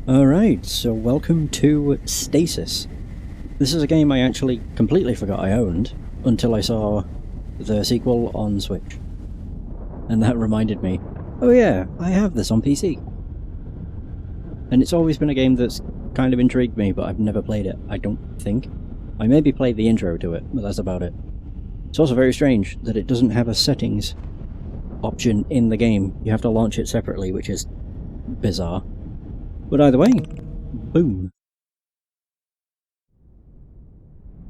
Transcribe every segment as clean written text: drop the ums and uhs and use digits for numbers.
Alright, so welcome to Stasis. This is a game I actually completely forgot I owned until I saw the sequel on Switch. And that reminded me, oh yeah, I have this on PC. And it's always been a game that's kind of intrigued me, but I've never played it, I don't think. I maybe played the intro to it, but that's about it. It's also very strange that it doesn't have a settings option in the game. You have to launch it separately, which is bizarre. But either way, boom.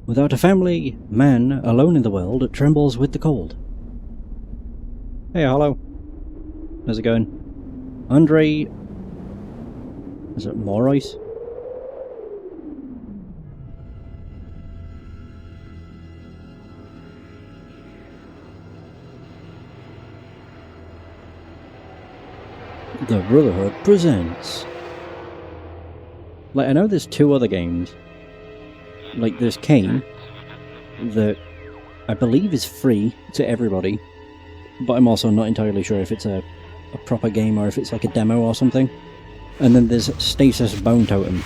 Without a family, man, alone in the world, trembles with the cold. Hey, hello. How's it going? Andre... is it Morois? The Brotherhood presents... Like, I know there's two other games. Like, there's Kane, that I believe is free to everybody, but I'm also not entirely sure if it's a proper game or if it's like a demo or something. And then there's Stasis Bone Totem,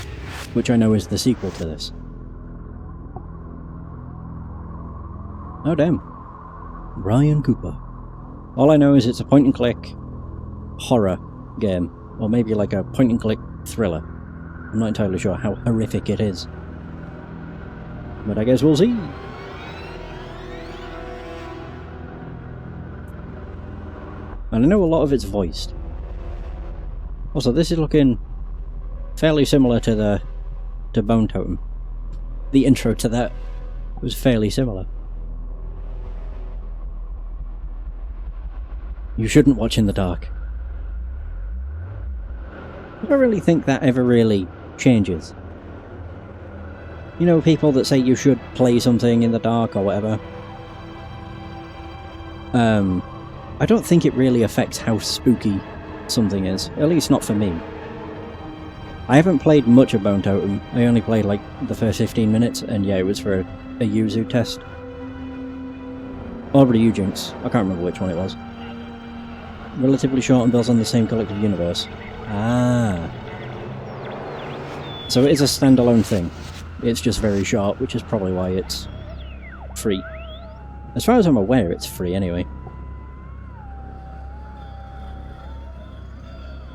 which I know is the sequel to this. Oh damn. Ryan Cooper. All I know is it's a point-and-click horror game, or maybe like a point-and-click thriller. I'm not entirely sure how horrific it is. But I guess we'll see. And I know a lot of it's voiced. Also, this is looking fairly similar to Bone Totem. The intro to that was fairly similar. You shouldn't watch in the dark. I don't really think that ever really changes. You know, people that say you should play something in the dark or whatever. I don't think it really affects how spooky something is. At least not for me. I haven't played much of Bone Totem. I only played like the first 15 minutes, and yeah, it was for a Yuzu test. Or Ryujinx. I can't remember which one it was. Relatively short and builds on the same collective universe. Ah. So it is a standalone thing. It's just very short, which is probably why it's free. As far as I'm aware, it's free anyway.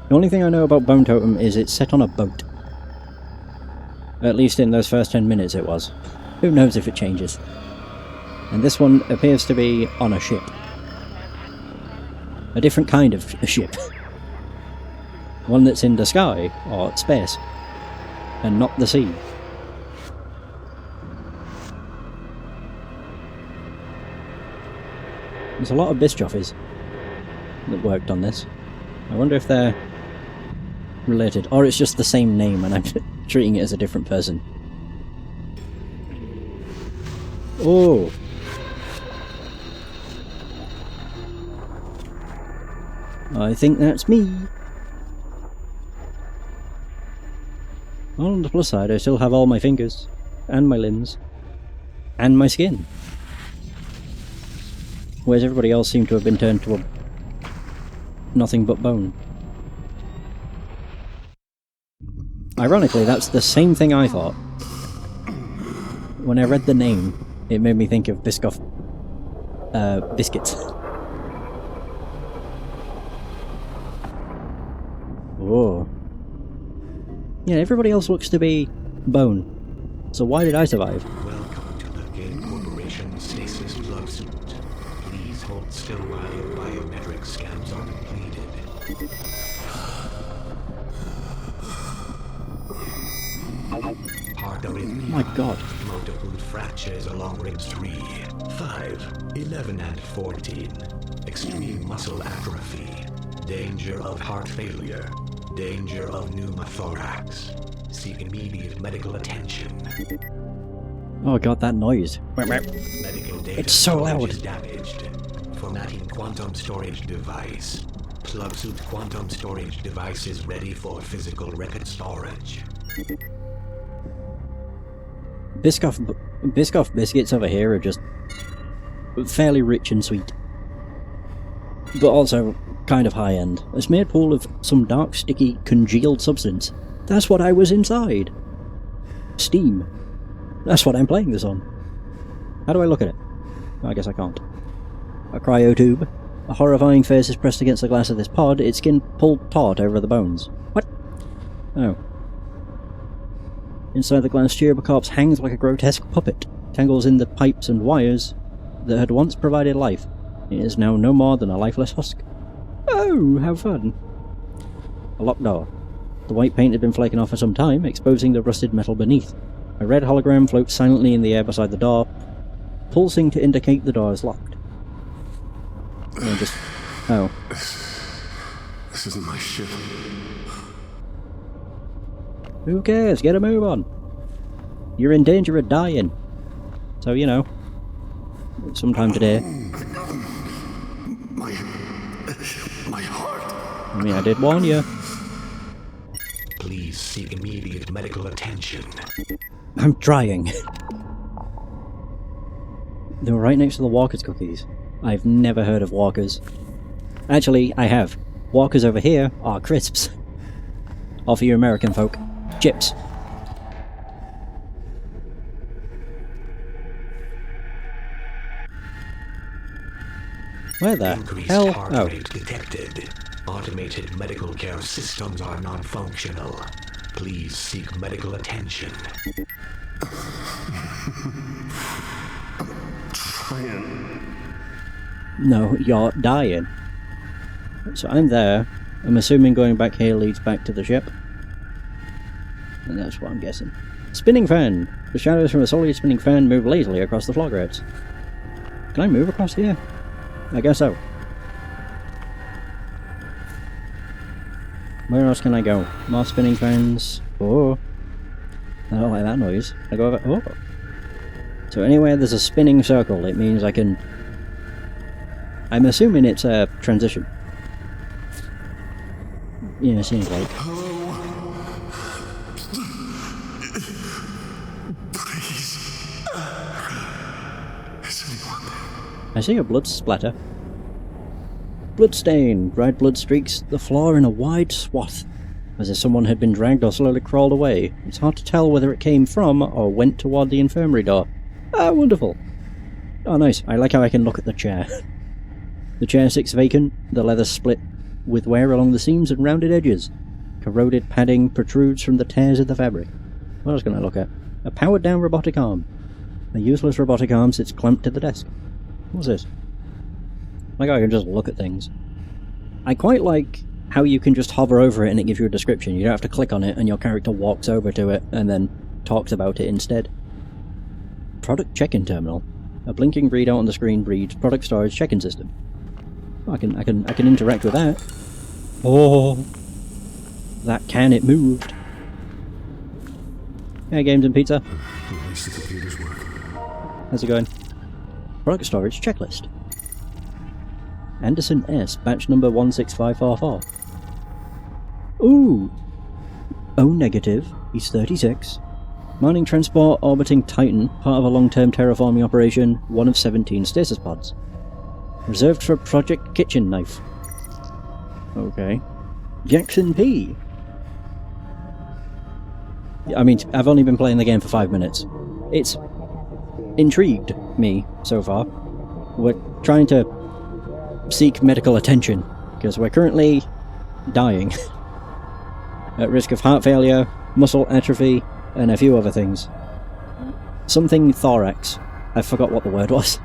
The only thing I know about Bone Totem is it's set on a boat. At least in those first 10 minutes it was. Who knows if it changes. And this one appears to be on a ship. A different kind of ship. One that's in the sky, or space, and not the sea. There's a lot of Bischoffs that worked on this. I wonder if they're related, or it's just the same name and I'm treating it as a different person. Oh! I think that's me. On the plus side, I still have all my fingers, and my limbs, and my skin. Whereas everybody else seemed to have been turned to nothing but bone. Ironically, that's the same thing I thought. When I read the name, it made me think of Biscoff biscuits. Whoa. Yeah, everybody else looks to be bone. So why did I survive? Welcome to the Game Corporation Stasis Plug Suit. Please hold still while your biometric scans are completed. Heart arrhythmia. My god. Multiple fractures along ribs 3, 5, 11 and 14. Extreme muscle atrophy. Danger of heart failure. Danger of pneumothorax. Seek immediate medical attention. Oh god, that noise. Medical data It's so loud. is damaged. Formatting quantum storage device. Plug suit quantum storage device is ready for physical record storage. Biscoff biscuits over here are just fairly rich and sweet. But also kind of high-end. It's made full of some dark, sticky, congealed substance That's what I was inside. Steam. That's what I'm playing this on. How do I look at it? I guess I can't. A cryo tube. A horrifying face is pressed against the glass of this pod, its skin pulled taut over the bones. What? Oh. Inside the glass tube, a corpse hangs like a grotesque puppet, tangles in the pipes and wires that had once provided life. It is now no more than a lifeless husk. Oh, how fun. A locked door. The white paint had been flaking off for some time, exposing the rusted metal beneath. A red hologram floats silently in the air beside the door, pulsing to indicate the door is locked. Oh. This isn't my ship. Who cares? Get a move on. You're in danger of dying. So, you know, sometime today. My heart. I mean, I did warn you. Please seek immediate medical attention. I'm trying. They were right next to the Walker's cookies. I've never heard of Walkers. Actually, I have. Walkers over here are crisps. Or for you American folk, chips. Where the Increased hell? heart Oh. rate detected. Automated medical care systems are non-functional. Please seek medical attention. Trying. No, you're dying. So I'm there. I'm assuming going back here leads back to the ship. And that's what I'm guessing. Spinning fan! The shadows from a solid spinning fan move lazily across the floor grates. Can I move across here? I guess so. Where else can I go? More spinning fans. Oh. I don't like that noise. I go over. Oh. So anywhere there's a spinning circle, it means I can. I'm assuming it's a transition. Yeah, it seems like. Please. Is anyone there? I see a blood splatter. Bloodstain! Bright blood streaks the floor in a wide swath, as if someone had been dragged or slowly crawled away. It's hard to tell whether it came from or went toward the infirmary door. Ah, wonderful! Oh, nice. I like how I can look at the chair. The chair sits vacant, the leather split with wear along the seams and rounded edges. Corroded padding protrudes from the tears of the fabric. What else can I look at? A powered-down robotic arm. A useless robotic arm sits clamped to the desk. What's this? Like I can just look at things. I quite like how you can just hover over it and it gives you a description. You don't have to click on it and your character walks over to it and then talks about it instead. Product check-in terminal. A blinking readout on the screen reads product storage check-in system. I can interact with that. Oh, that can, it moved. Hey, games and pizza. At least the computer's working. How's it going? Product storage checklist. Anderson S, batch number 16544. Ooh! O negative, he's 36. Mining transport orbiting Titan, part of a long-term terraforming operation, one of 17 stasis pods. Reserved for Project Kitchen Knife. Okay. Jackson P. I mean, I've only been playing the game for 5 minutes. It's intrigued me so far. We're trying to seek medical attention, because we're currently dying. At risk of heart failure, muscle atrophy, and a few other things. Something thorax. I forgot what the word was.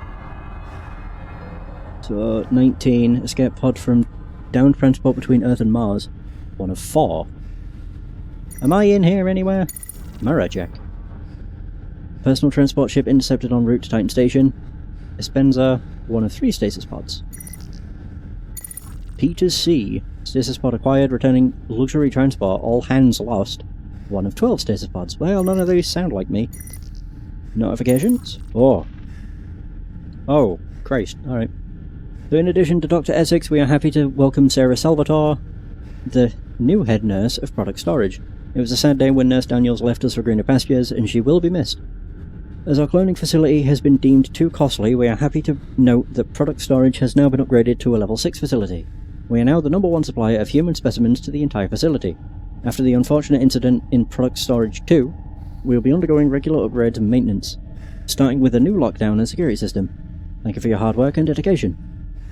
So, 19. Escape pod from down transport between Earth and Mars. One of 4. Am I in here anywhere? Mirror check. Personal transport ship intercepted en route to Titan Station. Espenza, one of 3 stasis pods. Peters C. Stasis pod acquired, returning luxury transport, all hands lost. One of 12 stasis pods. Well, none of these sound like me. Notifications? Oh. Oh, Christ. Alright. So in addition to Dr. Essex, we are happy to welcome Sarah Salvatore, the new head nurse of Product Storage. It was a sad day when Nurse Daniels left us for greener pastures, and she will be missed. As our cloning facility has been deemed too costly, we are happy to note that Product Storage has now been upgraded to a level 6 facility. We are now the #1 supplier of human specimens to the entire facility. After the unfortunate incident in Product Storage 2, we will be undergoing regular upgrades and maintenance, starting with a new lockdown and security system. Thank you for your hard work and dedication.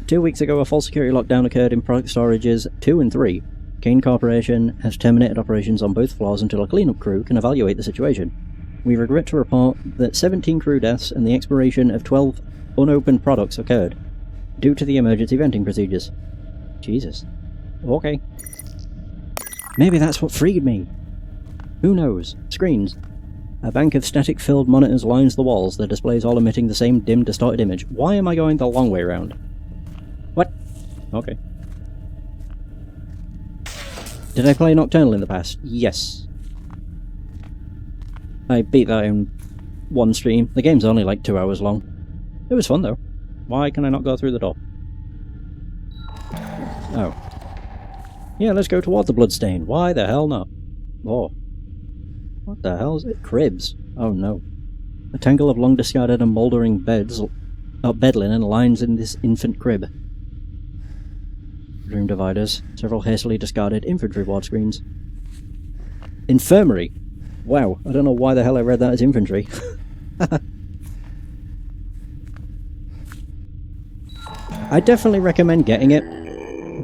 2 weeks ago, a full security lockdown occurred in Product Storages 2 and 3. Kane Corporation has terminated operations on both floors until a cleanup crew can evaluate the situation. We regret to report that 17 crew deaths and the expiration of 12 unopened products occurred, due to the emergency venting procedures. Jesus. Okay. Maybe that's what freed me. Who knows? Screens. A bank of static-filled monitors lines the walls, their displays all emitting the same dim, distorted image. Why am I going the long way around? What? Okay. Did I play Nocturnal in the past? Yes. I beat that in one stream. The game's only like 2 hours long. It was fun though. Why can I not go through the door? Oh. Yeah, let's go toward the bloodstain. Why the hell not? Oh. What the hell is it? Cribs. Oh no. A tangle of long discarded and mouldering bed linen lines in this infant crib. Room dividers. Several hastily discarded infantry ward screens. Infirmary. Wow, I don't know why the hell I read that as infantry. I definitely recommend getting it,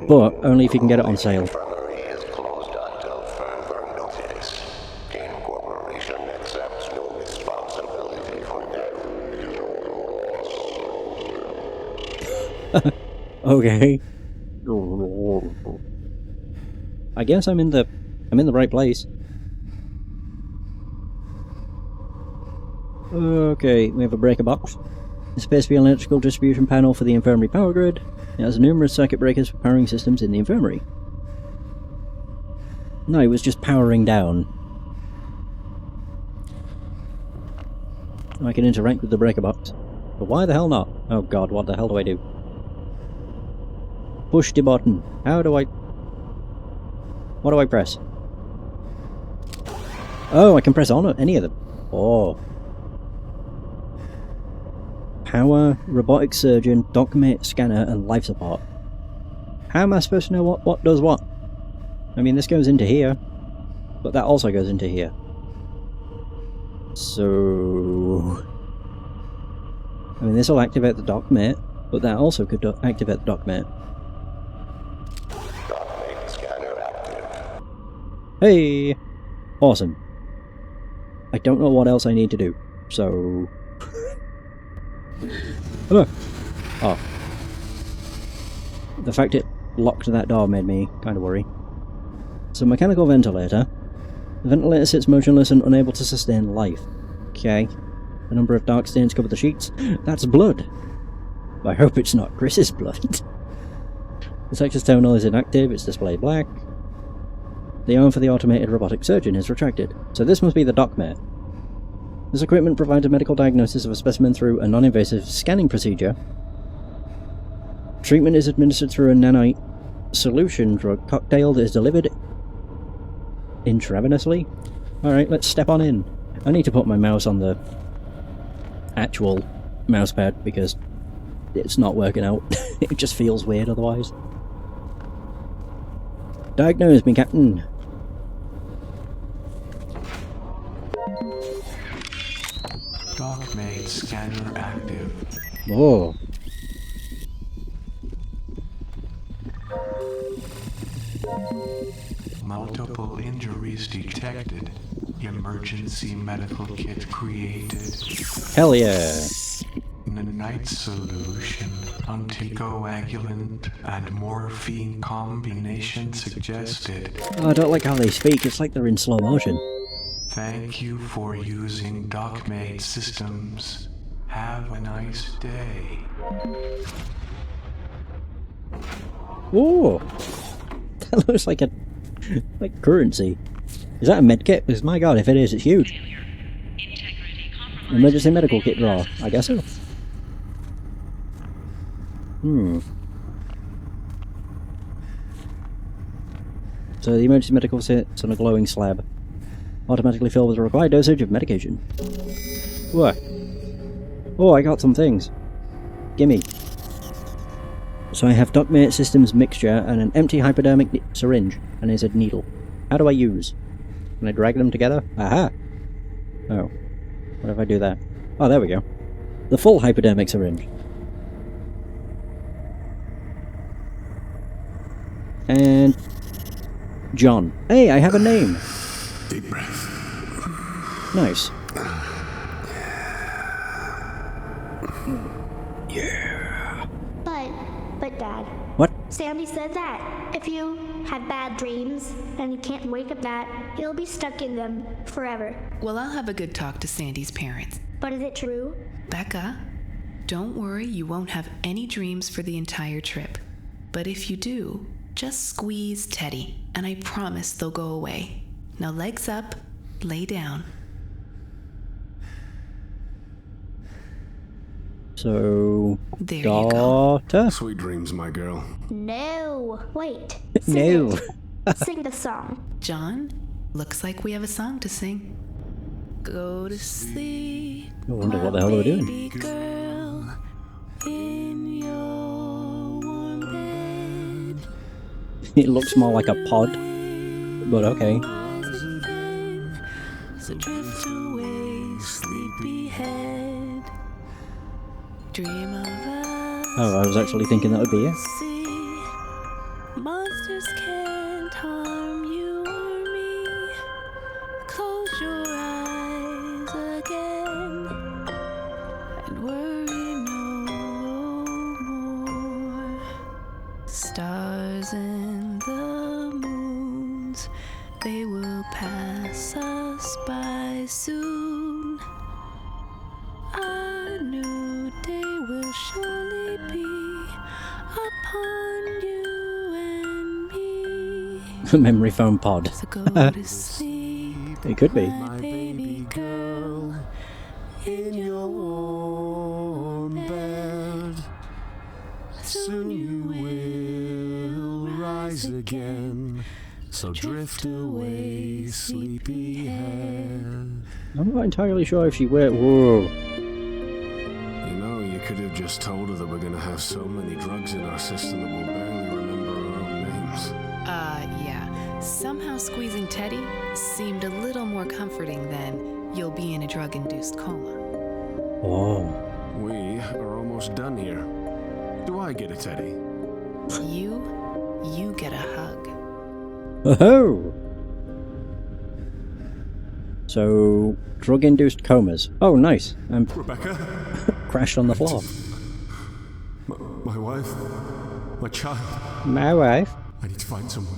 but only if you can get it on sale. Infirmary is closed until further notice. Kane Corporation accepts no responsibility for that. Okay. I guess I'm in the right place. Okay, we have a breaker box. This appears to be an electrical distribution panel for the infirmary power grid. It has numerous circuit breakers for powering systems in the infirmary. No, it was just powering down. I can interact with the breaker box. But why the hell not? Oh god, what the hell do I do? Push the button. How do I... What do I press? Oh, I can press on any of them. Oh. Power, robotic surgeon, dockmate, scanner, and life support. How am I supposed to know what does what? I mean, this goes into here, but that also goes into here. So... I mean, this will activate the dockmate, but that also could activate the dockmate. Dockmate scanner active. Hey! Awesome. I don't know what else I need to do, so... Oh. The fact it locked that door made me kind of worry. So, mechanical ventilator. The ventilator sits motionless and unable to sustain life. Okay. A number of dark stains cover the sheets. That's blood! I hope it's not Chris's blood. The Texas terminal is inactive, it's displayed black. The arm for the automated robotic surgeon is retracted. So this must be the dockmate. This equipment provides a medical diagnosis of a specimen through a non-invasive scanning procedure. Treatment is administered through a nanite solution drug cocktail that is delivered intravenously. Alright, let's step on in. I need to put my mouse on the actual mouse pad because it's not working out. It just feels weird otherwise. Diagnose me, Captain. Dockmate scanner active. Oh. Multiple injuries detected. Emergency medical kit created. Hell yeah. Nanite solution, anticoagulant, and morphine combination suggested. Oh, I don't like how they speak, it's like they're in slow motion. Thank you for using Dockmate systems. Have a nice day. Ooh. That looks like currency. Is that a medkit? Because my god, if it is, it's huge. Emergency medical kit drawer. I guess so. So the emergency medical sits on a glowing slab. Automatically filled with the required dosage of medication. What? Oh, I got some things. Gimme. So I have Dockmate Systems mixture and an empty hypodermic syringe and a needle. How do I use? Can I drag them together? Aha! Oh. What if I do that? Oh, there we go. The full hypodermic syringe. And... John. Hey, I have a name! Deep breath. Nice. But Dad, What? Sandy said that if you have bad dreams and you can't wake up that, you'll be stuck in them forever. Well, I'll have a good talk to Sandy's parents. But is it true? Becca, don't worry, you won't have any dreams for the entire trip. But if you do, just squeeze Teddy, and I promise they'll go away. Now legs up, lay down. So... There you go. daughter? Sweet dreams, my girl. No. Wait. No. Sing it. Sing the song. John, looks like we have a song to sing. Go to sleep. I wonder what the hell we're doing. Baby girl, in your warm bed. It looks more like a pod, but okay. So drift away, sleepyhead. Dream of us. Oh, I was actually thinking that would be it. See, monsters can't harm you or me. Close your eyes again and worry no more. Stars and the moons, they will pass us by soon. A new day will surely be upon you and me. Memory foam pod. So go to sleep, It could be. my baby girl, in your warm bed. Soon you will rise again. So drift away, sleepyhead. I'm not entirely sure if she were. Whoa. You know, you could have just told her that we're gonna have so many drugs in our system that we'll barely remember our own names. Yeah. Somehow squeezing Teddy seemed a little more comforting than you'll be in a drug-induced coma. Oh. We are almost done here. Do I get a Teddy? You get a hug. Oh. So, drug-induced comas. Oh, nice. I'm Rebecca? crashed on the floor. My wife? My child? My wife. I need to find someone.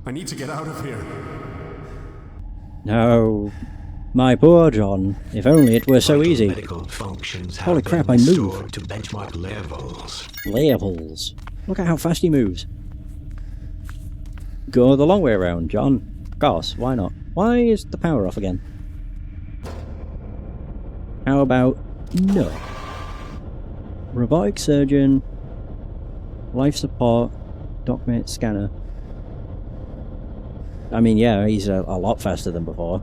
I need to get out of here. No. My poor John. If only it were so easy. Medical functions have Holy crap, been I move. restored to benchmark levels. Levels. Look at how fast he moves. Go the long way around, John. Of course, why not? Why is the power off again? How about no? Robotic surgeon, life support, document scanner. I mean, yeah, he's a lot faster than before.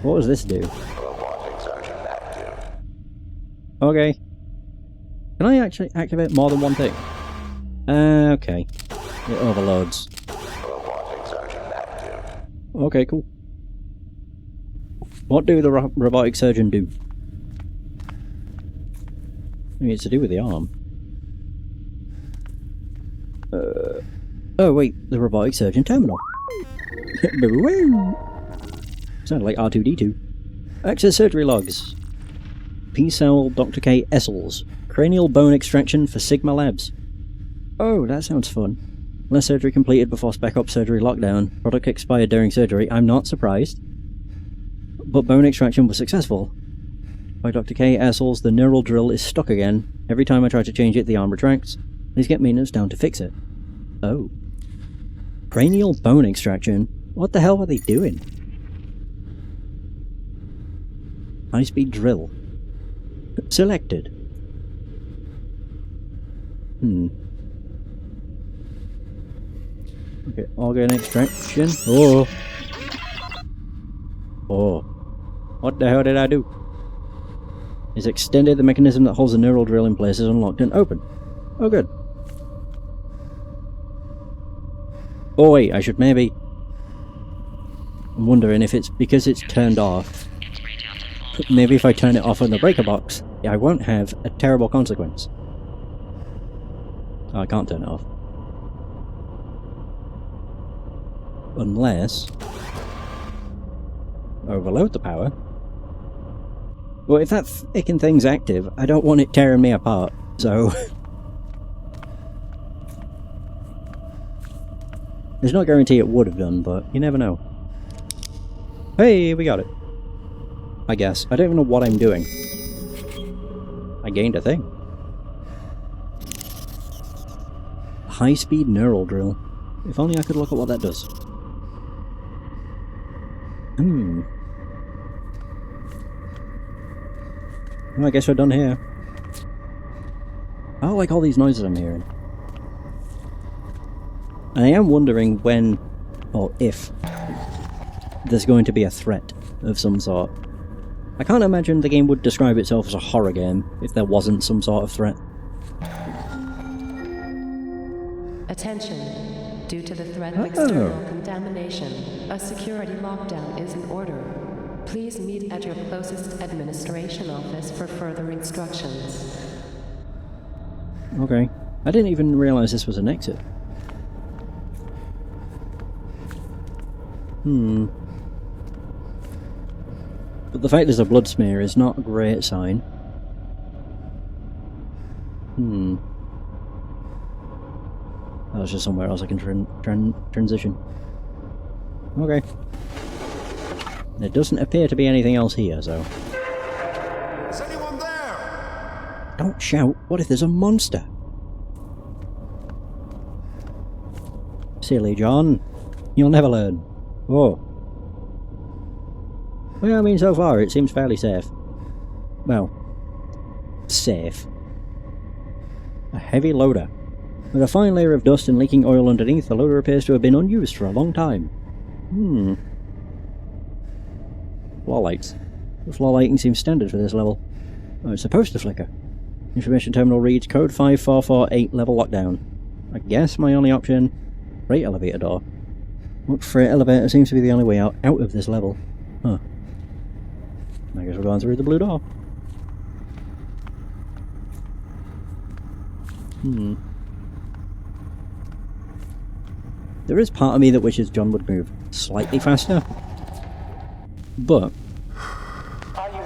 What does this do? Robotic surgeon active. Okay. Can I actually activate more than one thing? Okay. It overloads. Robotic surgeon active. Okay, cool. What do the robotic surgeon do? I mean, it's to do with the arm. Oh wait, the robotic surgeon terminal. Sounded like R2-D2. Access surgery logs. P-cell Dr. K. Essels. Cranial bone extraction for Sigma Labs. Oh, that sounds fun. Less surgery completed before Spec Ops surgery lockdown. Product expired during surgery. I'm not surprised. But bone extraction was successful. By Dr. K. Essels, the neural drill is stuck again. Every time I try to change it, the arm retracts. Please get maintenance down to fix it. Oh. Cranial bone extraction? What the hell were they doing? High-speed drill. Selected. Okay, organ extraction. Oh. Oh. What the hell did I do? Is extended. The mechanism that holds the neural drill in place is unlocked and open. Oh, good. Oh wait, I should maybe... I'm wondering if it's because it's turned off. Maybe if I turn it off on the breaker box, I won't have a terrible consequence. Oh, I can't turn it off. Unless... overload the power. Well, if that frickin' thing's active, I don't want it tearing me apart, so... There's no guarantee it would have done, but you never know. Hey, we got it. I guess. I don't even know what I'm doing. I gained a thing. High-speed neural drill. If only I could look at what that does. Well, I guess we're done here. I don't like all these noises I'm hearing. And I am wondering when, or if, there's going to be a threat of some sort. I can't imagine the game would describe itself as a horror game if there wasn't some sort of threat. Attention. Due to the threat of external contamination, a security lockdown is in order. Please meet at your closest administration office for further instructions. Okay. I didn't even realize this was an exit. But the fact there's a blood smear is not a great sign. That was just somewhere else I can transition. Okay. There doesn't appear to be anything else here, so... Is anyone there? Don't shout! What if there's a monster? Silly John. You'll never learn. Oh. Well, I mean, so far it seems fairly safe. Well, safe. A heavy loader. With a fine layer of dust and leaking oil underneath, the loader appears to have been unused for a long time. Floor lights. The floor lighting seems standard for this level. Oh, it's supposed to flicker. Information terminal reads code 5448 level lockdown. I guess my only option... freight elevator door. What freight elevator seems to be the only way out of this level. Huh. I guess we're going through the blue door. There is part of me that wishes John would move slightly faster. But...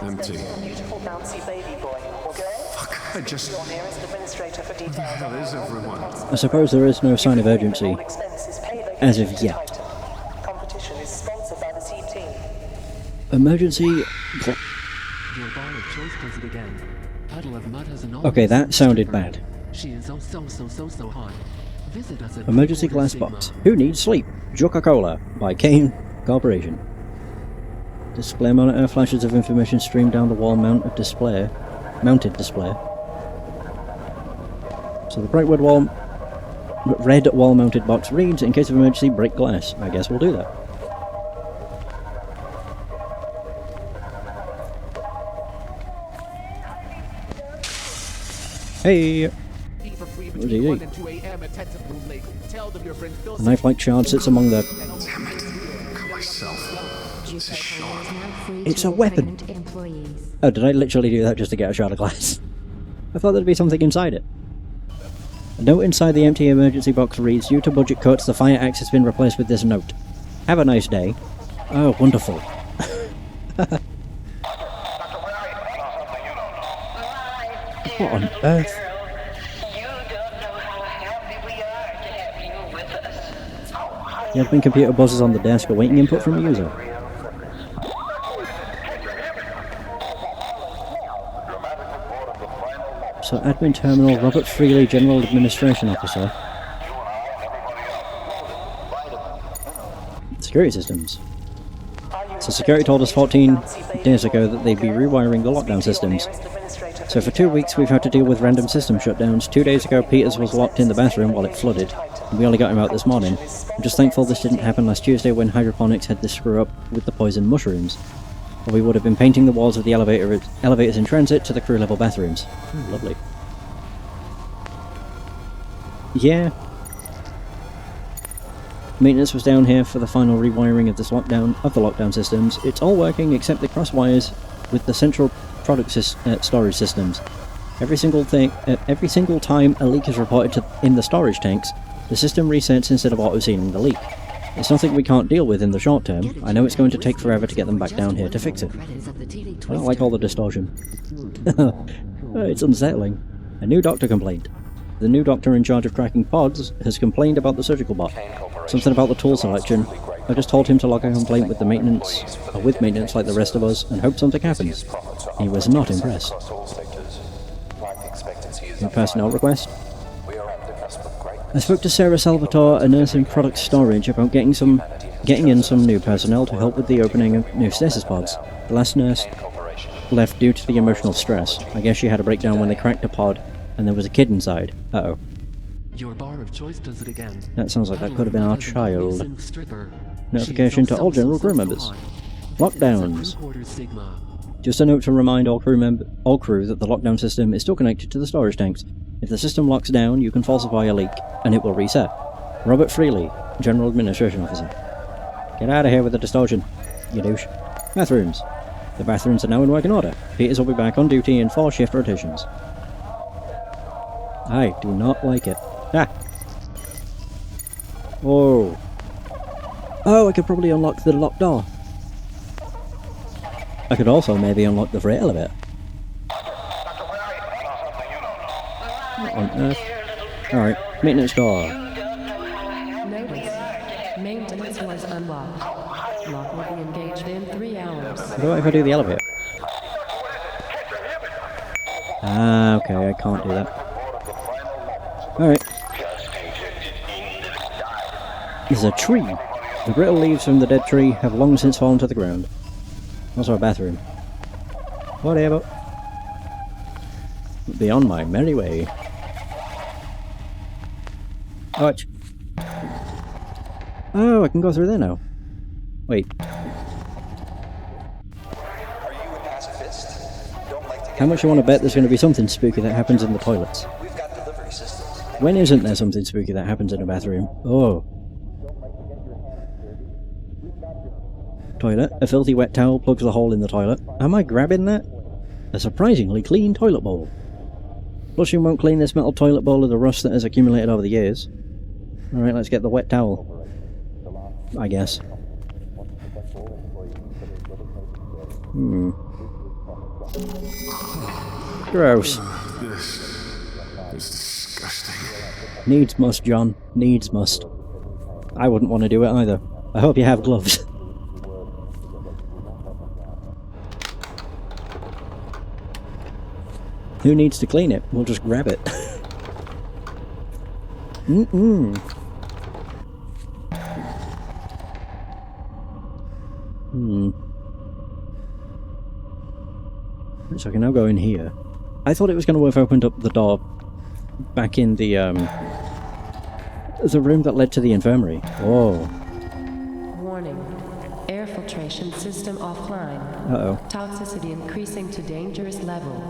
Empty. Beautiful bouncy baby boy or girl? Fuck, I just... Your nearest administrator for details. Where the hell is everyone? I suppose there is no sign of urgency. As of yet. Competition is sponsored by the C team. Emergency... Your bar of choice does it again. Puddle of mud has an Okay, that sounded bad. She is so hot. Visit us at Emergency glass box. Who needs sleep? Coca-Cola by Kane Corporation. Display monitor. Flashes of information stream down the wall mounted display. So the bright red wall mounted box reads, in case of emergency, break glass. I guess we'll do that. Hey! What did he do? A knife-like shard sits among the... It's a weapon! Oh, did I literally do that just to get a shard of glass? I thought there'd be something inside it. A note inside the empty emergency box reads, due to budget cuts, the fire axe has been replaced with this note. Have a nice day. Oh, wonderful. What on earth? The admin computer buzzes on the desk, awaiting input from a user. So, admin terminal, Robert Freely, General Administration Officer. Security systems. So security told us 14 days ago that they'd be rewiring the lockdown systems. So for 2 weeks we've had to deal with random system shutdowns. 2 days ago Peters was locked in the bathroom while it flooded, and we only got him out this morning. I'm just thankful this didn't happen last Tuesday when hydroponics had this screw up with the poison mushrooms. Or we would have been painting the walls of the elevators in transit to the crew level bathrooms. Ooh, lovely. Maintenance was down here for the final rewiring of the lockdown systems. It's all working except the cross wires with the central product storage systems. Every single time a leak is reported in the storage tanks, the system resets instead of auto-sealing the leak. It's nothing we can't deal with in the short term. I know it's going to take forever to get them back down here to fix it. I don't like all the distortion. It's unsettling. A new doctor complained. The new doctor in charge of tracking pods has complained about the surgical bot. Something about the tool selection. I just told him to log a complaint with maintenance like the rest of us and hope something happens. He was not impressed. New personnel request? I spoke to Sarah Salvatore, a nurse in product storage, about getting in some new personnel to help with the opening of new stasis pods. The last nurse left due to the emotional stress. I guess she had a breakdown when they cracked a pod and there was a kid inside. Uh-oh. Your bar of choice does it again. That sounds like that could have been our child. Notification to all general crew members. Lockdowns. Just a note to remind all crew that the lockdown system is still connected to the storage tanks. If the system locks down, you can falsify a leak, and it will reset. Robert Freely, General Administration Officer. Get out of here with the distortion, you douche. Bathrooms. The bathrooms are now in working order. Peters will be back on duty in 4 shift rotations. I do not like it. Ah! Whoa. Oh, I could probably unlock the locked door. I could also maybe unlock the freight elevator. What on earth? Alright, maintenance door. Notice. Maintenance was unlocked. Lock will be engaged in 3 hours. What if I do the elevator? Ah, okay, I can't do that. Alright. There's a tree. The brittle leaves from the dead tree have long since fallen to the ground. Also a bathroom. Whatever. Be on my merry way. Ouch. Oh, I can go through there now. Wait. How much you want to bet there's going to be something spooky that happens in the toilets? When isn't there something spooky that happens in a bathroom? Oh. Toilet. A filthy wet towel plugs the hole in the toilet. Am I grabbing that? A surprisingly clean toilet bowl. Flushing won't clean this metal toilet bowl of the rust that has accumulated over the years. Alright, let's get the wet towel. I guess. Gross. This is disgusting. Needs must, John. Needs must. I wouldn't want to do it either. I hope you have gloves. Who needs to clean it? We'll just grab it. So I can now go in here. I thought it was going to have opened up the door back in the room that led to the infirmary. Whoa. Warning. Air filtration system offline. Uh-oh. Toxicity increasing to dangerous level.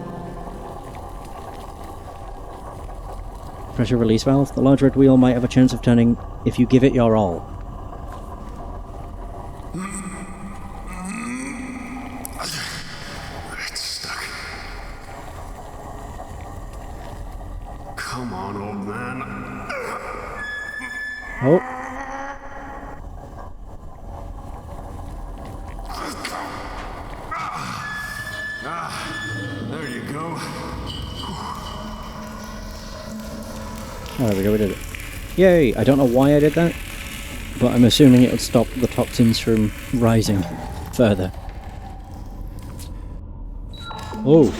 Pressure release valve. The large red wheel might have a chance of turning if you give it your all. It's stuck. Come on, old man. Oh. There you go. Oh, there we go, we did it. Yay! I don't know why I did that, but I'm assuming it would stop the toxins from rising further. Oh!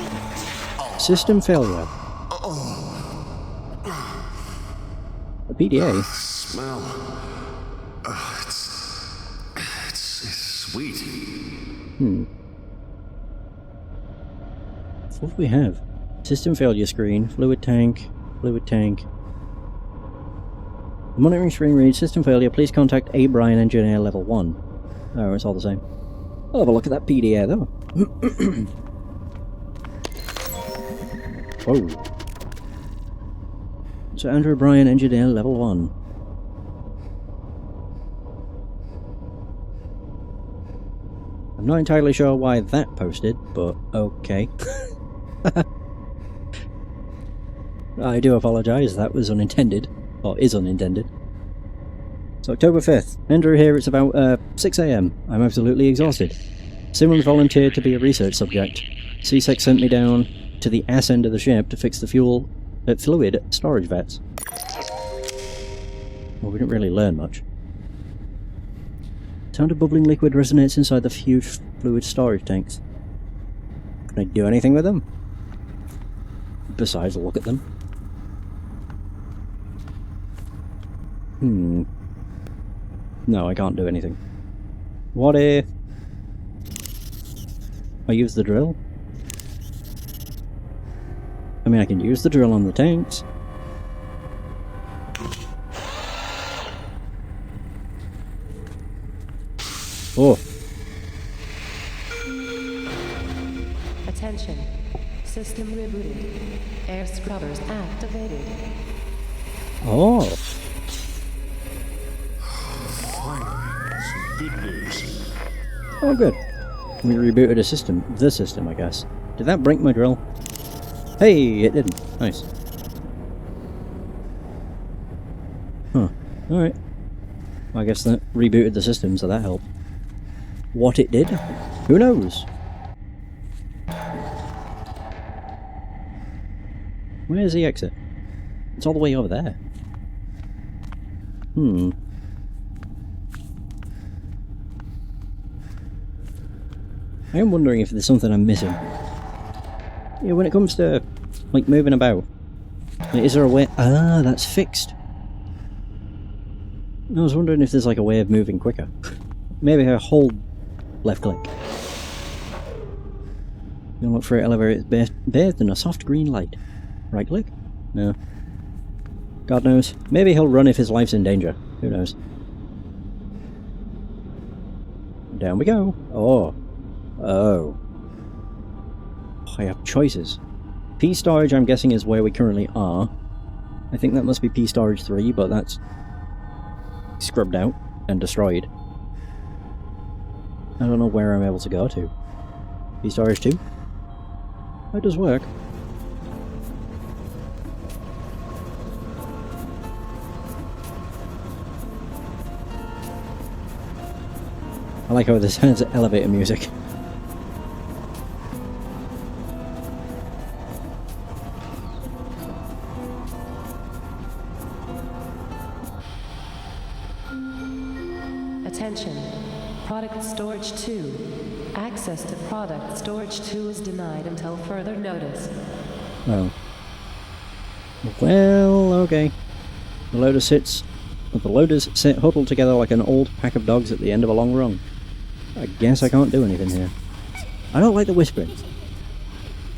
System failure. A PDA? Smell. It's sweet. What do we have? System failure screen, fluid tank. The monitoring screen reads, system failure, please contact A. Bryan, engineer level 1. Oh, it's all the same. I'll have a look at that PDA though. Whoa. So Andrew Bryan, engineer level 1. I'm not entirely sure why that posted, but okay. I do apologise, that was unintended. Or is unintended. It's October 5th. Enter here, it's about 6 AM. I'm absolutely exhausted. Someone volunteered to be a research subject. C6 sent me down to the ass end of the ship to fix the fluid storage vats. Well, we didn't really learn much. Sound of bubbling liquid resonates inside the huge fluid storage tanks. Can I do anything with them? Besides, look at them. No, I can't do anything. What if I use the drill? I mean, I can use the drill on the tanks. Oh. Attention. System rebooted. Air scrubbers activated. Oh. Finally, some good news. Oh, good. We rebooted the system, I guess. Did that break my drill? Hey, it didn't. Nice. Huh. Alright. I guess that rebooted the system, so that helped. What it did? Who knows? Where's the exit? It's all the way over there. I am wondering if there's something I'm missing. Yeah, when it comes to, like, moving about. Is there a way... Ah, that's fixed. I was wondering if there's, like, a way of moving quicker. Maybe I hold left click. You look for an elevator bathed in a soft green light. Right click? No. God knows. Maybe he'll run if his life's in danger. Who knows? Down we go. Oh. Oh. I have choices. P storage, I'm guessing, is where we currently are. I think that must be P storage 3, but that's scrubbed out and destroyed. I don't know where I'm able to go to. P storage 2? That does work. I like how this has elevator music. Attention. Product Storage 2. Access to Product Storage 2 is denied until further notice. Oh. Well, okay. The loaders sit huddled together like an old pack of dogs at the end of a long run. I guess I can't do anything here. I don't like the whispering.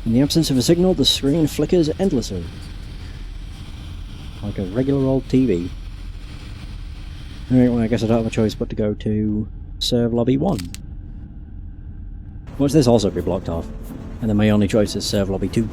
In the absence of a signal, the screen flickers endlessly. Like a regular old TV. Alright, well I guess I don't have a choice but to go to Serve Lobby 1. Watch this also be blocked off. And then my only choice is Serve Lobby 2.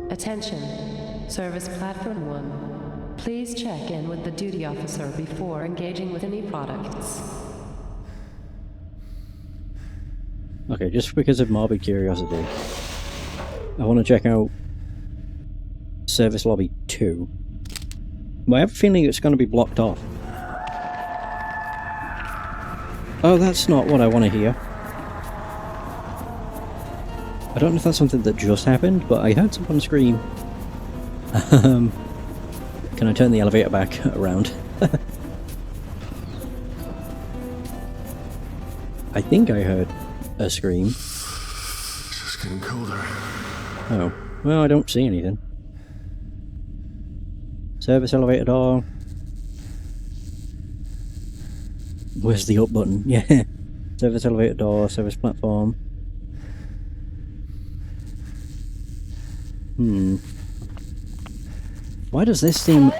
Attention. Service Platform 1. Please check in with the duty officer before engaging with any products. Okay, just because of morbid curiosity, I want to check out Service Lobby 2. But I have a feeling it's going to be blocked off. Oh, that's not what I want to hear. I don't know if that's something that just happened, but I heard someone scream. Can I turn the elevator back around? I think I heard a scream. It's just getting colder. Oh, well, I don't see anything. Service elevator door. Where's the up button? Yeah. Service elevator door, service platform. Why does this seem...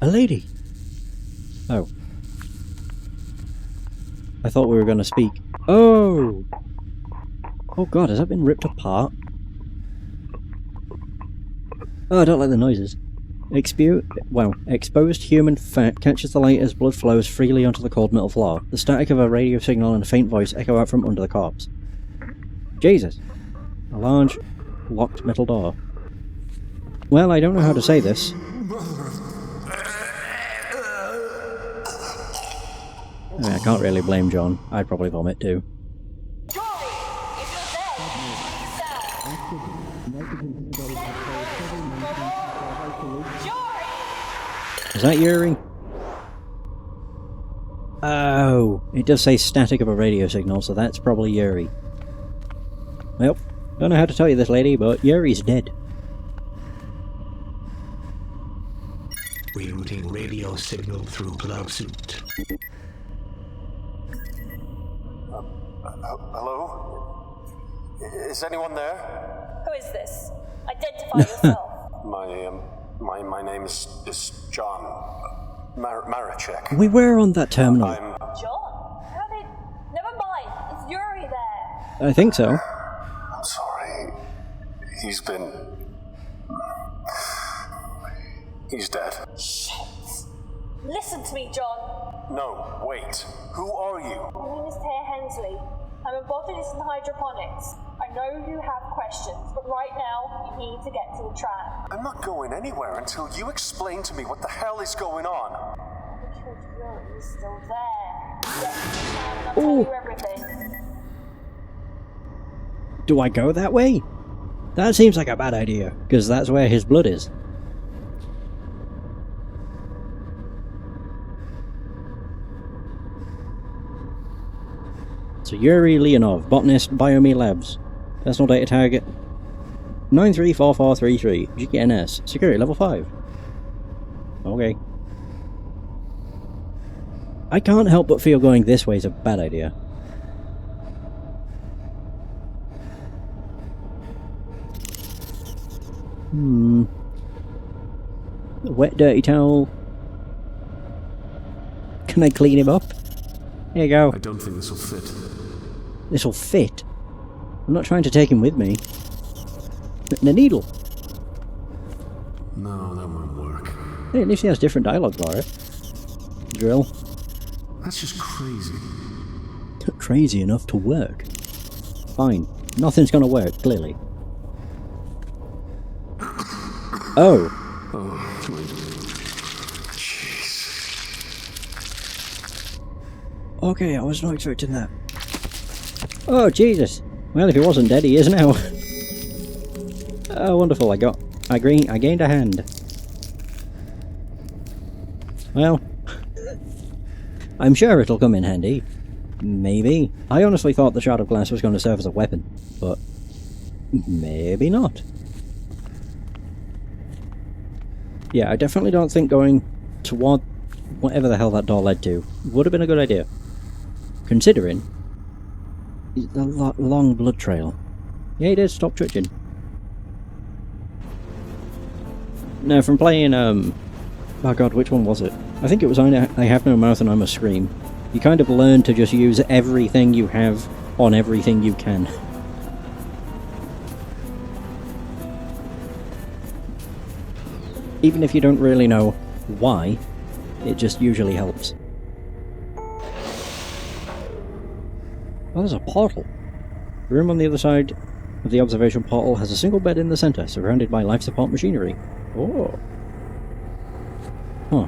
A lady! Oh. I thought we were going to speak. Oh! Oh god, has that been ripped apart? Oh, I don't like the noises. Exposed human fat catches the light as blood flows freely onto the cold metal floor. The static of a radio signal and a faint voice echo out from under the corpse. Jesus! A large, locked metal door. Well, I don't know how to say this. I can't really blame John. I'd probably vomit too. Is that Yuri? Oh, it does say static of a radio signal, so that's probably Yuri. Well, don't know how to tell you this, lady, but Yuri's dead. Rerouting radio signal through plug suit. Hello? Is anyone there? Who is this? Identify yourself. My name is John Maracek. We were on that terminal. John? How did... Never mind. It's Yuri there. I think so. I'm sorry. He's dead. Shit. Listen to me, John. No, wait. Who are you? My name is Taya Hensley. I'm a botanist in hydroponics. I know you have questions, but right now, you need to get to the trap. I'm not going anywhere until you explain to me what the hell is going on. Because Yuri is still there. Yes, I'll tell you everything. Do I go that way? That seems like a bad idea, because that's where his blood is. So Yuri Leonov, botanist, Biome Labs. Personal data tag 934433, GNS, security level 5. Okay. I can't help but feel going this way is a bad idea. A wet dirty towel. Can I clean him up? There you go. I don't think this will fit. This will fit? I'm not trying to take him with me. The needle. No, that won't work. Hey, at least he has different dialogue for it. Drill. That's just crazy. Crazy enough to work. Fine. Nothing's gonna work, clearly. Oh. Oh, my... Jeez. Okay, I was not expecting that. Oh, Jesus. Well, if he wasn't dead, he is now. Oh, wonderful. I gained a hand. Well, I'm sure it'll come in handy. Maybe. I honestly thought the shard of glass was going to serve as a weapon, but maybe not. Yeah, I definitely don't think going toward whatever the hell that door led to would have been a good idea. Considering the long blood trail. Yeah, he did stop twitching. No, from playing, oh god, which one was it? I think it was I Have No Mouth and I Must Scream. You kind of learn to just use everything you have on everything you can. Even if you don't really know why, it just usually helps. Oh, there's a portal. The room on the other side of the observation portal has a single bed in the centre, surrounded by life support machinery. Oh. Huh.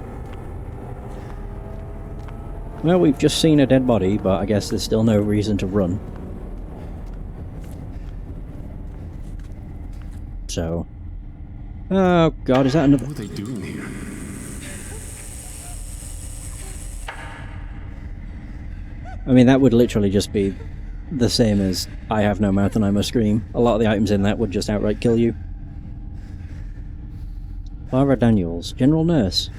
Well, we've just seen a dead body, but I guess there's still no reason to run. So... Oh god, is that another... What are they doing here? I mean, that would literally just be the same as I Have No Mouth and I Must Scream. A lot of the items in that would just outright kill you. Barbara Daniels, General Nurse.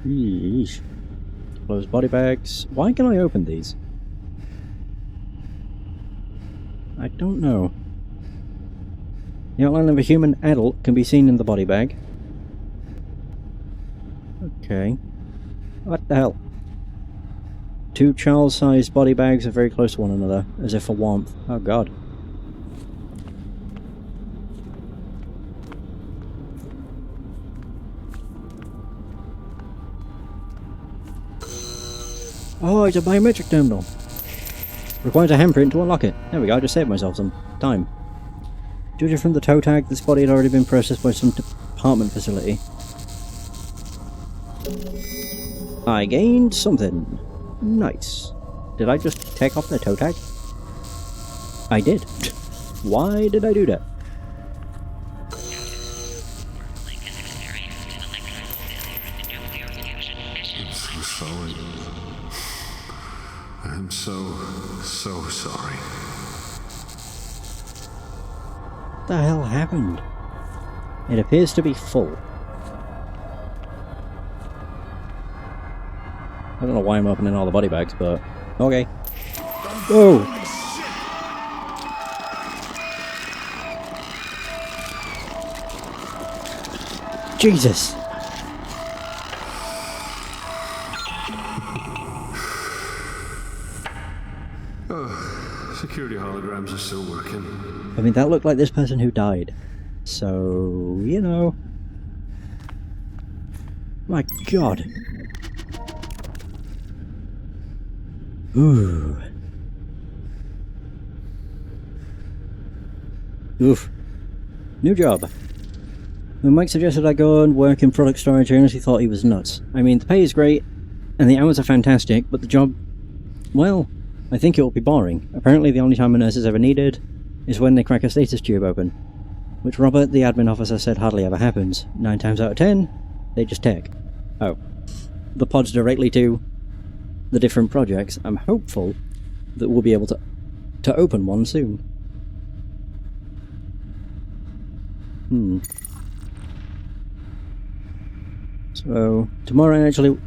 Yeesh. Closed body bags. Why can I open these? I don't know. The outline of a human adult can be seen in the body bag. Okay. What the hell? Two child-sized body bags are very close to one another, as if for warmth. Oh god. Oh, it's a biometric terminal. Requires a handprint to unlock it. There we go, I just saved myself some time. Judging from the toe tag, this body had already been processed by some department facility. I gained something. Nice. Did I just take off their toe tag? I did. Why did I do that? I'm sorry. I'm so sorry. What the hell happened? It appears to be full. I don't know why I'm opening all the body bags, but okay. Whoa! Jesus! Security holograms are still working. I mean, that looked like this person who died. So, you know. My god. Ooh. Oof. New job. When Mike suggested I go and work in product storage, I honestly thought he was nuts. I mean, the pay is great, and the hours are fantastic, but the job... well, I think it will be boring. Apparently the only time a nurse is ever needed is when they crack a stasis tube open. Which Robert, the admin officer, said hardly ever happens. 9 times out of 10, they just take. Oh. The pods directly to the different projects. I'm hopeful that we'll be able to open one soon. So, tomorrow I actually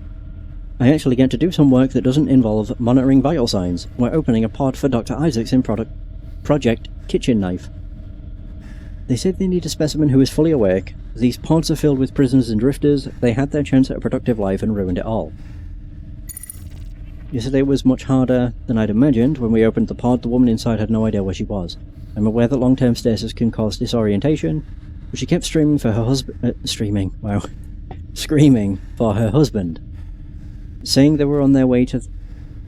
get to do some work that doesn't involve monitoring vital signs. We're opening a pod for Dr. Isaacs in Project Kitchen Knife. They said they need a specimen who is fully awake. These pods are filled with prisoners and drifters. They had their chance at a productive life and ruined it all. Yesterday was much harder than I'd imagined. When we opened the pod, the woman inside had no idea where she was. I'm aware that long-term stasis can cause disorientation, but she kept screaming for her husband... screaming for her husband, saying they were on their way to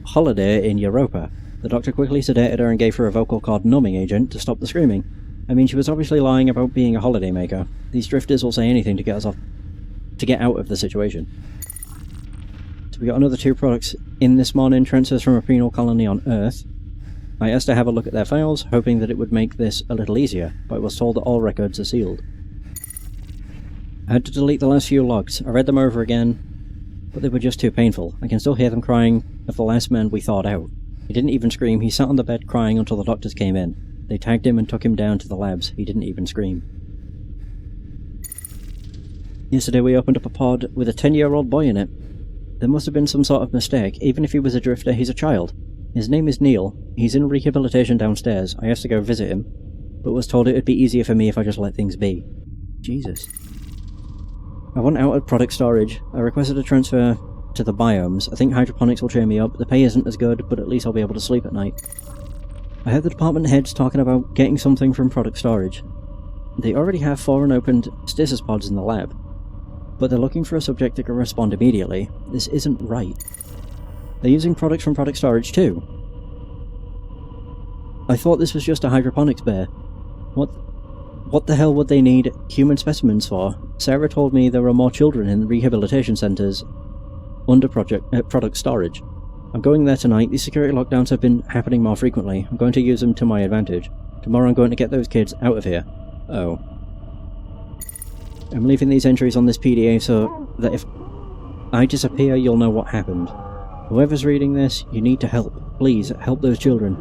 holiday in Europa. The doctor quickly sedated her and gave her a vocal cord numbing agent to stop the screaming. I mean, she was obviously lying about being a holidaymaker. These drifters will say anything to get out of the situation. So we got another 2 products in this morning, transfers from a penal colony on Earth. I asked to have a look at their files, hoping that it would make this a little easier, but I was told that all records are sealed. I had to delete the last few logs. I read them over again, but they were just too painful. I can still hear them crying of the last man we thought out. He didn't even scream. He sat on the bed crying until the doctors came in. They tagged him and took him down to the labs. He didn't even scream. Yesterday we opened up a pod with a 10-year-old boy in it. There must have been some sort of mistake. Even if he was a drifter, he's a child. His name is Neil. He's in rehabilitation downstairs. I asked to go visit him, but was told it would be easier for me if I just let things be. Jesus. I want out of product storage. I requested a transfer to the biomes. I think hydroponics will cheer me up. The pay isn't as good, but at least I'll be able to sleep at night. I heard the department heads talking about getting something from product storage. They already have 4 unopened stasis pods in the lab, but they're looking for a subject that can respond immediately. This isn't right. They're using products from product storage too. I thought this was just a hydroponics bear. What the hell would they need human specimens for? Sarah told me there were more children in rehabilitation centres under product storage. I'm going there tonight. These security lockdowns have been happening more frequently. I'm going to use them to my advantage. Tomorrow I'm going to get those kids out of here. Oh. I'm leaving these entries on this PDA so that if I disappear, you'll know what happened. Whoever's reading this, you need to help. Please, help those children.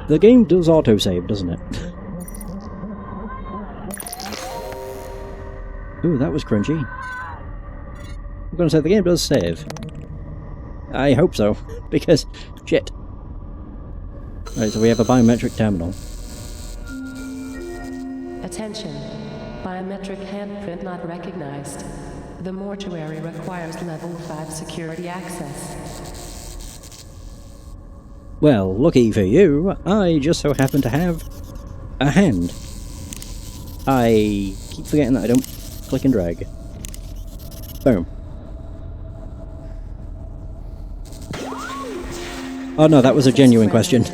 The game does autosave, doesn't it? Ooh, that was crunchy. I'm gonna say the game does save. I hope so, because shit. Right, so we have a biometric terminal. Attention. Biometric handprint not recognized. The mortuary requires level 5 security access. Well, lucky for you, I just so happen to have a hand. I keep forgetting that I don't click and drag. Boom. Oh no, that was a genuine question.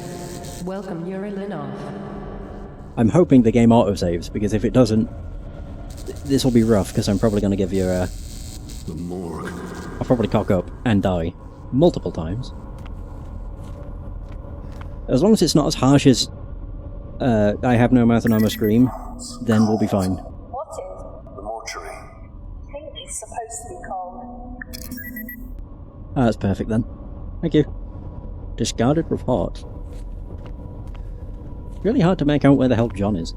Welcome, Yuri Linov. I'm hoping the game autosaves, because if it doesn't, this will be rough, because I'm probably going to give you a... The morgue. I'll probably cock up and die. Multiple times. As long as it's not as harsh as I have no mouth and I'm a scream, then we'll be fine. What is? The mortuary. It's supposed to be cold. Ah, that's perfect then. Thank you. Discarded report. Really hard to make out where the hell John is.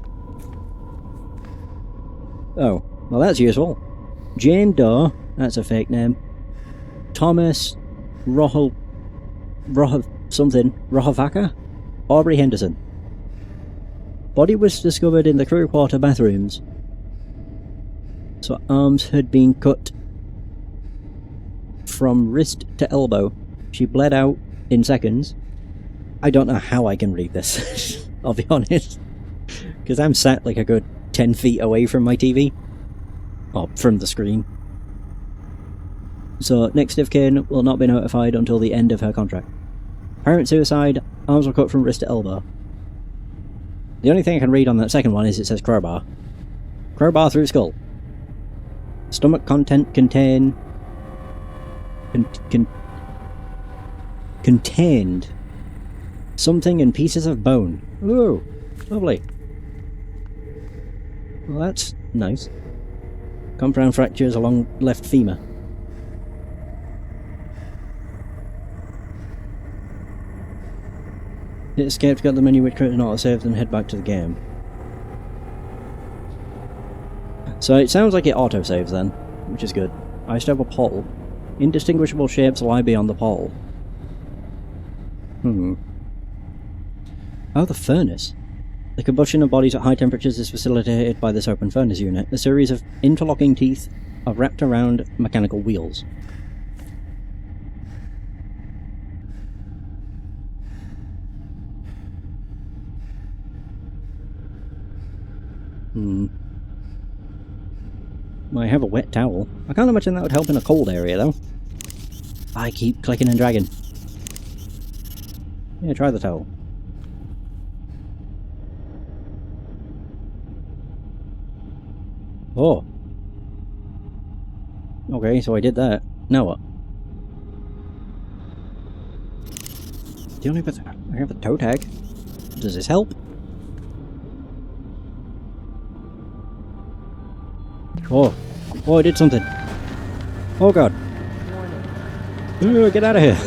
Oh, well that's useful. Jane Doe, that's a fake name. Thomas Rohel something. Rohovaka? Aubrey Henderson. Body was discovered in the crew quarter bathrooms. So arms had been cut from wrist to elbow. She bled out in seconds. I don't know how I can read this, I'll be honest. Because I'm sat like a good 10 feet away from my TV. Or from the screen. So next of kin will not be notified until the end of her contract. Apparent suicide, arms were cut from wrist to elbow. The only thing I can read on that second one is it says crowbar. Crowbar through skull. Stomach content contained something in pieces of bone. Ooh, lovely. Well, that's nice. Compound fractures along left femur. Hit escape to get the menu which created an autosave, then head back to the game. So it sounds like it autosaves then, which is good. I used to have a portal. Indistinguishable shapes lie beyond the portal. Oh, the furnace. The combustion of bodies at high temperatures is facilitated by this open furnace unit. A series of interlocking teeth are wrapped around mechanical wheels. I have a wet towel. I can't imagine that would help in a cold area, though. I keep clicking and dragging. Yeah, try the towel. Oh. Okay, so I did that. Now what? Do you only I have a toe tag? Does this help? Oh. Oh, I did something. Oh god. Ooh, get out of here.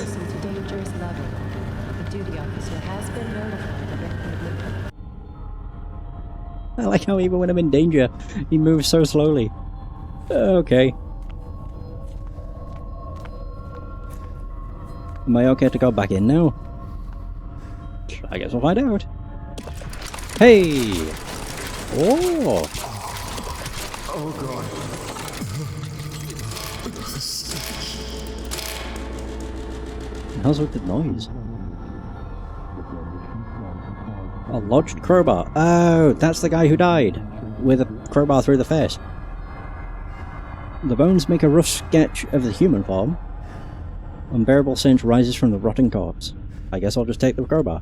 I like how even when I'm in danger, he moves so slowly. Okay. Am I okay to go back in now? I guess we'll find out. Hey! Oh! Oh god. How's with the noise? A lodged crowbar. Oh, that's the guy who died. With a crowbar through the face. The bones make a rough sketch of the human form. Unbearable stench rises from the rotting corpse. I guess I'll just take the crowbar.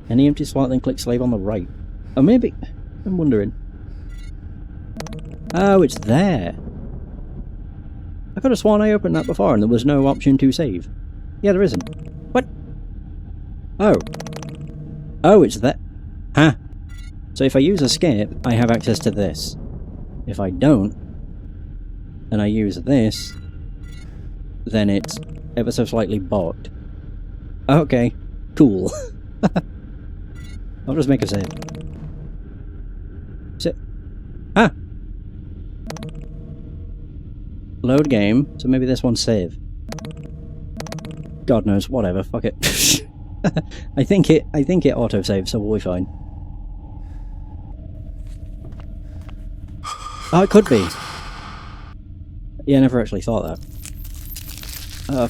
Any empty slot, then click slave on the right. Oh, maybe... I'm wondering. Oh, it's there. I could have sworn I opened that before and there was no option to save. Yeah, there isn't. What? Oh. Oh, it's that. Huh. So if I use escape, I have access to this. If I don't, and I use this, then it's ever so slightly blocked. Okay. Cool. I'll just make a save. Sit. Ah! Load game, so maybe this one's save. God knows, whatever, fuck it. I think it autosaves, so we'll be fine. Oh, it could be. Yeah, I never actually thought that.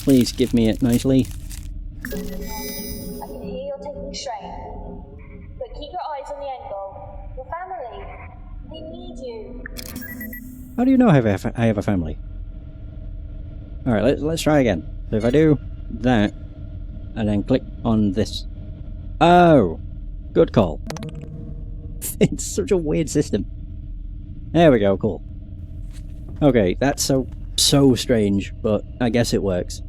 Please give me it nicely. I can hear you're taking strain, but keep your eyes on the end goal. Your family, they need you. How do you know I have a family? Alright, let's try again. So if I do that, and then click on this. Oh! Good call. It's such a weird system. There we go, cool. Okay, that's so strange, but I guess it works.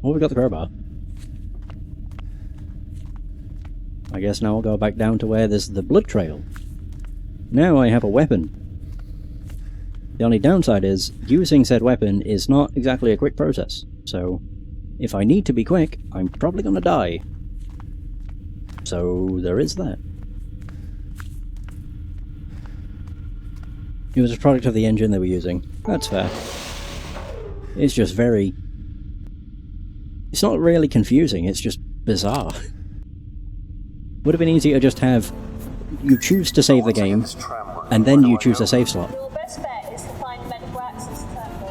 Oh, we got the crowbar. I guess now I'll go back down to where there's the blood trail. Now I have a weapon. The only downside is, using said weapon is not exactly a quick process, so if I need to be quick, I'm probably gonna die. So there is that. It was a product of the engine they were using. That's fair. It's just very... It's not really confusing, it's just bizarre. Would have been easier to just have... You choose to save the game, and then you choose a save slot. Your best bet is to find the medical access terminal.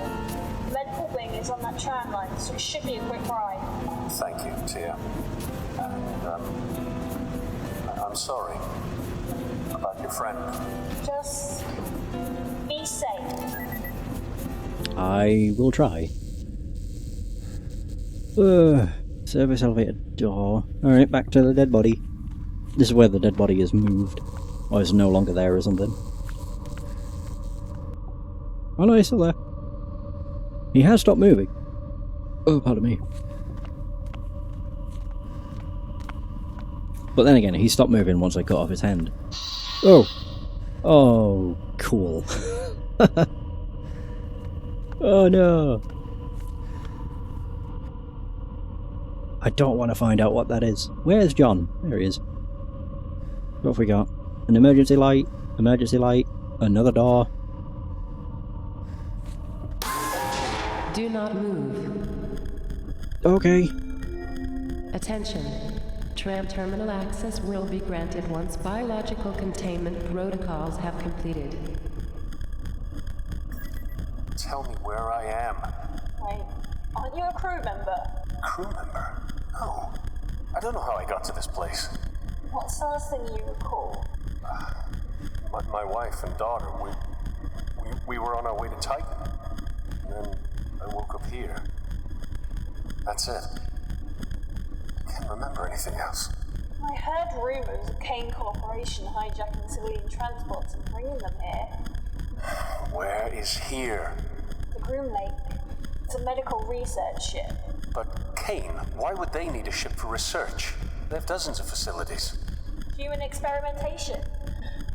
The medical wing is on that tram line, so it should be a quick ride. Thank you, Tia. And, I'm sorry about your friend. Just be safe. I will try. Service elevator door. Alright, back to the dead body. This is where the dead body is moved. Or is no longer there or something. Oh no, he's still there. He has stopped moving. Oh, pardon me. But then again, he stopped moving once I cut off his hand. Oh! Oh, cool. Oh no! I don't want to find out what that is. Where's John? There he is. What have we got? An emergency light, another door. Do not move. Okay. Attention. Tram terminal access will be granted once biological containment protocols have completed. Tell me where I am. Wait, aren't you a crew member? Crew member? No. I don't know how I got to this place. What's the last thing you recall? My wife and daughter, we were on our way to Titan. And then I woke up here. That's it. I can't remember anything else. I heard rumors of Kane Corporation hijacking civilian transports and bringing them here. Where is here? The Groom Lake. It's a medical research ship. But Kane, why would they need a ship for research? They have dozens of facilities. Human experimentation.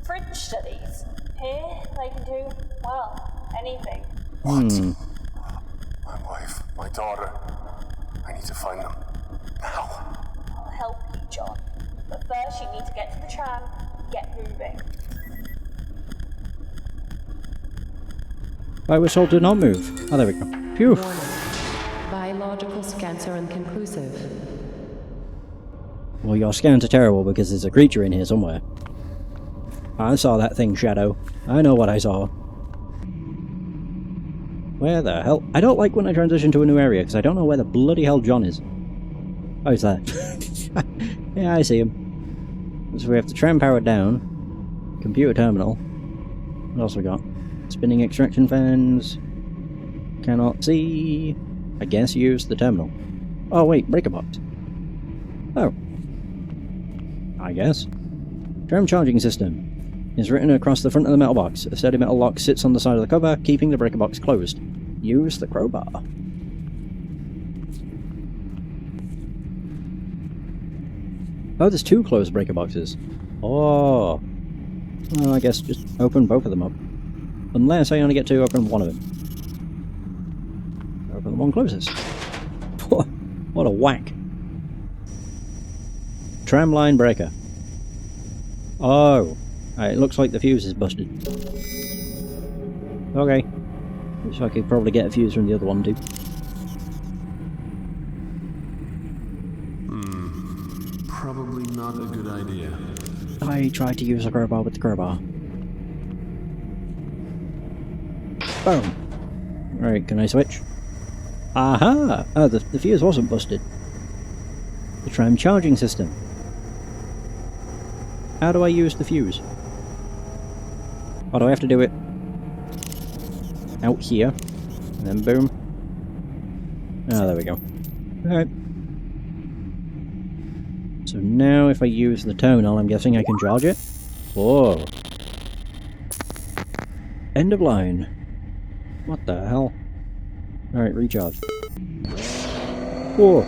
Fringe studies. Here, they can do, well, anything. What? My wife, my daughter. I need to find them. Now. I'll help you, John. But first you need to get to the tram, get moving. I was told to not move. Oh, there we go. Phew. Warning. Biological scans are inconclusive. Well, your scans are terrible because there's a creature in here somewhere. I saw that thing, Shadow. I know what I saw. Where the hell? I don't like when I transition to a new area because I don't know where the bloody hell John is. Oh, he's there. Yeah, I see him. So we have the tram powered down. Computer terminal. What else we got? Spinning extraction fans. Cannot see. I guess use the terminal. Oh wait, breaker box. Oh. I guess. Tram charging system. Is written across the front of the metal box. A sturdy metal lock sits on the side of the cover, keeping the breaker box closed. Use the crowbar. Oh, there's two closed breaker boxes. Oh. Well, I guess just open both of them up. Unless I only get to open one of them. Open the one closest. What a whack. Tramline breaker. Oh. It looks like the fuse is busted. Okay. Looks like I could probably get a fuse from the other one too. Probably not a good idea. I tried to use a crowbar with the crowbar. Boom. Right, can I switch? Aha! Oh, the fuse wasn't busted. The tram charging system. How do I use the fuse? Or do I have to do it out here? And then boom. Ah, there we go. Alright. So now if I use the terminal, I'm guessing I can charge it? Whoa. End of line. What the hell? Alright, recharge. Whoa.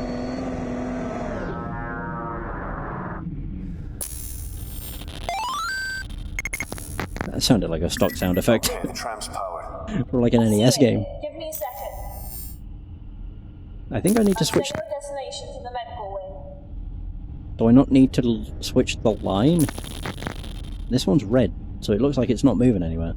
That sounded like a stock sound effect. Okay, the tram's powered. Or like an NES game. Give me a second. I think I need to switch... I'll send your destination to the medical wing. Do I not need to switch the line? This one's red, so it looks like it's not moving anywhere.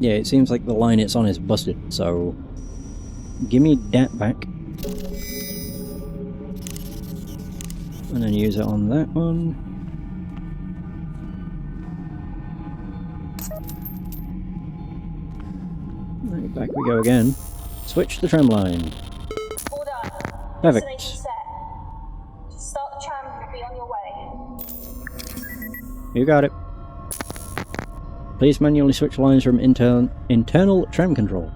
Yeah, it seems like the line it's on is busted, so... Give me that back. And then use it on that one. Right, back we go again. Switch the tram line. All done. Perfect. Destination set. Just start the tram and you'll be on your way. You got it. Please manually switch lines from internal tram control.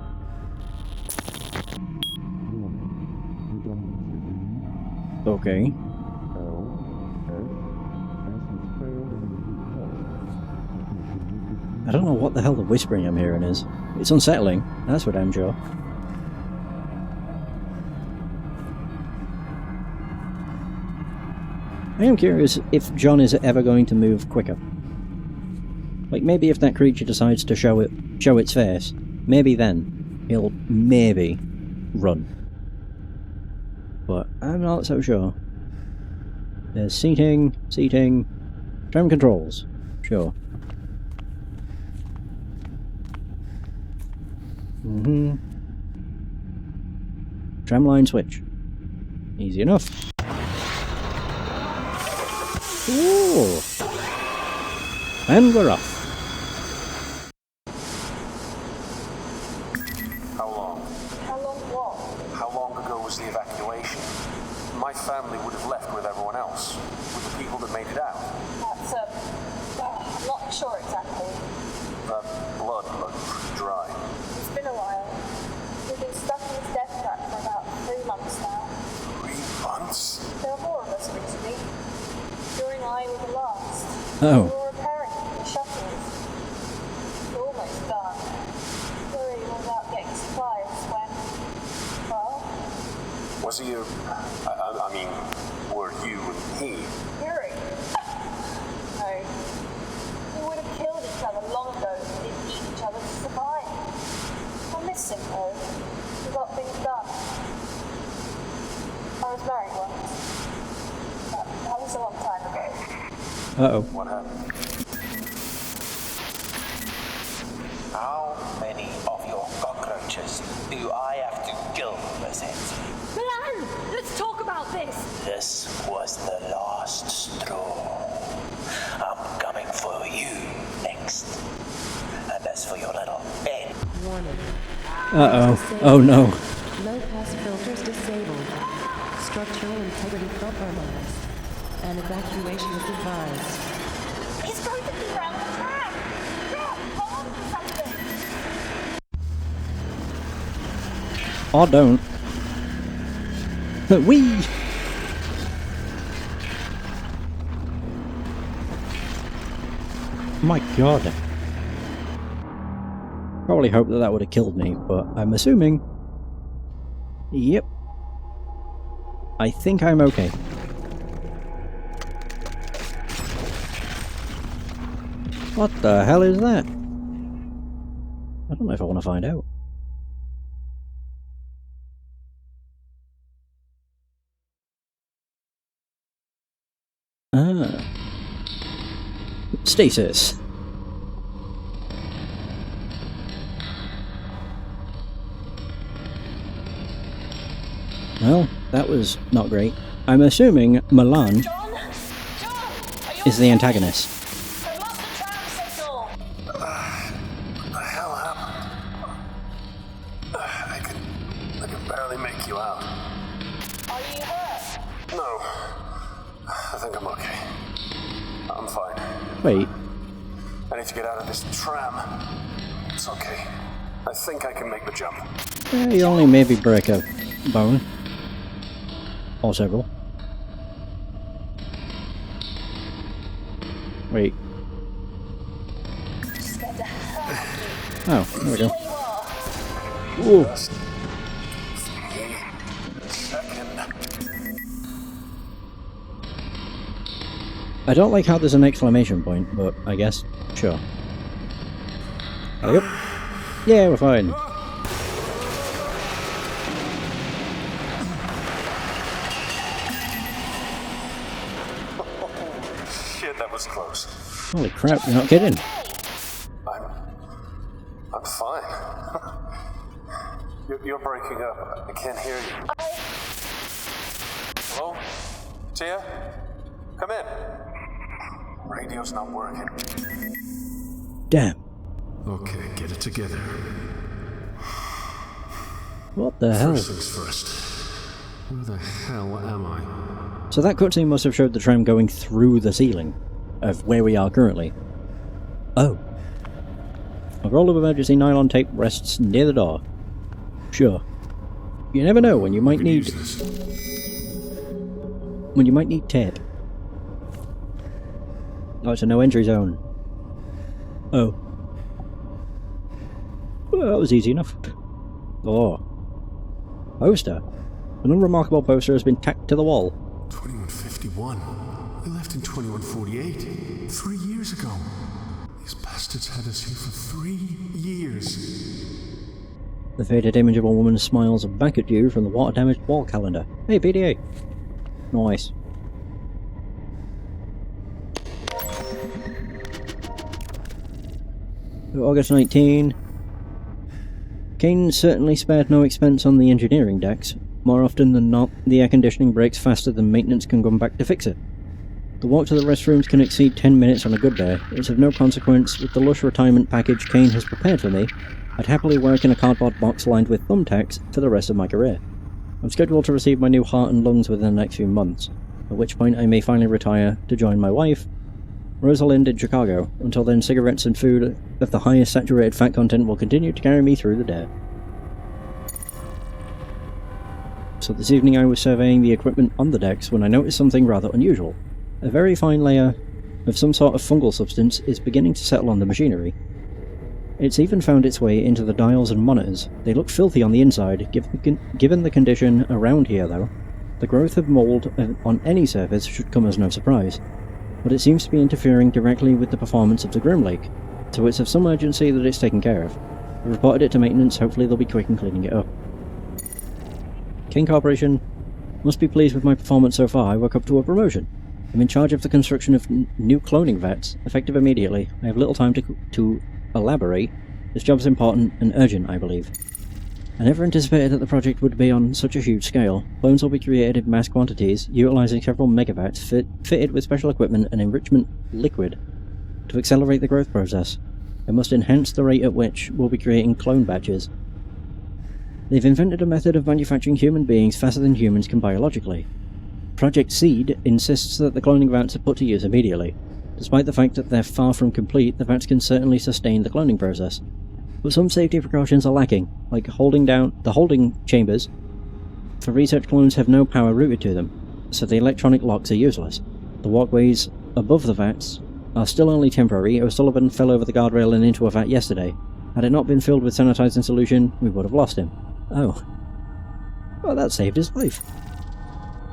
Okay. I don't know what the hell the whispering I'm hearing is. It's unsettling, that's for damn sure. I am curious if John is ever going to move quicker. Like, maybe if that creature decides to show its face, maybe then he'll maybe run. But I'm not so sure. There's seating, tram controls, sure. Tram line switch. Easy enough. Ooh. And we're off. How long? How long what? How long ago was the evacuation? My family would have left with everyone else, with the people that made it out. That's I'm not sure exactly. That blood looked pretty dry. It's been a while. We've been stuck in this death trap for about 3 months now. 3 months? There were 4 of us recently. Joe and I were the last. Oh. We were repairing the shuttles. We're almost done. Worry was out getting supplies when, well... Was he I mean, were you and he? Yuri? No. We would have killed each other long ago if we didn't eat each other to survive. I miss him though. We got things done. I was married once. That was a long time ago. Uh-oh. What happened? How many of your cockroaches do I have to kill, Miss Hensley? Milan! Let's talk about this! This was the last straw. I'm coming for you next. And as for your little bed... Warning. Uh-oh. Oh no. Low pass filters disabled. Structural integrity compromised. And evacuation is advised. He's going to be around the track! Drop! Hold on to something! Or don't. Whee! My god. Probably hoped that would have killed me, but I'm assuming... Yep. I think I'm okay. What the hell is that? I don't know if I want to find out. Ah. Stasis. Well, that was not great. I'm assuming Milan... John? is the antagonist. I've lost the tram signal. What the hell happened? I can barely make you out. Are you hurt? No. I think I'm okay. I'm fine. Wait. I need to get out of this tram. It's okay. I think I can make the jump. You only maybe break a bone. Or several. Wait. Oh, there we go. Ooh. I don't like how there's an exclamation point, but I guess, sure. Yep. Yeah, we're fine. Shit, that was close. Holy crap, you're not kidding. I'm fine. You're breaking up. I can't hear you. Hello? Tia? Come in. Radio's not working. Damn. Okay, get it together. What the hell? First things first. Where the hell am I? So that cutscene must have showed the tram going through the ceiling of where we are currently. Oh. A roll of emergency nylon tape rests near the door. Sure. You never know when you might need... tape. Oh, it's a no entry zone. Oh. Well, that was easy enough. Oh. Poster. An unremarkable poster has been tacked to the wall. 2151. We left in 2148. 3 years ago. These bastards had us here for 3 years. The faded image of a woman smiles back at you from the water-damaged wall calendar. Hey, PDA. Nice. August 19. Kane certainly spared no expense on the engineering decks. More often than not, the air conditioning breaks faster than maintenance can come back to fix it. The walk to the restrooms can exceed 10 minutes on a good day. It's of no consequence. With the lush retirement package Kane has prepared for me, I'd happily work in a cardboard box lined with thumbtacks for the rest of my career. I'm scheduled to receive my new heart and lungs within the next few months, at which point I may finally retire to join my wife, Rosalind, in Chicago. Until then, cigarettes and food of the highest saturated fat content will continue to carry me through the day. So this evening I was surveying the equipment on the decks when I noticed something rather unusual. A very fine layer of some sort of fungal substance is beginning to settle on the machinery. It's even found its way into the dials and monitors. They look filthy on the inside, given the condition around here though. The growth of mould on any surface should come as no surprise. But it seems to be interfering directly with the performance of the Grim Lake, so it's of some urgency that it's taken care of. I reported it to maintenance, hopefully they'll be quick in cleaning it up. King Corporation must be pleased with my performance so far. I woke up to a promotion. I'm in charge of the construction of new cloning vats, effective immediately. I have little time to elaborate. This job's important and urgent, I believe. I never anticipated that the project would be on such a huge scale. Clones will be created in mass quantities, utilizing several megavats fitted with special equipment and enrichment liquid. To accelerate the growth process, I must enhance the rate at which we'll be creating clone batches. They've invented a method of manufacturing human beings faster than humans can biologically. Project Seed insists that the cloning vats are put to use immediately. Despite the fact that they're far from complete, the vats can certainly sustain the cloning process. But some safety precautions are lacking, like holding down the holding chambers for research clones have no power routed to them, so the electronic locks are useless. The walkways above the vats are still only temporary. O'Sullivan fell over the guardrail and into a vat yesterday. Had it not been filled with sanitizing solution, we would have lost him. Oh. Well, that saved his life.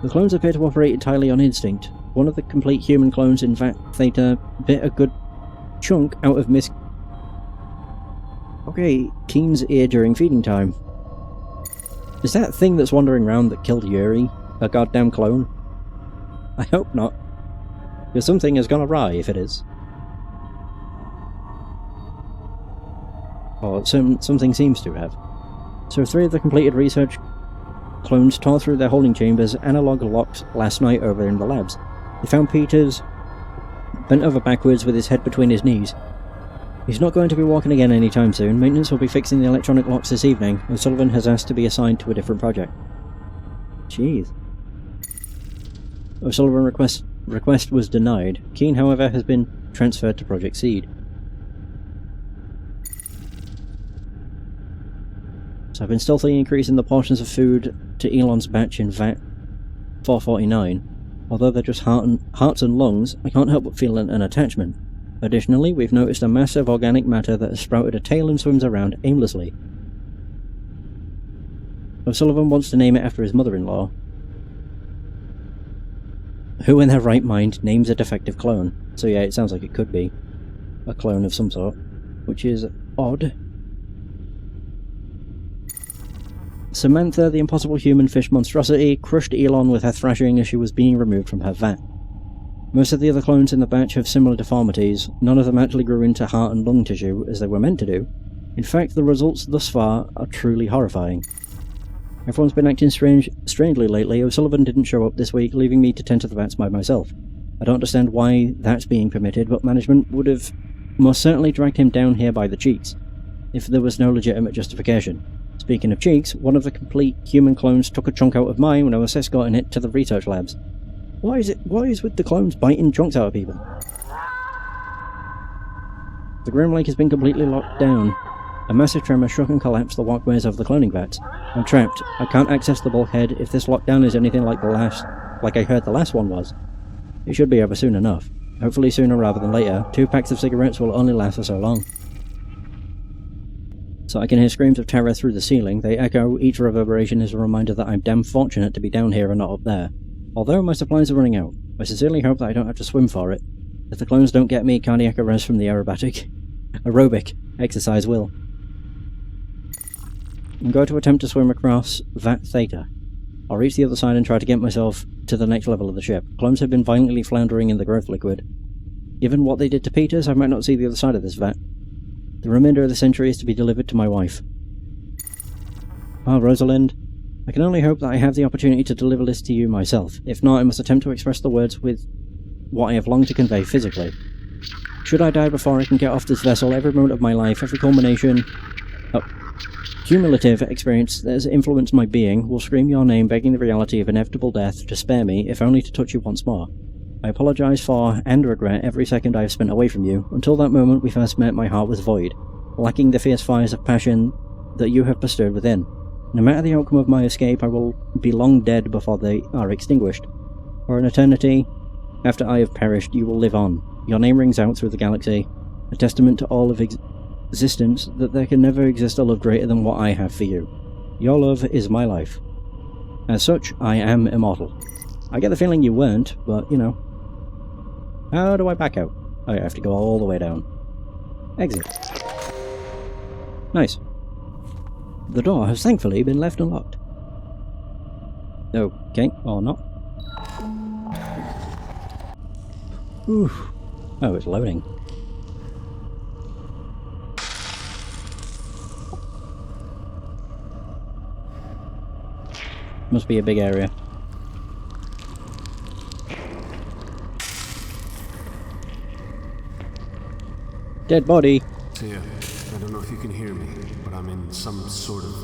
The clones appear to operate entirely on instinct. One of the complete human clones in Vat Theta bit a good chunk out of Miss... Okay, Keen's ear during feeding time. Is that thing that's wandering around that killed Yuri a goddamn clone? I hope not. Because something has gone awry if it is. Or something seems to have. So 3 of the completed research clones tore through their holding chambers' analog locks last night over in the labs. They found Peter's bent over backwards with his head between his knees. He's not going to be walking again anytime soon. Maintenance will be fixing the electronic locks this evening, and Sullivan has asked to be assigned to a different project. Jeez. O'Sullivan request was denied. Keen, however, has been transferred to Project Seed. So I've been stealthily increasing the portions of food to Elon's batch in VAT 449. Although they're just hearts and lungs, I can't help but feel an attachment. Additionally, we've noticed a mass of organic matter that has sprouted a tail and swims around aimlessly. O'Sullivan wants to name it after his mother-in-law. Who in their right mind names a defective clone? So yeah, it sounds like it could be a clone of some sort, which is odd. Samantha, the impossible human fish monstrosity, crushed Elon with her thrashing as she was being removed from her vat. Most of the other clones in the batch have similar deformities. None of them actually grew into heart and lung tissue, as they were meant to do. In fact, the results thus far are truly horrifying. Everyone's been acting strangely lately. O'Sullivan didn't show up this week, leaving me to tend to the vats by myself. I don't understand why that's being permitted, but management would have most certainly dragged him down here by the cheeks, if there was no legitimate justification. Speaking of cheeks, one of the complete human clones took a chunk out of mine when I was escorting it to the research labs. What is with the clones biting chunks out of people? The Grim Lake has been completely locked down. A massive tremor shook and collapsed the walkways of the cloning vats. I'm trapped. I can't access the bulkhead if this lockdown is anything like I heard the last one was. It should be over soon enough. Hopefully sooner rather than later. 2 packs of cigarettes will only last for so long. So I can hear screams of terror through the ceiling. They echo. Each reverberation is a reminder that I'm damn fortunate to be down here and not up there. Although my supplies are running out, I sincerely hope that I don't have to swim for it. If the clones don't get me, cardiac arrest from the aerobic exercise will. I'm going to attempt to swim across Vat Theta. I'll reach the other side and try to get myself to the next level of the ship. Clones have been violently floundering in the growth liquid. Given what they did to Peters, I might not see the other side of this vat. The remainder of the century is to be delivered to my wife. Ah, Rosalind. I can only hope that I have the opportunity to deliver this to you myself. If not, I must attempt to express the words with what I have longed to convey physically. Should I die before I can get off this vessel, every moment of my life, every cumulative experience that has influenced my being will scream your name, begging the reality of inevitable death to spare me, if only to touch you once more. I apologize for, and regret, every second I have spent away from you. Until that moment we first met, my heart was void, lacking the fierce fires of passion that you have bestowed within. No matter the outcome of my escape, I will be long dead before they are extinguished. For an eternity, after I have perished, you will live on. Your name rings out through the galaxy, a testament to all of existence that there can never exist a love greater than what I have for you. Your love is my life. As such, I am immortal. I get the feeling you weren't, but, you know. How do I back out? Oh, I have to go all the way down. Exit. Nice. The door has thankfully been left unlocked. Okay, or not. Oof. Oh, it's loading. Must be a big area. Dead body. Tia, I don't know if you can hear me, but I'm in some sort of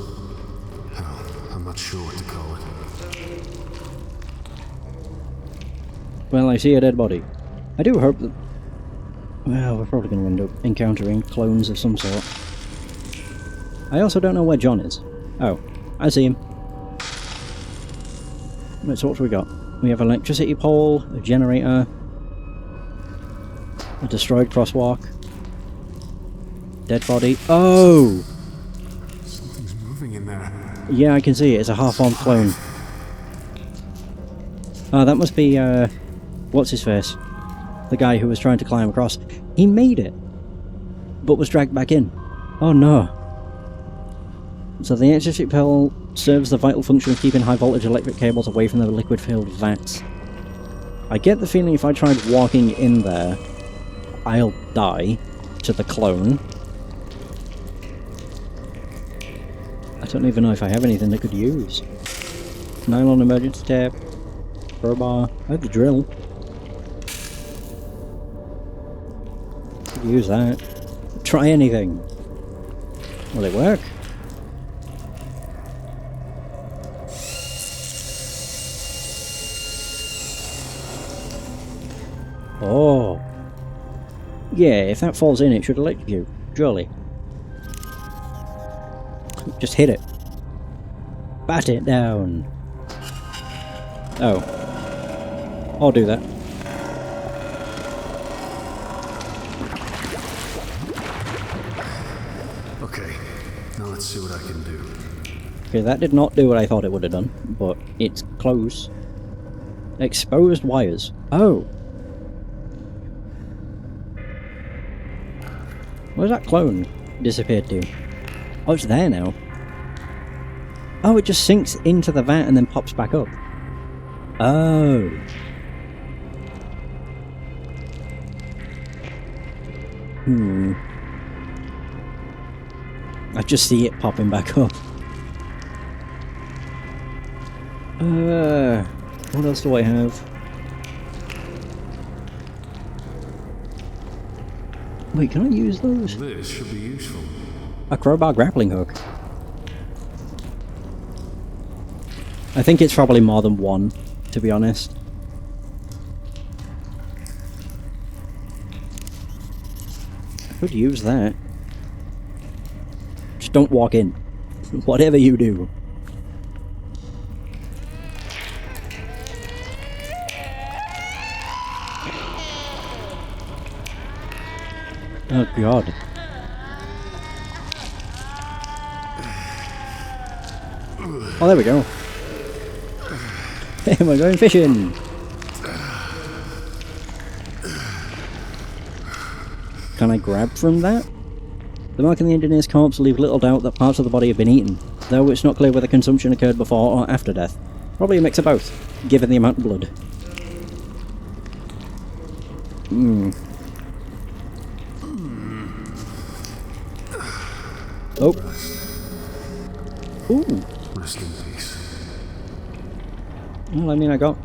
hell. I'm not sure what to call it. Well, I see a dead body. I do hope that... Well, we're probably going to end up encountering clones of some sort. I also don't know where John is. Oh, I see him. So what we got? We have an electricity pole, a generator, a destroyed crosswalk, dead body. Oh! Something's moving in there. Yeah, I can see it. It's a half-formed clone. Ah, that must be, what's his face? The guy who was trying to climb across. He made it, but was dragged back in. Oh no. So the electricity pole serves the vital function of keeping high-voltage electric cables away from the liquid-filled vats. I get the feeling if I tried walking in there, I'll die to the clone. I don't even know if I have anything that could use. Nylon emergency tape, crowbar, I have the drill. Use that. Try anything. Will it work? Oh. Yeah, if that falls in, it should electrocute. Surely. Just hit it. Bat it down. Oh. I'll do that. Okay, now let's see what I can do. Okay, that did not do what I thought it would have done, but it's close. Exposed wires. Oh. Where's that clone disappeared to? Oh, it's there now. Oh, it just sinks into the vat and then pops back up. Oh. I just see it popping back up. What else do I have? Wait, can I use those? This should be useful. A crowbar grappling hook. I think it's probably more than one, to be honest. I could use that. Just don't walk in. Whatever you do. Oh god. Oh, there we go. Hey, we're going fishing! Can I grab from that? The mark in the engineer's corpse leave little doubt that parts of the body have been eaten, though it's not clear whether consumption occurred before or after death. Probably a mix of both, given the amount of blood. Oh. Ooh. Rest in peace. Well, I mean, I got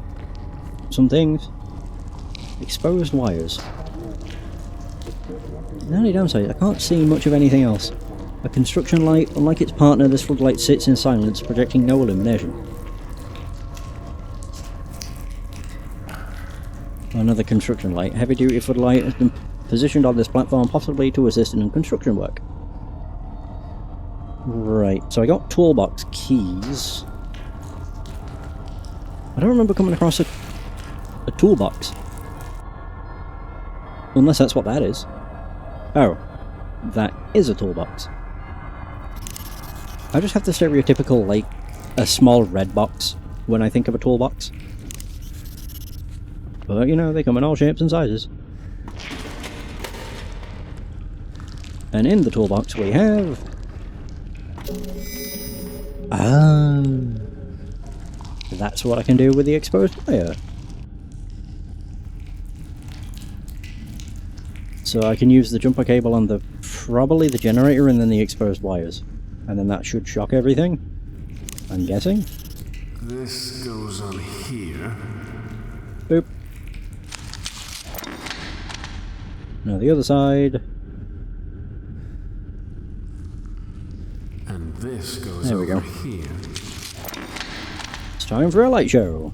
some things. Exposed wires. The only downside, I can't see much of anything else. A construction light, unlike its partner, this floodlight sits in silence, projecting no illumination. Another construction light. Heavy-duty floodlight has been positioned on this platform, possibly to assist in construction work. Right, so I got toolbox keys. I don't remember coming across a toolbox. Unless that's what that is. Oh, that is a toolbox. I just have the stereotypical, like, a small red box when I think of a toolbox. But, you know, they come in all shapes and sizes. And in the toolbox we have... Ah, that's what I can do with the exposed wire. So I can use the jumper cable on the probably the generator and then the exposed wires, and then that should shock everything, I'm guessing. This goes on here. Boop. Now the other side. And this goes there we go. Here. It's time for a light show.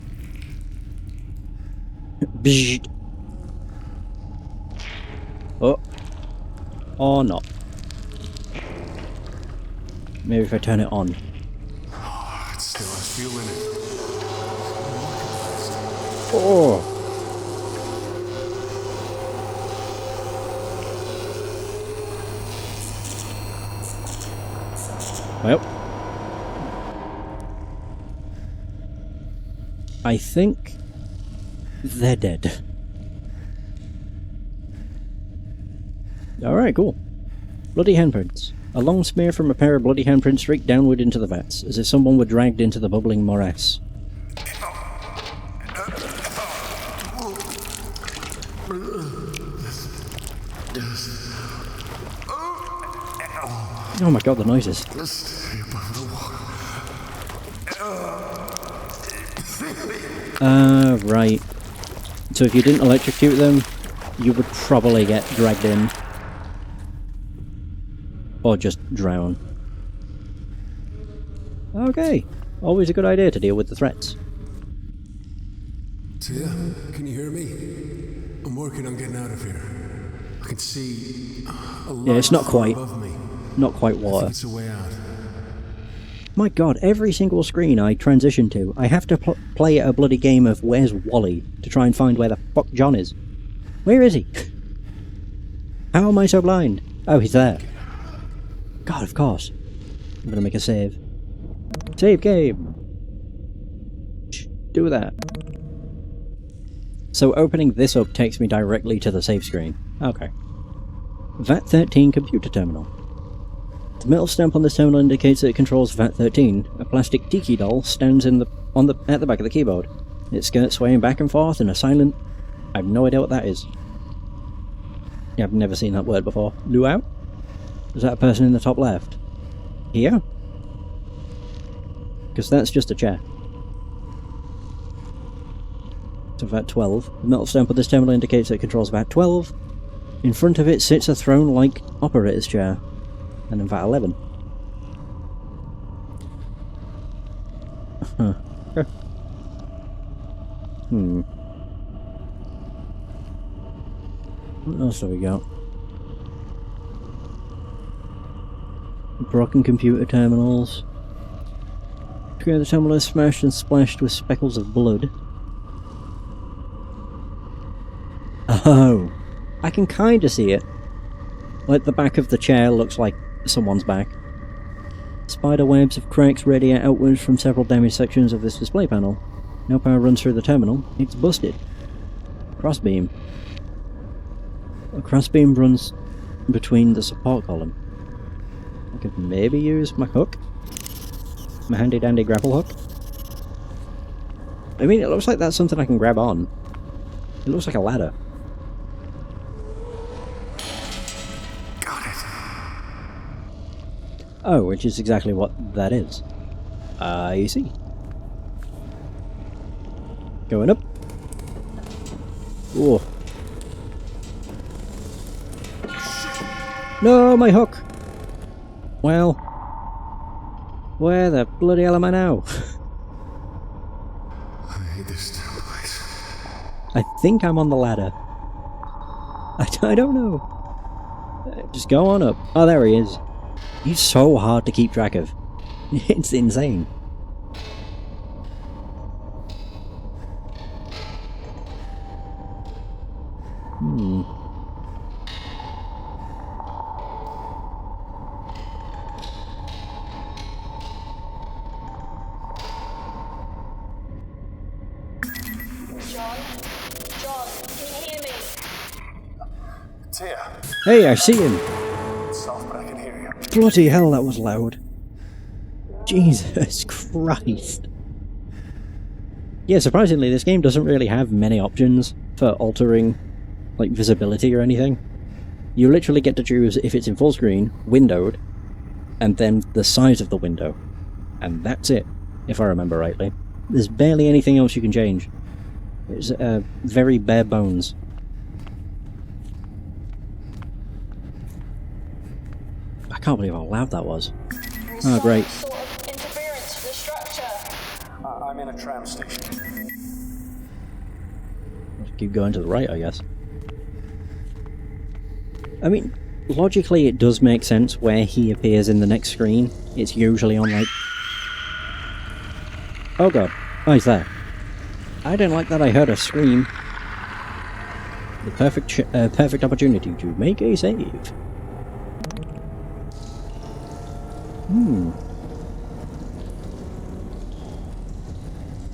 Bzzzt. Oh. Or not. Maybe if I turn it on. Oh, it still has fuel in it. Oh. Well. I think they're dead. Alright, cool. Bloody handprints. A long smear from a pair of bloody handprints streaked downward into the vats, as if someone were dragged into the bubbling morass. Oh my god, the noises. Right. So if you didn't electrocute them, you would probably get dragged in. Or just drown. Okay, always a good idea to deal with the threats. Tia, can you hear me? I'm working on getting out of here. I can see a Yeah, it's not quite. above me. Not quite I water. think it's a way out. My god, every single screen I transition to, I have to play a bloody game of Where's Wally to try and find where the fuck John is. Where is he? How am I so blind? Oh, he's there. God, of course. I'm gonna make a save. Save game! Do that. So opening this up takes me directly to the save screen. Okay. VAT-13 computer terminal. The metal stamp on this terminal indicates that it controls VAT-13. A plastic tiki doll stands at the back of the keyboard. Its skirt swaying back and forth in a silent... I have no idea what that is. Yeah, I've never seen that word before. Luau? Is that a person in the top left? Here? Because that's just a chair. So VAT-12. The metal stamp on this terminal indicates that it controls VAT-12. In front of it sits a throne-like operator's chair. And then VAT-11. Huh. What else have we got? Broken computer terminals. The terminal is smashed and splashed with speckles of blood. Oh! I can kinda see it. Like the back of the chair looks like someone's back. Spider webs of cracks radiate outwards from several damaged sections of this display panel. No power runs through the terminal. It's busted. Crossbeam. A crossbeam runs between the support column. I could maybe use my hook? My handy dandy grapple hook? I mean, it looks like that's something I can grab on. It looks like a ladder. Got it. Oh, which is exactly what that is. I see. Going up. Whoa. No, my hook! Well, where the bloody hell am I now? I hate this damn place. I think I'm on the ladder. I don't know. Just go on up. Oh, there he is. He's so hard to keep track of. It's insane. John, can you hear me? Tia. Hey, I see him. It's soft, but I can hear you. Bloody hell, that was loud. Jesus Christ. Yeah, surprisingly, this game doesn't really have many options for altering, like, visibility or anything. You literally get to choose if it's in full screen, windowed, and then the size of the window. And that's it, if I remember rightly. There's barely anything else you can change. It's very bare bones. I can't believe how loud that was. Oh, great. Sort of interference for the structure. I'm in a tram station. Let's keep going to the right, I guess. I mean, logically it does make sense where he appears in the next screen. It's usually on, like... Oh god. Oh, he's there. I didn't like that I heard a scream. The perfect opportunity to make a save.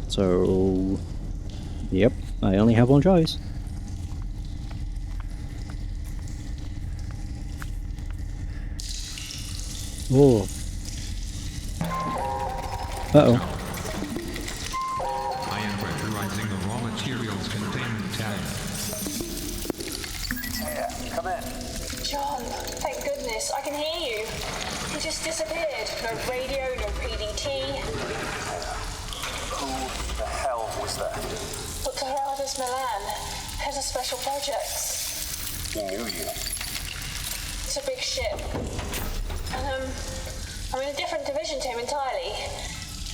So... Yep, I only have one choice. Oh. Uh-oh. I am pressurizing the raw materials containment tank. Tia, come in. John, thank goodness, I can hear you. He just disappeared. No radio, no PDT. Who the hell was that? Dr. Gerardus Milan, head of special projects. He knew you. It's a big ship. And, I'm in a different division to him entirely.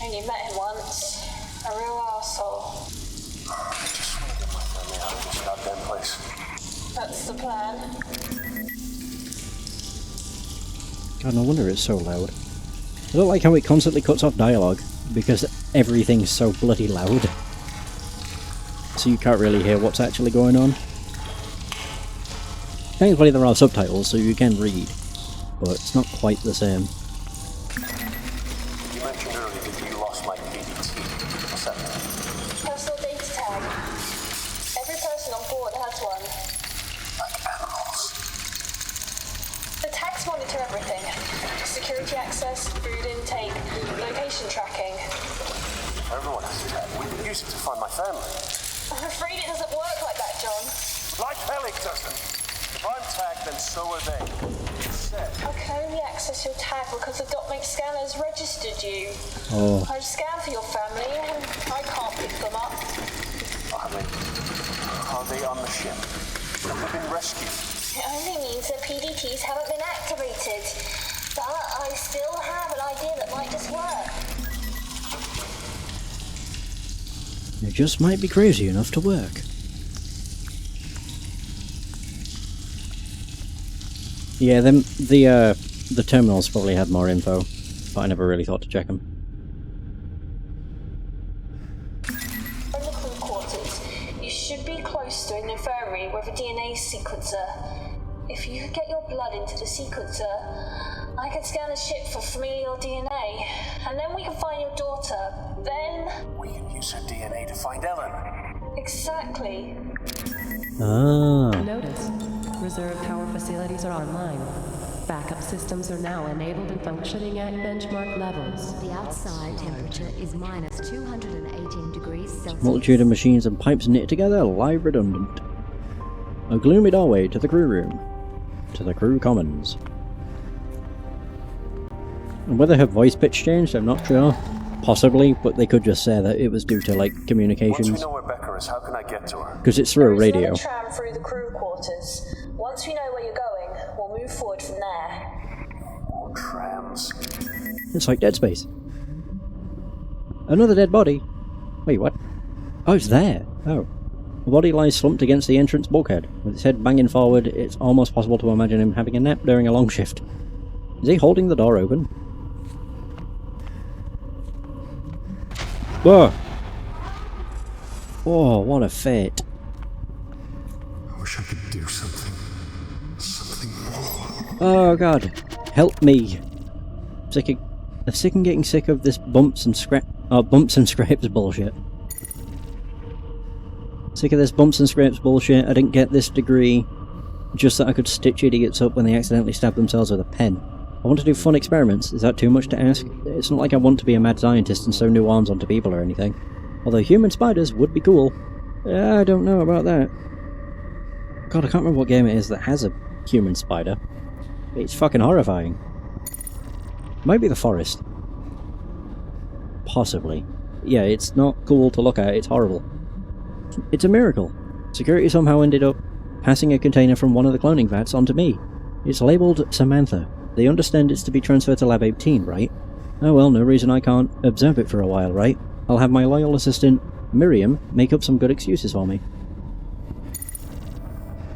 Only met him once. A real arsehole. I just want to get my family out of this goddamn place. That's the plan. God, no wonder it's so loud. I don't like how it constantly cuts off dialogue, because everything's so bloody loud. So you can't really hear what's actually going on. Thankfully there are subtitles, so you can read, but it's not quite the same. You mentioned earlier that you lost my PDT. What's that? Personal data tag. Every person on board has one. Like animals. The tags monitor everything. Security access, food intake, location tracking. Everyone has a tag. We can use it to find my family. I'm afraid it doesn't work like that, John. Like hell it doesn't. If I'm tagged, then so are they. Said. I can only access your tag because the DOTMAC scanners registered you. Oh. I scan for your family and I can't pick them up. Are they on the ship? Have they been rescued? It only means that PDTs haven't been activated. But I still have an idea that might just work. It just might be crazy enough to work. Yeah, the terminals probably had more info, but I never really thought to check them. From the crew quarters, you should be close to an infirmary with a DNA sequencer. If you could get your blood into the sequencer, I could scan the ship for familial DNA, and then we can find your daughter. Then... we can use her DNA to find Ellen. Exactly. Ah. Notice. Reserve power facilities are online. Backup systems are now enabled and functioning at benchmark levels. The outside temperature is minus 218 degrees Celsius. Multitude of machines and pipes knit together lie redundant. A gloomy doorway to the crew room. To the crew commons. And whether her voice pitch changed, I'm not sure. Possibly, but they could just say that it was due to, like, communications. Once we know where Becca is, how can I get to her? Because it's through a radio. There's another tram through the crew quarters. Once we know where you're going, we'll move forward from there. More trams. It's like Dead Space. Another dead body? Wait, what? Oh, it's there. Oh. The body lies slumped against the entrance bulkhead. With its head banging forward, it's almost possible to imagine him having a nap during a long shift. Is he holding the door open? Whoa! Whoa, what a fate. I wish I could do something. Something more. Oh god, help me. I'm sick of getting sick of this bumps and scrapes bullshit. Sick of this bumps and scrapes bullshit. I didn't get this degree just so I could stitch idiots up when they accidentally stab themselves with a pen. I want to do fun experiments. Is that too much to ask? It's not like I want to be a mad scientist and sew new arms onto people or anything. Although human spiders would be cool. I don't know about that. God, I can't remember what game it is that has a human spider. It's fucking horrifying. Might be The Forest. Possibly. Yeah, it's not cool to look at, it's horrible. It's a miracle. Security somehow ended up passing a container from one of the cloning vats onto me. It's labelled Samantha. They understand it's to be transferred to Lab 18, right? Oh well, no reason I can't observe it for a while, right? I'll have my loyal assistant, Miriam, make up some good excuses for me.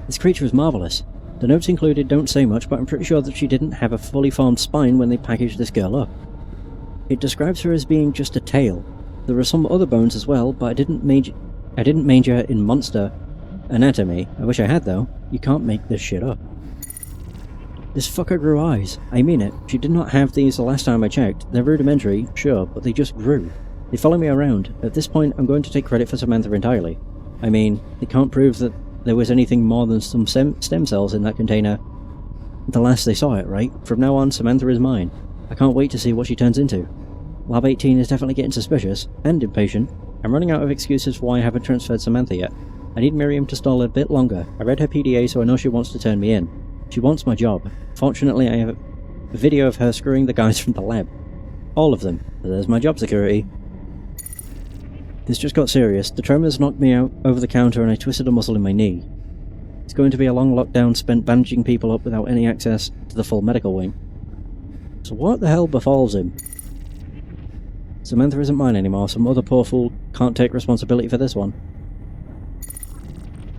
This creature is marvellous. The notes included don't say much, but I'm pretty sure that she didn't have a fully formed spine when they packaged this girl up. It describes her as being just a tail. There are some other bones as well, but I didn't major in monster anatomy. I wish I had, though. You can't make this shit up. This fucker grew eyes. I mean it. She did not have these the last time I checked. They're rudimentary, sure, but they just grew. They follow me around. At this point, I'm going to take credit for Samantha entirely. I mean, they can't prove that there was anything more than some stem cells in that container the last they saw it, right? From now on, Samantha is mine. I can't wait to see what she turns into. Lab 18 is definitely getting suspicious, and impatient. I'm running out of excuses for why I haven't transferred Samantha yet. I need Miriam to stall a bit longer. I read her PDA, so I know she wants to turn me in. She wants my job. Fortunately, I have a video of her screwing the guys from the lab. All of them. There's my job security. This just got serious. The tremors knocked me out over the counter and I twisted a muscle in my knee. It's going to be a long lockdown spent bandaging people up without any access to the full medical wing. So what the hell befalls him? Samantha isn't mine anymore. Some other poor fool can't take responsibility for this one.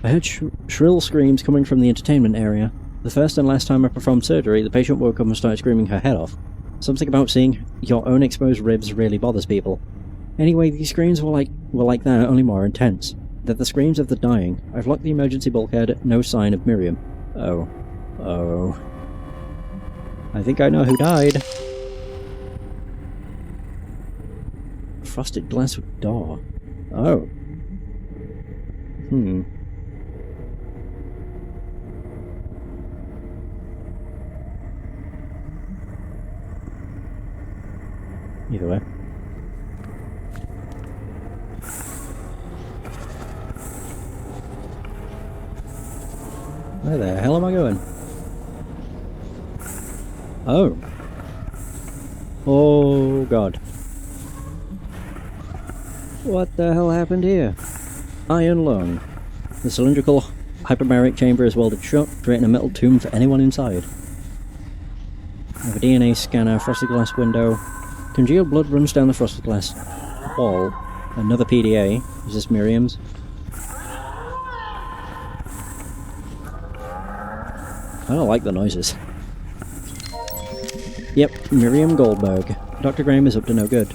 I heard shrill screams coming from the entertainment area. The first and last time I performed surgery, the patient woke up and started screaming her head off. Something about seeing your own exposed ribs really bothers people. Anyway, these screams were like that, only more intense. They're the screams of the dying. I've locked the emergency bulkhead, no sign of Miriam. Oh. I think I know who died. Frosted glass door. Oh. Either way. Where the hell am I going? Oh. Oh god. What the hell happened here? Iron lung. The cylindrical hyperbaric chamber is welded shut, creating a metal tomb for anyone inside. I have a DNA scanner, frosted glass window. Congealed blood runs down the frosted glass wall. Another PDA. Is this Miriam's? I don't like the noises. Yep, Miriam Goldberg. Dr. Graham is up to no good.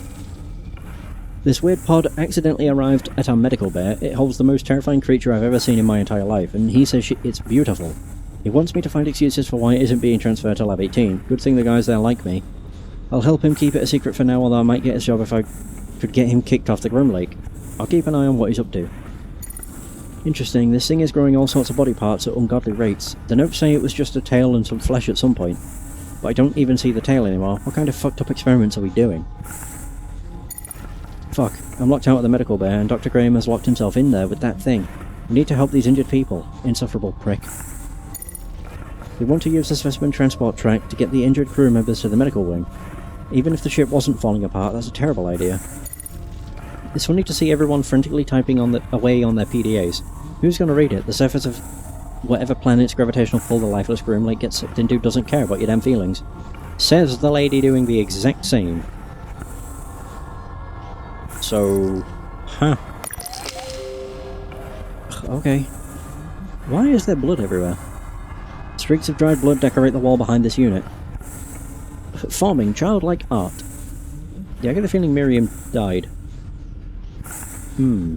This weird pod accidentally arrived at our medical bay. It holds the most terrifying creature I've ever seen in my entire life, and he says it's beautiful. He wants me to find excuses for why it isn't being transferred to Lab 18. Good thing the guys there like me. I'll help him keep it a secret for now, although I might get his job if I could get him kicked off the Grim Lake. I'll keep an eye on what he's up to. Interesting, this thing is growing all sorts of body parts at ungodly rates. The notes say it was just a tail and some flesh at some point. But I don't even see the tail anymore. What kind of fucked up experiments are we doing? Fuck, I'm locked out of the medical bay and Dr. Graham has locked himself in there with that thing. We need to help these injured people. Insufferable prick. We want to use the specimen transport track to get the injured crew members to the medical wing. Even if the ship wasn't falling apart, that's a terrible idea. It's funny to see everyone frantically typing away on their PDAs. Who's going to read it? The surface of whatever planet's gravitational pull the lifeless Grim Lake gets sucked into doesn't care about your damn feelings. Says the lady doing the exact same. So... huh. Okay. Why is there blood everywhere? Streaks of dried blood decorate the wall behind this unit. Forming childlike art. Yeah, I get the feeling Miriam died. The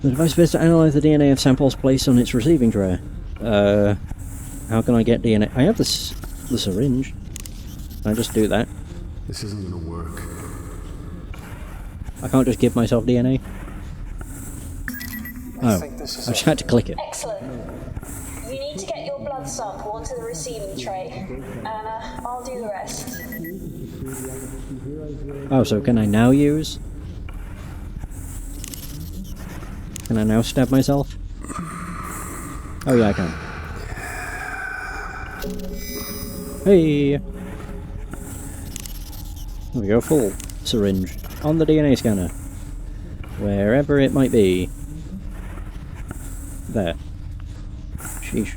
device appears to analyze the DNA of samples placed on its receiving tray. How can I get DNA? I have the syringe. Can I just do that? This isn't gonna work. I can't just give myself DNA? Oh, I just had to click it. Excellent. You need to get your blood sample onto the receiving tray, and I'll do the rest. Oh, so can I now use? Can I now stab myself? Oh yeah, I can. Hey! There we go, full syringe. On the DNA scanner. Wherever it might be. There. Sheesh.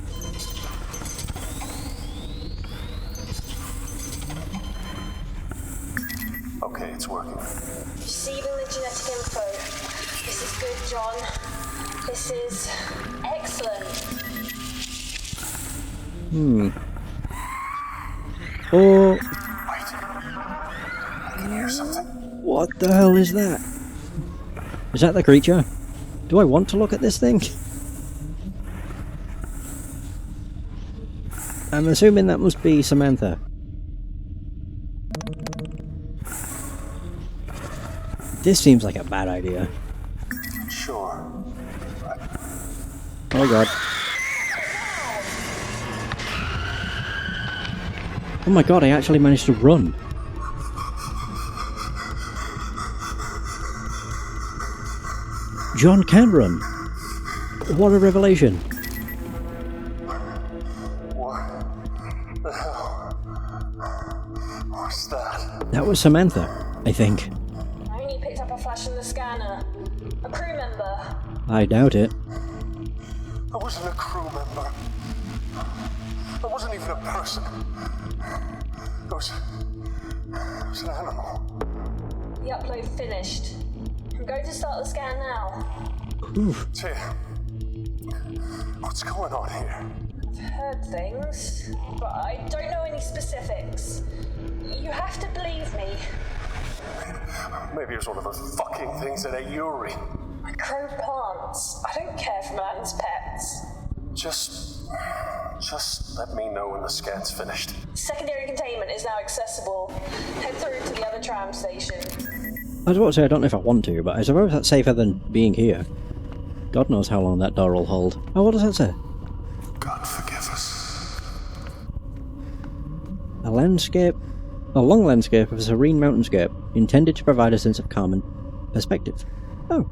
Okay, it's working. Receiving the genetic info. This is good, John. This is excellent. Oh! Wait. I can hear something. What the hell is that? Is that the creature? Do I want to look at this thing? I'm assuming that must be Samantha. This seems like a bad idea. Sure. Oh god. Oh my god, I actually managed to run. John can run. What a revelation. What the hell was that? That was Samantha, I think. I only picked up a flash in the scanner. A crew member. I doubt it. I wasn't wasn't even a person. It was an animal. The upload finished. I'm going to start the scan now. Tia, what's going on here? I've heard things, but I don't know any specifics. You have to believe me. Maybe it was one of those fucking things that ate Yuri. I grow plants. I don't care for man's pets. Just let me know when the scan's finished. Secondary containment is now accessible. Head through to the other tram station. I was about to say I don't know if I want to, but I suppose that's safer than being here. God knows how long that door will hold. Oh, what does that say? God forgive us. A long landscape of a serene mountainscape, intended to provide a sense of calm and perspective. Oh.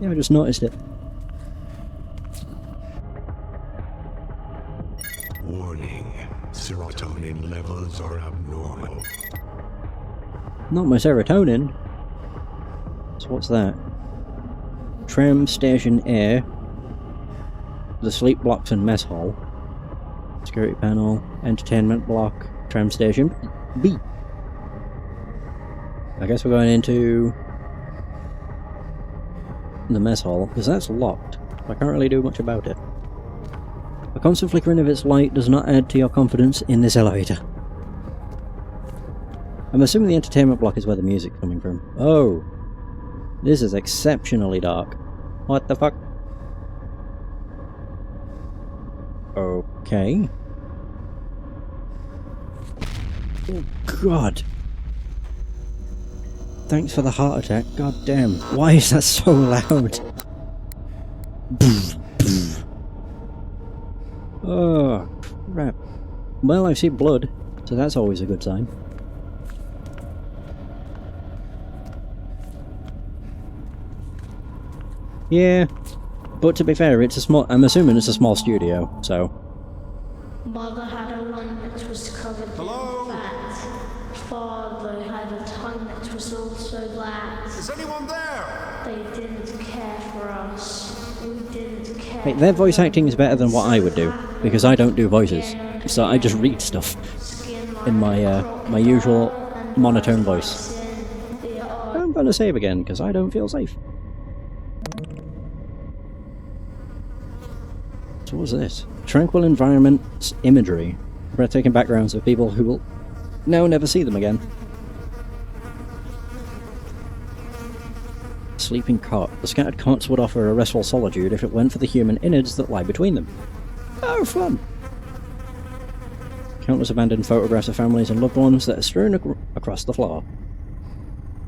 Yeah, I just noticed it. Warning. Serotonin levels are abnormal. Not my serotonin. So what's that? Tram Station A. The sleep blocks and mess hall. Security panel. Entertainment block. Tram Station B. I guess we're going into the mess hall, because that's locked. I can't really do much about it. A constant flickering of its light does not add to your confidence in this elevator. I'm assuming the entertainment block is where the music's coming from. Oh! This is exceptionally dark. What the fuck? Okay. Oh god. Thanks for the heart attack. God damn. Why is that so loud? Oh, crap. Well, I see blood, so that's always a good sign. Yeah, but to be fair, it's a small. I'm assuming it's a small studio, so. Mother had a lung that was covered in fat. Father had a tongue that was also black. Is anyone there? They didn't care for us. We didn't care. Hey, their voice acting is better than what I would do, because I don't do voices, so I just read stuff in my my usual monotone voice. I'm gonna save again because I don't feel safe. So what's this? Tranquil environments imagery. Breathtaking backgrounds of people who will now never see them again. Sleeping cot. The scattered cots would offer a restful solitude if it weren't for the human innards that lie between them. Oh, fun! Countless abandoned photographs of families and loved ones that are strewn across the floor.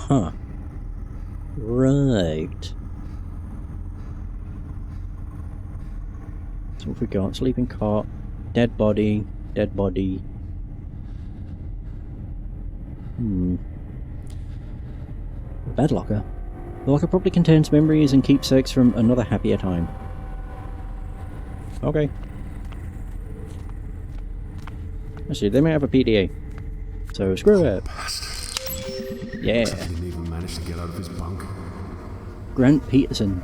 Huh. Right. So what have we got? Sleeping cot, dead body, dead body. Bed locker. The locker probably contains memories and keepsakes from another happier time. Okay. Actually, they may have a PDA. So screw it. Yeah. He didn't even manage to get out of his bunk. Grant Peterson.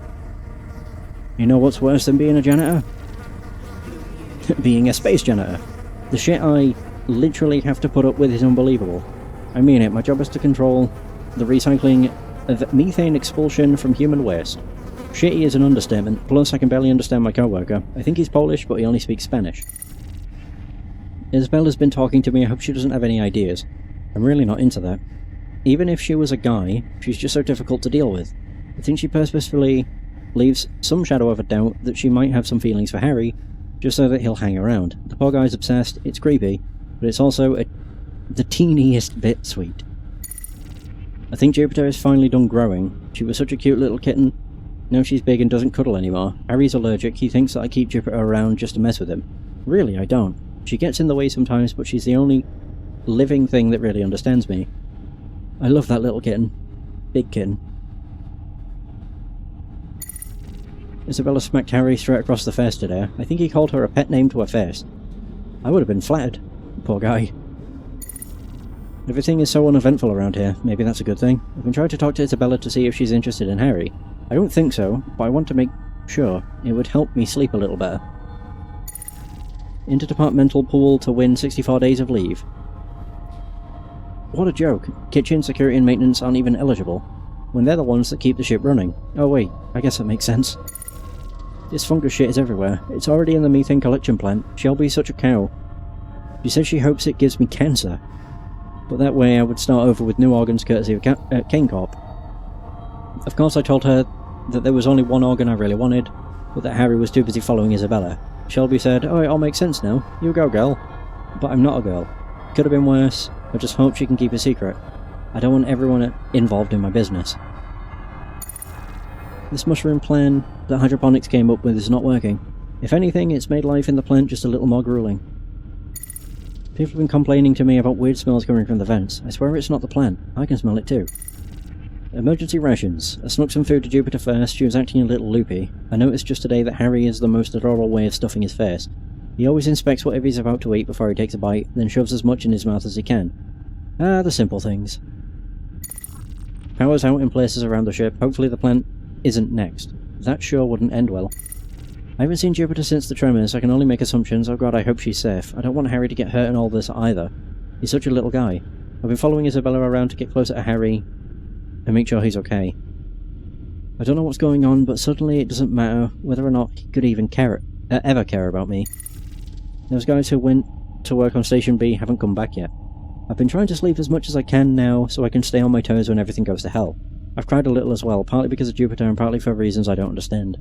You know what's worse than being a janitor? Being a space janitor. The shit I literally have to put up with is unbelievable. I mean it, my job is to control the recycling of methane expulsion from human waste. Shitty is an understatement, plus I can barely understand my co-worker. I think he's Polish, but he only speaks Spanish. Isabella's been talking to me, I hope she doesn't have any ideas. I'm really not into that. Even if she was a guy, she's just so difficult to deal with. I think she purposefully leaves some shadow of a doubt that she might have some feelings for Harry, just so that he'll hang around. The poor guy's obsessed, it's creepy, but it's also the teeniest bit sweet. I think Jupiter is finally done growing. She was such a cute little kitten. Now she's big and doesn't cuddle anymore. Harry's allergic, he thinks that I keep Jupiter around just to mess with him. Really, I don't. She gets in the way sometimes, but she's the only living thing that really understands me. I love that little kitten. Big kitten. Isabella smacked Harry straight across the face today. I think he called her a pet name to her face. I would have been flattered. Poor guy. Everything is so uneventful around here. Maybe that's a good thing. I've been trying to talk to Isabella to see if she's interested in Harry. I don't think so, but I want to make sure. It would help me sleep a little better. Interdepartmental pool to win 64 days of leave. What a joke. Kitchen, security and maintenance aren't even eligible, when they're the ones that keep the ship running. Oh wait, I guess that makes sense. This fungus shit is everywhere. It's already in the methane collection plant. Shelby's such a cow. She says she hopes it gives me cancer. But that way I would start over with new organs courtesy of Kane Corp. Of course I told her that there was only one organ I really wanted, but that Harry was too busy following Isabella. Shelby said, "Oh, it all makes sense now. You go, girl." But I'm not a girl. Could have been worse. I just hope she can keep a secret. I don't want everyone involved in my business. This mushroom plan that hydroponics came up with is not working. If anything, it's made life in the plant just a little more grueling. People have been complaining to me about weird smells coming from the vents. I swear it's not the plant. I can smell it too. Emergency rations. I snuck some food to Jupiter first. She was acting a little loopy. I noticed just today that Harry has the most adorable way of stuffing his face. He always inspects whatever he's about to eat before he takes a bite, then shoves as much in his mouth as he can. Ah, the simple things. Power's out in places around the ship. Hopefully the plant isn't next. That sure wouldn't end well. I haven't seen Jupiter since the tremors. I can only make assumptions. Oh god, I hope she's safe. I don't want Harry to get hurt in all this either. He's such a little guy. I've been following Isabella around to get closer to Harry and make sure he's okay. I don't know what's going on, but suddenly it doesn't matter whether or not he could even ever care about me. Those guys who went to work on Station B haven't come back yet. I've been trying to sleep as much as I can now, so I can stay on my toes when everything goes to hell. I've cried a little as well, partly because of Jupiter and partly for reasons I don't understand.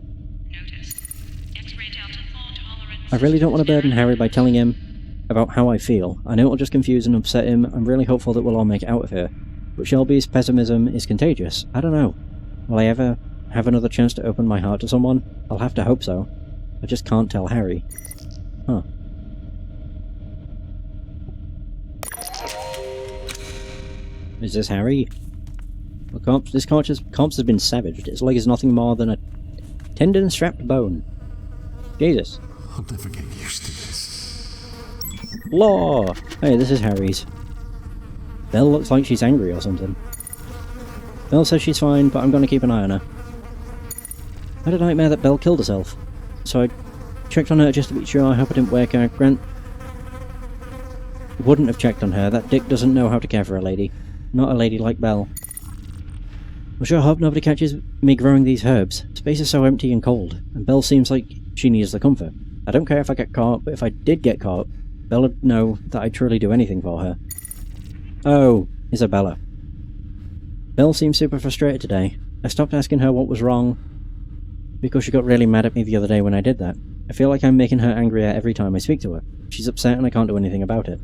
I really don't want to burden Harry by telling him about how I feel. I know it'll just confuse and upset him. I'm really hopeful that we'll all make it out of here. But Shelby's pessimism is contagious. I don't know. Will I ever have another chance to open my heart to someone? I'll have to hope so. I just can't tell Harry. Huh. Is this Harry? Well, this corpse has been savaged. Its leg is nothing more than a tendon-strapped bone. Jesus. I'll never get used to this. Law! Hey, this is Harry's. Belle looks like she's angry or something. Belle says she's fine, but I'm going to keep an eye on her. I had a nightmare that Belle killed herself, so I checked on her just to be sure. I hope I didn't wake her. Grant wouldn't have checked on her. That dick doesn't know how to care for a lady. Not a lady like Belle. I sure hope nobody catches me growing these herbs. Space is so empty and cold, and Belle seems like she needs the comfort. I don't care if I get caught, but if I did get caught, Belle would know that I'd truly do anything for her. Oh, Isabella. Belle seems super frustrated today. I stopped asking her what was wrong because she got really mad at me the other day when I did that. I feel like I'm making her angrier every time I speak to her. She's upset and I can't do anything about it.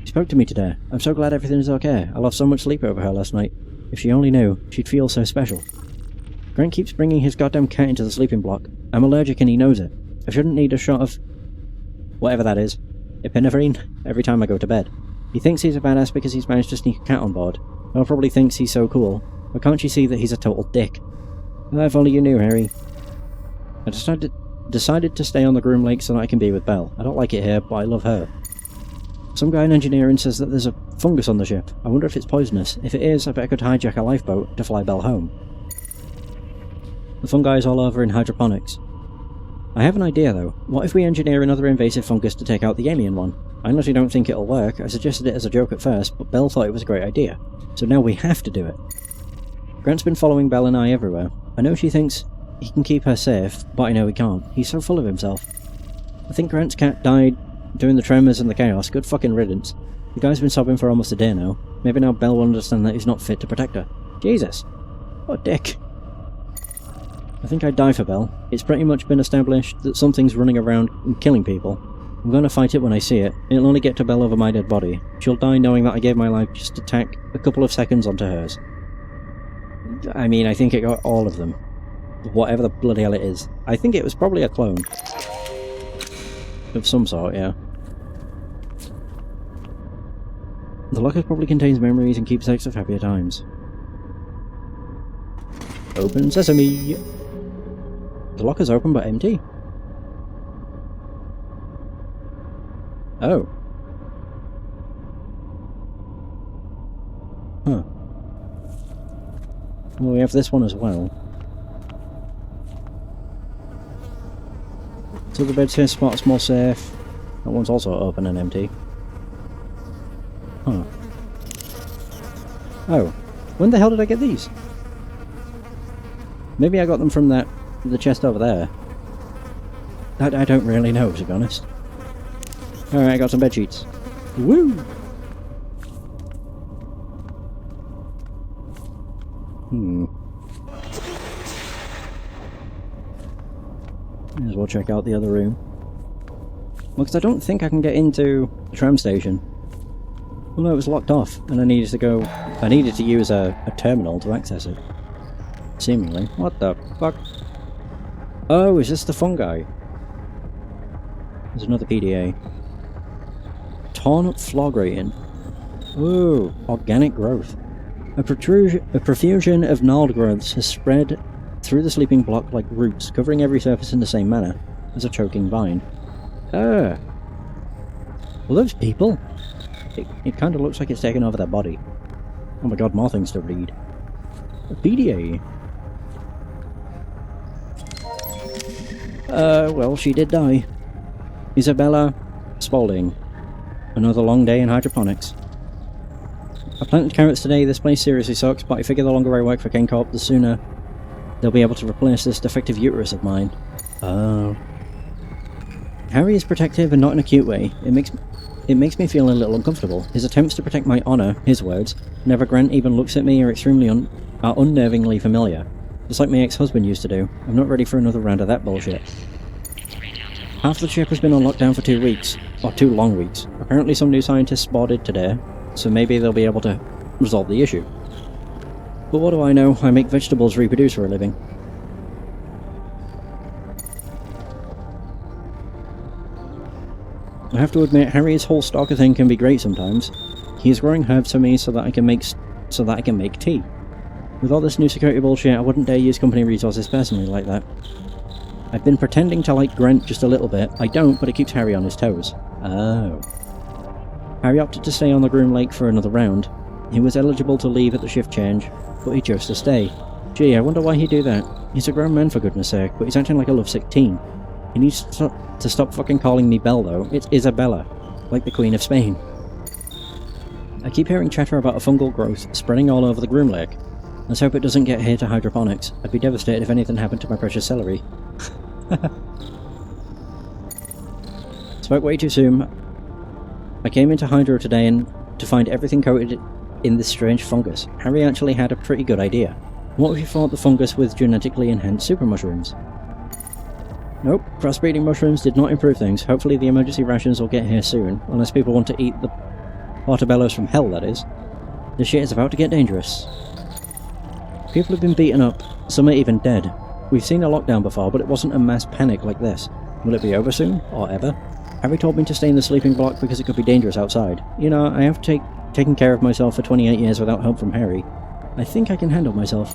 She spoke to me today. I'm so glad everything is okay. I lost so much sleep over her last night. If she only knew, she'd feel so special. Grant keeps bringing his goddamn cat into the sleeping block. I'm allergic and he knows it. I shouldn't need a shot of whatever that is, epinephrine, every time I go to bed. He thinks he's a badass because he's managed to sneak a cat on board. Belle probably thinks he's so cool, but can't you see that he's a total dick? Well, if only you knew, Harry. I decided to stay on the Groom Lake so that I can be with Belle. I don't like it here, but I love her. Some guy in engineering says that there's a fungus on the ship. I wonder if it's poisonous. If it is, I bet I could hijack a lifeboat to fly Belle home. The fungi is all over in hydroponics. I have an idea though. What if we engineer another invasive fungus to take out the alien one? I honestly don't think it'll work. I suggested it as a joke at first, but Belle thought it was a great idea. So now we have to do it. Grant's been following Belle and I everywhere. I know she thinks he can keep her safe, but I know he can't. He's so full of himself. I think Grant's cat died during the tremors and the chaos. Good fucking riddance. The guy's been sobbing for almost a day now. Maybe now Belle will understand that he's not fit to protect her. Jesus. What a dick. I think I'd die for Belle. It's pretty much been established that something's running around and killing people. I'm going to fight it when I see it. It'll only get to Belle over my dead body. She'll die knowing that I gave my life just to tack a couple of seconds onto hers. I mean, I think it got all of them. Whatever the bloody hell it is. I think it was probably a clone. Of some sort, yeah. The locker probably contains memories and keepsakes of happier times. Open sesame! The locker's open but empty. Oh. Huh. Well, we have this one as well. So the beds here spot a small safe. That one's also open and empty. Huh. Oh. When the hell did I get these? Maybe I got them from the chest over there. I don't really know, to be honest. Alright, I got some bed sheets. Woo! May as well check out the other room. Well, because I don't think I can get into the tram station. Well, no, it was locked off, and I needed to use a terminal to access it. Seemingly. What the fuck? Oh, is this the fungi? There's another PDA. Torn up floor grating. Ooh, organic growth. A profusion of gnarled growths has spread through the sleeping block like roots, covering every surface in the same manner as a choking vine. Well, those people? It kind of looks like it's taken over their body. Oh my god, more things to read. A PDA. Well, she did die. Isabella Spaulding. Another long day in hydroponics. I planted carrots today. This place seriously sucks, but I figure the longer I work for Ken Corp, the sooner they'll be able to replace this defective uterus of mine. Oh. Harry is protective and not in a cute way. It makes me feel a little uncomfortable. His attempts to protect my honour, his words, whenever Grant even looks at me are are unnervingly familiar. Just like my ex-husband used to do. I'm not ready for another round of that bullshit. Half the ship has been on lockdown for 2 weeks. Or 2 long weeks. Apparently some new scientists spotted today, so maybe they'll be able to resolve the issue. But what do I know? I make vegetables reproduce for a living. I have to admit, Harry's whole stalker thing can be great sometimes. He is growing herbs for me so that I can make tea. With all this new security bullshit, I wouldn't dare use company resources personally like that. I've been pretending to like Grant just a little bit. I don't, but it keeps Harry on his toes. Oh. Harry opted to stay on the Groom Lake for another round. He was eligible to leave at the shift change, but he chose to stay. Gee, I wonder why he'd do that. He's a grown man for goodness sake, but he's acting like a lovesick teen. He needs to stop fucking calling me Belle though. It's Isabella, like the Queen of Spain. I keep hearing chatter about a fungal growth spreading all over the Groom Lake. Let's hope it doesn't get here to hydroponics. I'd be devastated if anything happened to my precious celery. Spoke way too soon. I came into Hydro today and to find everything coated in this strange fungus. Harry actually had a pretty good idea. What if you fought the fungus with genetically enhanced super mushrooms? Nope, crossbreeding mushrooms did not improve things. Hopefully the emergency rations will get here soon, unless people want to eat the portobellos from hell, that is. This shit is about to get dangerous. People have been beaten up, some are even dead. We've seen a lockdown before, but it wasn't a mass panic like this. Will it be over soon, or ever? Harry told me to stay in the sleeping block because it could be dangerous outside. You know, I have taken care of myself for 28 years without help from Harry. I think I can handle myself.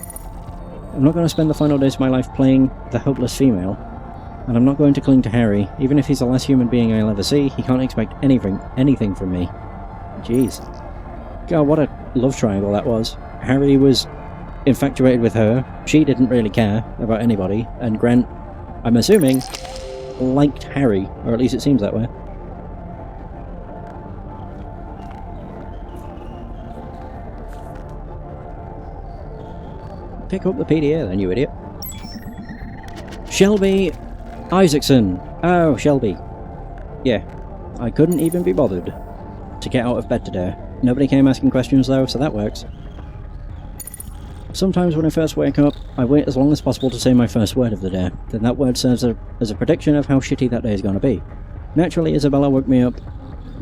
I'm not going to spend the final days of my life playing the hopeless female. And I'm not going to cling to Harry. Even if he's the last human being I'll ever see, he can't expect anything from me. Jeez. God, what a love triangle that was. Harry was infatuated with her, she didn't really care about anybody, and Grant, I'm assuming, liked Harry, or at least it seems that way. Pick up the PDA then, you idiot. Shelby Isaacson. Oh, Shelby. Yeah, I couldn't even be bothered to get out of bed today. Nobody came asking questions though, so that works. Sometimes when I first wake up, I wait as long as possible to say my first word of the day. Then that word serves as a prediction of how shitty that day is going to be. Naturally, Isabella woke me up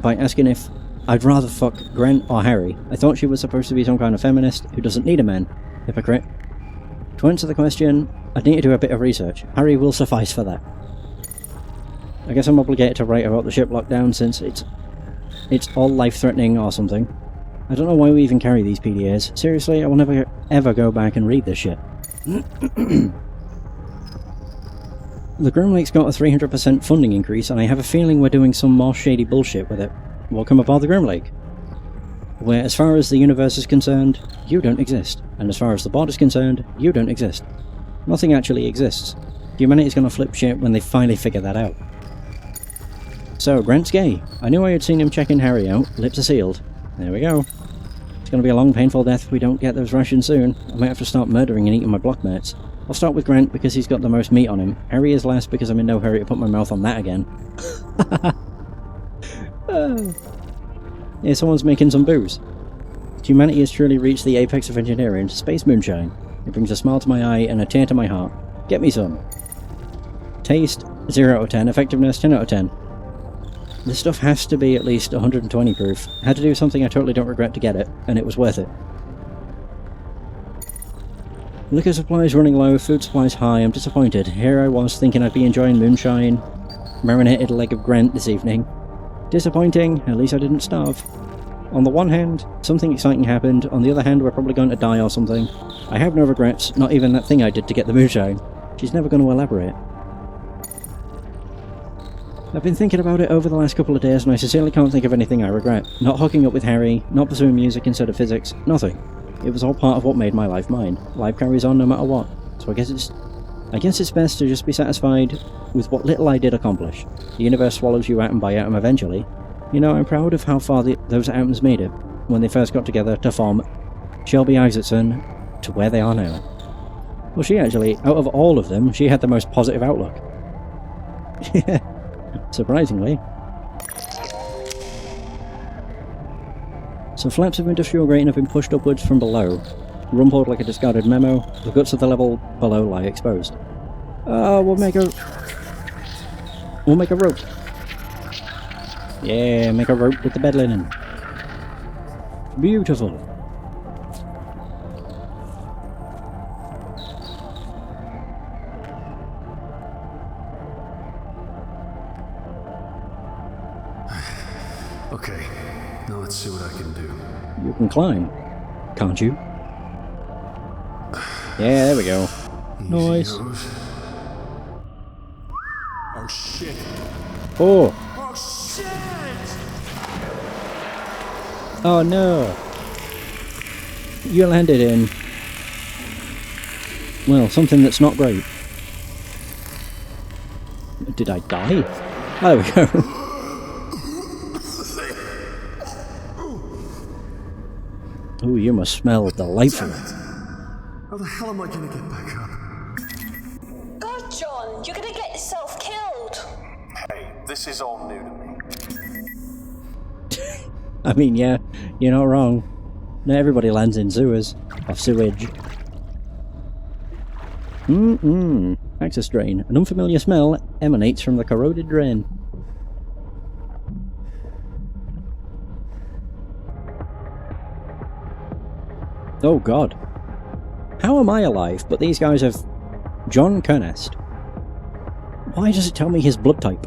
by asking if I'd rather fuck Grant or Harry. I thought she was supposed to be some kind of feminist who doesn't need a man. Hypocrite. To answer the question, I'd need to do a bit of research. Harry will suffice for that. I guess I'm obligated to write about the ship lockdown since it's all life-threatening or something. I don't know why we even carry these PDAs. Seriously, I will never ever go back and read this shit. The Groom Lake's got a 300% funding increase, and I have a feeling we're doing some more shady bullshit with it. Welcome aboard the Groom Lake. Where, as far as the universe is concerned, you don't exist. And as far as the board is concerned, you don't exist. Nothing actually exists. Humanity's gonna flip shit when they finally figure that out. So, Grant's gay. I knew I had seen him checking Harry out. Lips are sealed. There we go. It's gonna be a long, painful death if we don't get those rations soon. I might have to start murdering and eating my blockmates. I'll start with Grant because he's got the most meat on him. Harry is last because I'm in no hurry to put my mouth on that again. Yeah, someone's making some booze. Humanity has truly reached the apex of engineering. Space moonshine. It brings a smile to my eye and a tear to my heart. Get me some. Taste, 0 out of 10. Effectiveness, 10 out of 10. This stuff has to be at least 120 proof. Had to do something I totally don't regret to get it, and it was worth it. Liquor supplies running low, food supplies high. I'm disappointed. Here I was thinking I'd be enjoying moonshine, marinated leg of Grant this evening. Disappointing, at least I didn't starve. On the one hand, something exciting happened. On the other hand, we're probably going to die or something. I have no regrets, not even that thing I did to get the moonshine. She's never going to elaborate. I've been thinking about it over the last couple of days and I sincerely can't think of anything I regret. Not hooking up with Harry, not pursuing music instead of physics, nothing. It was all part of what made my life mine. Life carries on no matter what. So I guess it's best to just be satisfied with what little I did accomplish. The universe swallows you atom by atom eventually. You know, I'm proud of how far those atoms made it when they first got together to form Shelby Isaacson to where they are now. Well, she actually, out of all of them, she had the most positive outlook. Surprisingly. Some flaps of industrial grain have been pushed upwards from below, rumpled like a discarded memo. The guts of the level below lie exposed. We'll make a rope. Yeah, make a rope with the bed linen. Beautiful. Okay, now let's see what I can do. You can climb, can't you? Yeah, there we go. Nice. Oh shit. Oh. Oh shit! Oh no. You landed in, well, something that's not great. Did I die? Oh, there we go. Ooh, you must smell delightful. How the hell am I gonna get back up? God, John, you're gonna get yourself killed. Hey, this is all new to me. I mean, yeah, you're not wrong. Not everybody lands in sewers. Or sewage. Access drain. An unfamiliar smell emanates from the corroded drain. Oh god. How am I alive, but these guys have... John Kernest. Why does it tell me his blood type?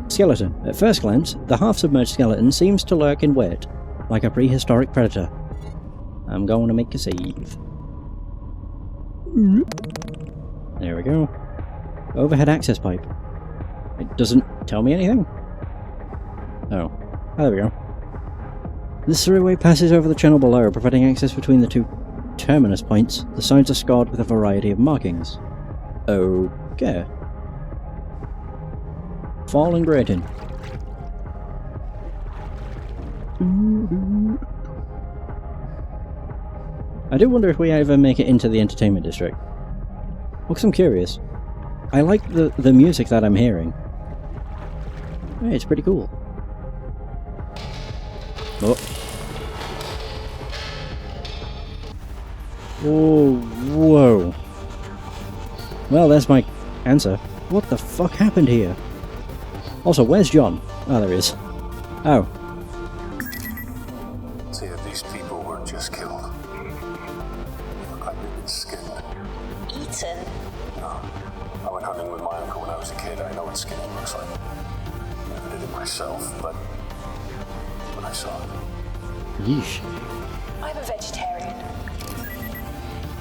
Skeleton. At first glance, the half-submerged skeleton seems to lurk in wait, like a prehistoric predator. I'm going to make a save. There we go. Overhead access pipe. It doesn't tell me anything? Oh. There we go. This throughway passes over the channel below, providing access between the two terminus points. The sides are scored with a variety of markings. Okay. Fall and grating. I do wonder if we ever make it into the entertainment district. Because I'm curious. I like the music that I'm hearing. Hey, it's pretty cool. Oh. Oh, whoa. Well, there's my answer. What the fuck happened here? Also, where's John? Oh, there he is. Oh. See, these people weren't just killed. They look like they've been skinned. Eaten? No. I went hunting with my uncle when I was a kid. I know what skinning looks like. Never did it myself, but when I saw it. Yeesh. I'm a vegetarian.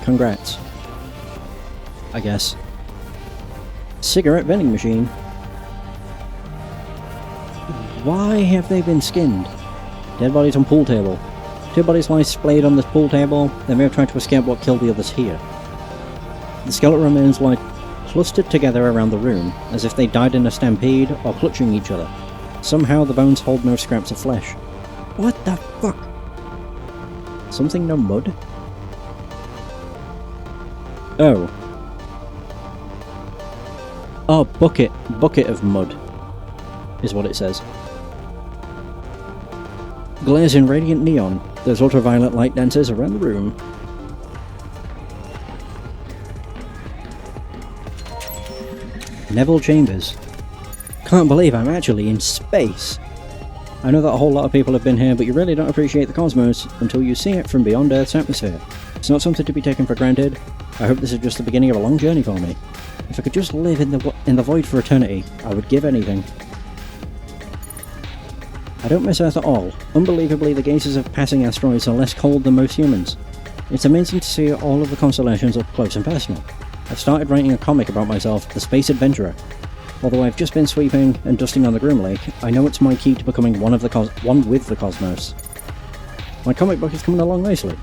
Congrats. I guess. Cigarette vending machine. Why have they been skinned? Dead bodies on pool table. Two bodies lie splayed on this pool table. They may have tried to escape what killed the others here. The skeleton remains lie clustered together around the room, as if they died in a stampede or clutching each other. Somehow the bones hold no scraps of flesh. What the fuck? Something no mud? Oh. Oh, bucket of mud, is what it says. Glares in radiant neon. There's ultraviolet light dances around the room. Neville Chambers. Can't believe I'm actually in space. I know that a whole lot of people have been here, but you really don't appreciate the cosmos until you see it from beyond Earth's atmosphere. It's not something to be taken for granted. I hope this is just the beginning of a long journey for me. If I could just live in the void for eternity, I would give anything. I don't miss Earth at all. Unbelievably, the gazes of passing asteroids are less cold than most humans. It's amazing to see all of the constellations up close and personal. I've started writing a comic about myself, The Space Adventurer. Although I've just been sweeping and dusting on the Grim Lake, I know it's my key to becoming one with the cosmos. My comic book is coming along nicely.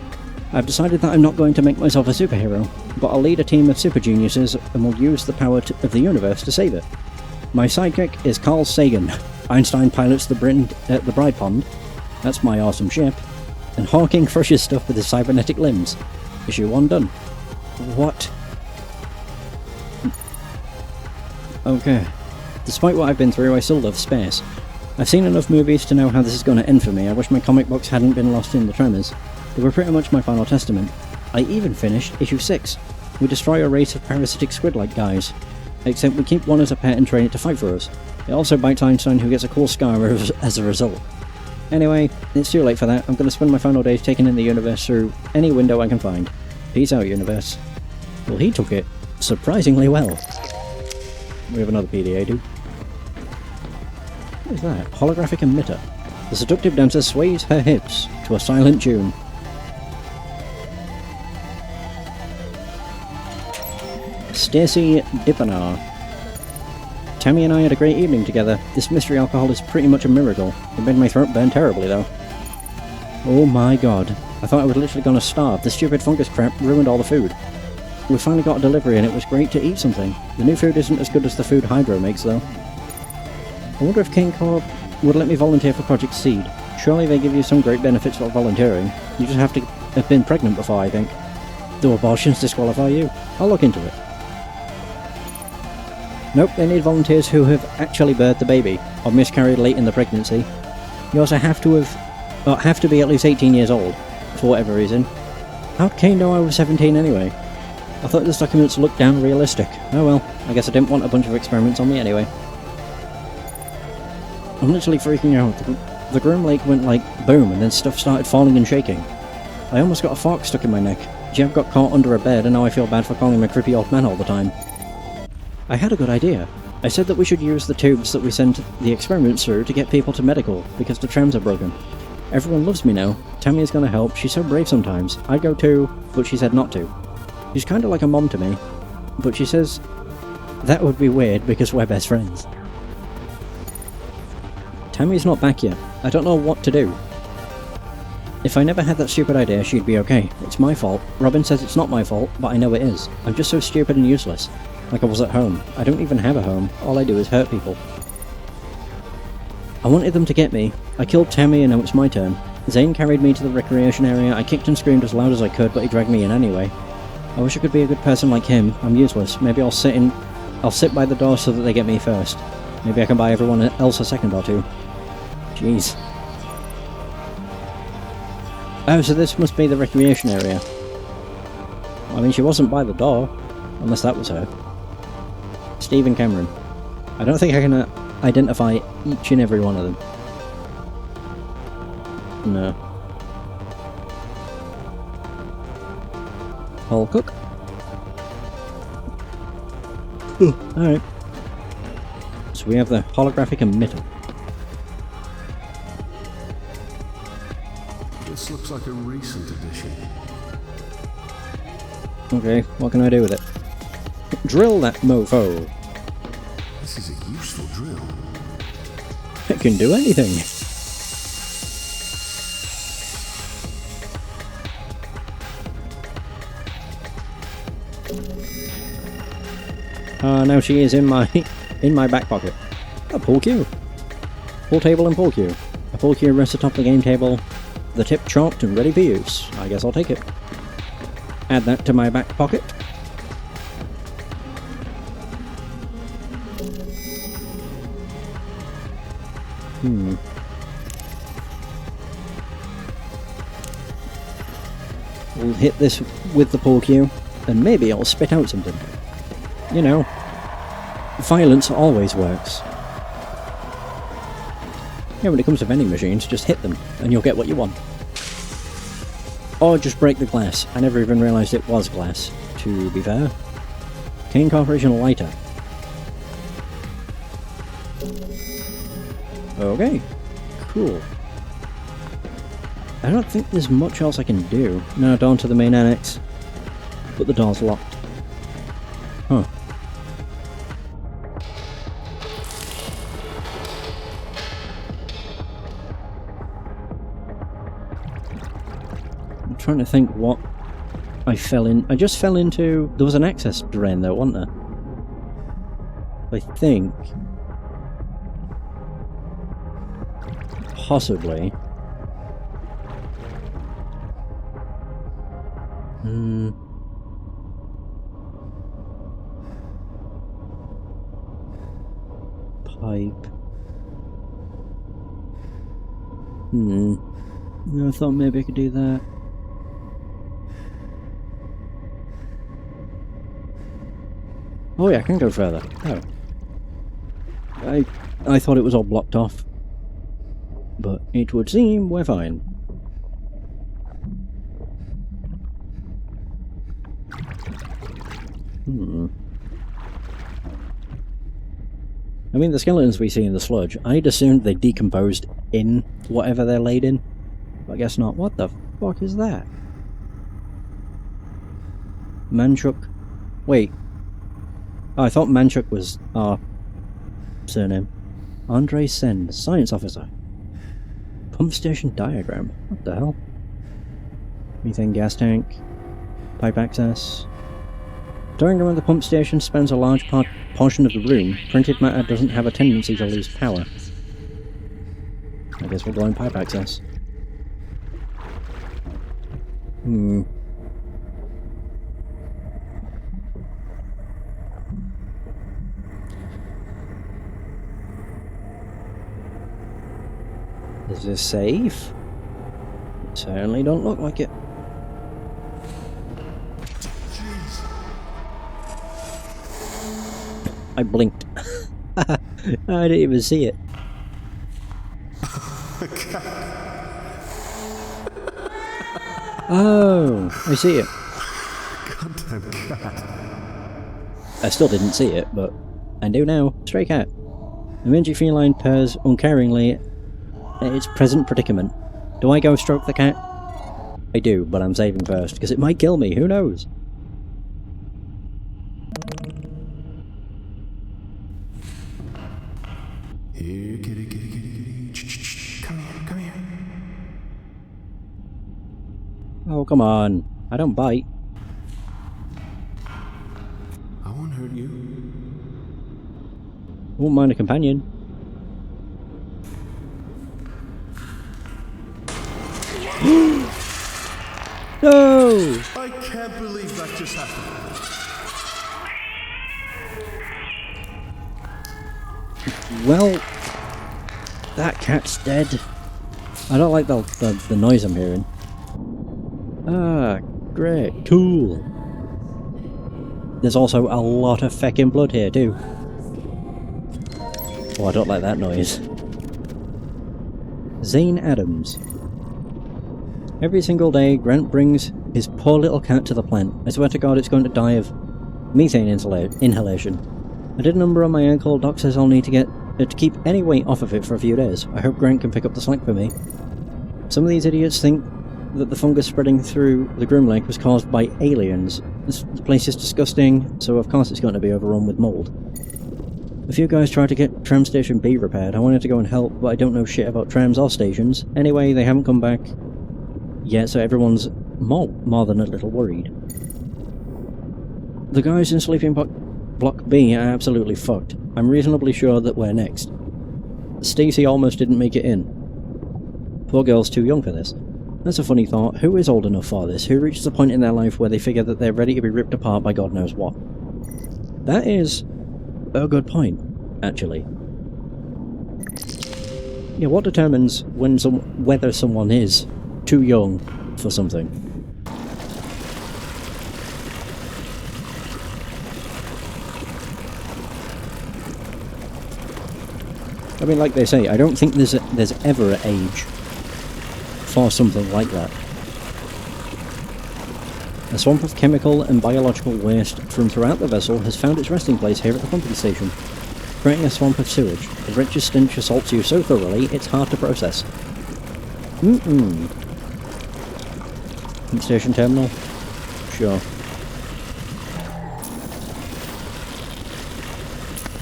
I've decided that I'm not going to make myself a superhero, but I'll lead a team of super geniuses and will use the power of the universe to save it. My sidekick is Carl Sagan. Einstein pilots the Bride Pond. That's my awesome ship. And Hawking crushes stuff with his cybernetic limbs. Issue 1 done. What? Okay. Despite what I've been through, I still love space. I've seen enough movies to know how this is going to end for me. I wish my comic books hadn't been lost in the tremors. They were pretty much my final testament. I even finished issue 6. We destroy a race of parasitic squid-like guys. Except we keep one as a pet and train it to fight for us. It also bites Einstein, who gets a cool scar as a result. Anyway, it's too late for that. I'm going to spend my final days taking in the universe through any window I can find. Peace out, universe. Well, he took it surprisingly well. We have another PDA, dude. What is that? Holographic emitter. The seductive dancer sways her hips to a silent tune. Stacy Dippenar. Tammy and I had a great evening together. This mystery alcohol is pretty much a miracle. It made my throat burn terribly, though. Oh my god. I thought I was literally gonna starve. The stupid fungus crap ruined all the food. We finally got a delivery and it was great to eat something. The new food isn't as good as the food Hydro makes, though. I wonder if King Corp would let me volunteer for Project Seed. Surely they give you some great benefits for volunteering. You just have to have been pregnant before, I think. Do abortions disqualify you? I'll look into it. Nope, they need volunteers who have actually birthed the baby, or miscarried late in the pregnancy. You also have to be at least 18 years old, for whatever reason. How'd Kane know I was 17 anyway? I thought this documents looked damn realistic. Oh well, I guess I didn't want a bunch of experiments on me anyway. I'm literally freaking out. The Grim Lake went like boom, and then stuff started falling and shaking. I almost got a fork stuck in my neck. Jeb got caught under a bed, and now I feel bad for calling him a creepy old man all the time. I had a good idea. I said that we should use the tubes that we sent the experiments through to get people to medical, because the trams are broken. Everyone loves me now. Tammy is gonna help. She's so brave sometimes. I'd go too, but she said not to. She's kinda like a mom to me, but she says that would be weird because we're best friends. Tammy's not back yet. I don't know what to do. If I never had that stupid idea, she'd be okay. It's my fault. Robin says it's not my fault, but I know it is. I'm just so stupid and useless. Like I was at home. I don't even have a home. All I do is hurt people. I wanted them to get me. I killed Tammy and now it's my turn. Zane carried me to the recreation area. I kicked and screamed as loud as I could, but he dragged me in anyway. I wish I could be a good person like him. I'm useless. Maybe I'll sit by the door so that they get me first. Maybe I can buy everyone else a second or two. Jeez. Oh, so this must be the recreation area. I mean, she wasn't by the door. Unless that was her. Stephen Cameron. I don't think I can identify each and every one of them. No. Paul Cook. Alright. So we have the holographic emitter. This looks like a recent addition. Okay, what can I do with it? Drill that mofo. This is a useful drill. It can do anything. Now she is in my back pocket. A pool cue. Pool table and pool cue. A pool cue rests atop the game table. The tip chalked and ready for use. I guess I'll take it. Add that to my back pocket. We'll hit this with the pool cue, and maybe it'll spit out something. You know, violence always works. Yeah, when it comes to vending machines, just hit them, and you'll get what you want. Or just break the glass. I never even realised it was glass, to be fair. Kane Corporation lighter. Okay, cool. I don't think there's much else I can do. Now down to the main annex, but the door's locked. Huh. I'm trying to think what I fell in. I just fell into... There was an access drain there, wasn't there? I think... Possibly. Pipe. I thought maybe I could do that. Oh yeah, I can go further. Oh. I thought it was all blocked off. But it would seem we're fine. I mean, the skeletons we see in the sludge, I'd assumed they decomposed in whatever they're laid in. But I guess not. What the fuck is that? Manchuk? Wait. Oh, I thought Manchuk was our surname. Andre Sen, science officer. Pump station diagram. What the hell? Methane gas tank. Pipe access. Storing around the pump station spans a large portion of the room. Printed matter doesn't have a tendency to lose power. I guess we're going pipe access. Is this safe? It certainly don't look like it. I blinked. I didn't even see it. Oh, I see it. Goddamn cat. I still didn't see it, but I do now. Stray cat. A mangy feline purrs uncaringly at its present predicament. Do I go stroke the cat? I do, but I'm saving first, because it might kill me, who knows? Here, kitty, kitty, kitty, kitty. Shh. Come here, come here. Oh, come on. I don't bite. I won't hurt you. I won't mind a companion. No! I can't believe that just happened. Well, that cat's dead. I don't like the noise I'm hearing. Ah, great. Cool. There's also a lot of feckin' blood here too. Oh, I don't like that noise. Zane Adams. Every single day, Grant brings his poor little cat to the plant. I swear to God it's going to die of methane inhalation. I did a number on my ankle. Doc says I'll need to get to keep any weight off of it for a few days. I hope Grant can pick up the slack for me. Some of these idiots think that the fungus spreading through the Grim Lake was caused by aliens. This place is disgusting, so of course it's going to be overrun with mold. A few guys tried to get Tram Station B repaired. I wanted to go and help, but I don't know shit about trams or stations. Anyway, they haven't come back yet, so everyone's more than a little worried. The guys in sleeping Block B are absolutely fucked. I'm reasonably sure that we're next. Stacy almost didn't make it in. Poor girl's too young for this. That's a funny thought. Who is old enough for this? Who reaches a point in their life where they figure that they're ready to be ripped apart by God knows what? That is a good point, actually. Yeah, what determines whether someone is too young for something? I mean, like they say, I don't think there's ever an age for something like that. A swamp of chemical and biological waste from throughout the vessel has found its resting place here at the pumping station, creating a swamp of sewage. The wretched stench assaults you so thoroughly, it's hard to process. Pump station terminal? Sure.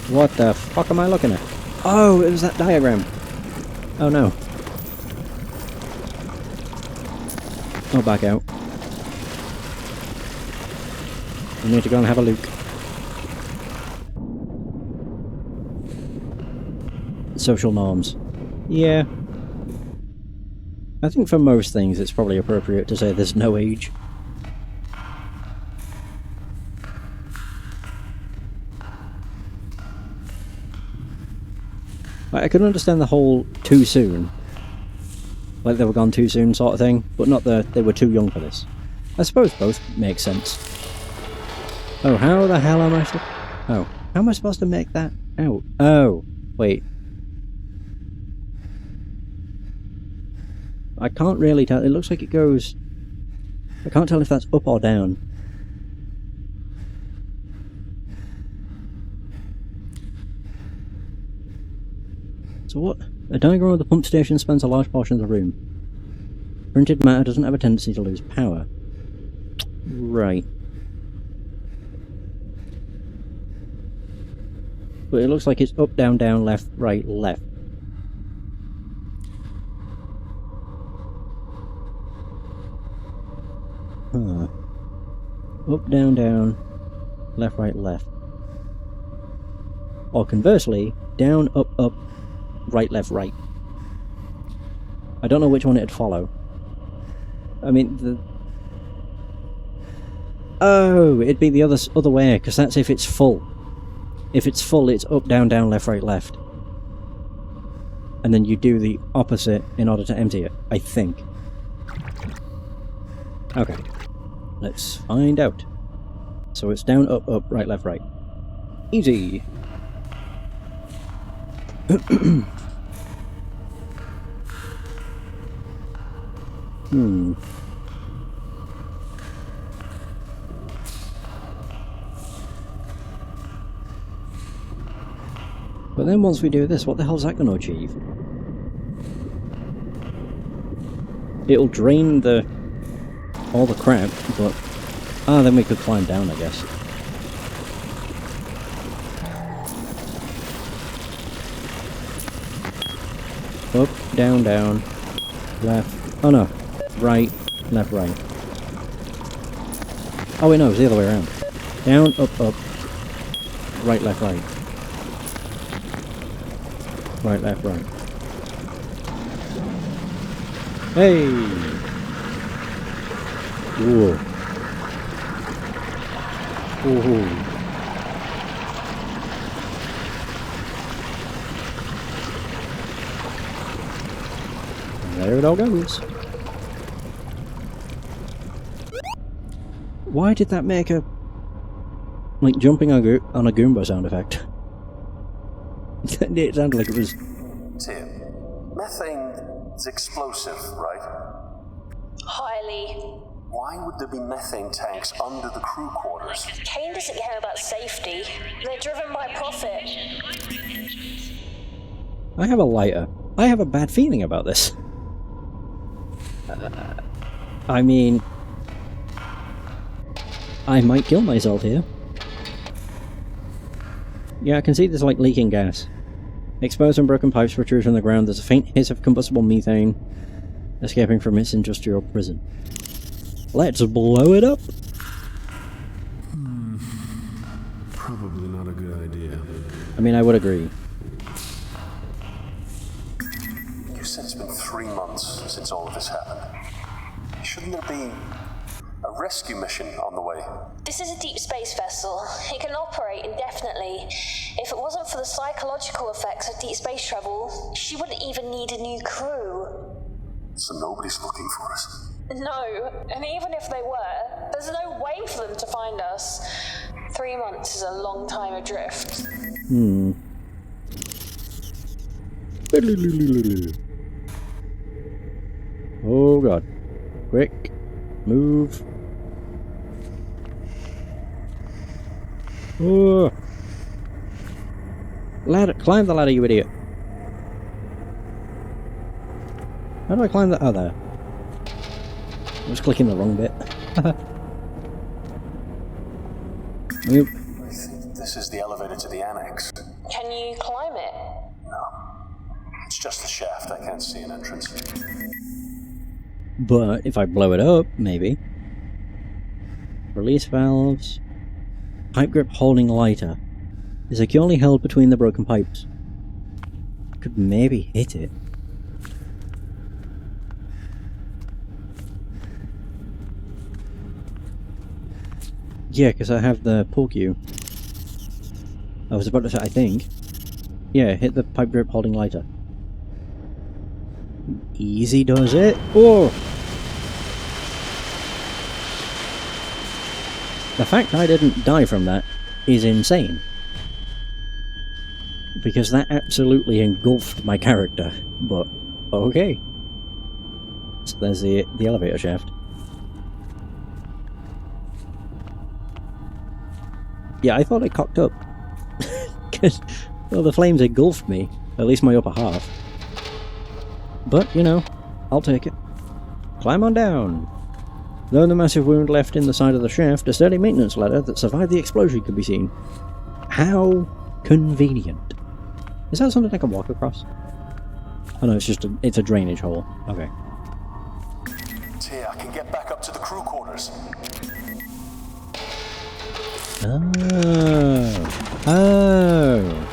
What the fuck am I looking at? Oh, it was that diagram. Oh no. Oh, back out. We need to go and have a look. Social norms. Yeah. I think for most things it's probably appropriate to say there's no age. I could understand the whole too soon. Like they were gone too soon sort of thing, but not that they were too young for this. I suppose both make sense. Oh, how the hell am I how am I supposed to make that out? Oh, wait. I can't really tell. It looks like it goes... I can't tell if that's up or down. So what? A diagram of the pump station spans a large portion of the room. Printed matter doesn't have a tendency to lose power. Right. But it looks like it's up, down, down, left, right, left. Huh. Up, down, down, left, right, left. Or conversely, down, up, up, right, left, right. I don't know which one it'd follow. I mean, the... Oh, it'd be the other way, because that's if it's full. If it's full, it's up, down, down, left, right, left. And then you do the opposite in order to empty it, I think. Okay. Let's find out. So it's down, up, up, right, left, right. Easy! But then once we do this, what the hell's that going to achieve? It'll drain all the crap, but... Ah, then we could climb down, I guess. Up, down, down, left... Oh no, right, left, right. Oh wait, no, it's the other way around. Down, up, up, right, left, right. Right, left, right. Hey! Whoa. Woohoo. There it all goes. Why did that make a... like jumping on a Goomba sound effect? It sounded like it was... Tim, methane is explosive, right? Highly. Why would there be methane tanks under the crew quarters? Kane doesn't care about safety. They're driven by profit. I have a lighter. I have a bad feeling about this. I mean... I might kill myself here. Yeah, I can see there's like leaking gas. Exposed and broken pipes protrude from the ground. There's a faint hiss of combustible methane escaping from its industrial prison. Let's blow it up! Probably not I mean, I would agree. You said it's been 3 months since all of this happened. Shouldn't there be a rescue mission on the way? This is a deep space vessel. It can operate indefinitely. If it wasn't for the psychological effects of deep space travel, she wouldn't even need a new crew. So nobody's looking for us? No, and even if they were, there's no way for them to find us. 3 months is a long time adrift. Oh god. Quick. Move. Oh. Ladder. Climb the ladder, you idiot. How do I climb that? Oh, there. I was clicking the wrong bit. Nope. I think this is the elevator to the annex. Can you climb it? No. It's just a shaft. I can't see an entrance. But if I blow it up, maybe. Release valves. Pipe grip holding lighter. Is securely held between the broken pipes. Could maybe hit it. Yeah, because I have the pull cue. I was about to say, I think. Yeah, hit the pipe grip holding lighter. Easy does it. Oh! The fact I didn't die from that is insane. Because that absolutely engulfed my character. But, okay. So there's the elevator shaft. Yeah, I thought I cocked up. Because, well, the flames engulfed me. At least my upper half. But, you know, I'll take it. Climb on down. Though the massive wound left in the side of the shaft, a sturdy maintenance ladder that survived the explosion could be seen. How convenient. Is that something I can walk across? Oh no, it's a drainage hole. Okay. Here, I can get back up to the crew quarters. Oh. Oh.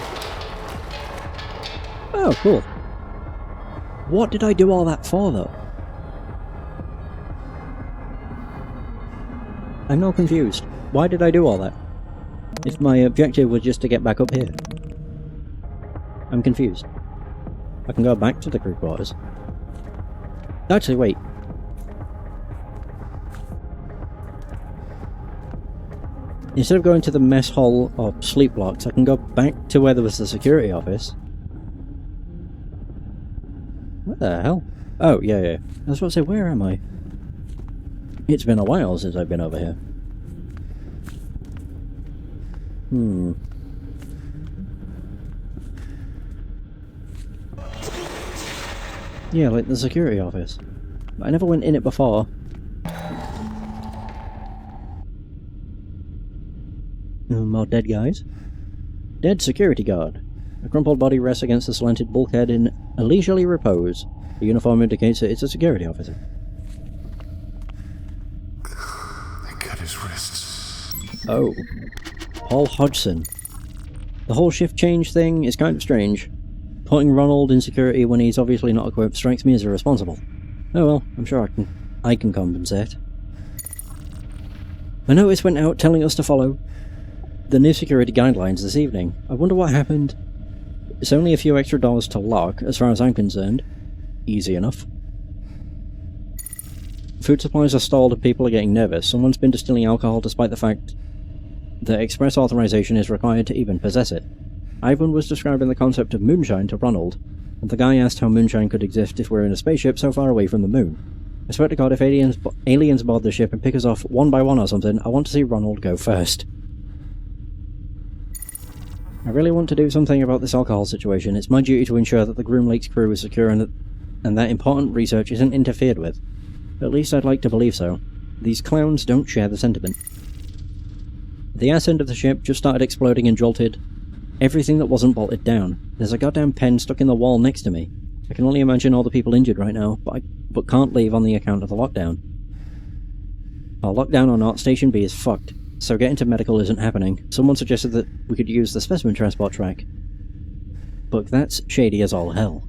Oh, cool. What did I do all that for, though? I'm now confused. Why did I do all that? If my objective was just to get back up here. I'm confused. I can go back to the crew quarters. Actually, wait. Instead of going to the mess hall or sleep blocks, I can go back to where there was the security office. What the hell? Oh, yeah. I was about to say, where am I? It's been a while since I've been over here. Yeah, like the security office. But I never went in it before. More dead guys. Dead security guard. A crumpled body rests against the slanted bulkhead in a leisurely repose. The uniform indicates that it's a security officer. They cut his wrists. Oh. Paul Hodgson. The whole shift change thing is kind of strange. Putting Ronald in security when he's obviously not equipped strikes me as irresponsible. Oh well, I'm sure I can compensate. A notice went out telling us to follow the new security guidelines this evening. I wonder what happened. It's only a few extra doors to lock, as far as I'm concerned. Easy enough. Food supplies are stalled and people are getting nervous. Someone's been distilling alcohol despite the fact that express authorization is required to even possess it. Ivan was describing the concept of moonshine to Ronald, and the guy asked how moonshine could exist if we're in a spaceship so far away from the moon. I swear to God, if aliens board the ship and pick us off one by one or something, I want to see Ronald go first. I really want to do something about this alcohol situation. It's my duty to ensure that the Groom Lake's crew is secure and that important research isn't interfered with. At least I'd like to believe so. These clowns don't share the sentiment. The ass end of the ship just started exploding and jolted everything that wasn't bolted down. There's a goddamn pen stuck in the wall next to me. I can only imagine all the people injured right now, but can't leave on the account of the lockdown. Well, lockdown or not, Station B is fucked. so getting to medical isn't happening. Someone suggested that we could use the specimen transport track. But that's shady as all hell.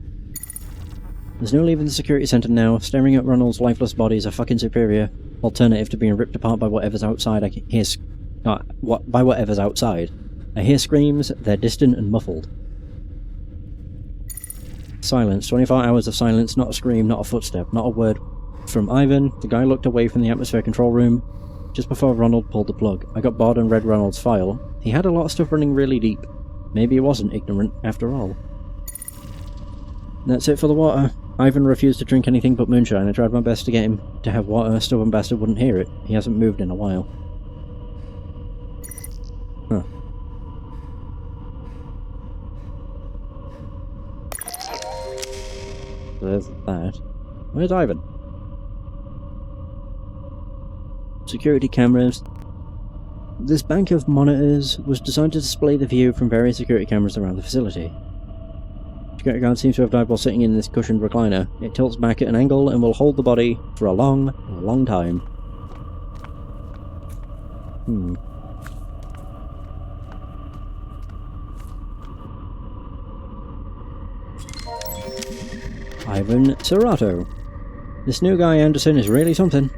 There's no leaving the security centre now. Staring at Ronald's lifeless body is a fucking superior alternative to being ripped apart by whatever's outside. I hear by whatever's outside. I hear screams, they're distant and muffled. Silence. 24 hours of silence, not a scream, not a footstep, not a word from Ivan. The guy looked away from the atmosphere control room just before Ronald pulled the plug. I got bored and read Ronald's file. He had a lot of stuff running really deep. Maybe he wasn't ignorant after all. That's it for the water. Ivan refused to drink anything but moonshine. I tried my best to get him to have water. Stubborn bastard wouldn't hear it. He hasn't moved in a while. Huh. There's that. Where's Ivan? Security cameras. This bank of monitors was designed to display the view from various security cameras around the facility. Security guard seems to have died while sitting in this cushioned recliner. It tilts back at an angle and will hold the body for a long time. Ivan Serrato. This new guy Anderson is really something.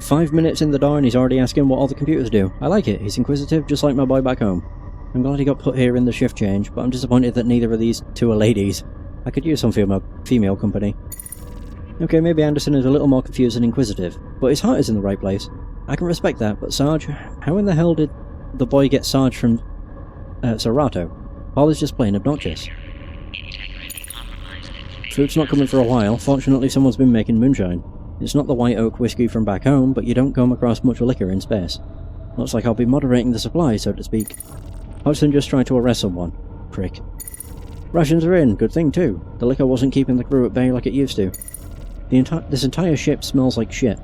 5 minutes in the door and he's already asking what all the computers do. I like it. He's inquisitive, just like my boy back home. I'm glad he got put here in the shift change, but I'm disappointed that neither of these two are ladies. I could use some female company. Okay, maybe Anderson is a little more confused and inquisitive, but his heart is in the right place. I can respect that, but Sarge, how in the hell did the boy get Sarge from Serrato? Paul is just plain obnoxious. Food's not coming for a while. Fortunately, someone's been making moonshine. It's not the White Oak whiskey from back home, but you don't come across much liquor in space. Looks like I'll be moderating the supply, so to speak. Hodgson just tried to arrest someone. Prick. Rations are in. Good thing, too. The liquor wasn't keeping the crew at bay like it used to. This entire ship smells like shit.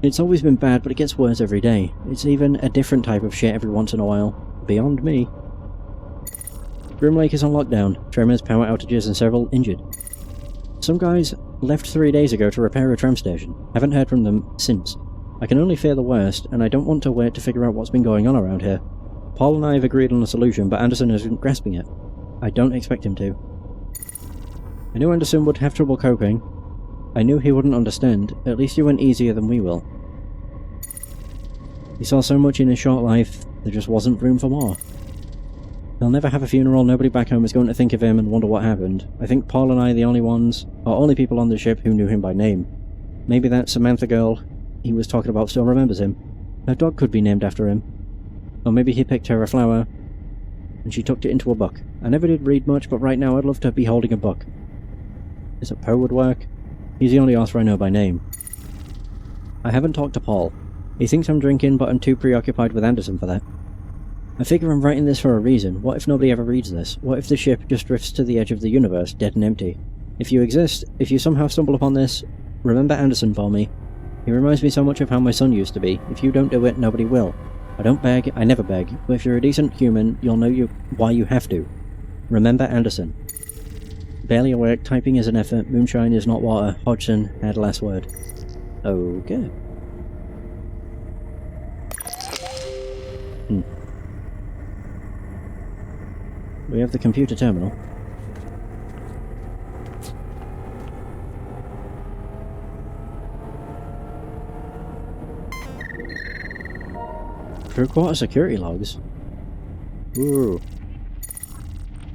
It's always been bad, but it gets worse every day. It's even a different type of shit every once in a while. Beyond me. Grim Lake is on lockdown. Tremors, power outages, and several injured. Some guys left 3 days ago to repair a tram station. Haven't heard from them since. I can only fear the worst, and I don't want to wait to figure out what's been going on around here. Paul and I have agreed on a solution, but Anderson isn't grasping it. I don't expect him to. I knew Anderson would have trouble coping. I knew he wouldn't understand. At least he went easier than we will. He saw so much in his short life, there just wasn't room for more. He'll never have a funeral. Nobody back home is going to think of him and wonder what happened. I think Paul and I are the only people on the ship who knew him by name. Maybe that Samantha girl he was talking about still remembers him. Her dog could be named after him. Or maybe he picked her a flower and she tucked it into a book. I never did read much, but right now I'd love to be holding a book. Is it Poe would work? He's the only author I know by name. I haven't talked to Paul. He thinks I'm drinking, but I'm too preoccupied with Anderson for that. I figure I'm writing this for a reason. What if nobody ever reads this? What if the ship just drifts to the edge of the universe, dead and empty? If you exist, if you somehow stumble upon this, remember Anderson for me. He reminds me so much of how my son used to be. If you don't do it, nobody will. I don't beg, I never beg, but if you're a decent human, you'll know why you have to. Remember Anderson. Barely awake, typing is an effort, moonshine is not water, Hodgson had last word. Okay. We have the computer terminal. Crew quarter security logs. Ooh.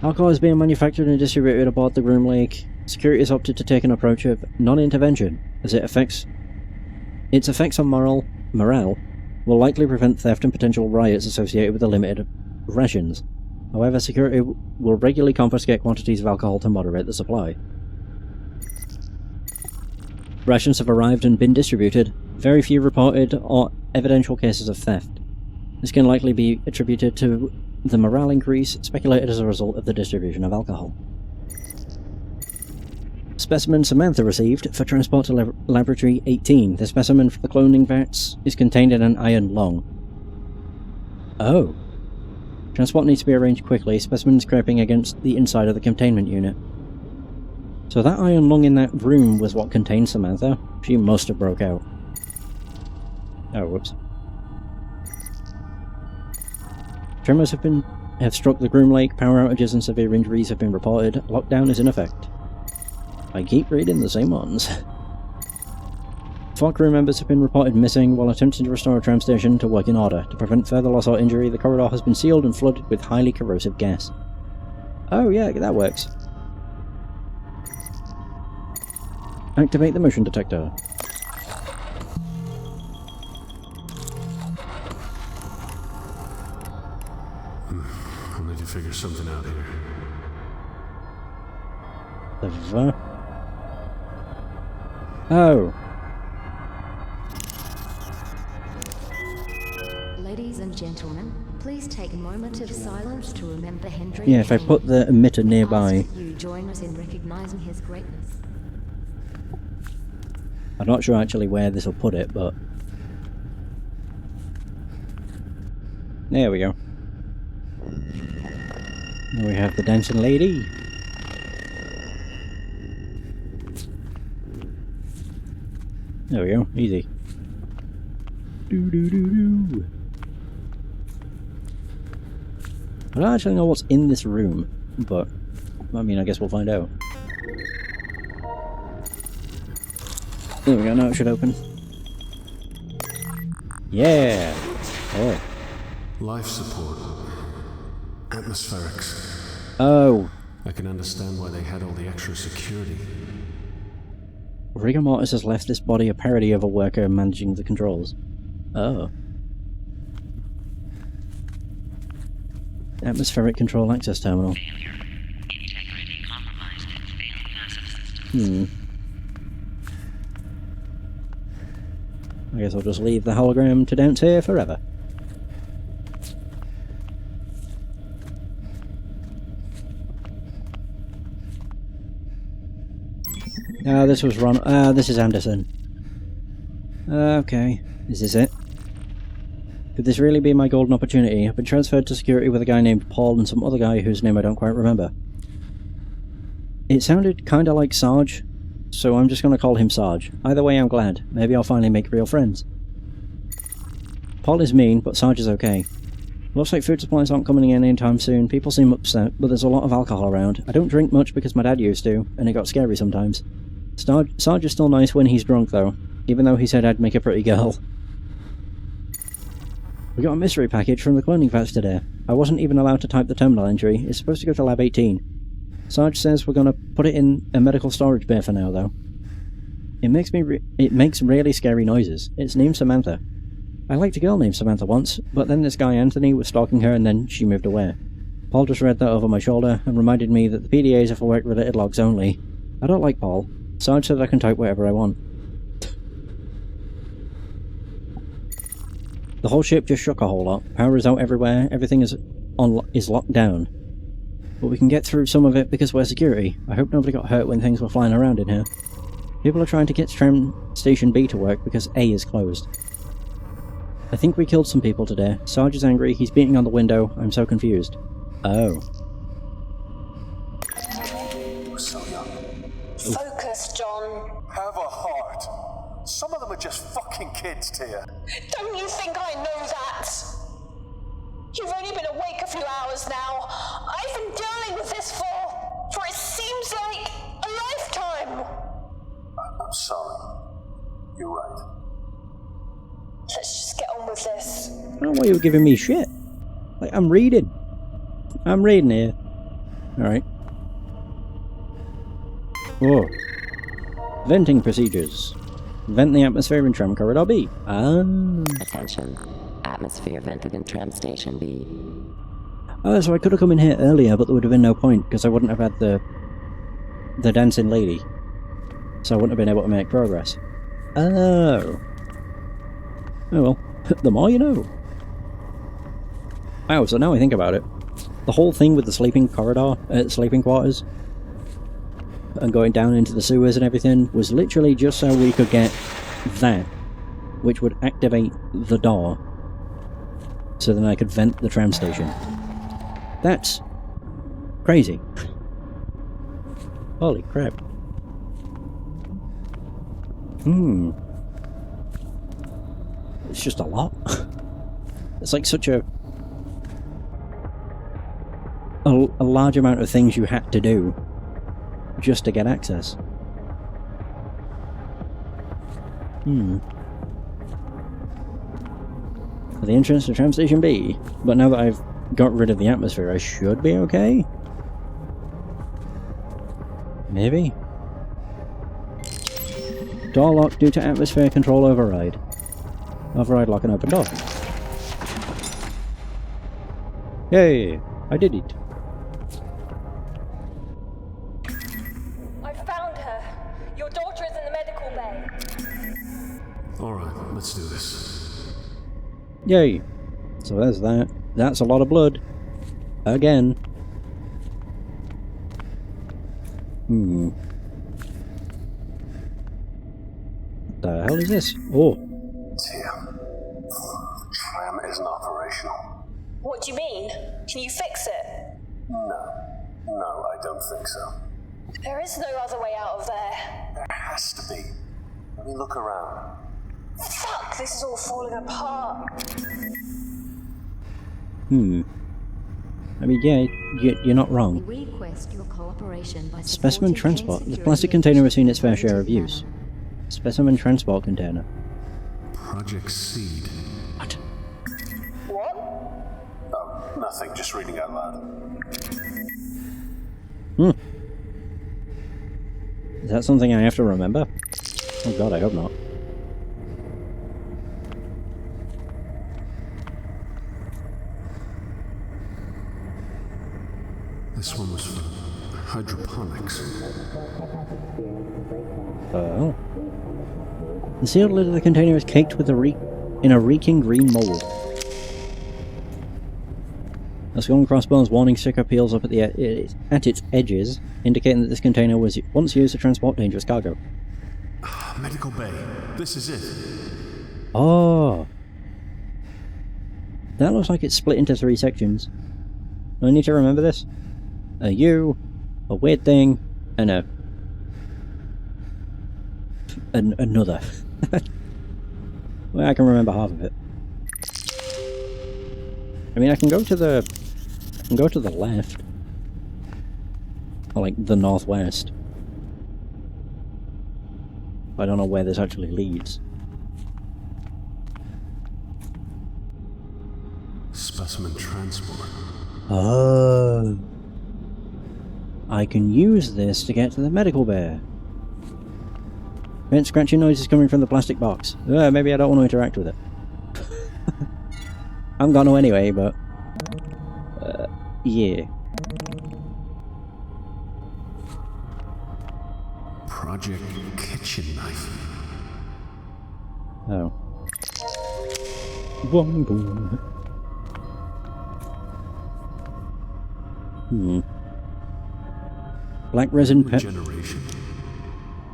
Alcohol is being manufactured and distributed aboard the Groom Lake. Security has opted to take an approach of non-intervention, as its effects on morale will likely prevent theft and potential riots associated with the limited rations. However, security will regularly confiscate quantities of alcohol to moderate the supply. Rations have arrived and been distributed. Very few reported or evidential cases of theft. This can likely be attributed to the morale increase speculated as a result of the distribution of alcohol. Specimen Samantha received for transport to Laboratory 18. The specimen for the cloning vats is contained in an iron lung. Oh. Transport needs to be arranged quickly. Specimen scraping against the inside of the containment unit. So that iron lung in that room was what contained Samantha? She must have broke out. Oh, whoops. Tremors have struck the Groom Lake, power outages and severe injuries have been reported. Lockdown is in effect. I keep reading the same ones. 4 crew members have been reported missing while attempting to restore a tram station to working order. To prevent further loss or injury, the corridor has been sealed and flooded with highly corrosive gas. Oh yeah, that works. Activate the motion detector. I'll need to figure something out here. Oh. Ladies and gentlemen, please take a moment of silence to remember Henry. Yeah, if I put the emitter nearby. You join us in recognizing his greatness. I'm not sure actually where this will put it, but there we go. And we have the dancing lady. There we go, easy. Do do do do. I don't actually know what's in this room, but I mean, I guess we'll find out. There we go, now it should open. Yeah! Oh. Life support. Atmospherics. Oh! I can understand why they had all the extra security. Rigor Mortis has left this body a parody of a worker managing the controls. Oh. Atmospheric control access terminal. I guess I'll just leave the hologram to dance here forever. This was Ron. This is Anderson. Okay, is this it? Could this really be my golden opportunity? I've been transferred to security with a guy named Paul and some other guy whose name I don't quite remember. It sounded kinda like Sarge, so I'm just gonna call him Sarge. Either way, I'm glad. Maybe I'll finally make real friends. Paul is mean, but Sarge is okay. Looks like food supplies aren't coming in anytime soon. People seem upset, but there's a lot of alcohol around. I don't drink much because my dad used to, and it got scary sometimes. Sarge is still nice when he's drunk, though, even though he said I'd make a pretty girl. We got a mystery package from the cloning vats today. I wasn't even allowed to type the terminal entry. It's supposed to go to Lab 18. Sarge says we're gonna put it in a medical storage bay for now, though. It makes really scary noises. It's named Samantha. I liked a girl named Samantha once, but then this guy Anthony was stalking her and then she moved away. Paul just read that over my shoulder and reminded me that the PDAs are for work-related logs only. I don't like Paul. Sarge said I can type whatever I want. The whole ship just shook a whole lot. Power is out everywhere, everything is locked down. But we can get through some of it because we're security. I hope nobody got hurt when things were flying around in here. People are trying to get Tram Station B to work because A is closed. I think we killed some people today. Sarge is angry, he's beating on the window, I'm so confused. Oh. You're so young. Focus, John. Have a heart. Some of them are just fucking kids, Tia. Don't you think I know that? You've only been awake a few hours now. I've been dealing with this for it seems like a lifetime. I'm sorry. You're right. Let's just get on with this. I don't know why you're giving me shit. Like, I'm reading. I'm reading here. Alright. Whoa. Venting procedures. Vent the atmosphere in Tram Corridor B. Attention. Atmosphere vented in Tram Station B. Oh, so I could have come in here earlier, but there would have been no point, because I wouldn't have had the dancing lady. So I wouldn't have been able to make progress. Oh. Oh well, the more you know. Wow, so now I think about it, the whole thing with the sleeping corridor, sleeping quarters, and going down into the sewers and everything, was literally just so we could get that, which would activate the door, so then I could vent the tram station. That's crazy. Holy crap. It's just a lot. It's like such a a large amount of things you had to do just to get access. The entrance to Tram Station B. But now that I've got rid of the atmosphere, I should be okay? Maybe? Door locked due to atmosphere control override. Override lock and open door. Yay! I did it. I found her. Your daughter is in the medical bay. Alright, let's do this. Yay! So there's that. That's a lot of blood. Again. What the hell is this? Oh. Tim, tram isn't operational. What do you mean? Can you fix it? No, I don't think so. There is no other way out of there. There has to be. Let me look around. Fuck, this is all falling apart. I mean, yeah, you're not wrong. We request your cooperation by Specimen supporting transport. any The plastic container has seen its fair share of security use. Specimen transport container. Project Seed. What? What? Oh, nothing, just reading out loud. Is that something I have to remember? Oh god, I hope not. This one was for hydroponics. Oh. The sealed lid of the container is caked with in a reeking green mold. A skull and crossbones warning sticker peels up at its edges, indicating that this container was once used to transport dangerous cargo. Medical bay. This is it. Oh. That looks like it's split into 3 sections. I need to remember this. A U, a weird thing, and another. Well, I can remember half of it. I mean, I can go to the left, or like the northwest. I don't know where this actually leads. Specimen transport. Oh. I can use this to get to the medical bay. Faint scratching noises coming from the plastic box. Maybe I don't want to interact with it. I'm gonna anyway, but... yeah. Project Kitchen Knife. Oh. Boom, boom. Black resin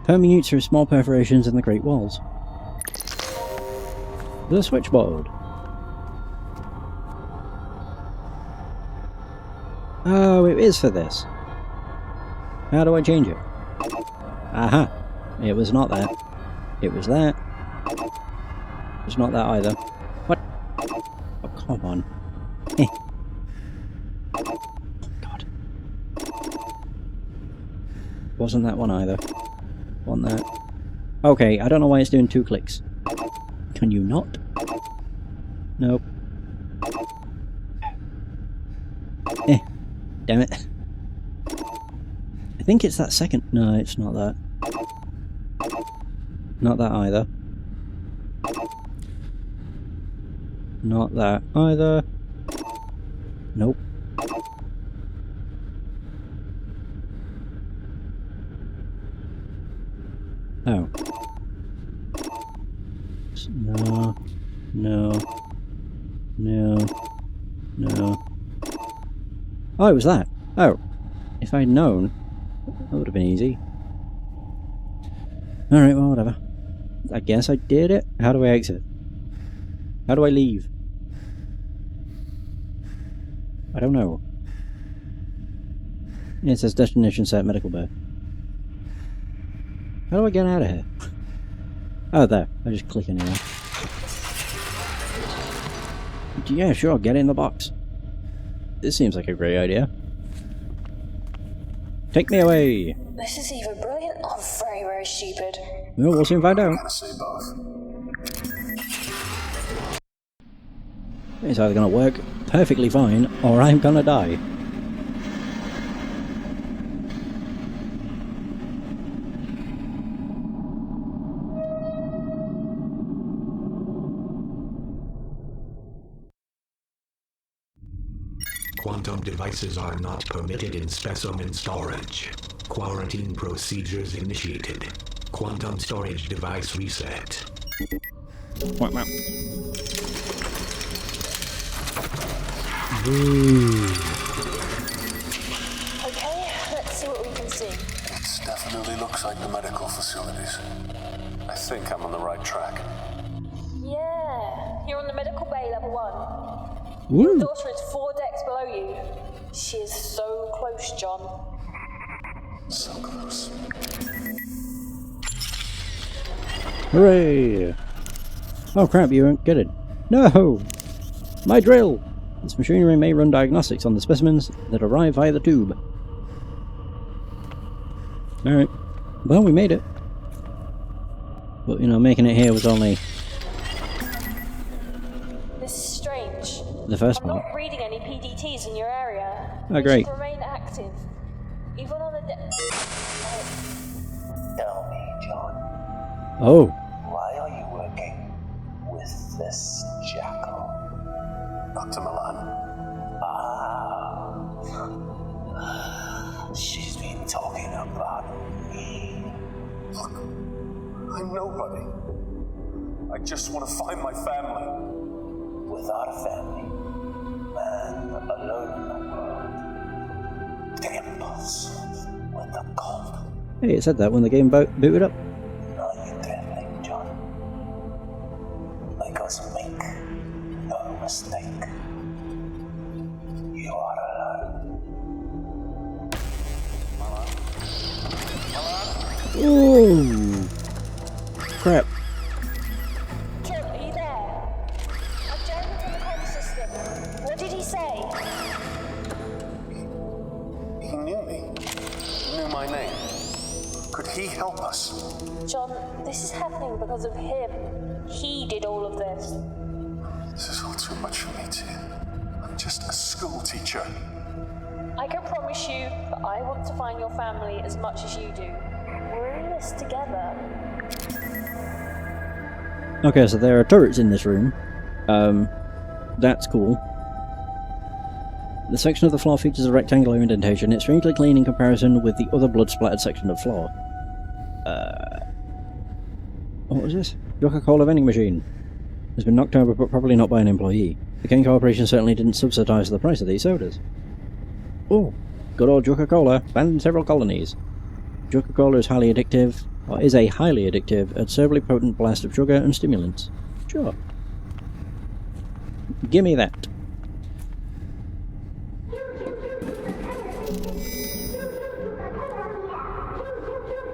permeates through small perforations in the Great Walls. The switchboard. Oh, it is for this. How do I change it? Aha! It was not that. It was that. It's not that either. What? Oh, come on. God. Wasn't that one either. Want that. Okay, I don't know why it's doing 2 clicks. Can you not? Nope. Damn it. I think it's that second. No, it's not that. Not that either. Not that either. Nope. Oh. No. No. No. No. Oh, it was that. Oh. If I'd known, that would have been easy. Alright, well, whatever. I guess I did it. How do I exit? How do I leave? I don't know. It says destination set, medical bay. How do I get out of here? Oh, there. I just click anywhere. Yeah, sure, get in the box. This seems like a great idea. Take me away! This is either brilliant or very, very stupid. Well, we'll soon find out. It's either gonna work perfectly fine, or I'm gonna die. Quantum devices are not permitted in specimen storage. Quarantine procedures initiated. Quantum storage device reset. Wow. Ooh. Okay, let's see what we can see. It definitely looks like the medical facilities. I think I'm on the right track. Yeah, you're on the medical bay level 1. Ooh. Your daughter is 4 decks below you. She is so close, John. So close. Hooray! Oh crap, you won't get it. No! My drill! This machinery may run diagnostics on the specimens that arrive via the tube. Alright. Well, we made it. But, you know, making it here was only This is strange. the first I'm part. not reading any PDTs in your area. Oh, great. They should remain active. Even on the Tell me, John, Oh. why are you working with this jackal? Dr. Milan. She's been talking about me. Look, I'm nobody. I just want to find my family. Without a family, man alone in the world, the impulse with the cold. Hey, it said that when the game booted up. Are you trembling, John? Because make no mistake, you are alone. Ooh. Crap. John, are you there? I've jammed into the comm system. What did he say? He knew me. He knew my name. Could he help us? John, this is happening because of him. He did all of this. This is all too much for me, Tim. I'm just a school teacher. I can promise you that I want to find your family as much as you do. We're in this together. Okay, so there are turrets in this room. That's cool. The section of the floor features a rectangular indentation. It's strangely clean in comparison with the other blood-splattered section of floor. What was this? Coca-Cola vending machine. Has been knocked over, but probably not by an employee. The Kane Corporation certainly didn't subsidise the price of these sodas. Oh, good old Coca-Cola, banned in several colonies. Coca-Cola is highly addictive, or is a highly addictive, absurdly potent blast of sugar and stimulants. Sure. Gimme that.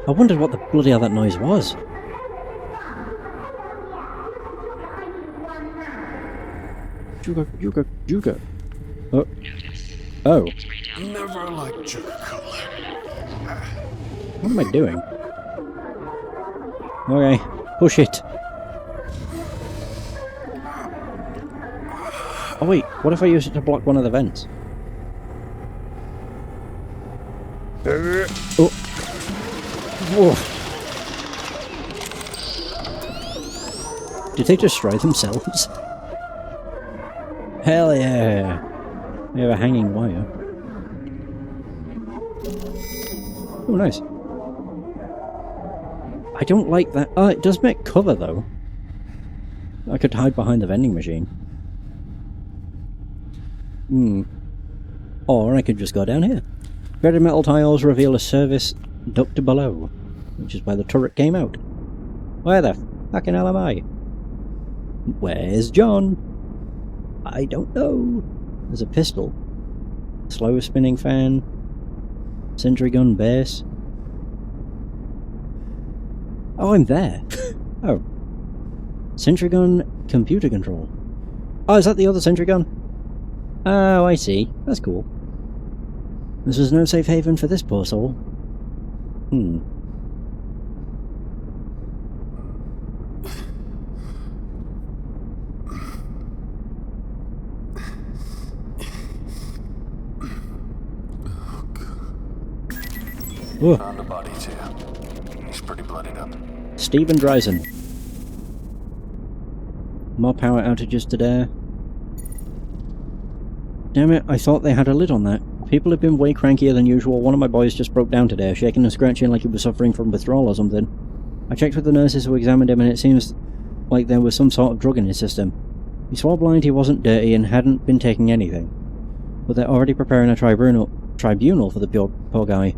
I wondered what the bloody hell that noise was. Juga. Oh. Oh. Never liked Coca-Cola. What am I doing? Okay, push it. Oh wait, what if I use it to block one of the vents? Oh. Whoa. Did they destroy themselves? Hell yeah! We have a hanging wire. Oh, nice. I don't like that. Oh, it does make cover, though. I could hide behind the vending machine. Or I could just go down here. Threaded metal tiles reveal a service duct below, which is where the turret came out. Where the fucking hell am I? Where's John? I don't know. There's a pistol. Slow spinning fan. Sentry gun base. Oh, I'm there. Oh. Sentry gun computer control. Oh, is that the other sentry gun? Oh, I see. That's cool. This is no safe haven for this poor soul. Found a body too. He's pretty bloodied up. Stephen Dreisen. More power outages today. Damn it, I thought they had a lid on that. People have been way crankier than usual. One of my boys just broke down today, shaking and scratching like he was suffering from withdrawal or something. I checked with the nurses who examined him and it seems like there was some sort of drug in his system. He swore blind he wasn't dirty and hadn't been taking anything. But they're already preparing a tribunal for the poor guy.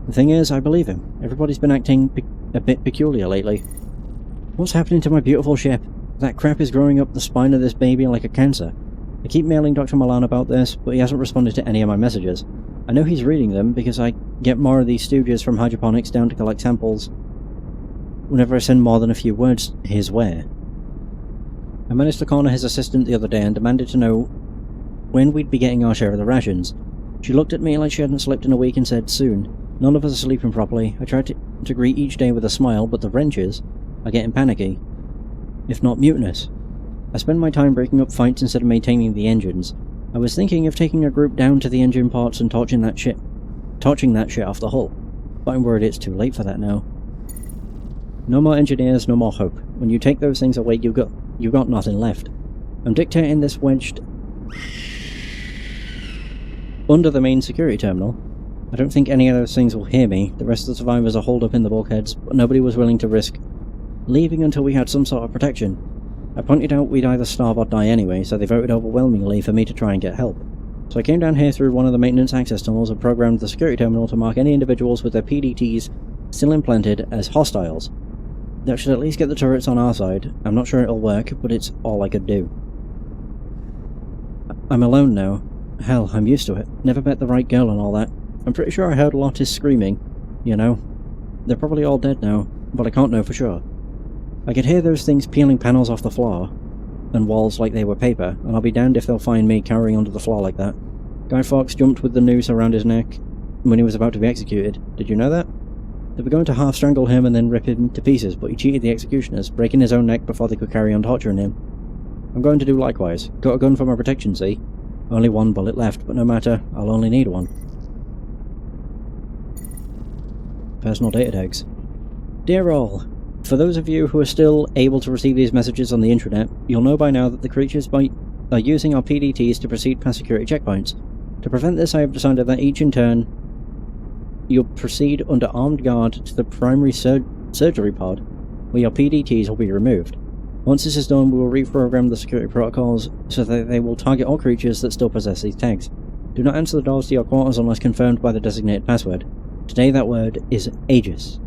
The thing is, I believe him. Everybody's been acting a bit peculiar lately. What's happening to my beautiful ship? That crap is growing up the spine of this baby like a cancer. I keep mailing Dr. Milan about this, but he hasn't responded to any of my messages. I know he's reading them because I get more of these stooges from hydroponics down to collect samples whenever I send more than a few words his way. I managed to corner his assistant the other day and demanded to know when we'd be getting our share of the rations. She looked at me like she hadn't slept in a week and said, soon. None of us are sleeping properly. I tried to greet each day with a smile, but the wrenches are getting panicky, if not mutinous. I spend my time breaking up fights instead of maintaining the engines. I was thinking of taking a group down to the engine parts and torching that shit off the hull, but I'm worried it's too late for that now. No more engineers, no more hope. When you take those things away, you got nothing left. I'm dictating this wedged under the main security terminal. I don't think any of those things will hear me. The rest of the survivors are holed up in the bulkheads, but nobody was willing to risk leaving until we had some sort of protection. I pointed out we'd either starve or die anyway, so they voted overwhelmingly for me to try and get help. So I came down here through one of the maintenance access tunnels and programmed the security terminal to mark any individuals with their PDTs still implanted as hostiles. That should at least get the turrets on our side. I'm not sure it'll work, but it's all I could do. I'm alone now. Hell, I'm used to it. Never met the right girl and all that. I'm pretty sure I heard Lottis screaming. You know. They're probably all dead now, but I can't know for sure. I could hear those things peeling panels off the floor and walls like they were paper, and I'll be damned if they'll find me cowering under the floor like that. Guy Fawkes jumped with the noose around his neck when he was about to be executed. Did you know that? They were going to half strangle him and then rip him to pieces, but he cheated the executioners, breaking his own neck before they could carry on torturing him. I'm going to do likewise. Got a gun for my protection, see? Only one bullet left, but no matter, I'll only need one. Personal data tags. Dear all, for those of you who are still able to receive these messages on the intranet, you'll know by now that the creatures are using our PDTs to proceed past security checkpoints. To prevent this, I have decided that each in turn you'll proceed under armed guard to the primary surgery pod, where your PDTs will be removed. Once this is done, we will reprogram the security protocols so that they will target all creatures that still possess these tags. Do not answer the doors to your quarters unless confirmed by the designated password. Today that word is Aegis.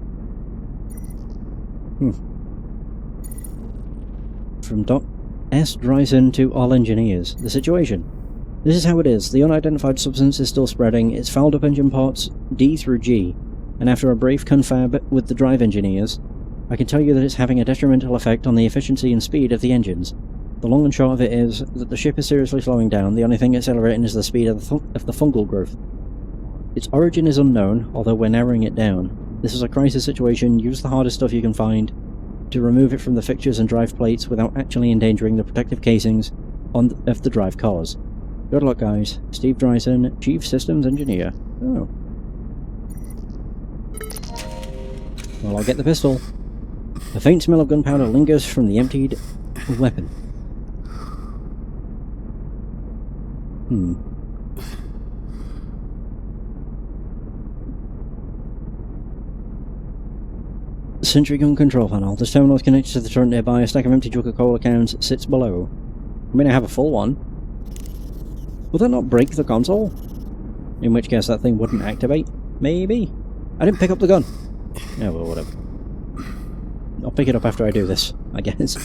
From Doc S. Dreisen to all engineers. The situation. This is how it is. The unidentified substance is still spreading. It's fouled up engine ports D through G, and after a brief confab with the drive engineers, I can tell you that it's having a detrimental effect on the efficiency and speed of the engines. The long and short of it is that the ship is seriously slowing down. The only thing accelerating is the speed of the fungal growth. Its origin is unknown, although we're narrowing it down. This is a crisis situation. Use the hardest stuff you can find to remove it from the fixtures and drive plates without actually endangering the protective casings of the drive cores. Good luck, guys. Steve Dreisen, Chief Systems Engineer. Oh. Well, I'll get the pistol. A faint smell of gunpowder lingers from the emptied weapon. Sentry gun control panel. This terminal is connected to the turret nearby. A stack of empty Coca-Cola cans sits below. I mean, I have a full one. Will that not break the console? In which case that thing wouldn't activate? Maybe. I didn't pick up the gun. Yeah, well, whatever. I'll pick it up after I do this, I guess.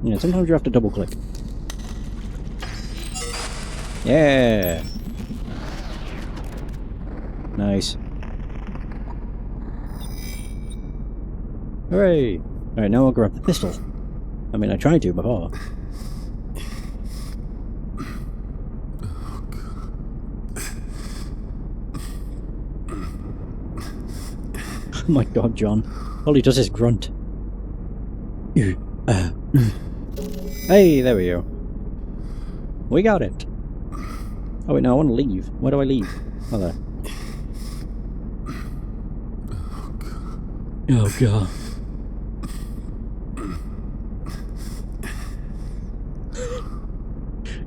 Yeah, sometimes you have to double click. Yeah! Nice. Hooray! Alright, now I'll grab the pistol. I mean, I tried to before. Oh my god, John. All he does is grunt. Hey, there we go. We got it. Oh wait, no, I want to leave. Where do I leave? Oh, there. Oh god.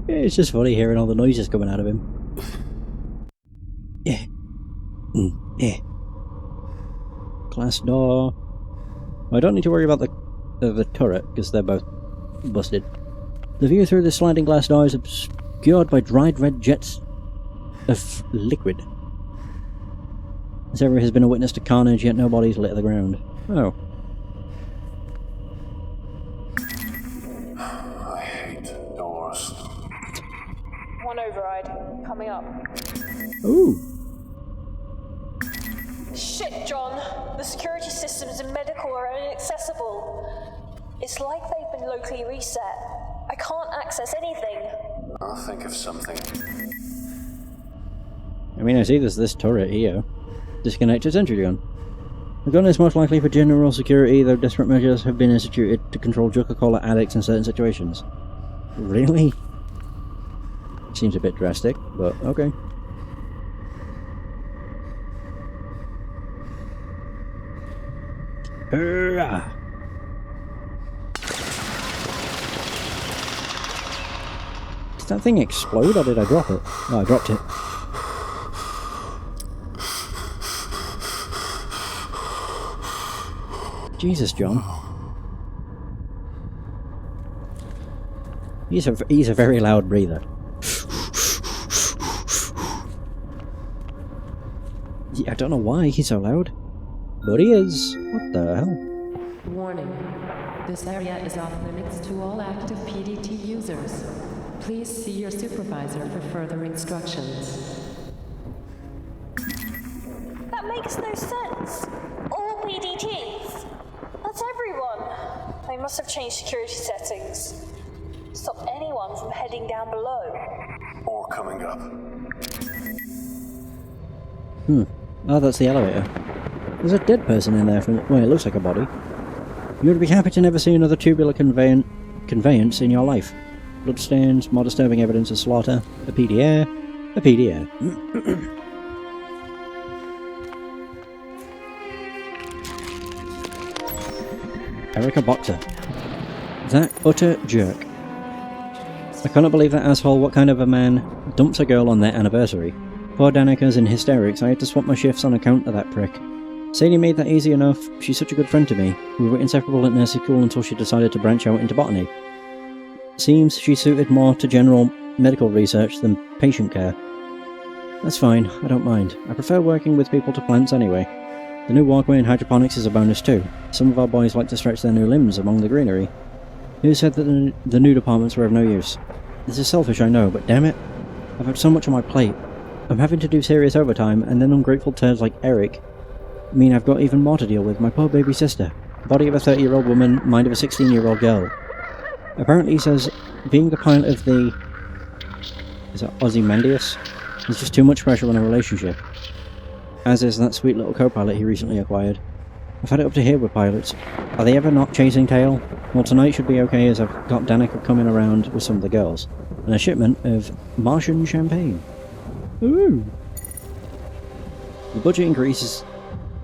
It's just funny hearing all the noises coming out of him. Yeah. Yeah. Glass door. I don't need to worry about the turret, because they're both busted. The view through the sliding glass door is obscured by dried red jets of liquid. This area has been a witness to carnage, yet no bodies litter the ground. Oh. I hate doors. One override. Coming up. Ooh. Shit, John. The security systems in medical are inaccessible. It's like they've been locally reset. I can't access anything. I'll think of something. I mean, I see there's this turret here. Disconnected sentry gun. The gun is most likely for general security, though desperate measures have been instituted to control Coca-Cola addicts in certain situations. Really? Seems a bit drastic, but okay. Hurrah! Did that thing explode or did I drop it? Oh, I dropped it. Jesus, John. He's a very loud breather. Yeah, I don't know why he's so loud, but he is. What the hell? Warning. This area is off limits to all active PDT users. Please see your supervisor for further instructions. That makes no sense. All PDTs. That's everyone. They must have changed security settings. Stop anyone from heading down below. Or coming up. Oh, that's the elevator. There's a dead person in there from... well, it looks like a body. You would be happy to never see another tubular conveyance in your life. Bloodstains, more disturbing evidence of slaughter, a PDA, a PDA. Erica Boxer. That utter jerk. I cannot believe that asshole. What kind of a man dumps a girl on their anniversary? Poor Danica's in hysterics. I had to swap my shifts on account of that prick. Sadie made that easy enough. She's such a good friend to me. We were inseparable at nursing school until she decided to branch out into botany. Seems she suited more to general medical research than patient care. That's fine, I don't mind. I prefer working with people to plants anyway. The new walkway in hydroponics is a bonus too. Some of our boys like to stretch their new limbs among the greenery. Who said that the new departments were of no use? This is selfish, I know, but damn it. I've had so much on my plate. I'm having to do serious overtime, and then ungrateful turds like Eric mean I've got even more to deal with. My poor baby sister. Body of a 30-year-old woman, mind of a 16-year-old girl. Apparently he says being the pilot of the... is that Ozymandias? There's just too much pressure on a relationship. As is that sweet little co-pilot he recently acquired. I've had it up to here with pilots. Are they ever not chasing tail? Well, tonight should be okay as I've got Danica coming around with some of the girls. And a shipment of Martian champagne. Ooh! The budget increase is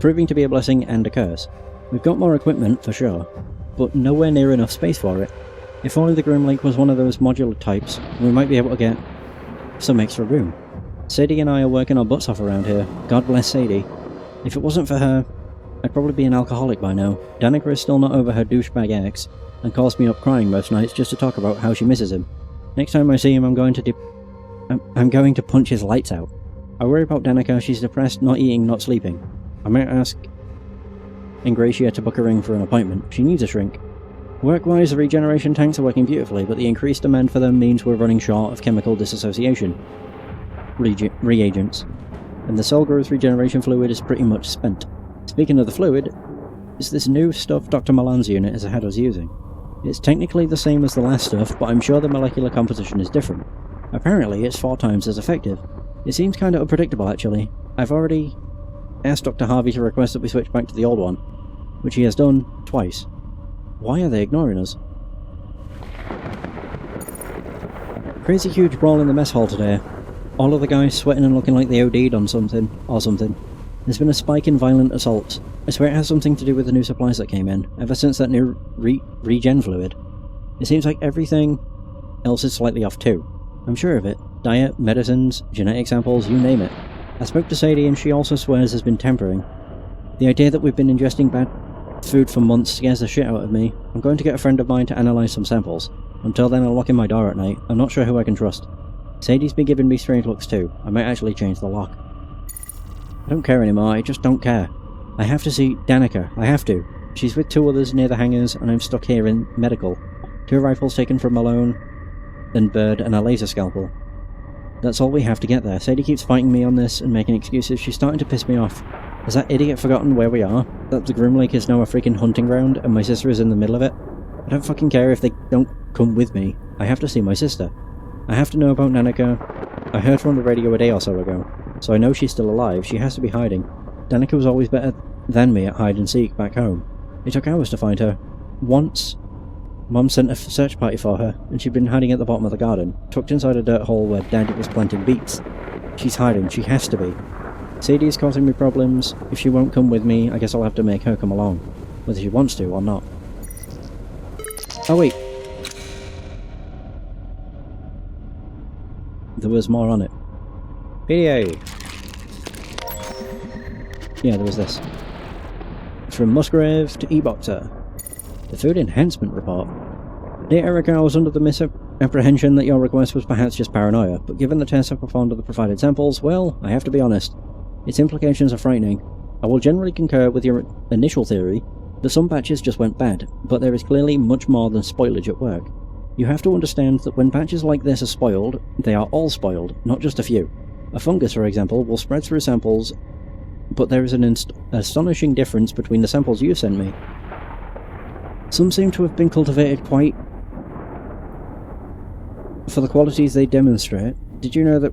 proving to be a blessing and a curse. We've got more equipment, for sure, but nowhere near enough space for it. If only the Grim Lake was one of those modular types, we might be able to get some extra room. Sadie and I are working our butts off around here. God bless Sadie. If it wasn't for her, I'd probably be an alcoholic by now. Danica is still not over her douchebag ex, and calls me up crying most nights just to talk about how she misses him. Next time I see him, I'm going to punch his lights out. I worry about Danica. She's depressed, not eating, not sleeping. I might ask Ingratia to book her in for an appointment. She needs a shrink. Work-wise, the regeneration tanks are working beautifully, but the increased demand for them means we're running short of chemical disassociation reagents, and the cell growth regeneration fluid is pretty much spent. Speaking of the fluid, is this new stuff Dr. Milan's unit has had us using. It's technically the same as the last stuff, but I'm sure the molecular composition is different. Apparently, it's 4 times as effective. It seems kinda unpredictable, actually. I've already asked Dr. Harvey to request that we switch back to the old one, which he has done twice. Why are they ignoring us? Crazy huge brawl in the mess hall today. All of the guys sweating and looking like they OD'd on something. There's been a spike in violent assaults. I swear it has something to do with the new supplies that came in, ever since that new regen fluid. It seems like everything else is slightly off too. I'm sure of it. Diet, medicines, genetic samples, you name it. I spoke to Sadie and she also swears there's been tampering. The idea that we've been ingesting bad food for months scares the shit out of me. I'm going to get a friend of mine to analyse some samples. Until then I'll lock in my door at night. I'm not sure who I can trust. Sadie's been giving me strange looks too. I might actually change the lock. I don't care anymore, I just don't care. I have to see Danica, I have to. She's with 2 others near the hangars and I'm stuck here in medical. 2 rifles taken from Malone and Bird and a laser scalpel. That's all we have to get there. Sadie keeps fighting me on this and making excuses. She's starting to piss me off. Has that idiot forgotten where we are? That the Groom Lake is now a freaking hunting ground and my sister is in the middle of it? I don't fucking care if they don't come with me. I have to see my sister. I have to know about Danica. I heard from the radio a day or so ago, so I know she's still alive. She has to be hiding. Danica was always better than me at hide and seek back home. It took hours to find her. Once, Mom sent a search party for her, and she'd been hiding at the bottom of the garden, tucked inside a dirt hole where Dad was planting beets. She's hiding, she has to be. Sadie is causing me problems. If she won't come with me, I guess I'll have to make her come along, whether she wants to or not. Oh wait. There was more on it. PDA! Yeah, there was this. From Musgrave to E-Boxer. The Food Enhancement Report. Dear Erica, I was under the misapprehension that your request was perhaps just paranoia, but given the tests I've performed of the provided samples, well, I have to be honest. Its implications are frightening. I will generally concur with your initial theory that some batches just went bad, but there is clearly much more than spoilage at work. You have to understand that when batches like this are spoiled, they are all spoiled, not just a few. A fungus, for example, will spread through samples, but there is an astonishing difference between the samples you sent me. Some seem to have been cultivated quite for the qualities they demonstrate. Did you know that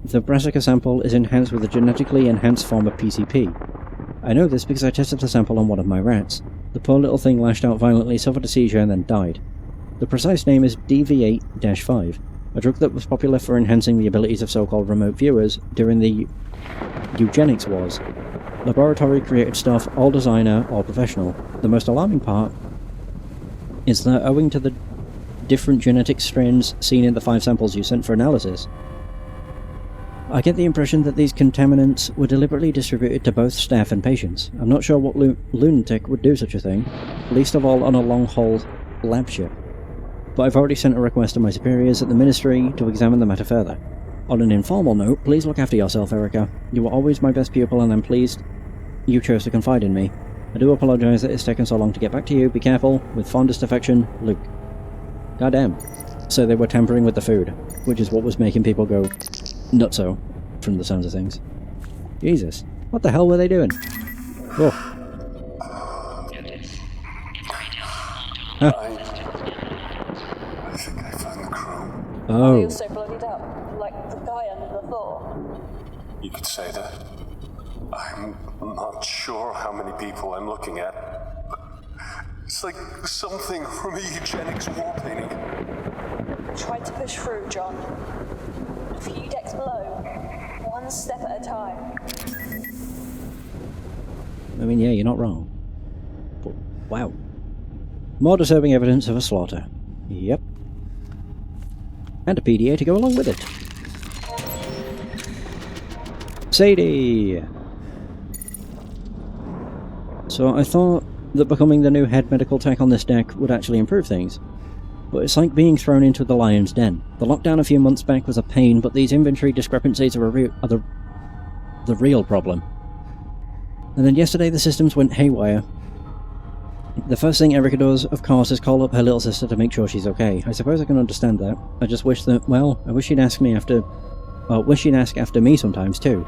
the brassica sample is enhanced with a genetically enhanced form of PCP? I know this because I tested the sample on one of my rats. The poor little thing lashed out violently, suffered a seizure, and then died. The precise name is DV8-5, a drug that was popular for enhancing the abilities of so-called remote viewers during the eugenics wars. Laboratory-created stuff, all designer or professional. The most alarming part is that owing to the different genetic strains seen in the 5 samples you sent for analysis, I get the impression that these contaminants were deliberately distributed to both staff and patients. I'm not sure what lunatic would do such a thing, least of all on a long-haul lab ship. But I've already sent a request to my superiors at the Ministry to examine the matter further. On an informal note, please look after yourself, Erica. You were always my best pupil and I'm pleased you chose to confide in me. I do apologise that it's taken so long to get back to you. Be careful. With fondest affection, Luke. Goddamn. So they were tampering with the food, which is what was making people go nutso, from the sounds of things. Jesus. What the hell were they doing? Oh. Huh. I think I found the crew. Are they Oh. also bloodied up, like the guy under the floor? You could say that. I'm not sure how many people I'm looking at, but it's like something from a eugenics war painting. Try to push through, John. A few decks below, one step at a time. I mean, yeah, you're not wrong. But, wow. More disturbing evidence of a slaughter. Yep. And a PDA to go along with it. Sadie! So I thought that becoming the new head medical tech on this deck would actually improve things. But it's like being thrown into the lion's den. The lockdown a few months back was a pain, but these inventory discrepancies are the real problem. And then yesterday the systems went haywire. The first thing Erica does, of course, is call up her little sister to make sure she's okay. I suppose I can understand that. I just wish that, well, I wish she'd ask me after... Well, wish she'd ask after me sometimes too.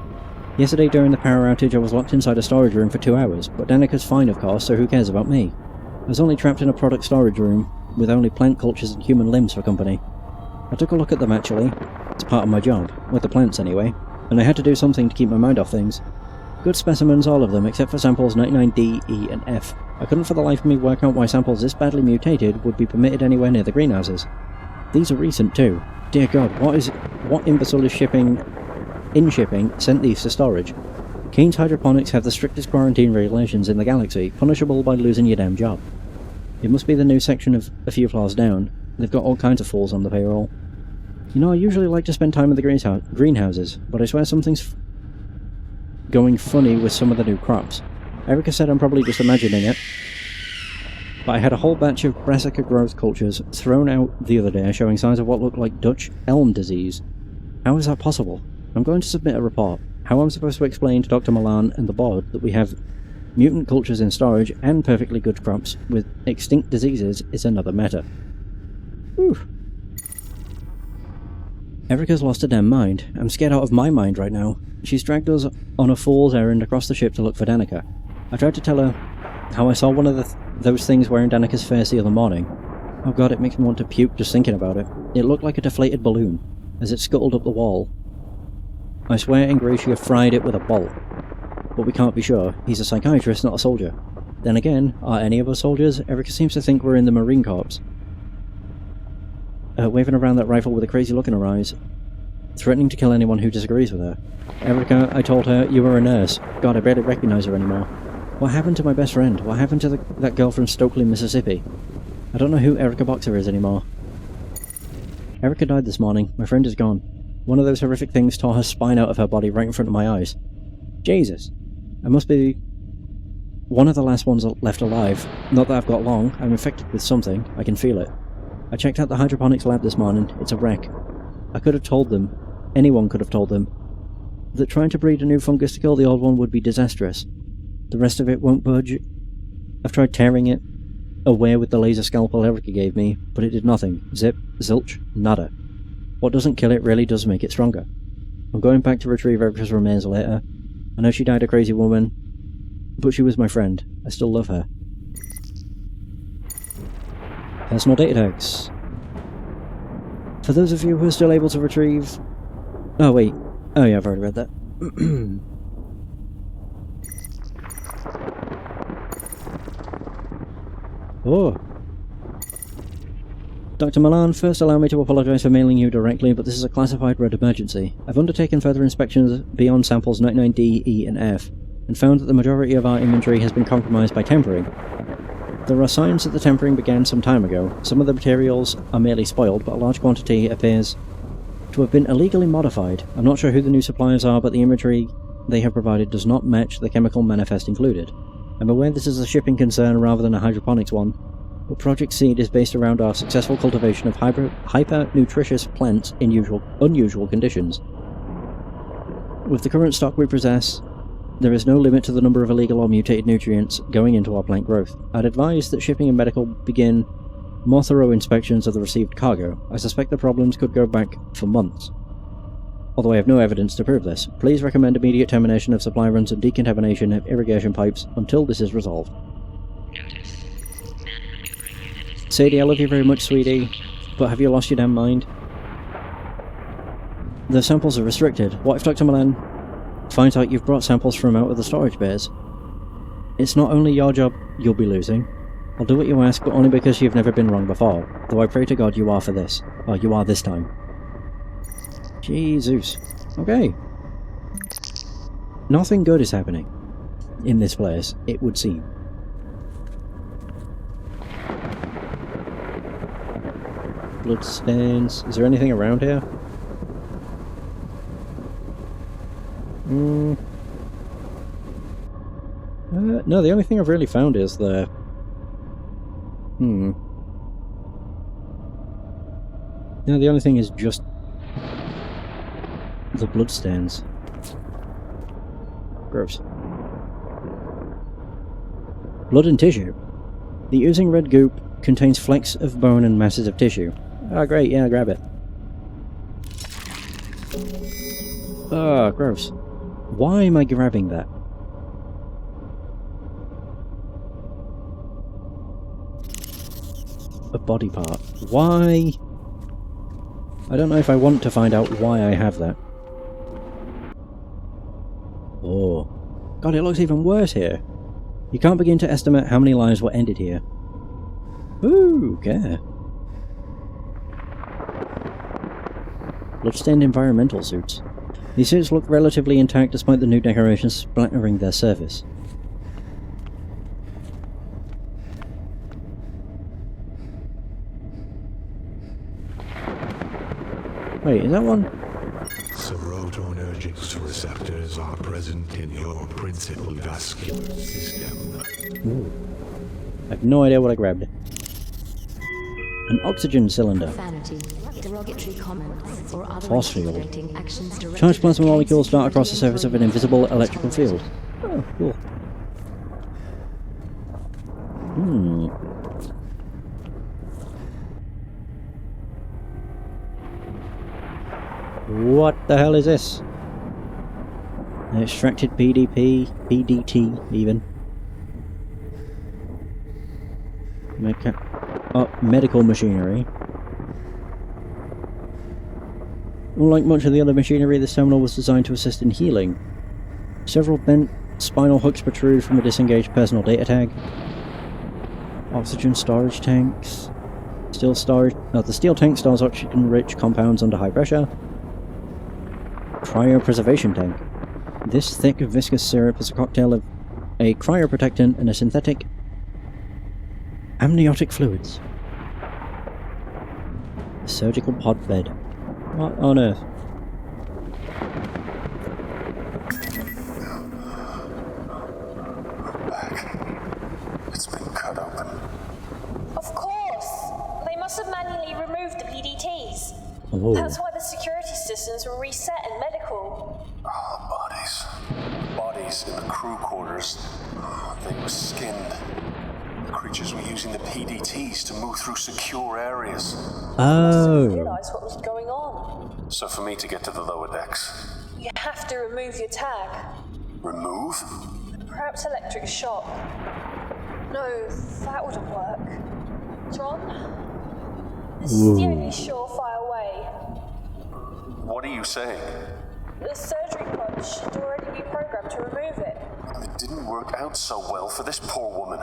Yesterday during the power outage I was locked inside a storage room for 2 hours, but Danica's fine of course, so who cares about me? I was only trapped in a product storage room, with only plant cultures and human limbs for company. I took a look at them actually. It's part of my job, with the plants anyway, and I had to do something to keep my mind off things. Good specimens, all of them, except for samples 99D, E and F. I couldn't for the life of me work out why samples this badly mutated would be permitted anywhere near the greenhouses. These are recent too. Dear God, what imbecile is shipping sent these to storage? Keen's hydroponics have the strictest quarantine regulations in the galaxy, punishable by losing your damn job. It must be the new section of a few floors down. They've got all kinds of fools on the payroll. You know, I usually like to spend time in the greenhouses, but I swear something's going funny with some of the new crops. Erica said I'm probably just imagining it, but I had a whole batch of brassica growth cultures thrown out the other day showing signs of what looked like Dutch elm disease. How is that possible? I'm going to submit a report. How I'm supposed to explain to Dr. Milan and the board that we have mutant cultures in storage and perfectly good crops with extinct diseases is another matter. Whew. Erica's lost her damn mind. I'm scared out of my mind right now. She's dragged us on a fool's errand across the ship to look for Danica. I tried to tell her how I saw one of those things wearing Danica's face the other morning. Oh god, it makes me want to puke just thinking about it. It looked like a deflated balloon, as it scuttled up the wall. I swear Ingratia fried it with a bolt. But we can't be sure. He's a psychiatrist, not a soldier. Then again, are any of us soldiers? Erica seems to think we're in the Marine Corps. Waving around that rifle with a crazy look in her eyes, threatening to kill anyone who disagrees with her. Erica, I told her, you were a nurse. God, I barely recognize her anymore. What happened to my best friend? What happened to that girl from Stokely, Mississippi? I don't know who Erica Boxer is anymore. Erica died this morning. My friend is gone. One of those horrific things tore her spine out of her body right in front of my eyes. Jesus. I must be one of the last ones left alive. Not that I've got long. I'm infected with something. I can feel it. I checked out the hydroponics lab this morning. It's a wreck. I could have told them, anyone could have told them, that trying to breed a new fungus to kill the old one would be disastrous. The rest of it won't budge. I've tried tearing it away with the laser scalpel Erica gave me, but it did nothing. Zip, zilch, nada. What doesn't kill it really does make it stronger. I'm going back to retrieve Erica's remains later. I know she died a crazy woman, but she was my friend. I still love her. Personal data tags. For those of you who are still able to retrieve... Oh wait. Oh yeah, I've already read that. Oh. Dr. Milan, first allow me to apologise for mailing you directly, but this is a classified red emergency. I've undertaken further inspections beyond samples 99D, E and F, and found that the majority of our inventory has been compromised by tampering. There are signs that the tampering began some time ago. Some of the materials are merely spoiled, but a large quantity appears to have been illegally modified. I'm not sure who the new suppliers are, but the inventory they have provided does not match the chemical manifest included. I'm aware this is a shipping concern rather than a hydroponics one, but Project Seed is based around our successful cultivation of hyper-nutritious plants in unusual conditions. With the current stock we possess, there is no limit to the number of illegal or mutated nutrients going into our plant growth. I'd advise that shipping and medical begin more thorough inspections of the received cargo. I suspect the problems could go back for months, although I have no evidence to prove this. Please recommend immediate termination of supply runs and decontamination of irrigation pipes until this is resolved. Sadie, I love you very much, sweetie, but have you lost your damn mind? The samples are restricted. What if Dr. Milan finds out you've brought samples from out of the storage bays? It's not only your job you'll be losing. I'll do what you ask, but only because you've never been wrong before. Though I pray to God you are for this. Or you are this time. Jesus. Okay. Nothing good is happening in this place, it would seem. Bloodstains. Is there anything around here? No, the only thing I've really found is the... No, the only thing is just the bloodstains. Gross. Blood and tissue. The oozing red goop contains flecks of bone and masses of tissue. Ah, great, yeah, grab it. Ah, gross. Why am I grabbing that? A body part. Why? I don't know if I want to find out why I have that. Oh. God, it looks even worse here. You can't begin to estimate how many lives were ended here. Ooh, okay. Bloodstained environmental suits. These suits look relatively intact despite the new decorations splattering their surface. Wait, is that one? Serotonergic receptors are present in your principal vascular system. Ooh. I have no idea what I grabbed. An oxygen cylinder. Profanity, derogatory comments, or other Force field. intimidating actions directed Charged plasma against molecules dart across the individuals surface of an invisible electrical field. Oh, cool. What the hell is this? An extracted PDP, PDT even. Medical machinery. Unlike much of the other machinery, this terminal was designed to assist in healing. Several bent spinal hooks protrude from a disengaged personal data tag. Oxygen storage tanks. Steel storage. The steel tank stores oxygen-rich compounds under high pressure. Cryopreservation tank. This thick, viscous syrup is a cocktail of a cryoprotectant and a synthetic amniotic fluids. Surgical pod bed. What on earth? Her back. It's been cut open. Of course! They must have manually removed the PDTs. Oh. That's why the security systems were reset in medical. Oh, the bodies in the crew quarters. They were skinned. The creatures were using the PDTs to move through secure areas. Oh. Realize what was going on. So for me to get to the lower decks, You have to remove your tag. remove? Perhaps electric shock. No, that wouldn't work. John? This is the only surefire way. What are you saying? The surgery pod should already be programmed to remove it. It didn't work out so well for this poor woman.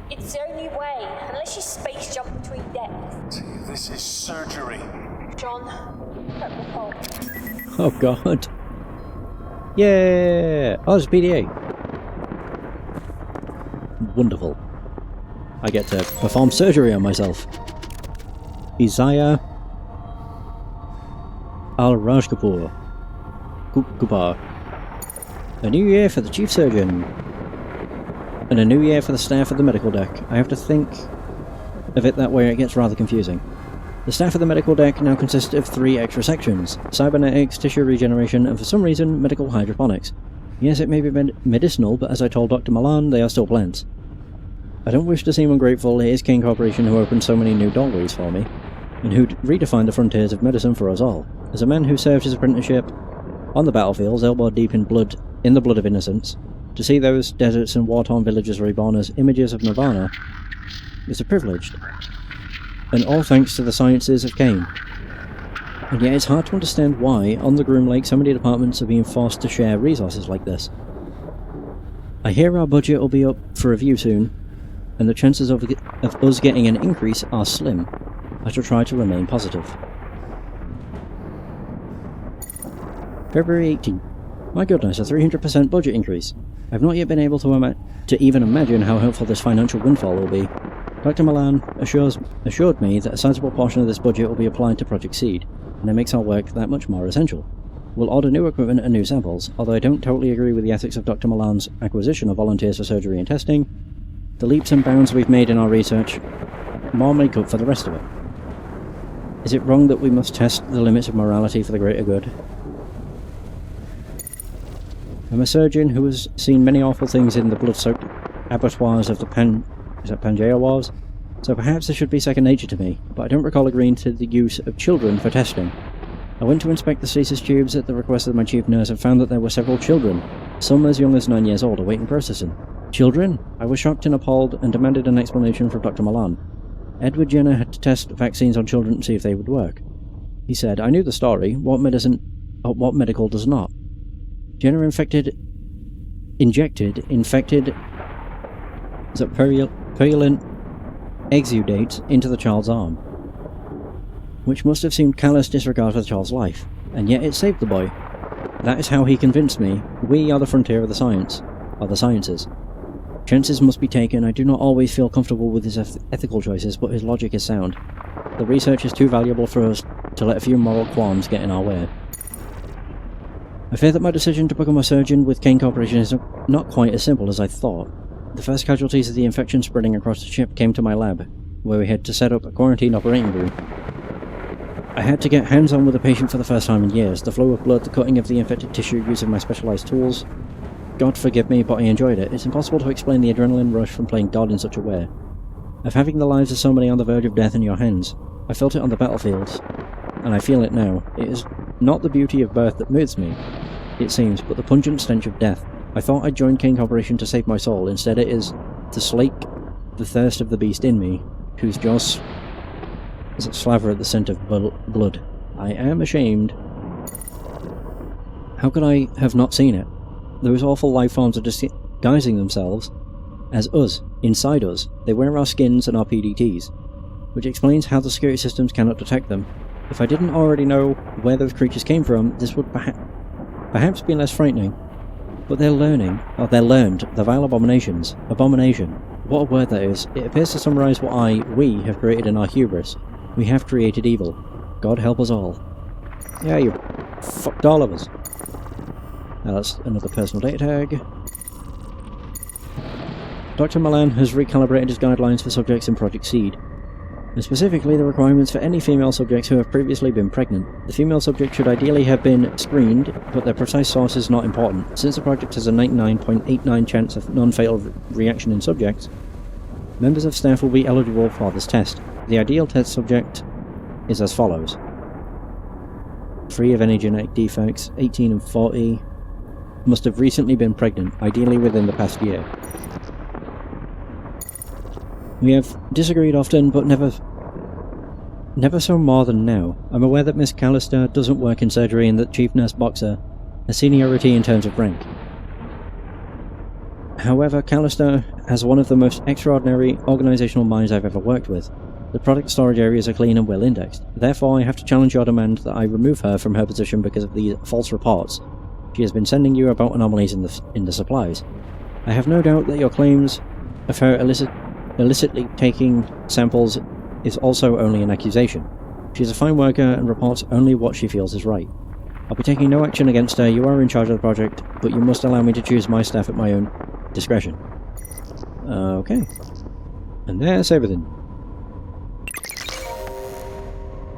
It's the only way, unless you space jump between depths. This is surgery. John, let me hold. Oh god. Yeah! Oh, it's PDA. Wonderful. I get to perform surgery on myself. Isaiah Al-Raj Kapoor. Kupar. A new year for the chief surgeon. And a new year for the staff of the medical deck. I have to think of it that way, it gets rather confusing. The staff of the medical deck now consists of 3 extra sections: cybernetics, tissue regeneration, and for some reason, medical hydroponics. Yes, it may be medicinal, but as I told Dr. Milan, they are still plants. I don't wish to seem ungrateful. It is Kane Corporation who opened so many new doorways for me, and who redefined the frontiers of medicine for us all. As a man who served his apprenticeship on the battlefields, elbow deep in the blood of innocence, to see those deserts and war-torn villages reborn as images of Nirvana is a privilege, and all thanks to the sciences of Kane. And yet it's hard to understand why, on the Groom Lake, so many departments are being forced to share resources like this. I hear our budget will be up for review soon, and the chances of us getting an increase are slim. I shall try to remain positive. February 18th. My goodness, a 300% budget increase. I've not yet been able to even imagine how helpful this financial windfall will be. Dr. Milan assured me that a sizable portion of this budget will be applied to Project Seed, and it makes our work that much more essential. We'll order new equipment and new samples, although I don't totally agree with the ethics of Dr. Milan's acquisition of volunteers for surgery and testing. The leaps and bounds we've made in our research more make up for the rest of it. Is it wrong that we must test the limits of morality for the greater good? I'm a surgeon who has seen many awful things in the blood-soaked abattoirs of the Pangea Wars, so perhaps this should be second nature to me, but I don't recall agreeing to the use of children for testing. I went to inspect the stasis tubes at the request of my chief nurse and found that there were several children, some as young as 9 years old, awaiting processing. Children? I was shocked and appalled and demanded an explanation from Dr. Milan. Edward Jenner had to test vaccines on children to see if they would work. He said, I knew the story. What medical does not? Jenner injected purulent exudates into the child's arm, which must have seemed callous disregard for the child's life, and yet it saved the boy. That is how he convinced me. We are the frontier of the sciences. Chances must be taken. I do not always feel comfortable with his ethical choices, but his logic is sound. The research is too valuable for us to let a few moral qualms get in our way. I fear that my decision to become a surgeon with Kane Corporation is not quite as simple as I thought. The first casualties of the infection spreading across the ship came to my lab, where we had to set up a quarantine operating room. I had to get hands-on with the patient for the first time in years. The flow of blood, the cutting of the infected tissue using my specialized tools. God forgive me, but I enjoyed it. It's impossible to explain the adrenaline rush from playing God in such a way. Of having the lives of so many on the verge of death in your hands. I felt it on the battlefields, and I feel it now. It is not the beauty of birth that moves me, it seems, but the pungent stench of death. I thought I'd joined Kane Corporation to save my soul. Instead it is to slake the thirst of the beast in me, whose jaws slaver at the scent of blood. I am ashamed. How could I have not seen it? Those awful life forms are disguising themselves as us, inside us. They wear our skins and our PDTs, which explains how the security systems cannot detect them. If I didn't already know where those creatures came from, this would perhaps be less frightening. But they're learned. The vile abominations. Abomination. What a word that is. It appears to summarize what we have created in our hubris. We have created evil. God help us all. Yeah, you fucked all of us. Now that's another personal data tag. Dr. Milan has recalibrated his guidelines for subjects in Project Seed, and specifically the requirements for any female subjects who have previously been pregnant. The female subject should ideally have been screened, but their precise source is not important. Since the project has a 99.89% chance of non-fatal reaction in subjects, members of staff will be eligible for this test. The ideal test subject is as follows. Free of any genetic defects, 18 and 40, must have recently been pregnant, ideally within the past year. We have disagreed often, but never so more than now. I'm aware that Miss Callister doesn't work in surgery and that Chief Nurse Boxer has seniority in terms of rank. However, Callister has one of the most extraordinary organisational minds I've ever worked with. The product storage areas are clean and well indexed. Therefore, I have to challenge your demand that I remove her from her position because of these false reports she has been sending you about anomalies in the supplies. I have no doubt that your claims of her illicitly taking samples is also only an accusation. She is a fine worker and reports only what she feels is right. I'll be taking no action against her. You are in charge of the project, but you must allow me to choose my staff at my own discretion. Okay. And there's everything.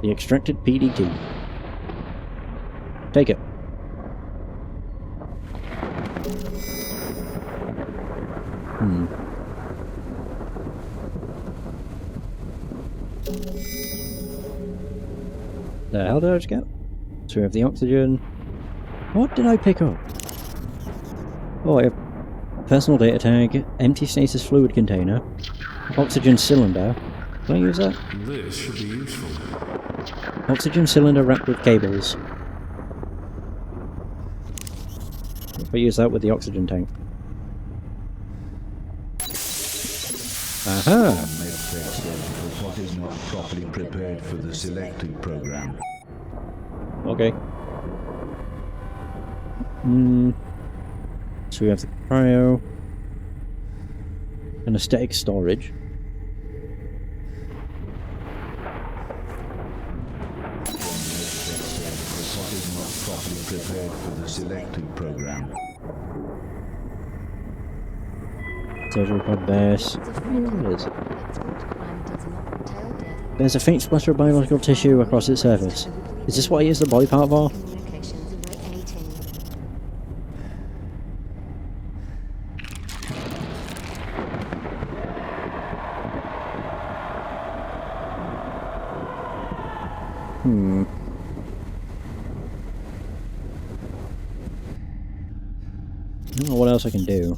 The extracted PDT. Take it. The hell did I just get? So we have the oxygen. What did I pick up? Oh, I have personal data tag, empty stasis fluid container, oxygen cylinder. Can I use that? This should be useful. Oxygen cylinder wrapped with cables. If I use that with the oxygen tank. Aha! What is not properly prepared for the selected program. Okay. So we have the cryo. Anesthetic storage. What is not properly prepared for the selected program. Surgery pod base. What is it? There's a faint splatter of biological tissue across its surface. Is this what I use the body part for? don't know what else I can do.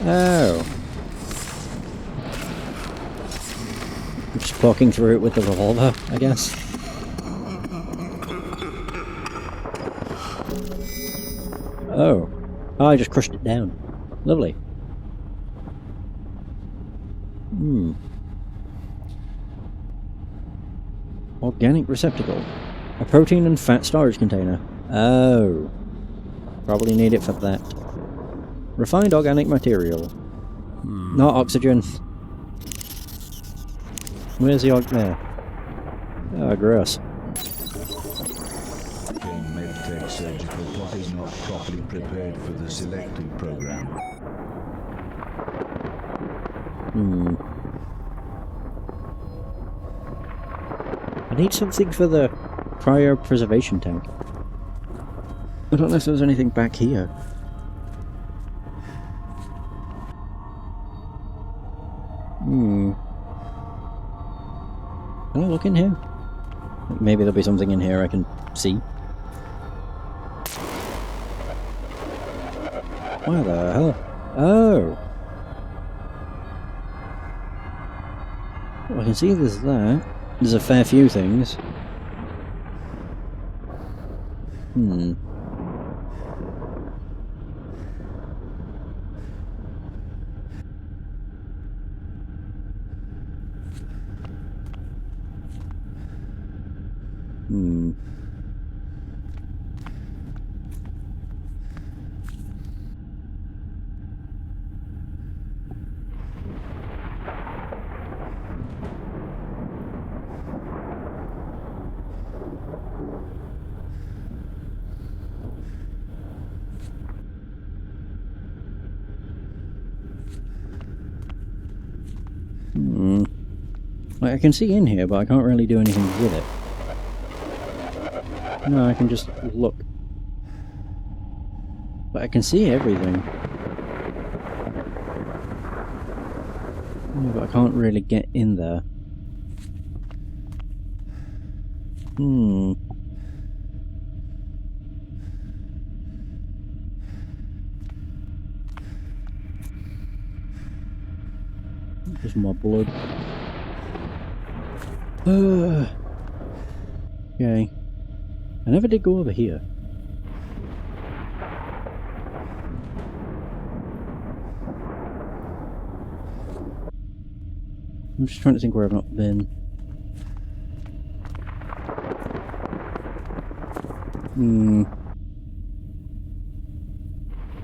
Oh. I'm just walking through it with the revolver, I guess. Oh. Oh, I just crushed it down. Lovely. Organic receptacle. A protein and fat storage container. Oh. Probably need it for that. Refined organic material. Not oxygen. Where's the there? Oh, gross. Medtech surgical plot is not properly prepared for the selected program. I need something for the cryopreservation tank. I don't know if there's anything back here. Can I look in here? Maybe there'll be something in here I can see. Why the hell? Oh! Well, I can see there's that. There's a fair few things. Like, I can see in here, but I can't really do anything with it. No, I can just look. But I can see everything. Yeah, but I can't really get in there. Just my blood. Okay. I never did go over here. I'm just trying to think where I've not been.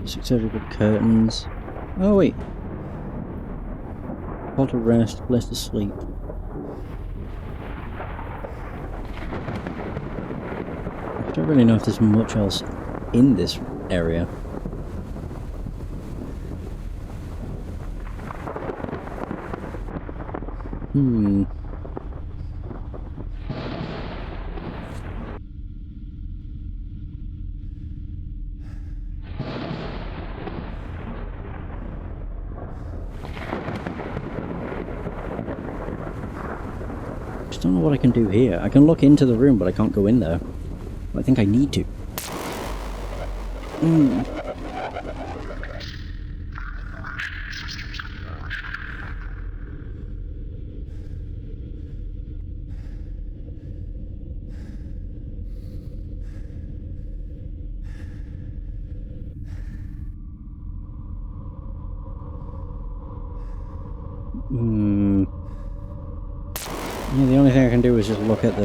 Surgical curtains. Oh wait. Call to rest, place to sleep. I don't really know if there's much else in this area. I don't know what I can do here. I can look into the room, but I can't go in there. I think I need to. Yeah, the only thing I can do is just look at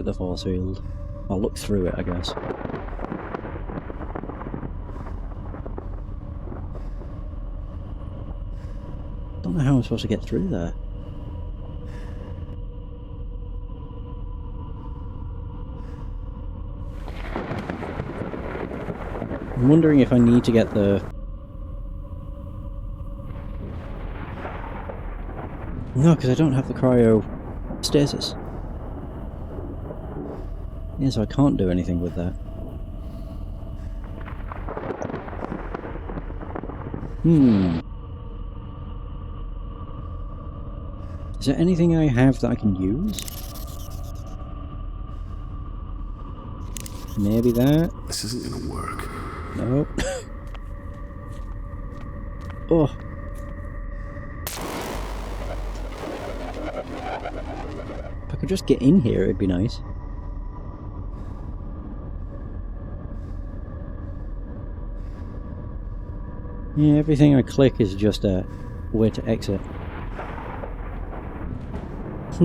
the force field. I'll look through it, I guess. Don't know how I'm supposed to get through there. I'm wondering if I need to get the... No, because I don't have the cryo stasis. Yeah, so I can't do anything with that. Is there anything I have that I can use? Maybe that. This isn't gonna work. Nope. Oh. If I could just get in here, it'd be nice. Yeah, everything I click is just a way to exit. I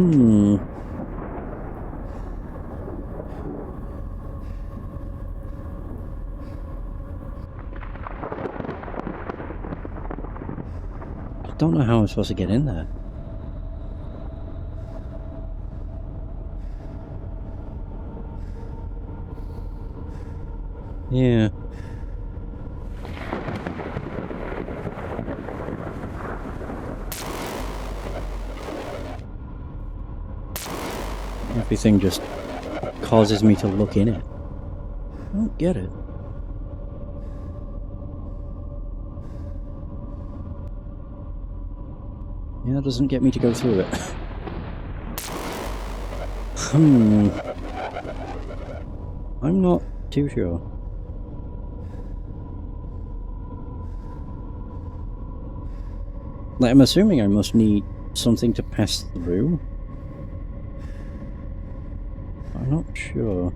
don't know how I'm supposed to get in there. Yeah. Everything just causes me to look in it. I don't get it. Yeah, that doesn't get me to go through it. I'm not too sure. Like, I'm assuming I must need something to pass through. I'm not sure.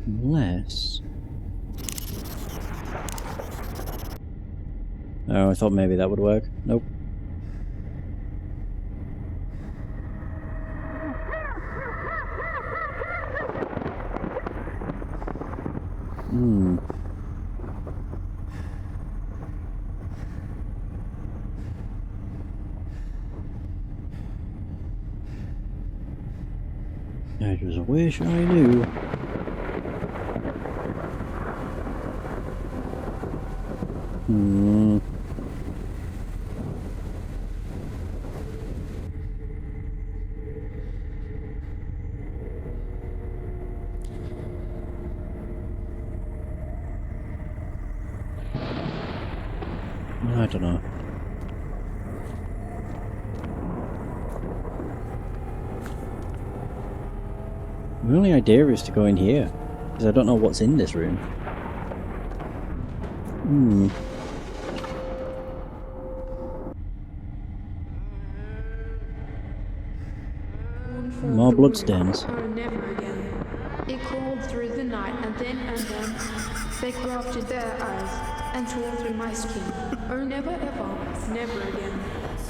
Unless... Oh, I thought maybe that would work. Nope. I just wish I knew. I don't know. My only idea is to go in here, because I don't know what's in this room. More bloodstains. Oh, never again. It crawled through the night, and then they grafted their eyes and tore through my skin. Oh, never ever, never again.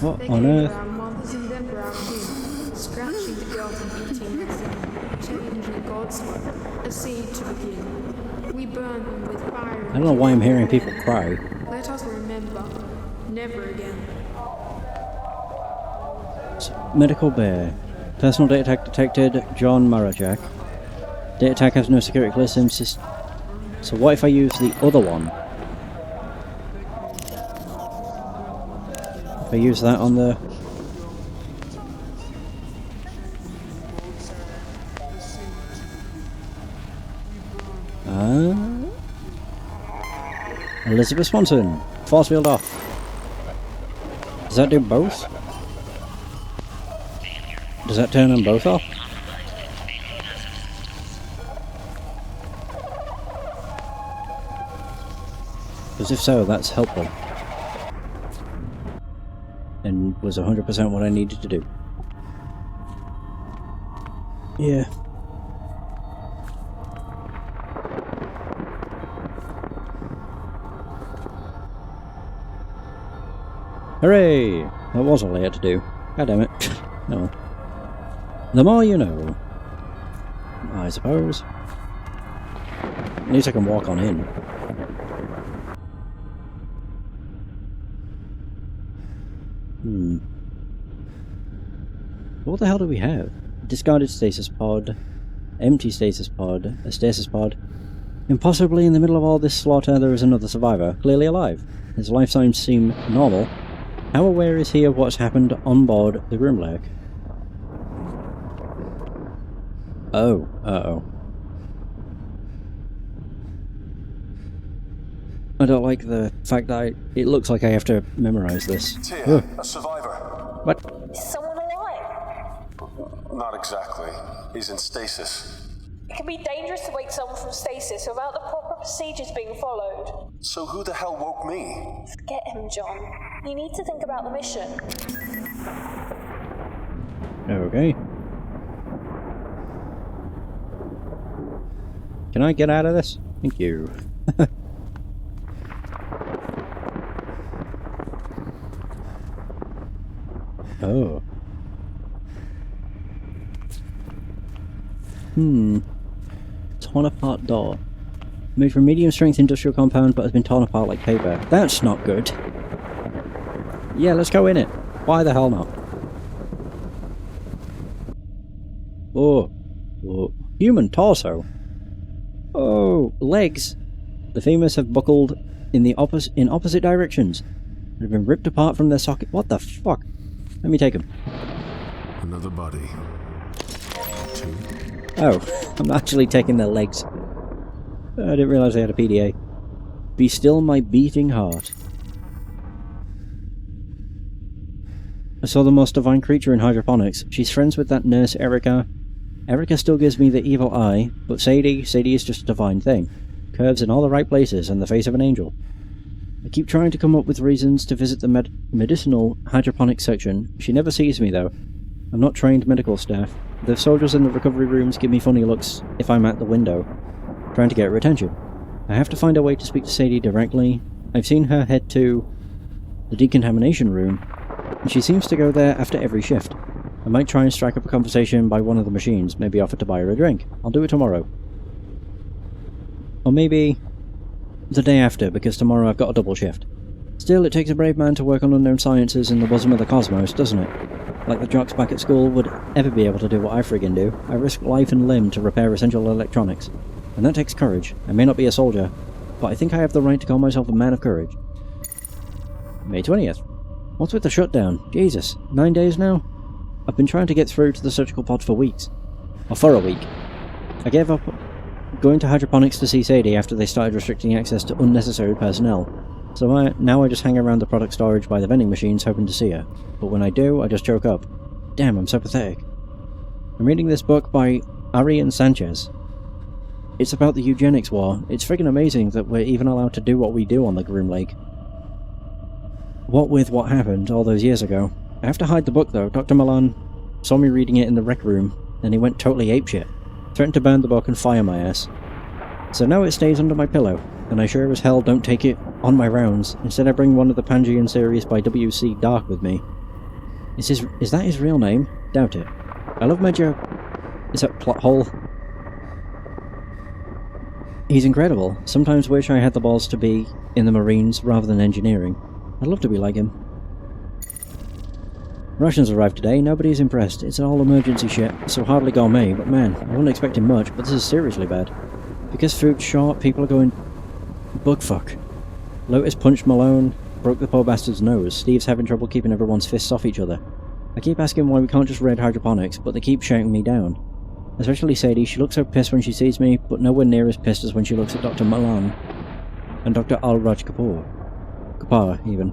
What they on earth? Brown mothers in their brown skin, scratching the girls and eating them, changing God's love, a seed to begin. We burn them with fire. I don't know why I'm hearing people cry. Let us remember, never again. Medical Bay. Personal data tag detected, John Marajak. Data tag has no security clearance. So what if I use the other one? If I use that on the... Elizabeth Swanson. Force field off. Does that do both? Does that turn them both off? Because if so, that's helpful. And was 100% what I needed to do. Yeah. Hooray! That was all I had to do. God damn it. No. The more you know. I suppose. At least I can walk on in. What the hell do we have? Discarded stasis pod, empty stasis pod, a stasis pod. Impossibly in the middle of all this slaughter there is another survivor, clearly alive. His life signs seem normal. How aware is he of what's happened on board the Grimlake? Oh, uh-oh. I don't like the fact that it looks like I have to memorize this. Tia, a survivor. What? Is someone alive? Not exactly. He's in stasis. It can be dangerous to wake someone from stasis without the proper procedures being followed. So who the hell woke me? Forget him, John. You need to think about the mission. Okay. Can I get out of this? Thank you. Oh. Torn apart door. Made from medium strength industrial compound but has been torn apart like paper. That's not good. Yeah, let's go in it. Why the hell not? Oh. Oh. Human torso. Oh, legs. The femurs have buckled in opposite directions. They've been ripped apart from their socket. What the fuck? Let me take them. Another body. 2. Oh, I'm actually taking their legs. I didn't realise they had a PDA. Be still my beating heart. I saw the most divine creature in hydroponics. She's friends with that nurse Erica. Erica still gives me the evil eye, but Sadie is just a divine thing. Curves in all the right places and the face of an angel. I keep trying to come up with reasons to visit the medicinal hydroponics section. She never sees me though. I'm not trained medical staff. The soldiers in the recovery rooms give me funny looks if I'm at the window, trying to get her attention. I have to find a way to speak to Sadie directly. I've seen her head to the decontamination room, and she seems to go there after every shift. I might try and strike up a conversation by one of the machines, maybe offer to buy her a drink. I'll do it tomorrow. Or maybe the day after, because tomorrow I've got a double shift. Still, it takes a brave man to work on unknown sciences in the bosom of the cosmos, doesn't it? Like the jocks back at school would ever be able to do what I friggin' do. I risk life and limb to repair essential electronics. And that takes courage. I may not be a soldier, but I think I have the right to call myself a man of courage. May 20th. What's with the shutdown? Jesus, 9 days now? I've been trying to get through to the surgical pod for weeks. Or for a week. I gave up going to hydroponics to see Sadie after they started restricting access to unnecessary personnel. So now I just hang around the product storage by the vending machines hoping to see her. But when I do, I just choke up. Damn, I'm so pathetic. I'm reading this book by Arian Sanchez. It's about the eugenics war. It's friggin' amazing that we're even allowed to do what we do on the Groom Lake. What with what happened all those years ago. I have to hide the book though. Dr. Milan saw me reading it in the rec room, and he went totally apeshit. Threatened to burn the book and fire my ass. So now it stays under my pillow, and I sure as hell don't take it on my rounds. Instead I bring one of the Pangean series by W.C. Dark with me. Is that his real name? Doubt it. I love Major... Is that plot hole? He's incredible. Sometimes wish I had the balls to be in the Marines rather than engineering. I'd love to be like him. Russians arrived today, nobody's impressed. It's all emergency shit, so hardly gourmet, but man, I wasn't expecting much, but this is seriously bad. Because food's short, people are going... bugfuck. Lotus punched Malone, broke the poor bastard's nose. Steve's having trouble keeping everyone's fists off each other. I keep asking why we can't just raid hydroponics, but they keep shouting me down. Especially Sadie, she looks so pissed when she sees me, but nowhere near as pissed as when she looks at Dr. Malone and Dr. Al-Raj Kapoor. Kapoor, even.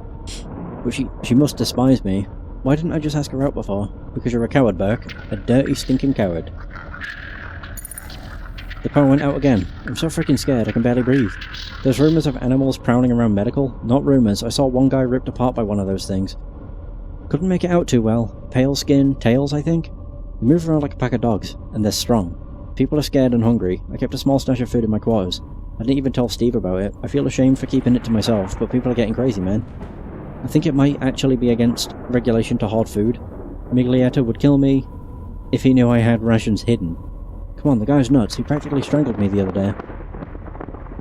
But she must despise me. Why didn't I just ask her out before? Because you're a coward, Burke. A dirty, stinking coward. The power went out again. I'm so freaking scared I can barely breathe. There's rumours of animals prowling around medical. Not rumours, I saw one guy ripped apart by one of those things. Couldn't make it out too well. Pale skin, tails, I think? They move around like a pack of dogs, and they're strong. People are scared and hungry. I kept a small stash of food in my quarters. I didn't even tell Steve about it. I feel ashamed for keeping it to myself, but people are getting crazy, man. I think it might actually be against regulation to hoard food. Miglietta would kill me if he knew I had rations hidden. Come on, the guy's nuts. He practically strangled me the other day.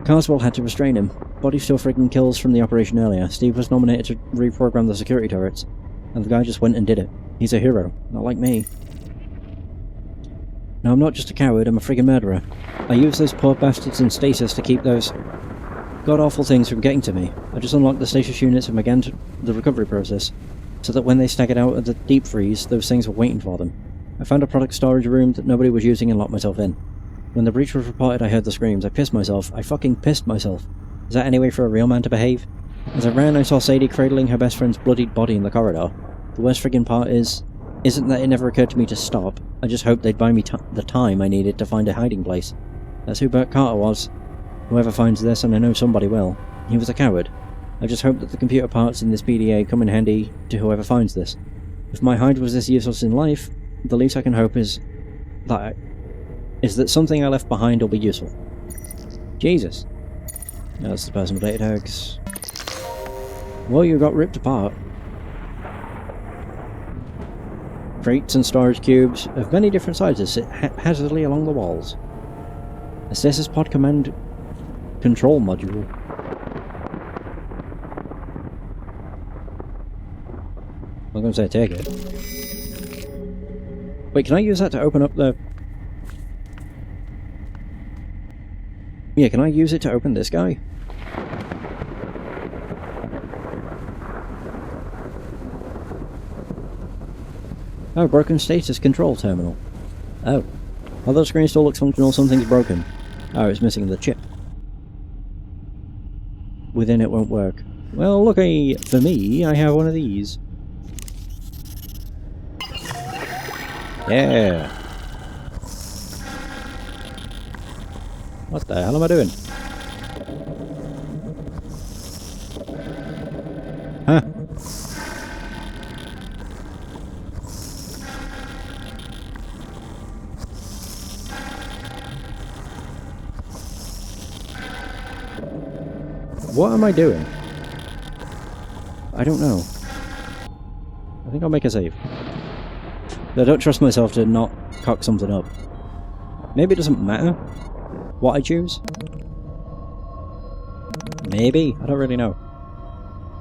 Carswell had to restrain him. Body still friggin' kills from the operation earlier. Steve was nominated to reprogram the security turrets, and the guy just went and did it. He's a hero, not like me. Now I'm not just a coward, I'm a friggin' murderer. I use those poor bastards in stasis to keep those god-awful things from getting to me. I just unlocked the stasis units and began the recovery process, so that when they staggered out of the deep freeze, those things were waiting for them. I found a product storage room that nobody was using and locked myself in. When the breach was reported, I heard the screams. I pissed myself. I fucking pissed myself. Is that any way for a real man to behave? As I ran, I saw Sadie cradling her best friend's bloodied body in the corridor. The worst friggin' part isn't that it never occurred to me to stop. I just hoped they'd buy me the time I needed to find a hiding place. That's who Bert Carter was. Whoever finds this, and I know somebody will, he was a coward. I just hope that the computer parts in this PDA come in handy to whoever finds this. If my hide was this useless in life, the least I can hope is that something I left behind will be useful. Jesus. That's the personal data tags. Well, you got ripped apart. Crates and storage cubes of many different sizes sit haphazardly along the walls. A Stasis pod command control module. I'm going to say take it. Wait, can I use that to open up the... Yeah, can I use it to open this guy? Oh, broken status control terminal. Oh. Although the screen still looks functional, something's broken. Oh, it's missing the chip. Within it won't work. Well, lucky for me, I have one of these. Yeah. What the hell am I doing? Huh? What am I doing? I don't know. I think I'll make a save. I don't trust myself to not cock something up. Maybe it doesn't matter what I choose? Maybe? I don't really know.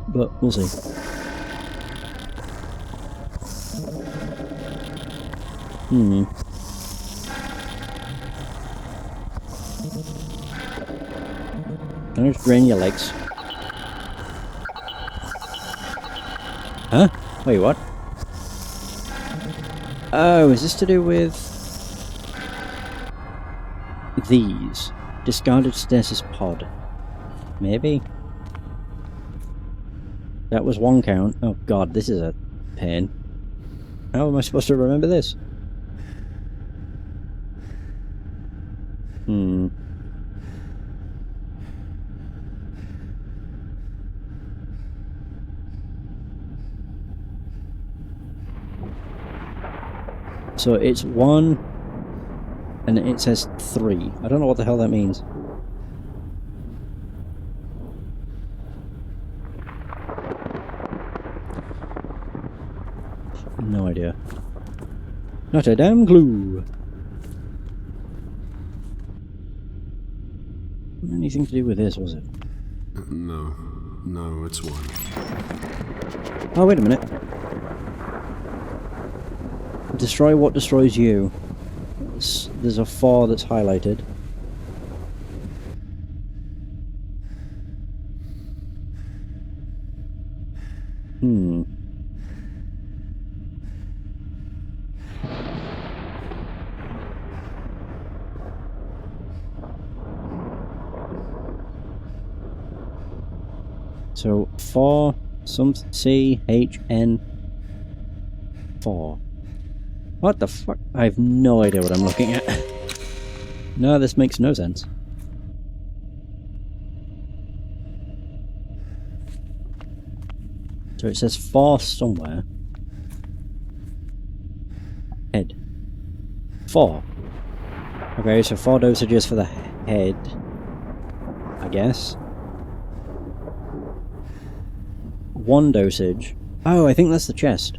But we'll see. Can I just drain your legs? Huh? Wait, what? Oh, is this to do with... these? Discarded stasis pod. Maybe? That was one count. Oh god, this is a pain. How am I supposed to remember this? So it's 1, and it says 3. I don't know what the hell that means. No idea. Not a damn clue. Anything to do with this, was it? No, it's 1. Oh, wait a minute. Destroy what destroys you. There's a 4 that's highlighted. So 4, some C-H-N 4. What the fuck? I have no idea what I'm looking at. No, this makes no sense. So it says 4 somewhere. Head. 4. Okay, so 4 dosages for the head. I guess. 1 dosage. Oh, I think that's the chest.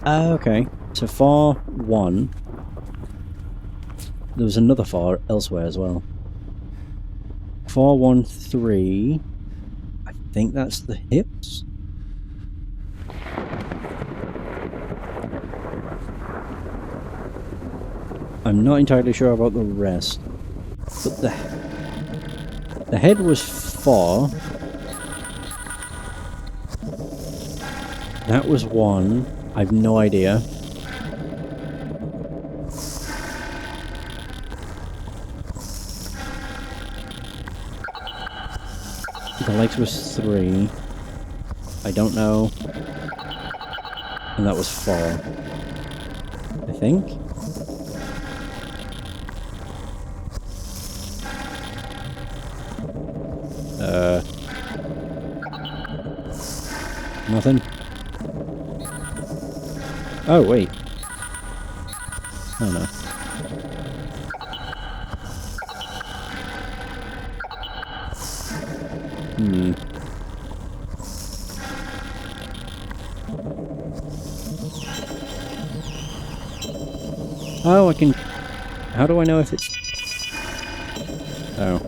Okay. So 4, 1. There was another 4 elsewhere as well. 4, 1, 3. I think that's the hips. I'm not entirely sure about the rest. But the head was 4. That was 1. I've no idea. The legs was 3. I don't know. And that was 4. I think? Nothing? Oh, wait. Oh no. Oh, I can... How do I know if it's... Oh.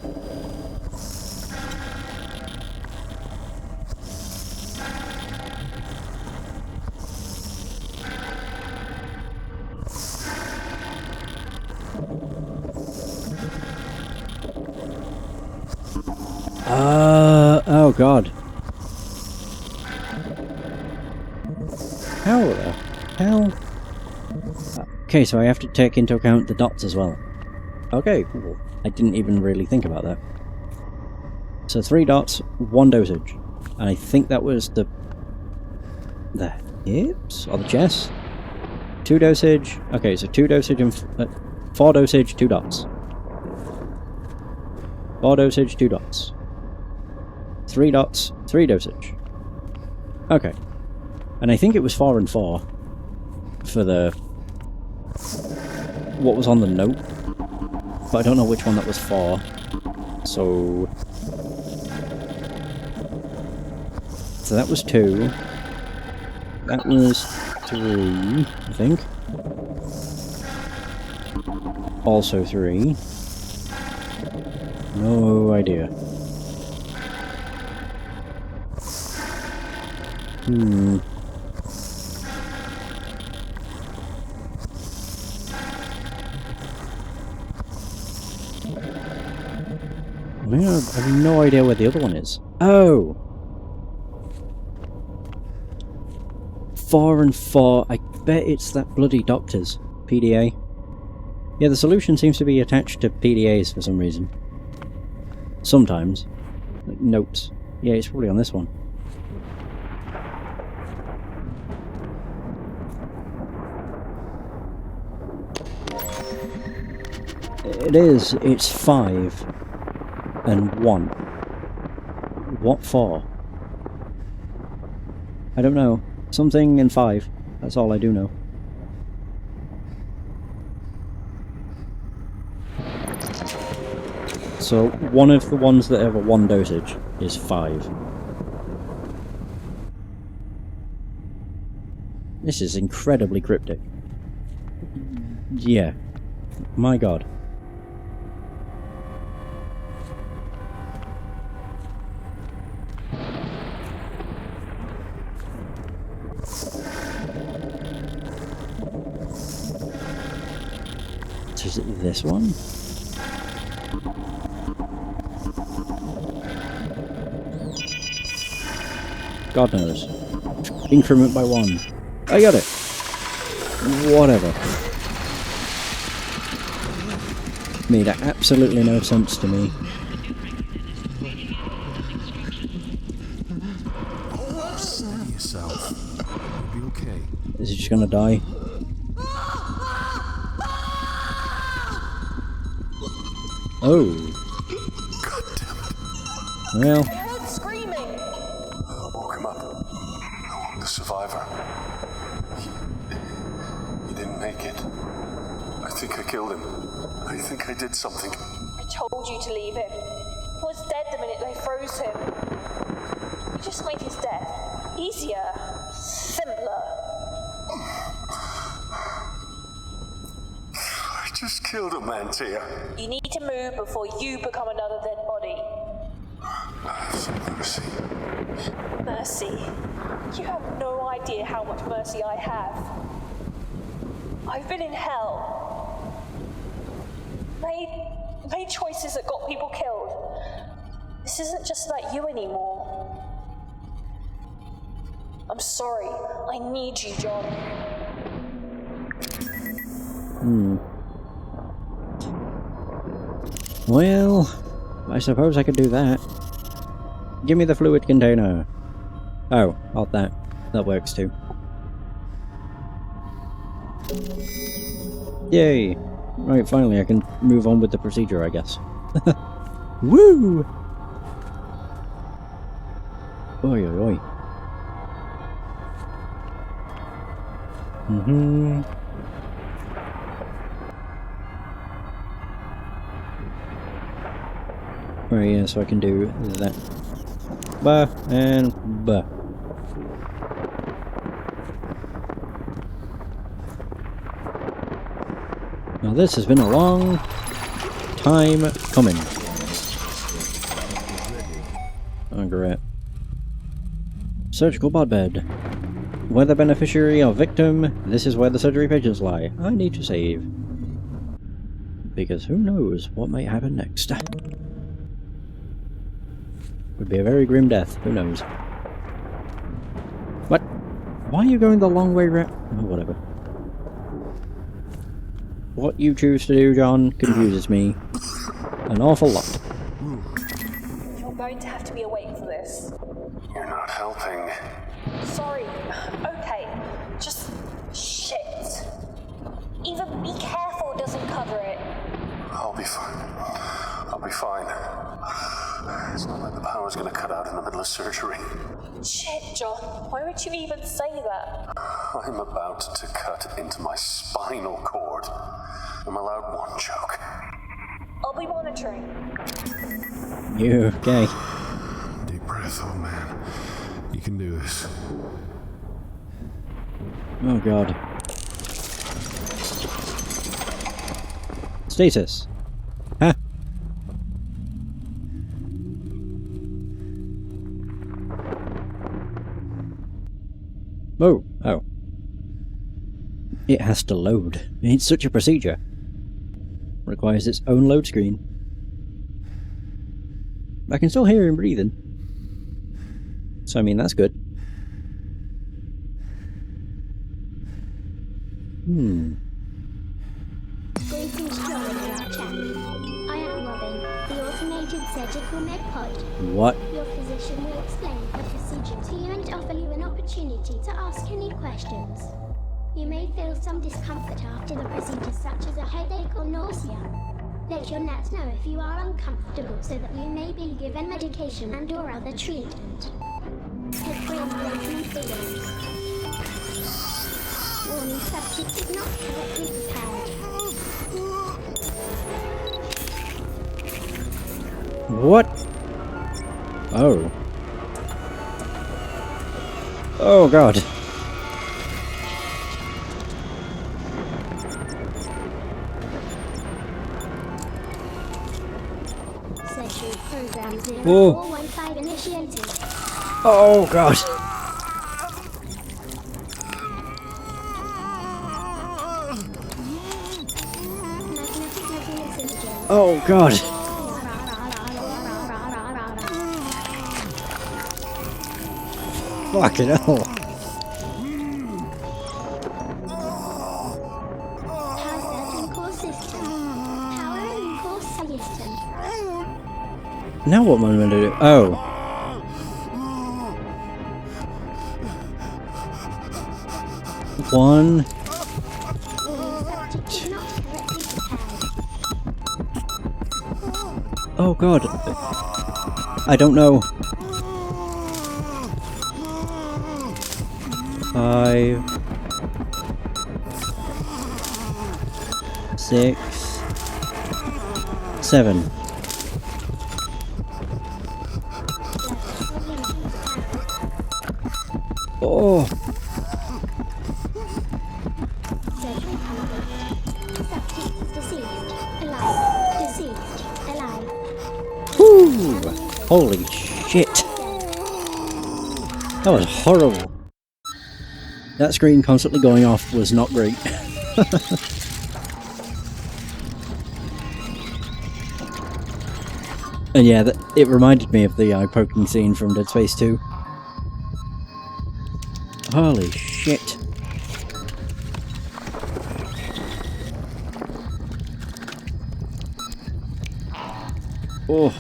Oh god. How the hell? Okay, so I have to take into account the dots as well. Okay, cool. I didn't even really think about that. So 3 dots, 1 dosage. And I think that was the hips? Or the chest? 2 dosage. Okay, so 2 dosage and 4 dosage, 2 dots. 4 dosage, 2 dots. 3 dots, 3 dosage. Okay. And I think it was 4 and 4 for the... what was on the note. But I don't know which one that was for. So... So that was 2. That was 3, I think. Also 3. No idea. I have no idea where the other one is. Oh! 4 and 4. I bet it's that bloody doctor's PDA. Yeah, the solution seems to be attached to PDAs for some reason. Sometimes. Like notes. Yeah, it's probably on this one. It is. It's 5 and 1. What for? I don't know. Something in 5. That's all I do know. So, one of the ones that have a 1 dosage is 5. This is incredibly cryptic. Yeah. My god. Is it this one? God knows. Increment by 1. I got it! Whatever. Made absolutely no sense to me. Steady yourself. You'll be okay. Is he just gonna die? Oh. God damn it. Well. I heard screaming. I woke him up. The survivor. He didn't make it. I think I killed him. I think I did something. I told you to leave him. He was dead the minute they froze him. You just made his death easier, simpler. I just killed a man, Tia. You need to move before you become another dead body. Have some mercy. Mercy? You have no idea how much mercy I have. I've been in hell. Made choices that got people killed. This isn't just about you anymore. I'm sorry. I need you, John. Well, I suppose I could do that. Give me the fluid container. Oh, odd that. That works too. Yay! Right, finally I can move on with the procedure, I guess. Woo! Oi, oi, oi. Right, yeah, so I can do that. Bah, and bah. Now this has been a long time coming. Oh, great. Surgical blood bed. Whether beneficiary or victim, this is where the surgery patients lie. I need to save. Because who knows what might happen next. Would be a very grim death, who knows. What? Why are you going the long way round? Oh, whatever. What you choose to do, John, confuses me an awful lot. You're going to have to be awake for this. You're not helping. Sorry. Okay. Just shit. Even be careful doesn't cover it. I'll be fine. I'll be fine. It's not like the power's gonna cut out in the middle of surgery. Shit, John. Why would you even say that? I'm about to cut into my spinal cord. I'm allowed one joke. I'll be monitoring. You okay? Deep breath, oh man. You can do this. Oh god. Stasis. Huh? Oh, oh. It has to load. It's such a procedure. Requires its own load screen. I can still hear him breathing. So I mean, that's good. Greetings, John and Archer. I am Robin, the automated surgical med pod. What? Your physician will explain the procedure to you and offer you an opportunity to ask any questions. You may feel some discomfort after the procedure, such as a headache or nausea. Let your nurse know if you are uncomfortable so that you may be given medication and or other treatment. Take free breathing videos. Warning, subject is not correctly prepared. What? Oh. Oh god. Surgery program Whoa. 0415 initiated. Oh god. Magnetic resonance imaging. Oh god. Fucking hell. Power surgeon core system. Power and core system. Now what am I going to do? Oh. One. Subject is not correctly prepared. Oh god. I don't know. 5, 6, 7. Oh. Surgery complete. Subject is deceased. Alive. Deceased. Alive. Whew. Holy shit. That was horrible. That screen constantly going off was not great. And yeah, it reminded me of the eye poking scene from Dead Space 2. Holy shit. Oh.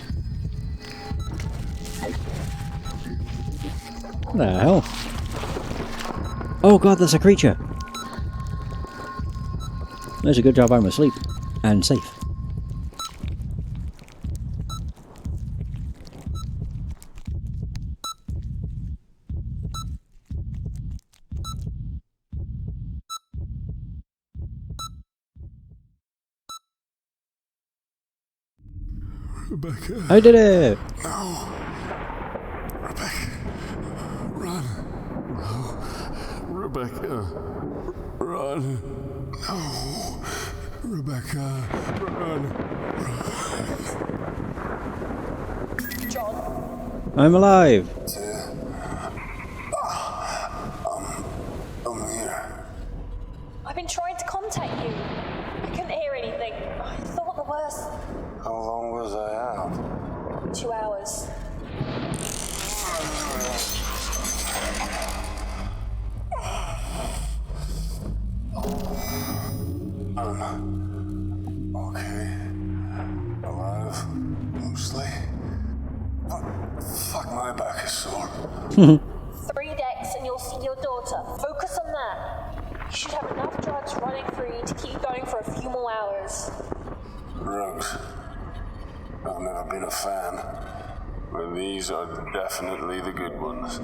What the hell? Oh god, there's a creature! There's a good job I'm asleep. And safe. Rebecca. I did it! No. Rebecca. Run. No. Rebecca. Run. No. Rebecca. Run. John. I'm alive! I'm here. I've been trying to contact you. I couldn't hear anything. I thought the worst. How long was I out? 2 hours. I'm okay. Alive. Mostly. But fuck, my back is sore. 3 decks and you'll see your daughter. Focus on that. You should have enough drugs running through you to keep going for a few more hours. Drugs. I've never been a fan. But these are definitely the good ones.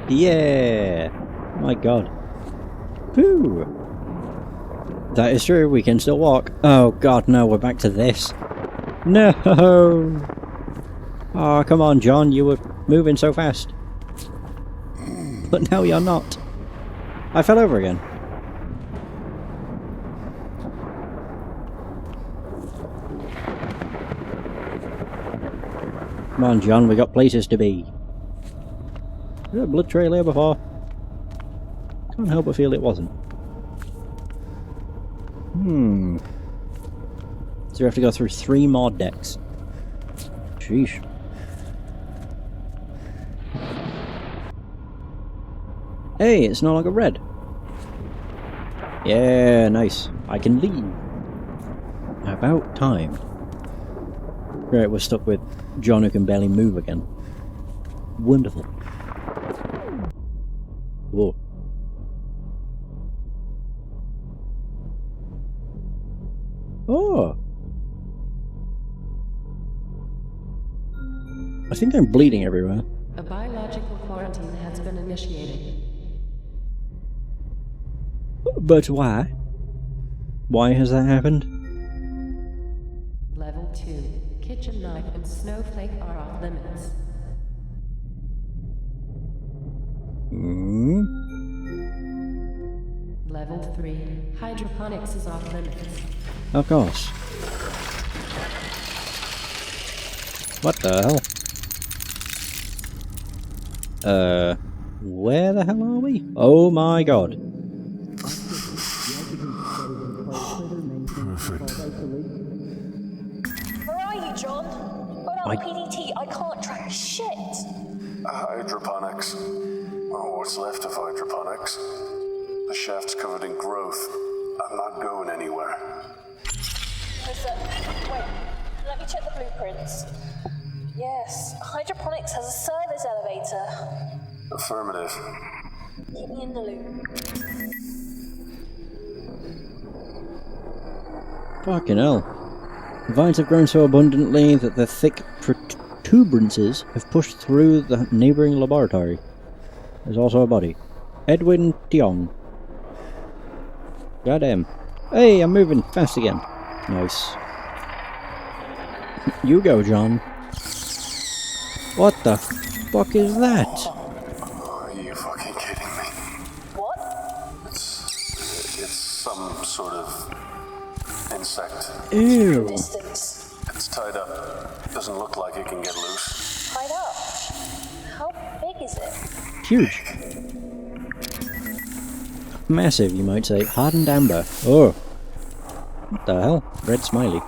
Yeah! My god. Whew! That is true, we can still walk. Oh god, no, we're back to this. No! Oh, come on, John, you were moving so fast. But now you're not. I fell over again. Come on, John, we got places to be. Was there a blood trail here before? Can't help but feel it wasn't. So we have to go through 3 more decks. Sheesh. Hey, it's no longer red. Yeah, nice. I can leave. About time. Right, we're stuck with John who can barely move again. Wonderful. Whoa. Oh! I think I'm bleeding everywhere. A biological quarantine has been initiated. But why? Why has that happened? Level 2. Kitchen knife and snowflake are off limits. Level 3. Hydroponics is off limits. Of course. What the hell? Where the hell are we? Oh my god. Perfect. Where are you, John? Without PDT, I can't track a shit. Hydroponics. Oh, what's left of hydroponics. The shaft's covered in growth. I'm not going anywhere. Wait, let me check the blueprints. Yes, hydroponics has a service elevator. Affirmative. Keep me in the loop. Fucking hell. Vines have grown so abundantly that the thick protuberances have pushed through the neighbouring laboratory. There's also a body. Edwin Tiong. Goddamn. Hey, I'm moving fast again. Nice. You go, John. What the fuck is that? Are you fucking kidding me? What? It's some sort of insect. Ew. Distance. It's tied up. Doesn't look like it can get loose. Tied up. How big is it? Huge. Massive, you might say. Hardened amber. Oh. What the hell? Red smiley.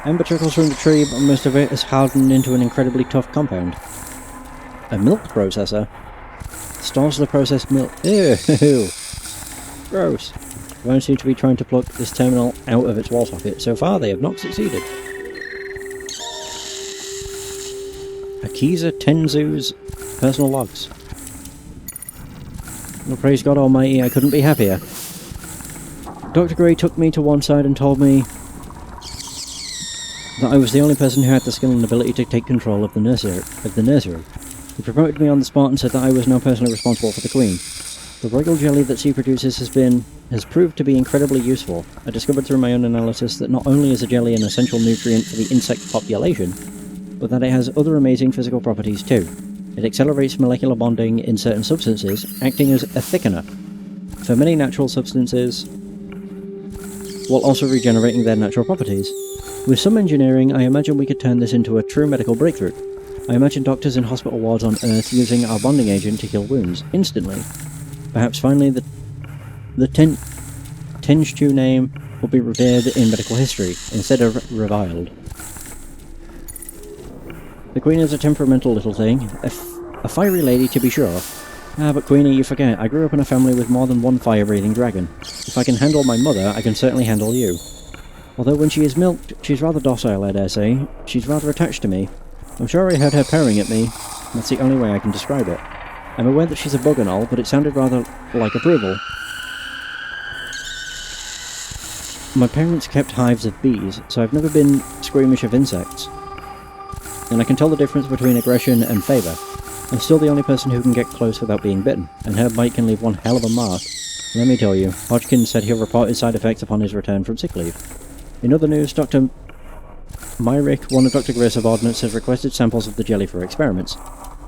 Amber trickles from the tree, but most of it is hardened into an incredibly tough compound. A milk processor? Stores the processed milk. Ew! Gross. They seem to be trying to plug this terminal out of its wall socket. So far, they have not succeeded. A Kiza Tenzu's personal logs. Well, praise God Almighty, I couldn't be happier. Dr. Gray took me to one side and told me that I was the only person who had the skill and ability to take control of the nursery. He promoted me on the spot and said that I was now personally responsible for the Queen. The royal jelly that she produces has proved to be incredibly useful. I discovered through my own analysis that not only is a jelly an essential nutrient for the insect population, but that it has other amazing physical properties too. It accelerates molecular bonding in certain substances, acting as a thickener for many natural substances, while also regenerating their natural properties. With some engineering, I imagine we could turn this into a true medical breakthrough. I imagine doctors in hospital wards on Earth using our bonding agent to kill wounds, instantly. Perhaps finally the Tenchu name will be revered in medical history, instead of reviled. The Queen is a temperamental little thing, a fiery lady to be sure. Ah, but Queenie, you forget, I grew up in a family with more than one fire-breathing dragon. If I can handle my mother, I can certainly handle you. Although when she is milked, she's rather docile, I dare say. She's rather attached to me. I'm sure I heard her purring at me. That's the only way I can describe it. I'm aware that she's a bug and all, but it sounded rather like approval. My parents kept hives of bees, so I've never been squeamish of insects. And I can tell the difference between aggression and favour. I'm still the only person who can get close without being bitten, and her bite can leave one hell of a mark. Let me tell you, Hodgkin said he'll report his side effects upon his return from sick leave. In other news, Dr. Myrick, one of Dr. Gray's subordinates, has requested samples of the jelly for experiments.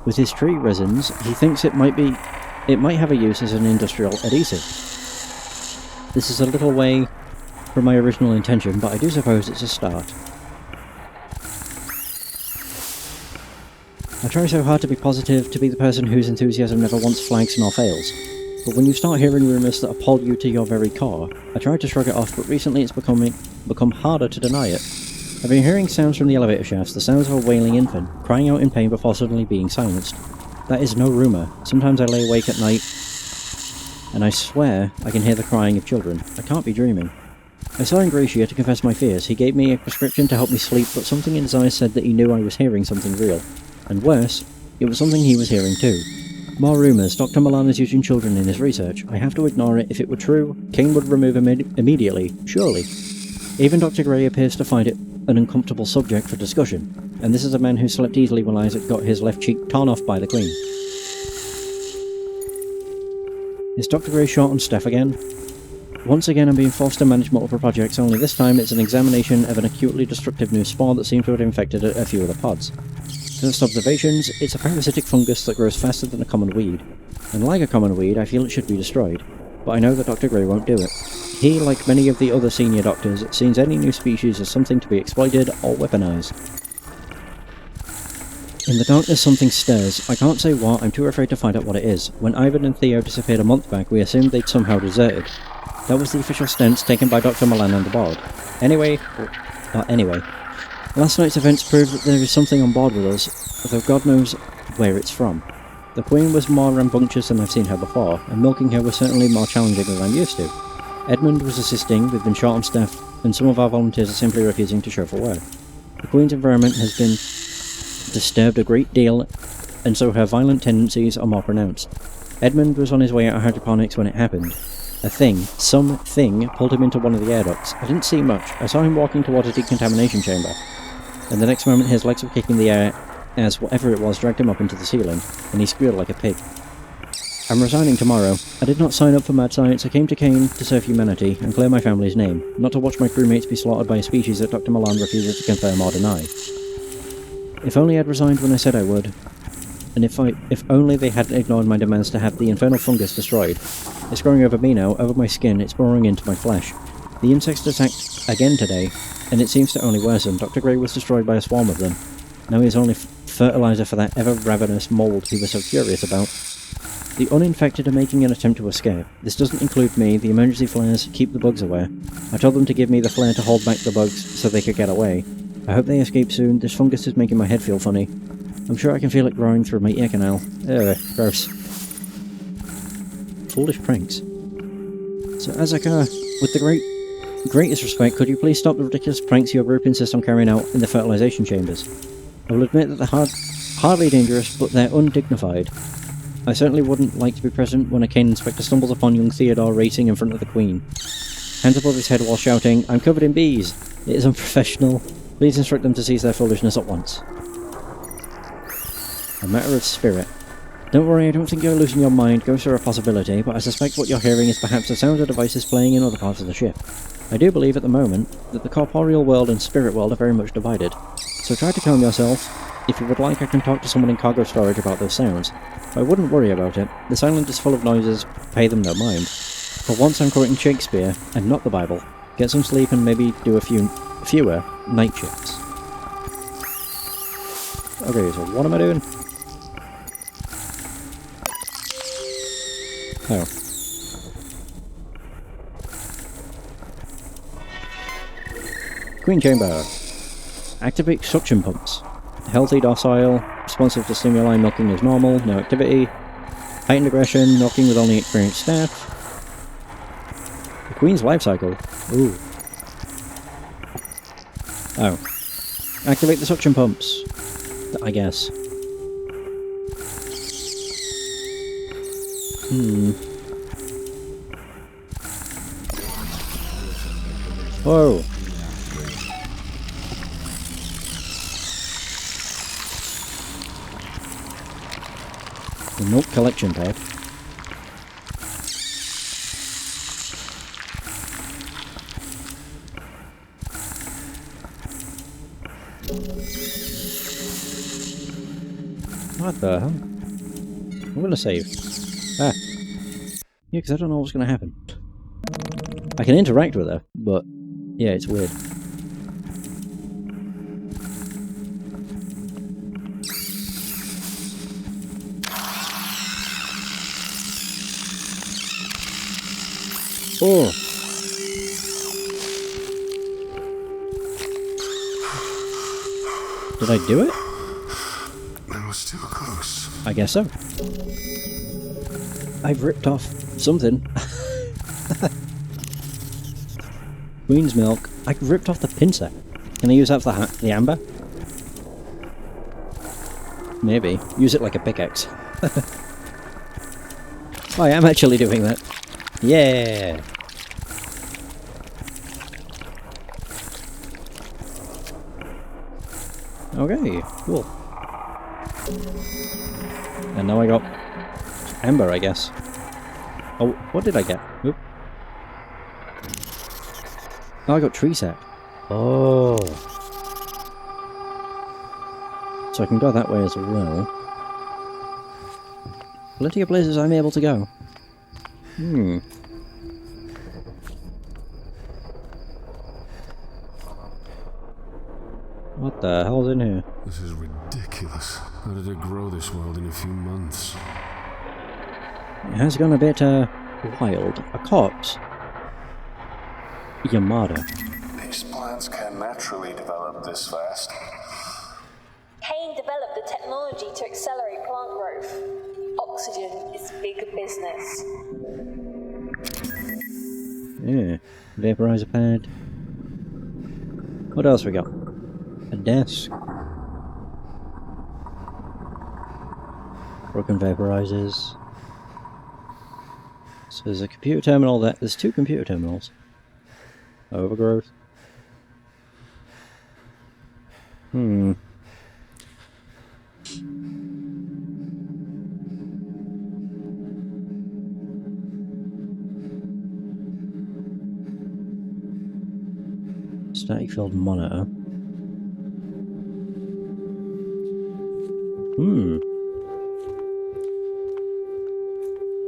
With his tree resins, he thinks it might have a use as an industrial adhesive. This is a little way from my original intention, but I do suppose it's a start. I try so hard to be positive, to be the person whose enthusiasm never once flags nor fails. But when you start hearing rumours that appall you to your very core, I try to shrug it off, but recently it's become harder to deny it. I've been hearing sounds from the elevator shafts, the sounds of a wailing infant, crying out in pain before suddenly being silenced. That is no rumour. Sometimes I lay awake at night, and I swear I can hear the crying of children. I can't be dreaming. I saw Ingratiate to confess my fears. He gave me a prescription to help me sleep, but something in his eyes said that he knew I was hearing something real. And worse, it was something he was hearing too. More rumours. Dr. Milan is using children in his research. I have to ignore it. If it were true, King would remove him immediately, surely. Even Dr. Gray appears to find it an uncomfortable subject for discussion, and this is a man who slept easily when Isaac got his left cheek torn off by the Queen. Is Dr. Gray short on staff again? Once again I'm being forced to manage multiple projects, only this time it's an examination of an acutely destructive new spore that seems to have infected a few of the pods. First observations, it's a parasitic fungus that grows faster than a common weed, and like a common weed I feel it should be destroyed, but I know that Dr. Gray won't do it. He, like many of the other senior doctors, sees any new species as something to be exploited or weaponized. In the darkness something stirs. I can't say what, I'm too afraid to find out what it is. When Ivan and Theo disappeared a month back, we assumed they'd somehow deserted. That was the official stance taken by Dr. Milan and the board. Anyway, last night's events proved that there is something on board with us, though God knows where it's from. The Queen was more rambunctious than I've seen her before, and milking her was certainly more challenging than I'm used to. Edmund was assisting, we've been short on staff, and some of our volunteers are simply refusing to show for work. The Queen's environment has been disturbed a great deal, and so her violent tendencies are more pronounced. Edmund was on his way out of hydroponics when it happened. Something pulled him into one of the air ducts. I didn't see much. I saw him walking towards a decontamination chamber, and the next moment his legs were kicking the air as whatever it was dragged him up into the ceiling, and he squealed like a pig. I'm resigning tomorrow. I did not sign up for mad science. I came to Kane to serve humanity and clear my family's name, not to watch my crewmates be slaughtered by a species that Dr. Milan refuses to confirm or deny. If only I'd resigned when I said I would, and if only they hadn't ignored my demands to have the infernal fungus destroyed. It's growing over me now, over my skin, it's burrowing into my flesh. The insects attacked again today, and it seems to only worsen. Dr. Gray was destroyed by a swarm of them. Now he's only fertilizer for that ever-ravenous mould he was so furious about. The uninfected are making an attempt to escape. This doesn't include me. The emergency flares keep the bugs away. I told them to give me the flare to hold back the bugs so they could get away. I hope they escape soon. This fungus is making my head feel funny. I'm sure I can feel it growing through my ear canal. Ugh, gross. Foolish pranks. So Azaka, with the greatest respect, could you please stop the ridiculous pranks your group insists on carrying out in the fertilization chambers? I will admit that the hardly dangerous, but they're undignified. I certainly wouldn't like to be present when a Kane inspector stumbles upon young Theodore racing in front of the Queen. Hands above his head while shouting, "I'm covered in bees! It is unprofessional. Please instruct them to cease their foolishness at once." A matter of spirit. Don't worry, I don't think you're losing your mind, ghosts are a possibility, but I suspect what you're hearing is perhaps the sound of devices playing in other parts of the ship. I do believe at the moment that the corporeal world and spirit world are very much divided, so try to calm yourself. If you would like, I can talk to someone in cargo storage about those sounds. I wouldn't worry about it. The island is full of noises, pay them no mind. For once I'm quoting Shakespeare, and not the Bible. Get some sleep and maybe do fewer night shifts. Okay, so what am I doing? Oh. Queen Chamber. Activate suction pumps. Healthy, docile, responsive to stimuli, milking is normal, no activity. Heightened aggression, milking with only experienced staff. The Queen's life cycle. Ooh. Oh. Activate the suction pumps. I guess. Whoa. The milk collection pad. What the hell? I'm gonna save. Ah. Yeah, because I don't know what's gonna happen. I can interact with her, but yeah, it's weird. Oh! Did I do it? That was too close. I guess so. I've ripped off something. Queen's milk. I ripped off the pincer. Can I use that for the amber? Maybe. Use it like a pickaxe. Oh, I am actually doing that. Yeah! Okay, cool. And now I got amber, I guess. Oh, what did I get? Oop. Oh, I got tree sap. Oh. So I can go that way as well. Plenty of places I'm able to go. What the hell's in here? This is ridiculous. How did it grow this world in a few months? It has gone a bit, wild. A corpse. Yamada. These plants can't naturally develop this fast. Kane developed the technology to accelerate plant growth. Oxygen is big business. Yeah. Vaporizer pad. What else we got? A desk. Broken vaporizers. So there's a computer terminal there. There's two computer terminals. Overgrowth. Static field monitor.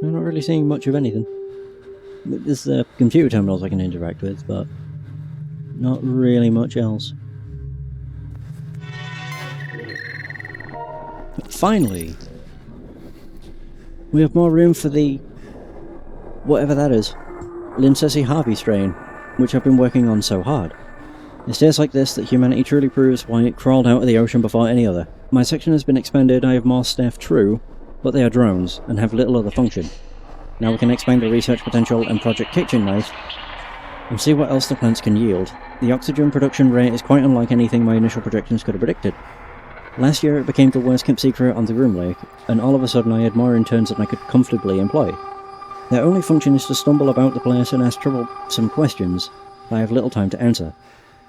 I'm not really seeing much of anything. There's the computer terminals I can interact with, but not really much else. But finally, we have more room for the whatever that is, Lincesi Harvey strain, which I've been working on so hard. It's days like this that humanity truly proves why it crawled out of the ocean before any other. My section has been expanded, I have more staff, true, but they are drones, and have little other function. Now we can expand the research potential and Project Kitchen Knife, and see what else the plants can yield. The oxygen production rate is quite unlike anything my initial projections could have predicted. Last year it became the worst kept secret on the Groom Lake, and all of a sudden I had more interns than I could comfortably employ. Their only function is to stumble about the place and ask troublesome questions that I have little time to answer.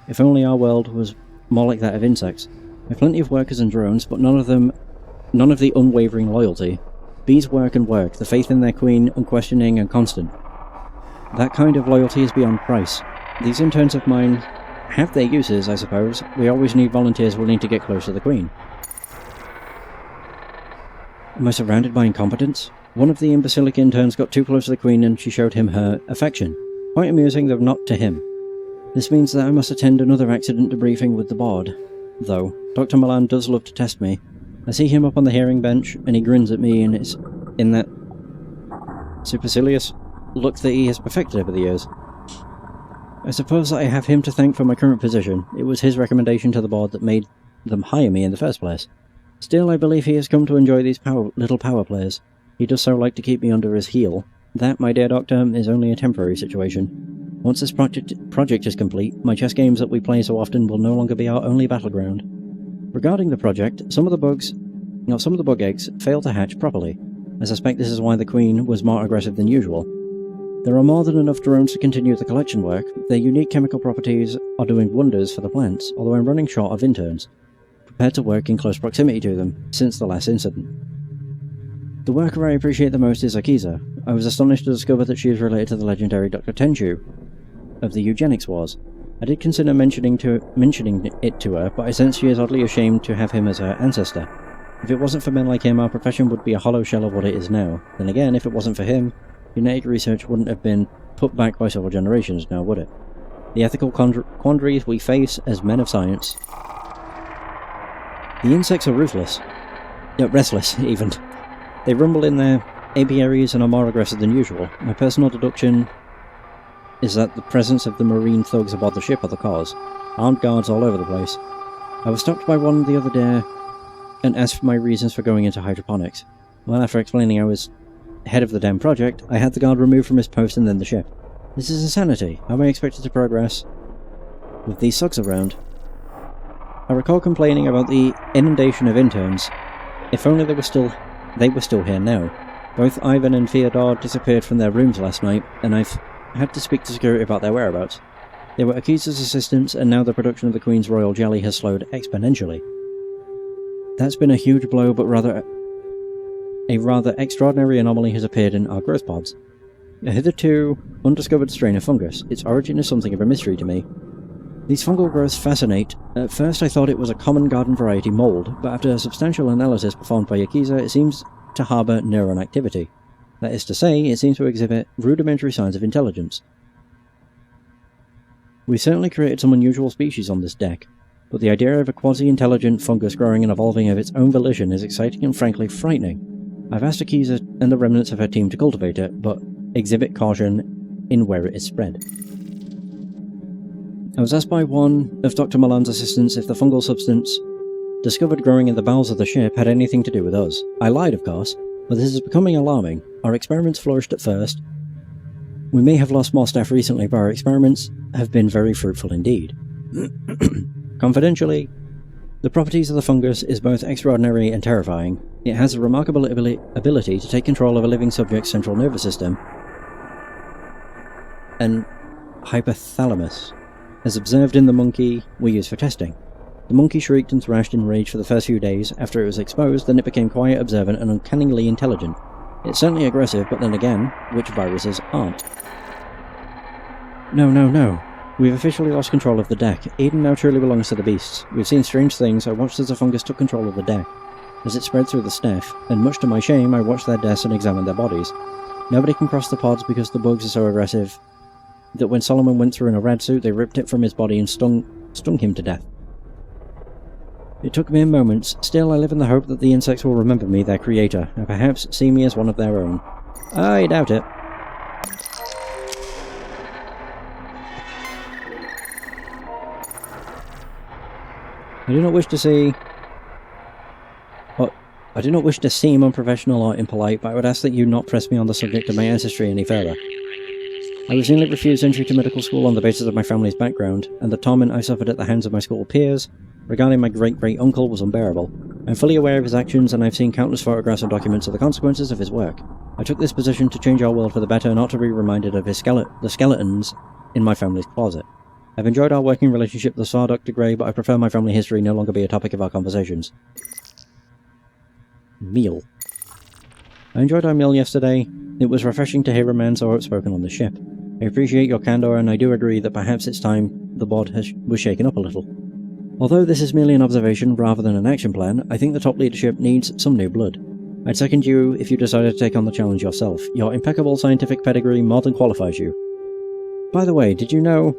If only our world was more like that of insects. I have plenty of workers and drones, but none of the unwavering loyalty. Bees work and work, the faith in their queen unquestioning and constant. That kind of loyalty is beyond price. These interns of mine have their uses, I suppose. We always need volunteers willing to get close to the queen. Am I surrounded by incompetence? One of the imbecilic interns got too close to the queen and she showed him her affection. Quite amusing, though not to him. This means that I must attend another accident debriefing with the board. Though, Dr. Milan does love to test me. I see him up on the hearing bench, and he grins at me and it's in that supercilious look that he has perfected over the years. I suppose that I have him to thank for my current position. It was his recommendation to the board that made them hire me in the first place. Still, I believe he has come to enjoy these little power plays. He does so like to keep me under his heel. That, my dear doctor, is only a temporary situation. Once this project is complete, my chess games that we play so often will no longer be our only battleground. Regarding the project, some of the bug eggs failed to hatch properly. I suspect this is why the queen was more aggressive than usual. There are more than enough drones to continue the collection work. Their unique chemical properties are doing wonders for the plants, although I'm running short of interns, prepared to work in close proximity to them, since the last incident. The worker I appreciate the most is Akiza. I was astonished to discover that she is related to the legendary Dr. Tenchu of the eugenics wars. I did consider mentioning it to her, but I sense she is oddly ashamed to have him as her ancestor. If it wasn't for men like him, our profession would be a hollow shell of what it is now. Then again, if it wasn't for him, genetic research wouldn't have been put back by several generations now, would it? The ethical quandaries we face as men of science. The insects are ruthless. Restless, even. They rumble in their apiaries and are more aggressive than usual. My personal deduction is that the presence of the marine thugs aboard the ship are the cause. Armed guards all over the place. I was stopped by one the other day and asked for my reasons for going into hydroponics. Well, after explaining I was head of the damn project, I had the guard removed from his post and then the ship. This is insanity. How am I expected to progress with these sucks around? I recall complaining about the inundation of interns. If only they were still here now. Both Ivan and Fyodor disappeared from their rooms last night, and I've had to speak to security about their whereabouts. They were Akiza's assistants, and now the production of the Queen's Royal Jelly has slowed exponentially. That's been a huge blow, but a rather extraordinary anomaly has appeared in our growth pods. A hitherto undiscovered strain of fungus. Its origin is something of a mystery to me. These fungal growths fascinate. At first I thought it was a common garden variety mould, but after a substantial analysis performed by Akiza, it seems to harbour neuron activity. That is to say, it seems to exhibit rudimentary signs of intelligence. We certainly created some unusual species on this deck, but the idea of a quasi-intelligent fungus growing and evolving of its own volition is exciting and frankly frightening. I've asked Akiza and the remnants of her team to cultivate it, but exhibit caution in where it is spread. I was asked by one of Dr. Milan's assistants if the fungal substance discovered growing in the bowels of the ship had anything to do with us. I lied, of course, but this is becoming alarming. Our experiments flourished at first. We may have lost more staff recently, but our experiments have been very fruitful indeed. Confidentially, the properties of the fungus is both extraordinary and terrifying. It has a remarkable ability to take control of a living subject's central nervous system and hypothalamus, as observed in the monkey we use for testing. The monkey shrieked and thrashed in rage for the first few days. After it was exposed, then it became quiet, observant, and uncannily intelligent. It's certainly aggressive, but then again, which viruses aren't? No. We've officially lost control of the deck. Eden now truly belongs to the beasts. We've seen strange things. I watched as the fungus took control of the deck, as it spread through the staff, and much to my shame, I watched their deaths and examined their bodies. Nobody can cross the pods because the bugs are so aggressive that when Solomon went through in a red suit, they ripped it from his body and stung him to death. It took me moments. Still, I live in the hope that the insects will remember me, their creator, and perhaps see me as one of their own. I doubt it. I do not wish to seem unprofessional or impolite, but I would ask that you not press me on the subject of my ancestry any further. I routinely refused entry to medical school on the basis of my family's background, and the torment I suffered at the hands of my school peers regarding my great-great-uncle was unbearable. I'm fully aware of his actions, and I've seen countless photographs and documents of the consequences of his work. I took this position to change our world for the better, not to be reminded of the skeletons in my family's closet. I've enjoyed our working relationship thus far, Dr. Gray, but I prefer my family history no longer be a topic of our conversations. Meal. I enjoyed our meal yesterday. It was refreshing to hear a man so outspoken on the ship. I appreciate your candor, and I do agree that perhaps it's time the bod was shaken up a little. Although this is merely an observation rather than an action plan, I think the top leadership needs some new blood. I'd second you if you decided to take on the challenge yourself. Your impeccable scientific pedigree more than qualifies you. By the way, did you know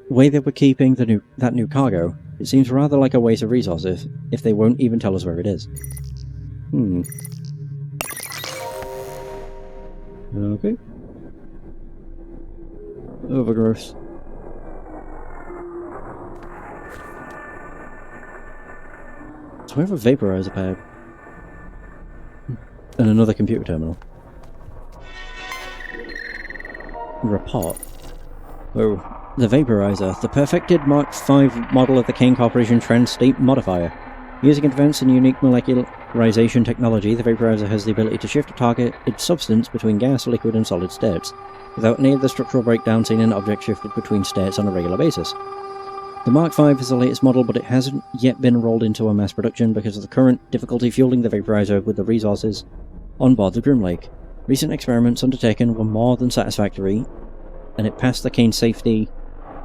the way they were keeping that new cargo? It seems rather like a waste of resources if they won't even tell us where it is. Okay. Overgrowth. So we have a vaporizer pad. And another computer terminal. Report. Oh, the vaporizer. The perfected Mark V model of the Kane Corporation Trans-State Modifier. Using advanced and unique molecularization technology, the vaporizer has the ability to shift a targeted substance between gas, liquid, and solid states, without any of the structural breakdown seen in objects shifted between states on a regular basis. The Mark V is the latest model, but it hasn't yet been rolled into a mass production because of the current difficulty fueling the vaporizer with the resources on board the Grim Lake. Recent experiments undertaken were more than satisfactory, and it passed the Kane safety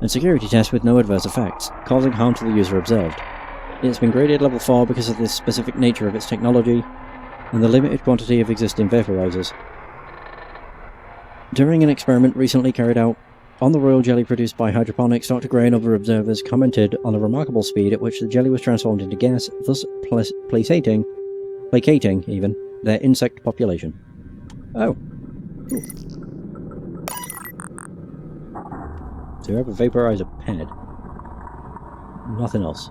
and security test with no adverse effects, causing harm to the user observed. It has been graded level 4 because of the specific nature of its technology and the limited quantity of existing vaporizers. During an experiment recently carried out on the royal jelly produced by hydroponics, Dr. Gray and other observers commented on the remarkable speed at which the jelly was transformed into gas, thus placating even their insect population. Oh. Cool. So we have a vaporizer pad. Nothing else.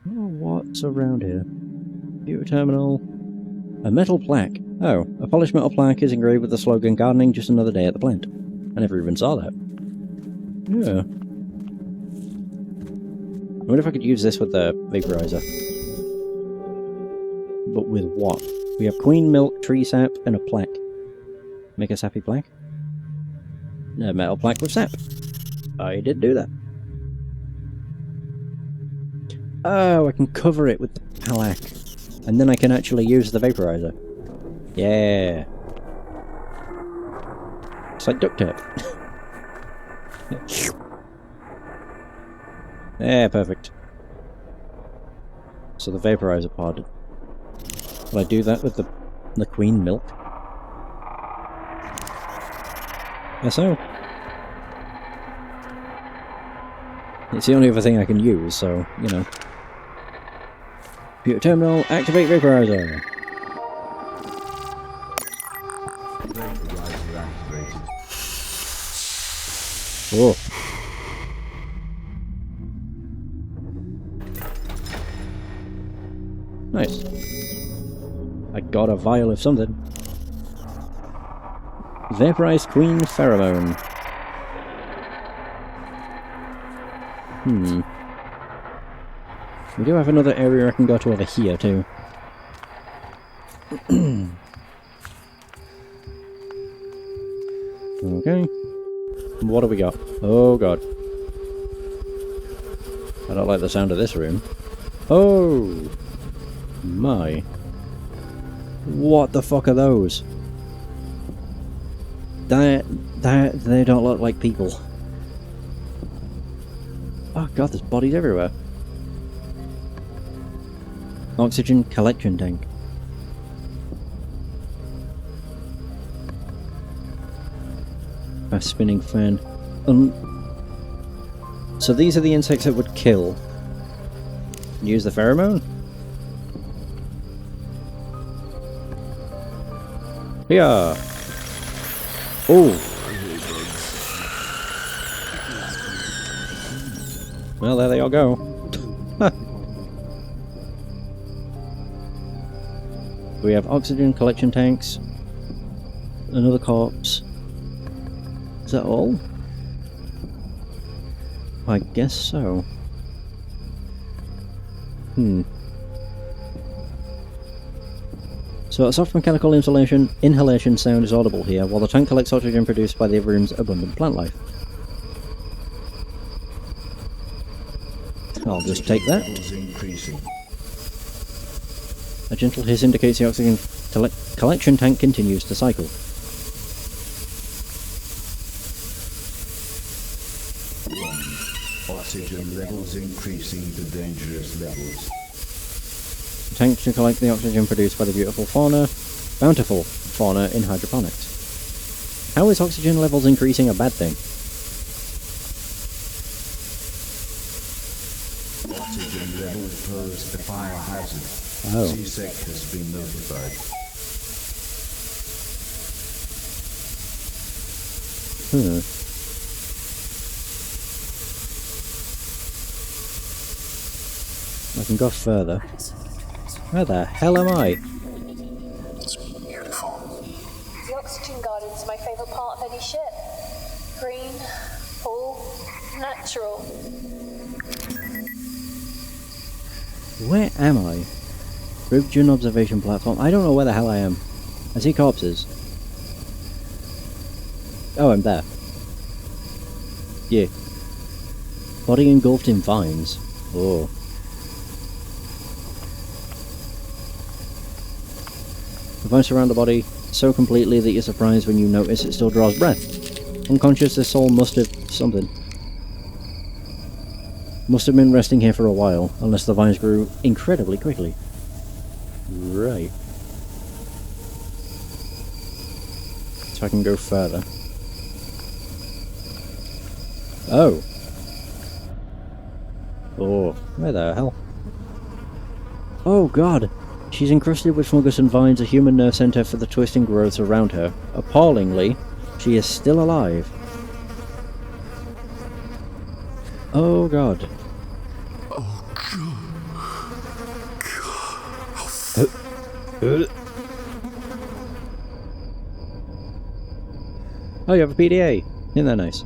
What's around here? Computer terminal. A metal plaque. Oh, a polished metal plaque is engraved with the slogan "Gardening just another day at the plant." I never even saw that. Yeah. I wonder if I could use this with the vaporizer. But with what? We have queen milk, tree sap, and a plaque. Make a sappy plaque? A metal plaque with sap. I did do that. Oh, I can cover it with the plaque. And then I can actually use the vaporizer. Yeah. It's like duct tape. Yeah, perfect. So the vaporizer pod. Will I do that with the queen milk? Yes, so. It's the only other thing I can use, so, you know. Computer terminal, activate vaporizer. Vaporizer activated. Oh. Nice. I got a vial of something. Vaporized Queen Pheromone. We do have another area I can go to over here, too. Okay. What do we got? Oh, God. I don't like the sound of this room. Oh! My. What the fuck are those? They don't look like people. Oh god, there's bodies everywhere. Oxygen collection tank. A spinning fan. So these are the insects that would kill. Use the pheromone? Yeah. Oh. Well, there they all go. We have oxygen collection tanks. Another corpse. Is that all? I guess so. So a soft mechanical inhalation sound is audible here, while the tank collects oxygen produced by the room's abundant plant life. I'll just take that. A gentle hiss indicates the oxygen collection tank continues to cycle. Oxygen levels increasing to dangerous levels. Tank to collect the oxygen produced by the bountiful fauna in hydroponics. How is oxygen levels increasing a bad thing? Oxygen levels pose a fire hazard. Oh. CSEC has been notified. I can go further. Where the hell am I? It's beautiful. The oxygen garden's my favourite part of any ship. Green, full, natural. Where am I? Rubgen observation platform. I don't know where the hell I am. I see corpses. Oh, I'm there. Yeah. Body engulfed in vines. Oh. The vines surround the body so completely that you're surprised when you notice it still draws breath. Unconscious, this soul must have something. Must have been resting here for a while, unless the vines grew incredibly quickly. Right. So I can go further. Oh. Oh, where the hell? Oh god! She's encrusted with fungus and vines, a human nerve centre for the twisting growths around her. Appallingly, she is still alive. Oh god. Oh God. Oh, you have a PDA. Isn't that nice?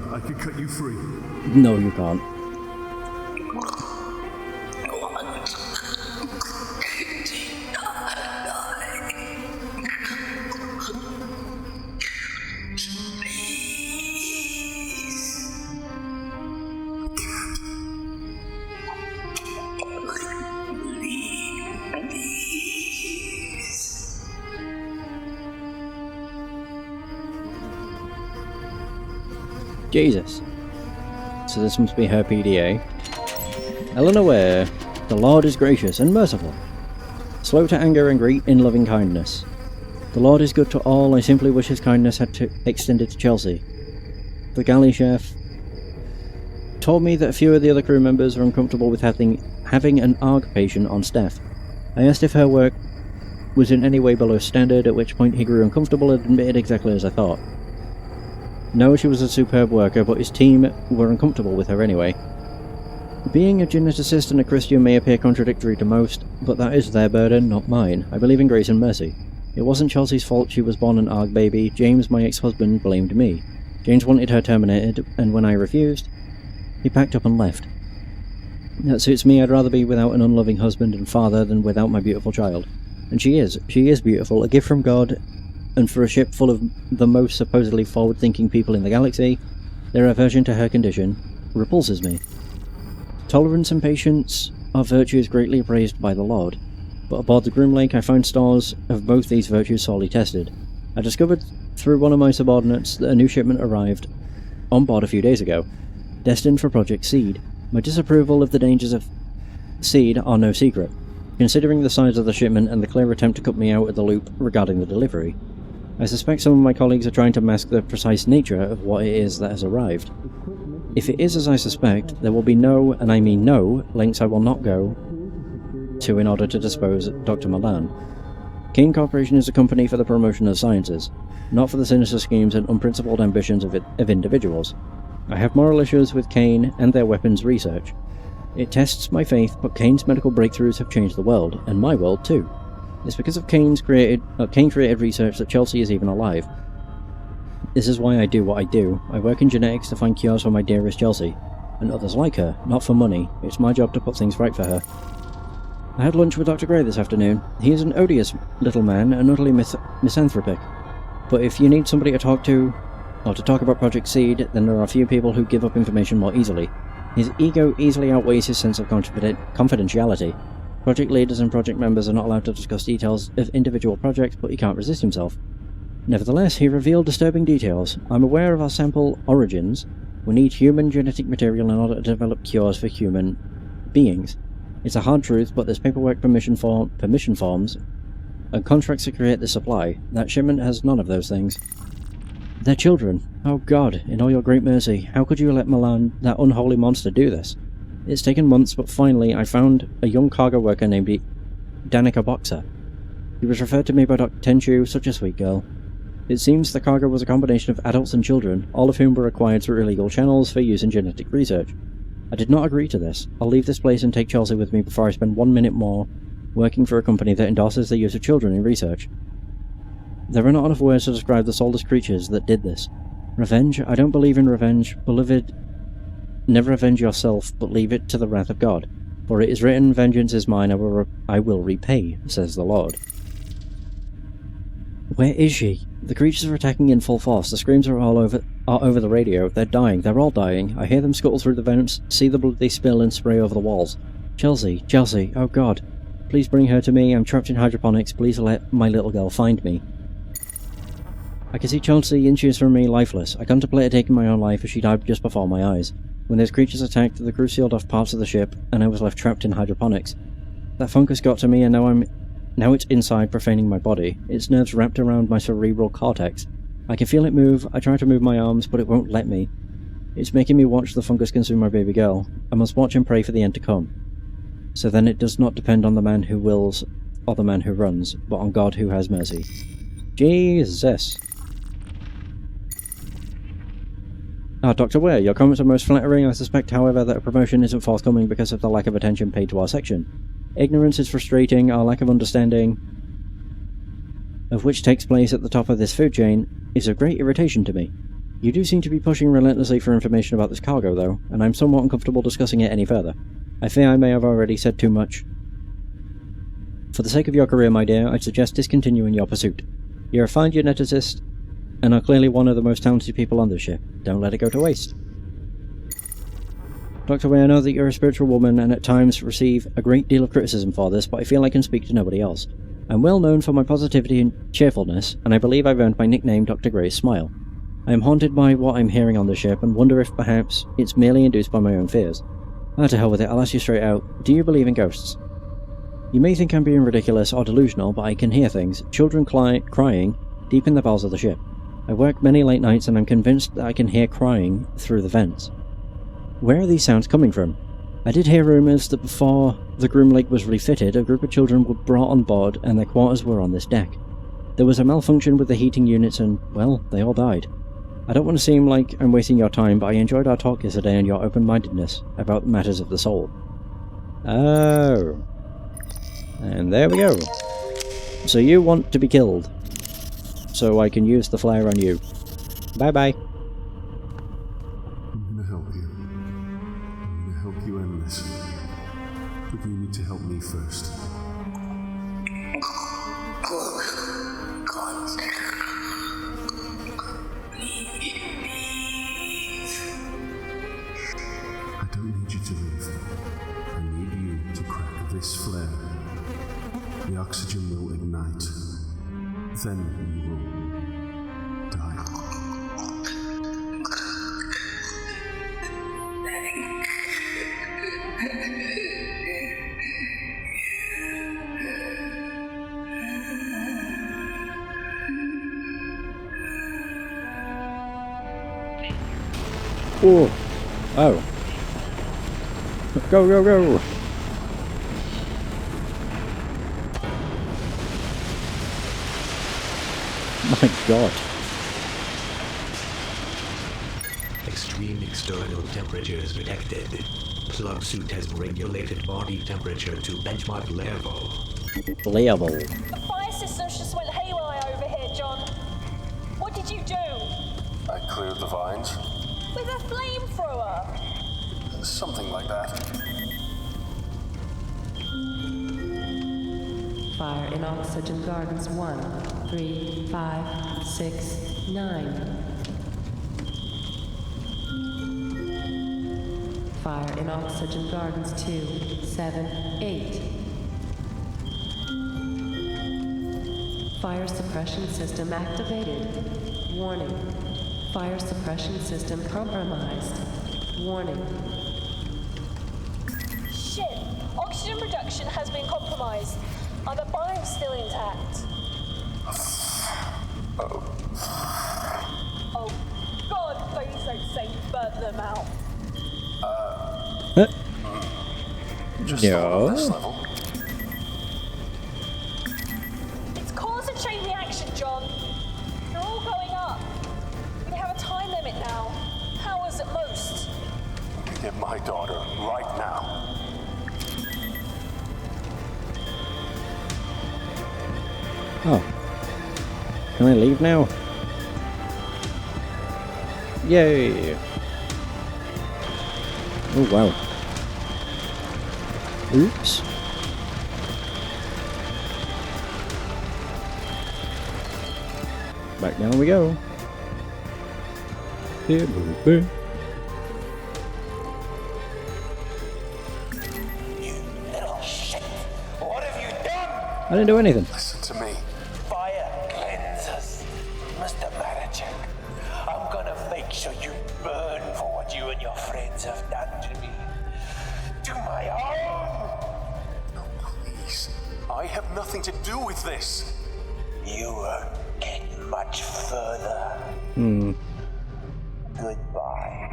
I could cut you free. No, you can't. Jesus. So this must be her PDA. Eleanor, the Lord is gracious and merciful, slow to anger and great in loving kindness. The Lord is good to all. I simply wish his kindness had extended to Chelsea. The galley chef told me that a few of the other crew members were uncomfortable with having an ARG patient on staff. I asked if her work was in any way below standard, at which point he grew uncomfortable and admitted exactly as I thought. No, she was a superb worker, but his team were uncomfortable with her anyway. Being a geneticist and a Christian may appear contradictory to most, but that is their burden, not mine. I believe in grace and mercy. It wasn't Chelsea's fault she was born an ARG baby. James, my ex-husband, blamed me. James wanted her terminated, and when I refused, he packed up and left. That suits me. I'd rather be without an unloving husband and father than without my beautiful child. And she is beautiful, a gift from God. And for a ship full of the most supposedly forward-thinking people in the galaxy, their aversion to her condition repulses me. Tolerance and patience are virtues greatly appraised by the Lord, but aboard the Grim Lake I found stores of both these virtues sorely tested. I discovered through one of my subordinates that a new shipment arrived on board a few days ago, destined for Project Seed. My disapproval of the dangers of Seed are no secret, considering the size of the shipment and the clear attempt to cut me out of the loop regarding the delivery. I suspect some of my colleagues are trying to mask the precise nature of what it is that has arrived. If it is as I suspect, there will be no, and I mean no, lengths I will not go to in order to dispose Dr. Milan. Kane Corporation is a company for the promotion of sciences, not for the sinister schemes and unprincipled ambitions of individuals. I have moral issues with Kane and their weapons research. It tests my faith, but Kane's medical breakthroughs have changed the world, and my world too. It's because of Kane created research that Chelsea is even alive. This is why I do what I do. I work in genetics to find cures for my dearest Chelsea, and others like her, not for money. It's my job to put things right for her. I had lunch with Dr. Gray this afternoon. He is an odious little man and utterly misanthropic. But if you need somebody to talk to, or to talk about Project Seed, then there are few people who give up information more easily. His ego easily outweighs his sense of confidentiality. Project leaders and project members are not allowed to discuss details of individual projects, but he can't resist himself. Nevertheless, he revealed disturbing details. I'm aware of our sample origins. We need human genetic material in order to develop cures for human beings. It's a hard truth, but there's paperwork, permission forms, and contracts to create the supply. That shipment has none of those things. They're children. Oh God, in all your great mercy, how could you let Milan, that unholy monster, do this? It's taken months, but finally I found a young cargo worker named Danica Boxer. He was referred to me by Dr. Tenchu, such a sweet girl. It seems the cargo was a combination of adults and children, all of whom were acquired through illegal channels for use in genetic research. I did not agree to this. I'll leave this place and take Chelsea with me before I spend 1 minute more working for a company that endorses the use of children in research. There are not enough words to describe the soulless creatures that did this. Revenge? I don't believe in revenge. Beloved, never avenge yourself, but leave it to the wrath of God. For it is written, vengeance is mine, I will repay, says the Lord. Where is she? The creatures are attacking in full force. The screams are over the radio. They're dying. They're all dying. I hear them scuttle through the vents, see the blood they spill and spray over the walls. Chelsea, oh God. Please bring her to me. I'm trapped in hydroponics. Please let my little girl find me. I can see Chelsea inches from me, lifeless. I contemplated taking my own life as she died just before my eyes. When those creatures attacked, the crew sealed off parts of the ship, and I was left trapped in hydroponics. That fungus got to me, and now it's inside, profaning my body. Its nerves wrapped around my cerebral cortex. I can feel it move. I try to move my arms, but it won't let me. It's making me watch the fungus consume my baby girl. I must watch and pray for the end to come. So then it does not depend on the man who wills, or the man who runs, but on God who has mercy. Jesus. Dr. Ware, your comments are most flattering. I suspect, however, that a promotion isn't forthcoming because of the lack of attention paid to our section. Ignorance is frustrating. Our lack of understanding of which takes place at the top of this food chain is of great irritation to me. You do seem to be pushing relentlessly for information about this cargo, though, and I'm somewhat uncomfortable discussing it any further. I fear I may have already said too much. For the sake of your career, my dear, I'd suggest discontinuing your pursuit. You're a fine geneticist, and are clearly one of the most talented people on this ship. Don't let it go to waste. Dr. Way, I know that you're a spiritual woman and at times receive a great deal of criticism for this, but I feel I can speak to nobody else. I'm well known for my positivity and cheerfulness, and I believe I've earned my nickname Dr. Gray's Smile. I am haunted by what I'm hearing on the ship and wonder if perhaps it's merely induced by my own fears. To hell with it, I'll ask you straight out. Do you believe in ghosts? You may think I'm being ridiculous or delusional, but I can hear things. Children crying deep in the bowels of the ship. I work many late nights and I'm convinced that I can hear crying through the vents. Where are these sounds coming from? I did hear rumours that before the Groom Lake was refitted, a group of children were brought on board and their quarters were on this deck. There was a malfunction with the heating units and, well, they all died. I don't want to seem like I'm wasting your time, but I enjoyed our talk yesterday and your open-mindedness about matters of the soul. Oh. And there we go. So you want to be killed. So I can use the flare on you. Bye-bye. I'm gonna help you. I'm gonna help you end this. But you need to help me first. I don't need you to leave. I need you to crack this flare. The oxygen will ignite. Then you will die. Oh. Oh. Go, go, go! my god. Extreme external temperatures detected. Plug suit has regulated body temperature to benchmark level. Level. The fire systems just went haywire over here, John. What did you do? I cleared the vines. With a flamethrower? Something like that. Fire in Oxygen Gardens 1, 3, 5, 6, 9. Fire in Oxygen Gardens 2, 7, 8. Fire suppression system activated. Warning. Fire suppression system compromised. Warning. Shit! Oxygen production has been compromised. Are the bios still intact? Oh, God, please don't say burn them out. Just No. this level. It's cause a chain reaction, John. They're all going up. We have a time limit now. Hours at most. Get my daughter right now. Oh. Can I leave now? Yay! Oh wow. Oops. Back down we go. Here we go. You little shit! What have you done? I didn't do anything. Listen to me. Fire cleansers. Mr. Marichek, I'm gonna make sure you burn for what you and your friends have done to me. To my home! Please. I have nothing to do with this. You won't get much further. Goodbye.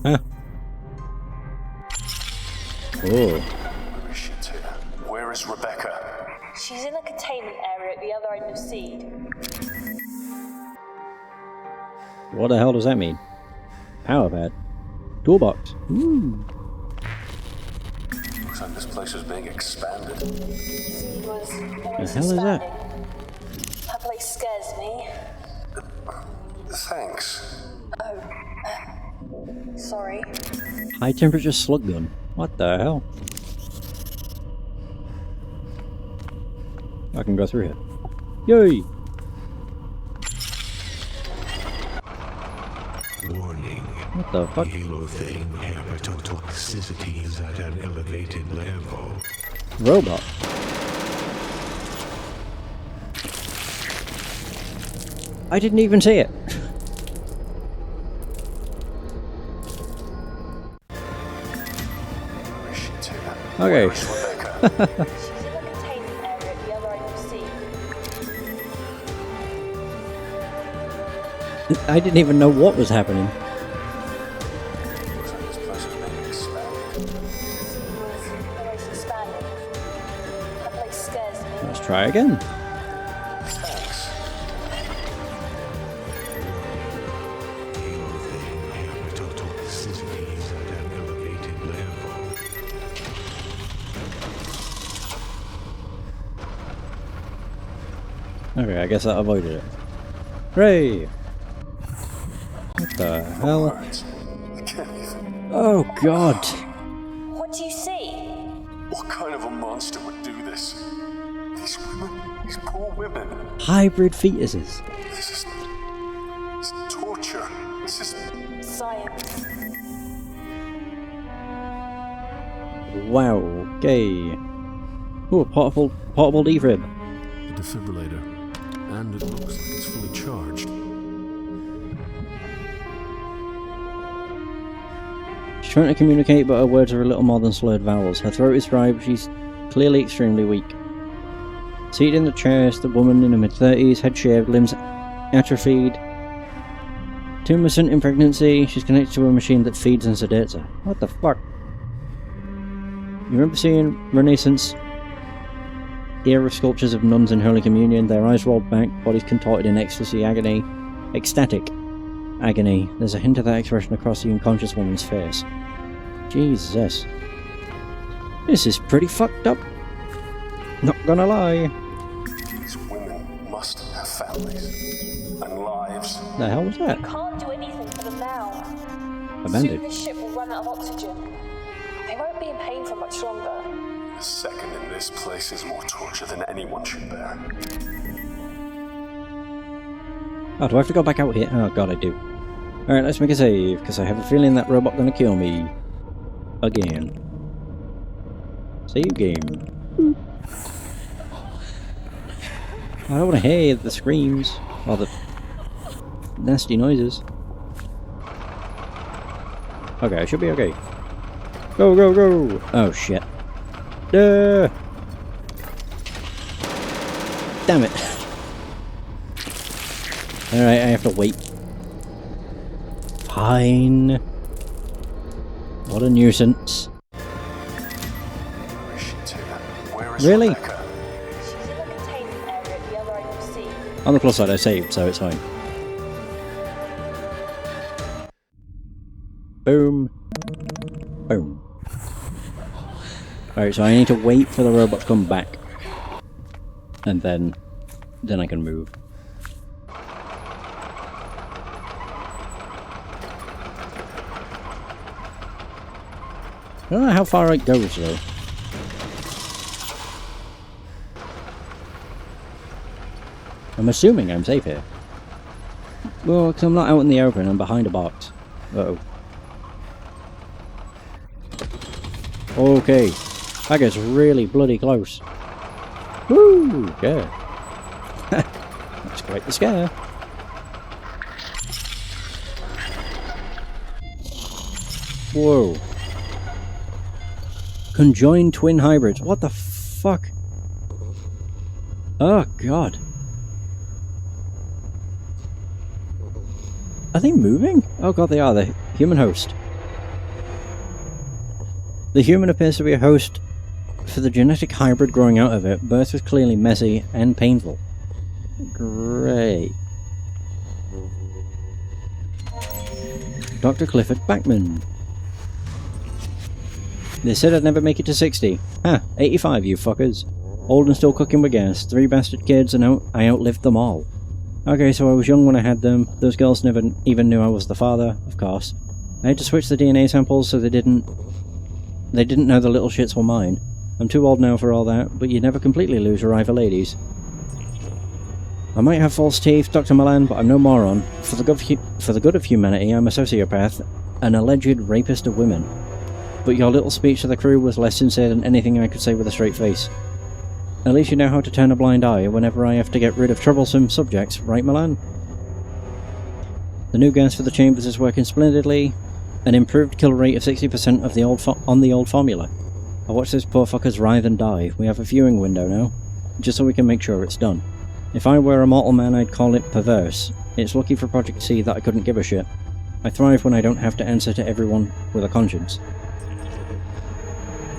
Huh. Oh. Where is she, Tina? Where is Rebecca? She's in a containment area at the other end of Seed. What the hell does that mean? Power pad. Toolbox. Ooh. Looks like this place is being expanded. Seed was The always hell is that? expanding. That place scares me. Thanks. Oh, sorry. High temperature slug gun. What the hell? I can go through here. Yay! Warning. What the fuck? Halothane hepatotoxicity is at an elevated level. Robot. I didn't even see it. Where is she, Tina? Okay. Where is Rebecca? She's in a containment area at the other end of Seed. I didn't even know what was happening. Looks like this place is being expanded. Seed was always expanding. That place scares me. Let's try again. Thanks. Halothane hepatotoxicity is at an elevated level. Okay, I guess that avoided it. Hooray! What the hell? Words. I can't even. Oh god! What do you see? What kind of a monster would do this? These women, these poor women. Hybrid fetuses. This is torture. This is. Science. Wow, okay. Ooh, a portable defib. A defibrillator. And it looks like it's fully charged. She's trying to communicate, but her words are a little more than slurred vowels. Her throat is dry, but she's clearly extremely weak. Seated in the chair is the woman in her mid-30s, head shaved, limbs atrophied. Tumescent in pregnancy, she's connected to a machine that feeds and sedates her. What the fuck? You remember seeing Renaissance Era sculptures of nuns in Holy Communion, their eyes rolled back, bodies contorted in ecstasy, agony. Ecstatic agony. There's a hint of that expression across the unconscious woman's face. Jesus. This is pretty fucked up. Not gonna lie. These women must have families and lives. The hell was that? You can't do anything for them now. A bandage. Soon this ship will run out of oxygen. They won't be in pain for much longer. A second in this place is more torture than anyone should bear. Oh, do I have to go back out here? Oh god, I do. Alright, let's make a save, because I have a feeling that robot gonna kill me. Again. Save game. I don't want to hear the screams, or the nasty noises. Okay, I should be okay. Go, go, go! Oh shit. Duh! Damn it. Alright, I have to wait. Fine. What a nuisance. Really? She's in the containment area at the other end of the sea. On the plus side, I saved, so it's fine. Boom. Boom. Alright, so I need to wait for the robot to come back. And then I can move. I don't know how far it goes though. I'm assuming I'm safe here. Well, because I'm not out in the open, I'm behind a box. Uh-oh. Okay. That gets really bloody close. Woo! Yeah. That's quite the scare. Whoa. Conjoined twin hybrids. What the fuck? Oh god. Are they moving? Oh god, they are. The human host. The human appears to be a host for the genetic hybrid growing out of it. Birth was clearly messy and painful. Great. Dr. Clifford Backman. They said I'd never make it to 60. Ha, 85 you fuckers. Old and still cooking with gas. 3 bastard kids and I outlived them all. Okay, so I was young when I had them. Those girls never even knew I was the father, of course. I had to switch the DNA samples so they didn't know the little shits were mine. I'm too old now for all that, but you never completely lose your eye for ladies. I might have false teeth, Dr. Milan, but I'm no moron. For the good of humanity, I'm a sociopath, an alleged rapist of women. But your little speech to the crew was less sincere than anything I could say with a straight face. At least you know how to turn a blind eye whenever I have to get rid of troublesome subjects, right, Milan? The new gas for the chambers is working splendidly. An improved kill rate of 60% of the old formula. I watch those poor fuckers writhe and die. We have a viewing window now, just so we can make sure it's done. If I were a mortal man, I'd call it perverse. It's lucky for Project C that I couldn't give a shit. I thrive when I don't have to answer to everyone with a conscience.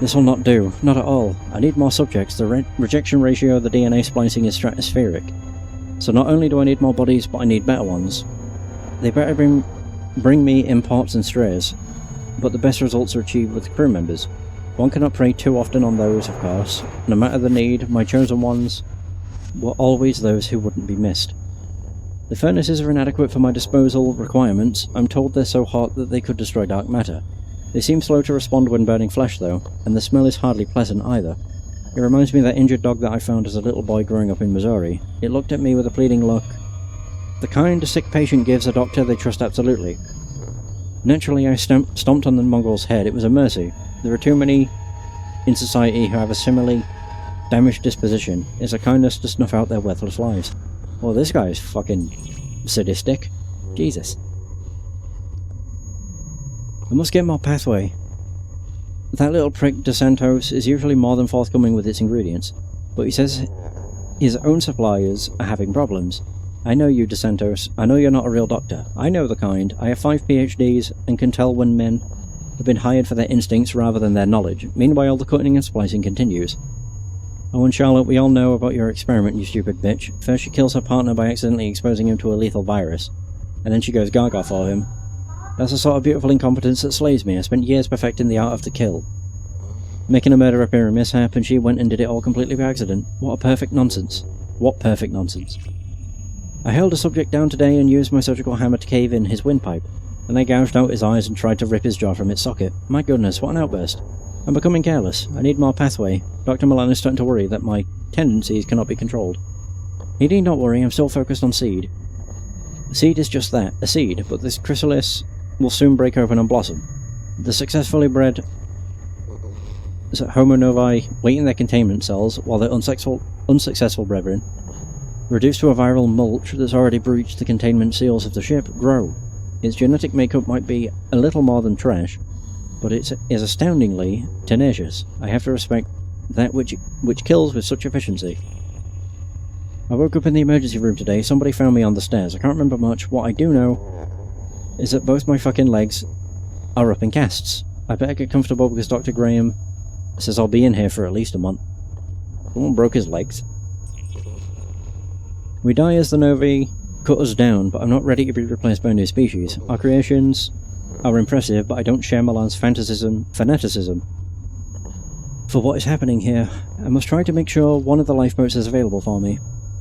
This will not do, not at all. I need more subjects. The rejection ratio of the DNA splicing is stratospheric. So not only do I need more bodies, but I need better ones. They better bring me imports and strays, but the best results are achieved with crew members. One cannot prey too often on those, of course. No matter the need, my chosen ones were always those who wouldn't be missed. The furnaces are inadequate for my disposal requirements. I'm told they're so hot that they could destroy dark matter. They seem slow to respond when burning flesh though, and the smell is hardly pleasant either. It reminds me of that injured dog that I found as a little boy growing up in Missouri. It looked at me with a pleading look. The kind a sick patient gives a doctor they trust absolutely. Naturally I stomped on the mongrel's head. It was a mercy. There are too many in society who have a similarly damaged disposition. It's a kindness to snuff out their worthless lives. Well, this guy is fucking sadistic. Jesus. I must get more pathway. That little prick De Santos is usually more than forthcoming with its ingredients, but he says his own suppliers are having problems. I know you, De Santos. I know you're not a real doctor. I know the kind. I have 5 PhDs and can tell when men have been hired for their instincts rather than their knowledge. Meanwhile, the cutting and splicing continues. Oh, and Charlotte, we all know about your experiment, you stupid bitch. First she kills her partner by accidentally exposing him to a lethal virus, and then she goes gaga for him. That's the sort of beautiful incompetence that slays me. I spent years perfecting the art of the kill. Making a murder appear a mishap, and she went and did it all completely by accident. What a perfect nonsense. What perfect nonsense. I held a subject down today and used my surgical hammer to cave in his windpipe, and I gouged out his eyes and tried to rip his jaw from its socket. My goodness, what an outburst. I'm becoming careless. I need more pathway. Dr. Milan is starting to worry that my tendencies cannot be controlled. He need not worry, I'm still focused on seed. A seed is just that, a seed, but this chrysalis will soon break open and blossom. The successfully bred Homo novi wait in their containment cells while their unsuccessful brethren, reduced to a viral mulch that's already breached the containment seals of the ship, grow. Its genetic makeup might be a little more than trash, but it is astoundingly tenacious. I have to respect that which kills with such efficiency. I woke up in the emergency room today. Somebody found me on the stairs. I can't remember much. What I do know is that both my fucking legs are up in casts. I better get comfortable because Dr. Graham says I'll be in here for at least a month. Someone broke his legs. We die as the Novi cut us down, but I'm not ready to be replaced by a new species. Our creations are impressive, but I don't share Milan's fanaticism for what is happening here. I must try to make sure one of the lifeboats is available for me.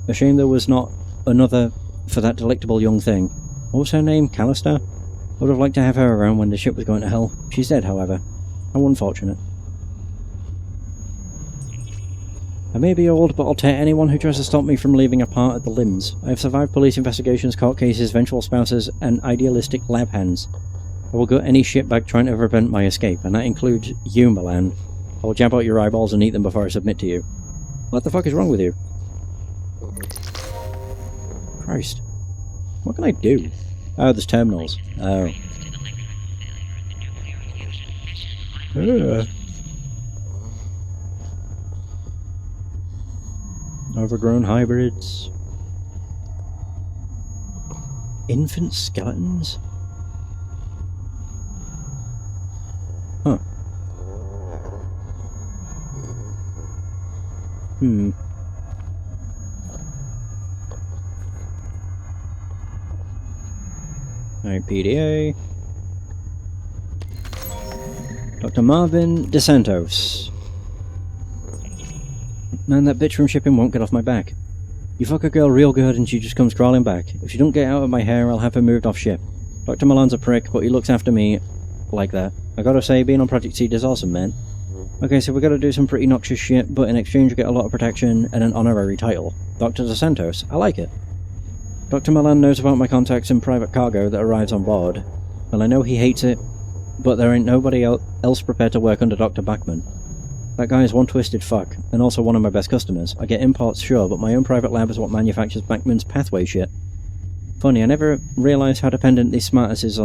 A shame there was not another for that delectable young thing. What was her name? Callister? I would have liked to have her around when the ship was going to hell. She's dead, however. How unfortunate. I may be old, but I'll tear anyone who tries to stop me from leaving apart at the limbs. I have survived police investigations, court cases, vengeful spouses, and idealistic lab hands. I will gut any shitbag trying to prevent my escape, and that includes you, Milan. I will jab out your eyeballs and eat them before I submit to you. What the fuck is wrong with you? Christ. What can I do? Oh, there's terminals. Oh. Overgrown hybrids. Infant skeletons? Huh. Alright, PDA. Dr. Marvin DeSantos. Man, that bitch from shipping won't get off my back. You fuck a girl real good and she just comes crawling back. If she don't get out of my hair, I'll have her moved off ship. Dr. Milan's a prick, but he looks after me like that. I gotta say, being on Project Seed is awesome, man. Okay, so we gotta do some pretty noxious shit, but in exchange we get a lot of protection and an honorary title. Dr. DeSantos. I like it. Dr. Milan knows about my contacts in private cargo that arrives on board. Well, I know he hates it, but there ain't nobody else prepared to work under Dr. Bachman. That guy is one twisted fuck, and also one of my best customers. I get imports, sure, but my own private lab is what manufactures Bachman's pathway shit. Funny, I never realised how dependent these smartasses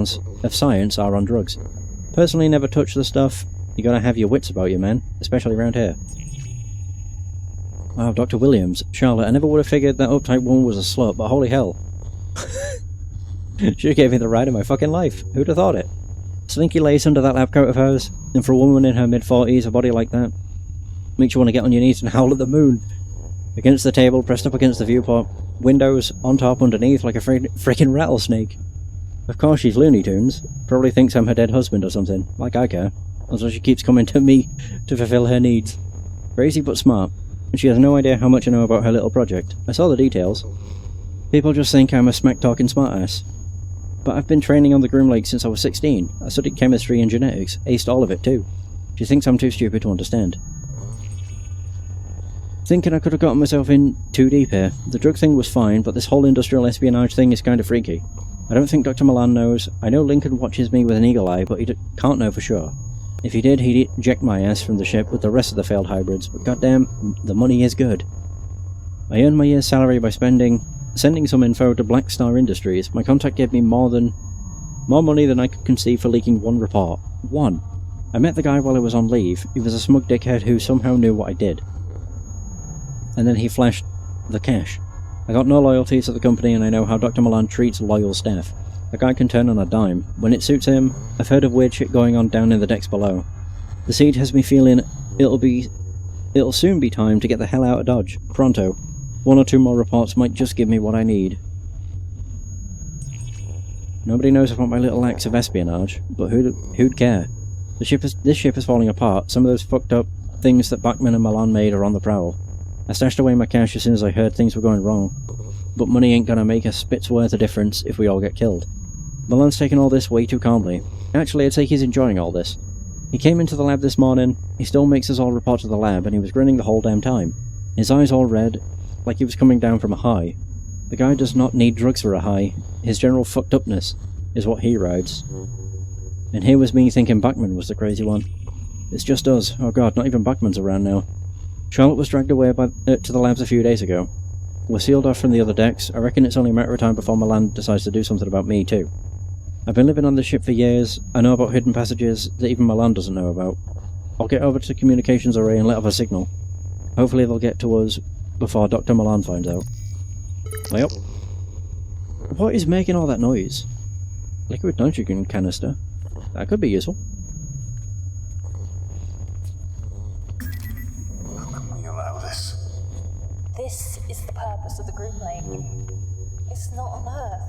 of science are on drugs. Personally never touch the stuff. You gotta have your wits about you, man. Especially around here. Wow, Dr. Williams. Charlotte, I never would have figured that uptight woman was a slut, but holy hell. She gave me the ride of my fucking life. Who'd have thought it? Slinky lace under that lab coat of hers, and for a woman in her mid-40s, a body like that makes you want to get on your knees and howl at the moon. Against the table, pressed up against the viewport, windows, on top, underneath, like a freaking rattlesnake. Of course she's Looney Tunes. Probably thinks I'm her dead husband or something, like I care. Also she keeps coming to me to fulfill her needs. Crazy but smart, and she has no idea how much I know about her little project. I saw the details. People just think I'm a smack-talking smartass. But I've been training on the Groom Lake since I was 16. I studied chemistry and genetics, aced all of it too. She thinks I'm too stupid to understand. Thinking I could have gotten myself in too deep here. The drug thing was fine, but this whole industrial espionage thing is kind of freaky. I don't think Dr. Milan knows. I know Lincoln watches me with an eagle eye, but he can't know for sure. If he did, he'd eject my ass from the ship with the rest of the failed hybrids, but goddamn, the money is good. I earned my year's salary by sending some info to Black Star Industries. My contact gave me more money than I could conceive for leaking one report. One. I met the guy while I was on leave. He was a smug dickhead who somehow knew what I did. And then he flashed the cash. I got no loyalty to the company, and I know how Dr. Milan treats loyal staff. The guy can turn on a dime. When it suits him, I've heard of weird shit going on down in the decks below. The seed has me feeling it'll be It'll soon be time to get the hell out of Dodge. Pronto. 1 or 2 more reports might just give me what I need. Nobody knows about my little acts of espionage, but who'd care? This ship is falling apart. Some of those fucked up things that Bachman and Milan made are on the prowl. I stashed away my cash as soon as I heard things were going wrong. But money ain't gonna make a spit's worth of difference if we all get killed. Milan's taking all this way too calmly. Actually, I'd say he's enjoying all this. He came into the lab this morning, he still makes us all report to the lab, and he was grinning the whole damn time. His eyes all red, like he was coming down from a high. The guy does not need drugs for a high. His general fucked upness is what he rides. And here was me thinking Bachman was the crazy one. It's just us. Oh god, not even Bachman's around now. Charlotte was dragged away to the labs a few days ago. We're sealed off from the other decks. I reckon it's only a matter of time before Milan decides to do something about me too. I've been living on this ship for years. I know about hidden passages that even Milan doesn't know about. I'll get over to the communications array and let off a signal. Hopefully they'll get to us before Dr. Milan finds out. Well, what is making all that noise? Liquid nitrogen canister. That could be useful. How can we allow this? This is the purpose of the group lane. It's not on Earth.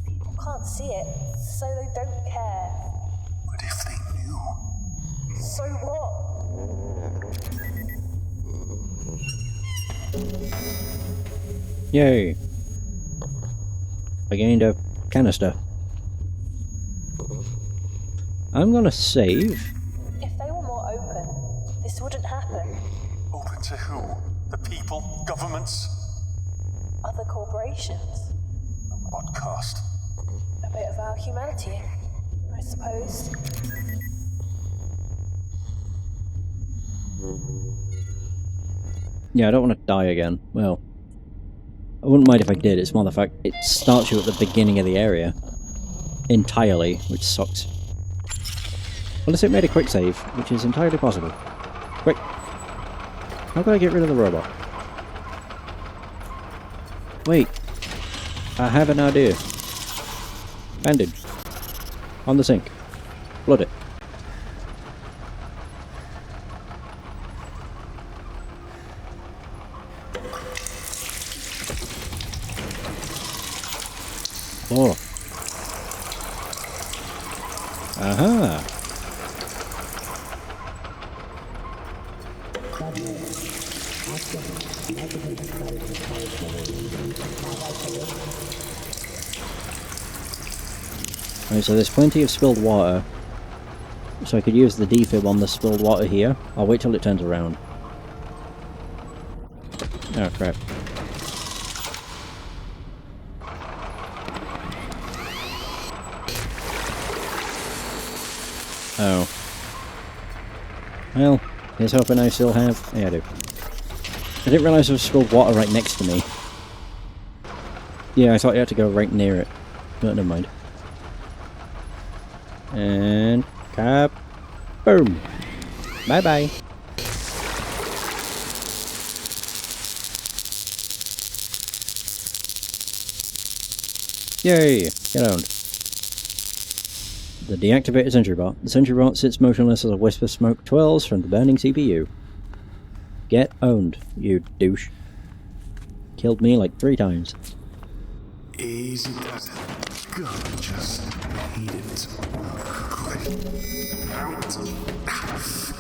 People can't see it, so they don't care. But if they knew... So what? Yay! I gained a canister. I'm gonna save. If they were more open, this wouldn't happen. Open to who? The people? Governments? Other corporations. At what cost? A bit of our humanity, I suppose. Yeah, I don't want to die again. Well, I wouldn't mind if I did. It's more the fact it starts you at the beginning of the area entirely, which sucks. Unless it made a quick save, which is entirely possible. Quick! How can I get rid of the robot? Wait. I have an idea. Bandage. On the sink. Flood it. Oh. Aha. Right, so there's plenty of spilled water. So I could use the defib on the spilled water here. I'll wait till it turns around. Oh crap. Oh. Well, here's hoping I still have... Yeah, I do. I didn't realise there was spilled water right next to me. Yeah, I thought you had to go right near it. But never mind. And... cap... boom! Bye-bye! Yay! Get owned. The deactivated sentry bot. The sentry bot sits motionless as a wisp of smoke twirls from the burning CPU. Get owned, you douche. Killed me like 3 times. Easy does it. God, just hate it.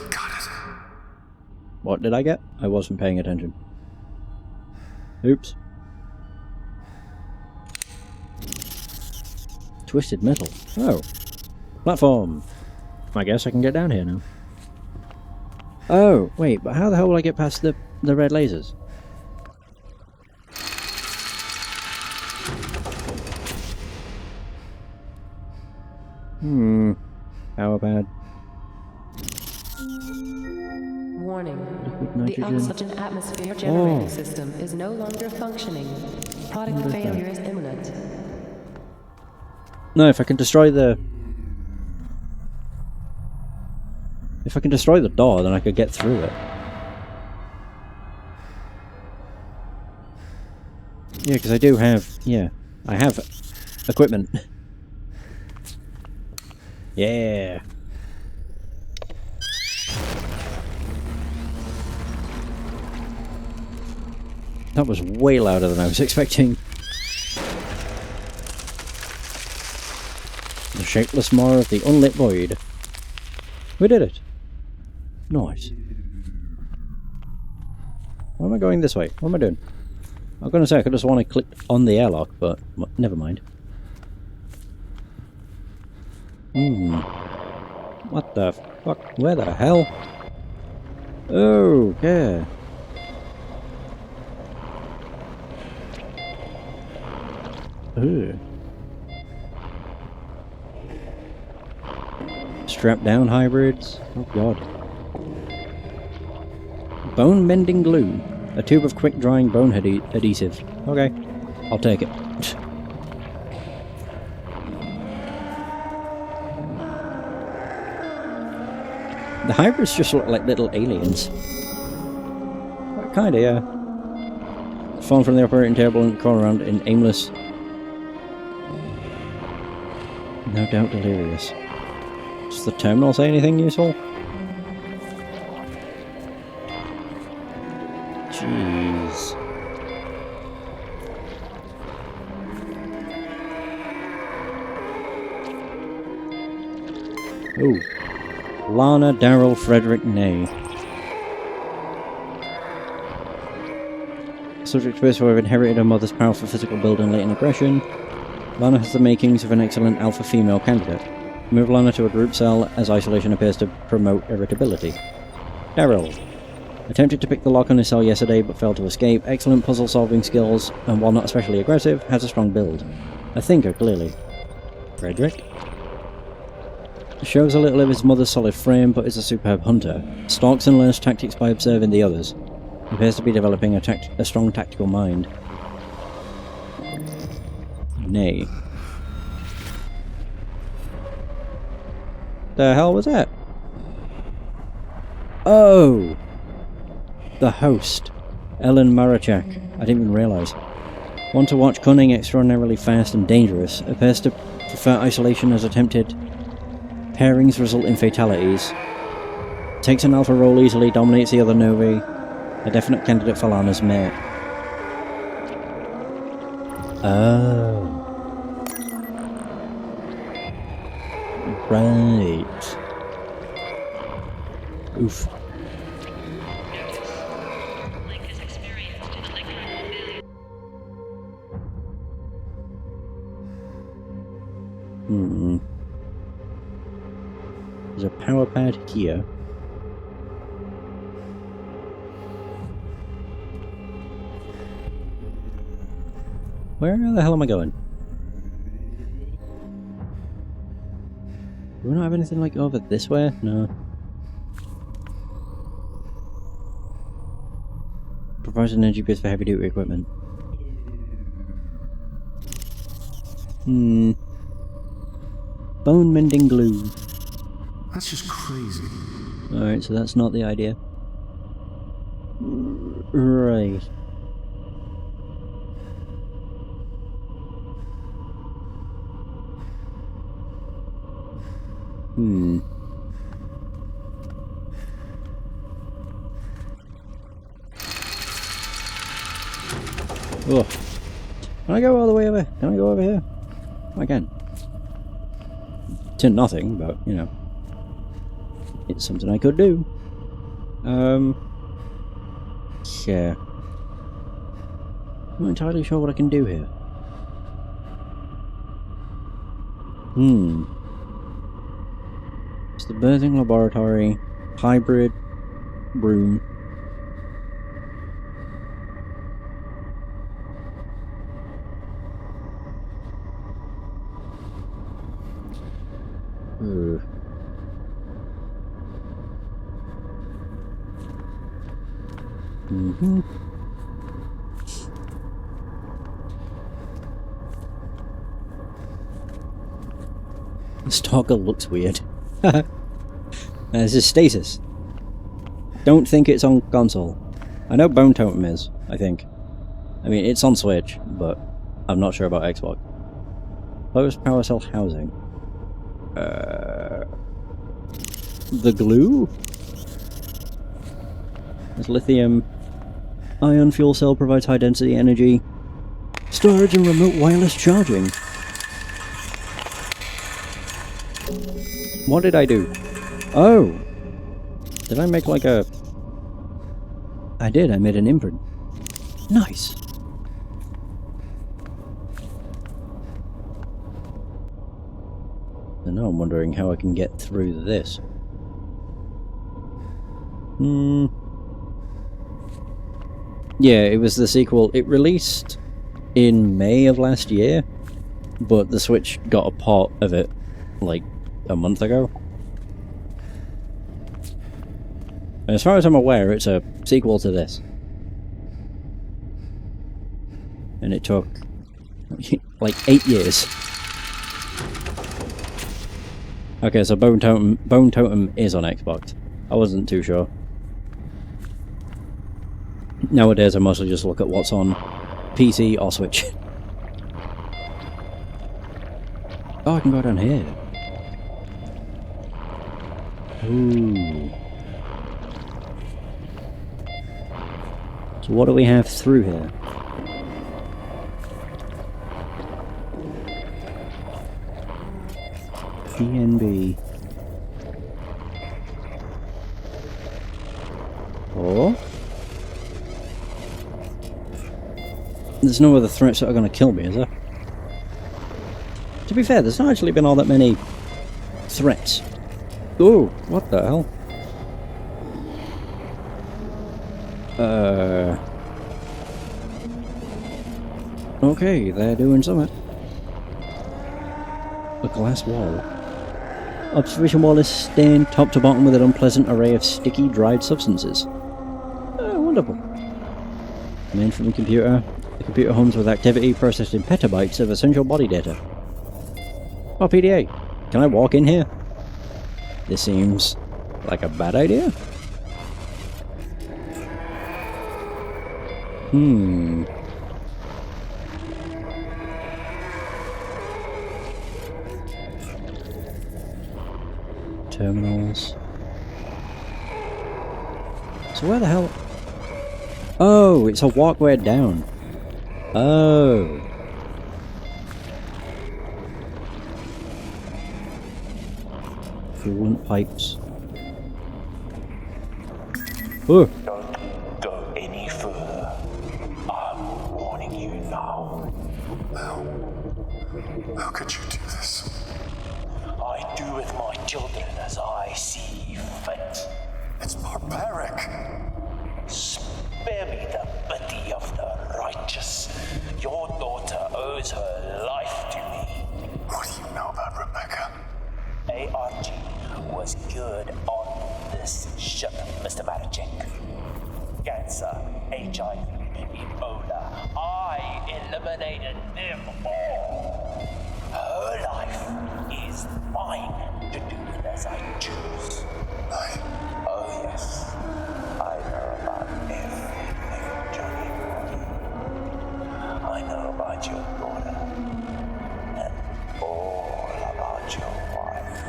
Got it. What did I get? I wasn't paying attention. Oops. Twisted metal. Oh. Platform. I guess I can get down here now. Oh, wait, but how the hell will I get past the red lasers? How bad? Warning. The Nitrogen. oxygen atmosphere generating system is no longer functioning. Product failure is imminent. No, if I can destroy the... If I can destroy the door, then I could get through it. Yeah, because I do have... Yeah, I have equipment. Yeah. That was way louder than I was expecting. The shapeless maw of the unlit void. We did it. Nice. Why am I going this way? What am I doing? I was going to say I could have sworn I clicked on the airlock, but never mind. What the fuck? Where the hell? Oh, yeah. Ugh. Strap down hybrids. Oh god. Bone mending glue. A tube of quick drying bone adhesive. Okay, I'll take it. The hybrids just look like little aliens. Kinda, yeah. Fallen from the operating table and crawl around in aimless. No doubt delirious. Does the terminal say anything useful? Jeez. Ooh. Lana Darrell Frederick Ney. Subject appears to have inherited her mother's powerful physical build and latent aggression. Lana has the makings of an excellent alpha female candidate. Move Lana to a group cell as isolation appears to promote irritability. Darrell. Attempted to pick the lock on his cell yesterday but failed to escape. Excellent puzzle solving skills and while not especially aggressive, has a strong build. A thinker, clearly. Frederick? Shows a little of his mother's solid frame but is a superb hunter. Stalks and learns tactics by observing the others. Appears to be developing a strong tactical mind. Nay. The hell was that? Oh! The host. Ellen Marachak. I didn't even realise. One to watch, cunning, extraordinarily fast and dangerous. Appears to prefer isolation as attempted. Pairings result in fatalities. Takes an alpha role easily, dominates the other Novi. A definite candidate for Lana's mate. Oh. Right. Oof. There's a power pad here. Where the hell am I going? Do we not have anything like over this way? No. Provides an energy boost for heavy duty equipment. Bone mending glue. That's just crazy. Alright, so that's not the idea. Right. Oh. Can I go all the way over? Can I go over here? I can. To nothing, but, you know. It's something I could do. Yeah. I'm not entirely sure what I can do here. It's the birthing laboratory, hybrid, room. This toggle looks weird. This is Stasis. Don't think it's on console. I know Bone Totem is, I think. I mean, it's on Switch, but I'm not sure about Xbox. Closed power cell housing. The glue? There's lithium. Ion fuel cell provides high density energy. Storage and remote wireless charging. What did I do? Oh! Did I make like a... I did, I made an imprint. Nice! And now I'm wondering how I can get through this. Yeah, it was the sequel. It released in May of last year, but the Switch got a port of it like a month ago. And as far as I'm aware, it's a sequel to this. And it took like 8 years. Okay, so Bone Totem is on Xbox. I wasn't too sure. Nowadays I mostly just look at what's on PC or Switch. Oh, I can go down here. Ooh. So what do we have through here? DNB. Oh? There's no other threats that are going to kill me, is there? To be fair, there's not actually been all that many threats. Ooh, what the hell? Okay, they're doing something. A glass wall. Observation wall is stained top to bottom with an unpleasant array of sticky, dried substances. Oh, wonderful. Mainframe computer. The computer hums with activity processed in petabytes of essential body data. Oh, PDA. Can I walk in here? This seems like a bad idea. Terminals. So where the hell... Oh, it's a walkway down. Oh. Coolant pipes. Oh. Don't go any further. I'm warning you now. How could you do this? I do with my children as I see fit. It's barbaric. Spare me the pity of the righteous. Your daughter owes her life to me. What do you know about Rebecca? ARG was good on this ship, Mr. Marichek. Cancer, HIV, Ebola. I eliminated them all. Her life is mine to do as I choose. Oh yes, I know about everything, Johnny. I know about your daughter and all about your wife.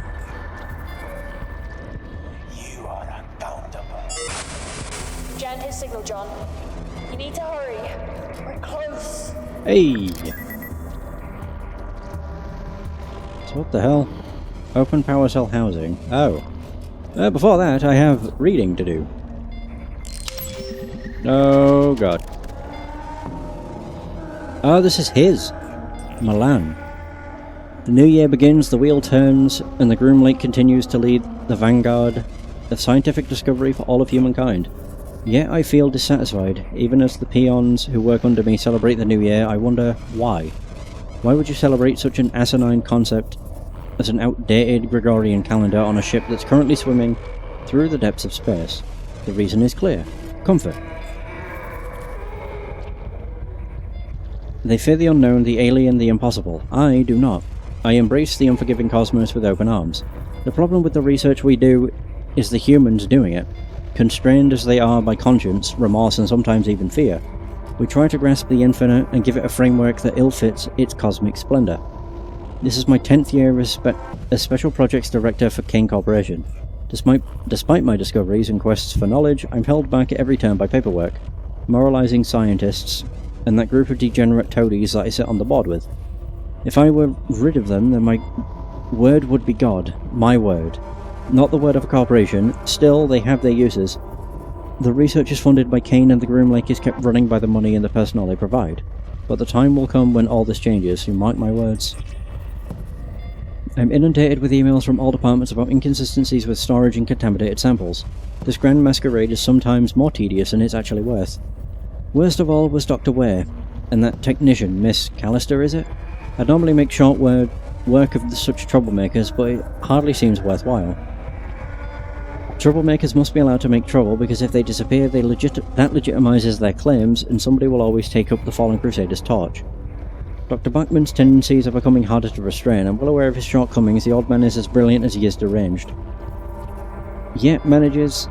You are accountable. Jammed his signal, John. You need to hurry. We're close. Hey! So what the hell? Open power cell housing. Oh. Before that, I have reading to do. Oh god. Oh, this is his. Milan. The new year begins, the wheel turns, and the Groom Lake continues to lead the vanguard of scientific discovery for all of humankind. Yet I feel dissatisfied. Even as the peons who work under me celebrate the new year, I wonder why. Why would you celebrate such an asinine concept as an outdated Gregorian calendar on a ship that's currently swimming through the depths of space? The reason is clear. Comfort. They fear the unknown, the alien, the impossible. I do not. I embrace the unforgiving cosmos with open arms. The problem with the research we do is the humans doing it. Constrained as they are by conscience, remorse, and sometimes even fear, we try to grasp the infinite and give it a framework that ill-fits its cosmic splendor. This is my 10th year as Special Projects Director for Kane Corporation. Despite my discoveries and quests for knowledge, I'm held back at every turn by paperwork. moralizing scientists, and that group of degenerate toadies that I sit on the board with. If I were rid of them, then my word would be God. My word. Not the word of a corporation. Still, they have their uses. The research is funded by Kane, and the Groom Lake is kept running by the money and the personnel they provide. But the time will come when all this changes, you mark my words. I'm inundated with emails from all departments about inconsistencies with storage and contaminated samples. This grand masquerade is sometimes more tedious than it's actually worth. Worst of all was Dr. Ware, and that technician, Miss Callister, is it? I'd normally make short work of such troublemakers, but it hardly seems worthwhile. Troublemakers must be allowed to make trouble, because if they disappear, that legitimizes their claims, and somebody will always take up the fallen Crusader's torch. Dr. Bachman's tendencies are becoming harder to restrain. I'm well aware of his shortcomings. The old man is as brilliant as he is deranged, yet manages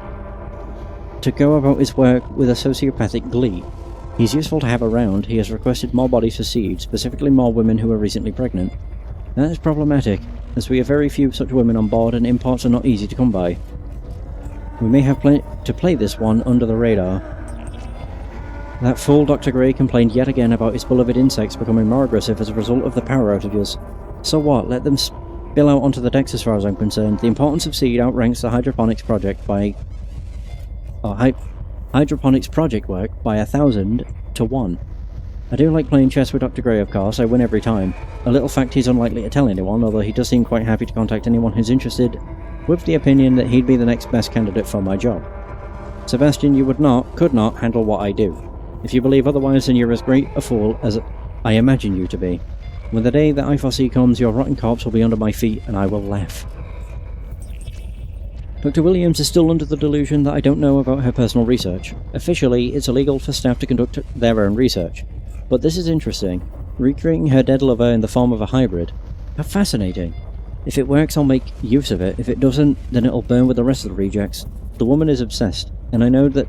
to go about his work with a sociopathic glee. He's useful to have around. He has requested more bodies for seed, specifically more women who are recently pregnant. That is problematic, as we have very few such women on board, and imports are not easy to come by. We may have to play this one under the radar. That fool Dr. Gray complained yet again about his beloved insects becoming more aggressive as a result of the power outages. So what? Let them spill out onto the decks as far as I'm concerned. The importance of seed outranks the hydroponics project by... hydroponics project work by 1,000 to 1. I do like playing chess with Dr. Gray, of course. I win every time. A little fact he's unlikely to tell anyone, although he does seem quite happy to contact anyone who's interested, with the opinion that he'd be the next best candidate for my job. Sebastian, you could not handle what I do. If you believe otherwise, then you're as great a fool as I imagine you to be. When the day that I foresee comes, your rotten corpse will be under my feet, and I will laugh. Dr. Williams is still under the delusion that I don't know about her personal research. Officially, it's illegal for staff to conduct their own research. But this is interesting. Recreating her dead lover in the form of a hybrid. How fascinating. If it works, I'll make use of it. If it doesn't, then it'll burn with the rest of the rejects. The woman is obsessed, and I know that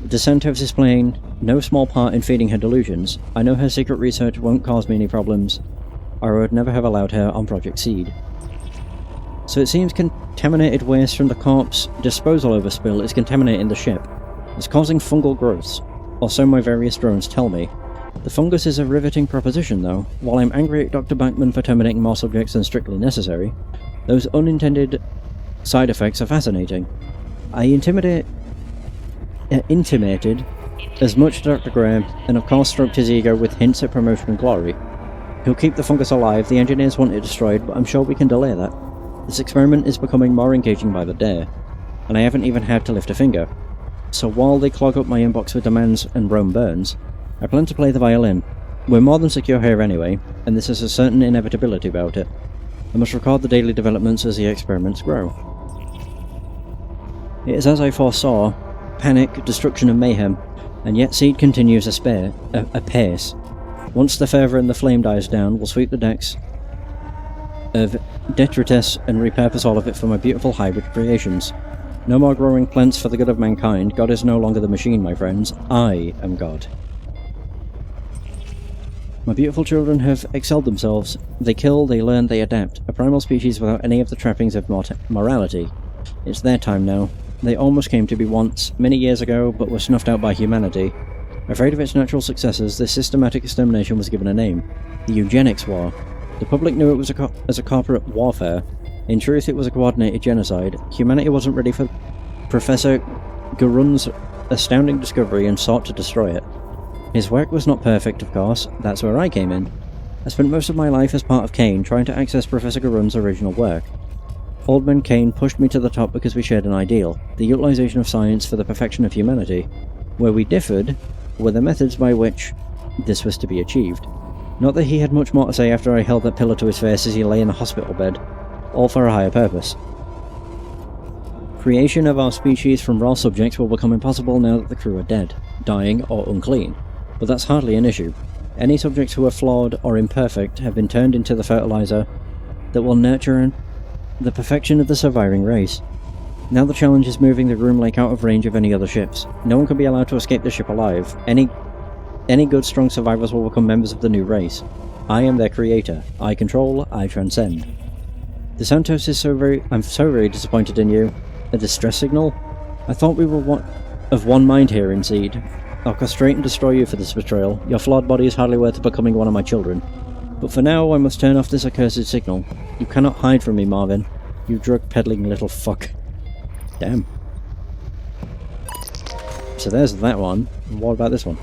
DeSantos is playing no small part in feeding her delusions. I know her secret research won't cause me any problems, or I would never have allowed her on Project Seed. So it seems contaminated waste from the corpse disposal overspill is contaminating the ship. It's causing fungal growths, or so my various drones tell me. The fungus is a riveting proposition, though. While I'm angry at Dr. Bachman for terminating more subjects than strictly necessary, those unintended side effects are fascinating. I intimated as much to Dr. Graham, and of course stroked his ego with hints at promotion and glory. He'll keep the fungus alive. The engineers want it destroyed, but I'm sure we can delay that. This experiment is becoming more engaging by the day, and I haven't even had to lift a finger. So while they clog up my inbox with demands and Rome burns, I plan to play the violin. We're more than secure here anyway, and this has a certain inevitability about it. I must record the daily developments as the experiments grow. It is as I foresaw, panic, destruction and mayhem, and yet Seed continues apace. Once the fervour and the flame dies down, we'll sweep the decks of detritus and repurpose all of it for my beautiful hybrid creations. No more growing plants for the good of mankind. God is no longer the machine, my friends. I am God. My beautiful children have excelled themselves. They kill, they learn, they adapt. A primal species without any of the trappings of morality. It's their time now. They almost came to be once, many years ago, but were snuffed out by humanity. Afraid of its natural successors, this systematic extermination was given a name. The Eugenics War. The public knew it was as a corporate warfare. In truth, it was a coordinated genocide. Humanity wasn't ready for Professor Gurun's astounding discovery and sought to destroy it. His work was not perfect, of course. That's where I came in. I spent most of my life as part of Kane trying to access Professor Gurun's original work. Old Man Kane pushed me to the top because we shared an ideal, the utilization of science for the perfection of humanity. Where we differed were the methods by which this was to be achieved. Not that he had much more to say after I held that pillow to his face as he lay in the hospital bed, all for a higher purpose. Creation of our species from raw subjects will become impossible now that the crew are dead, dying or unclean, but that's hardly an issue. Any subjects who are flawed or imperfect have been turned into the fertilizer that will nurture the perfection of the surviving race. Now the challenge is moving the Groom Lake out of range of any other ships. No one can be allowed to escape the ship alive. Any good, strong survivors will become members of the new race. I am their creator. I control, I transcend. DeSantos is I'm so very disappointed in you. A distress signal? I thought we were of one mind here, Inseed. I'll castrate and destroy you for this betrayal. Your flawed body is hardly worth becoming one of my children. But for now, I must turn off this accursed signal. You cannot hide from me, Marvin. You drug-peddling little fuck. Damn. So there's that one. And what about this one?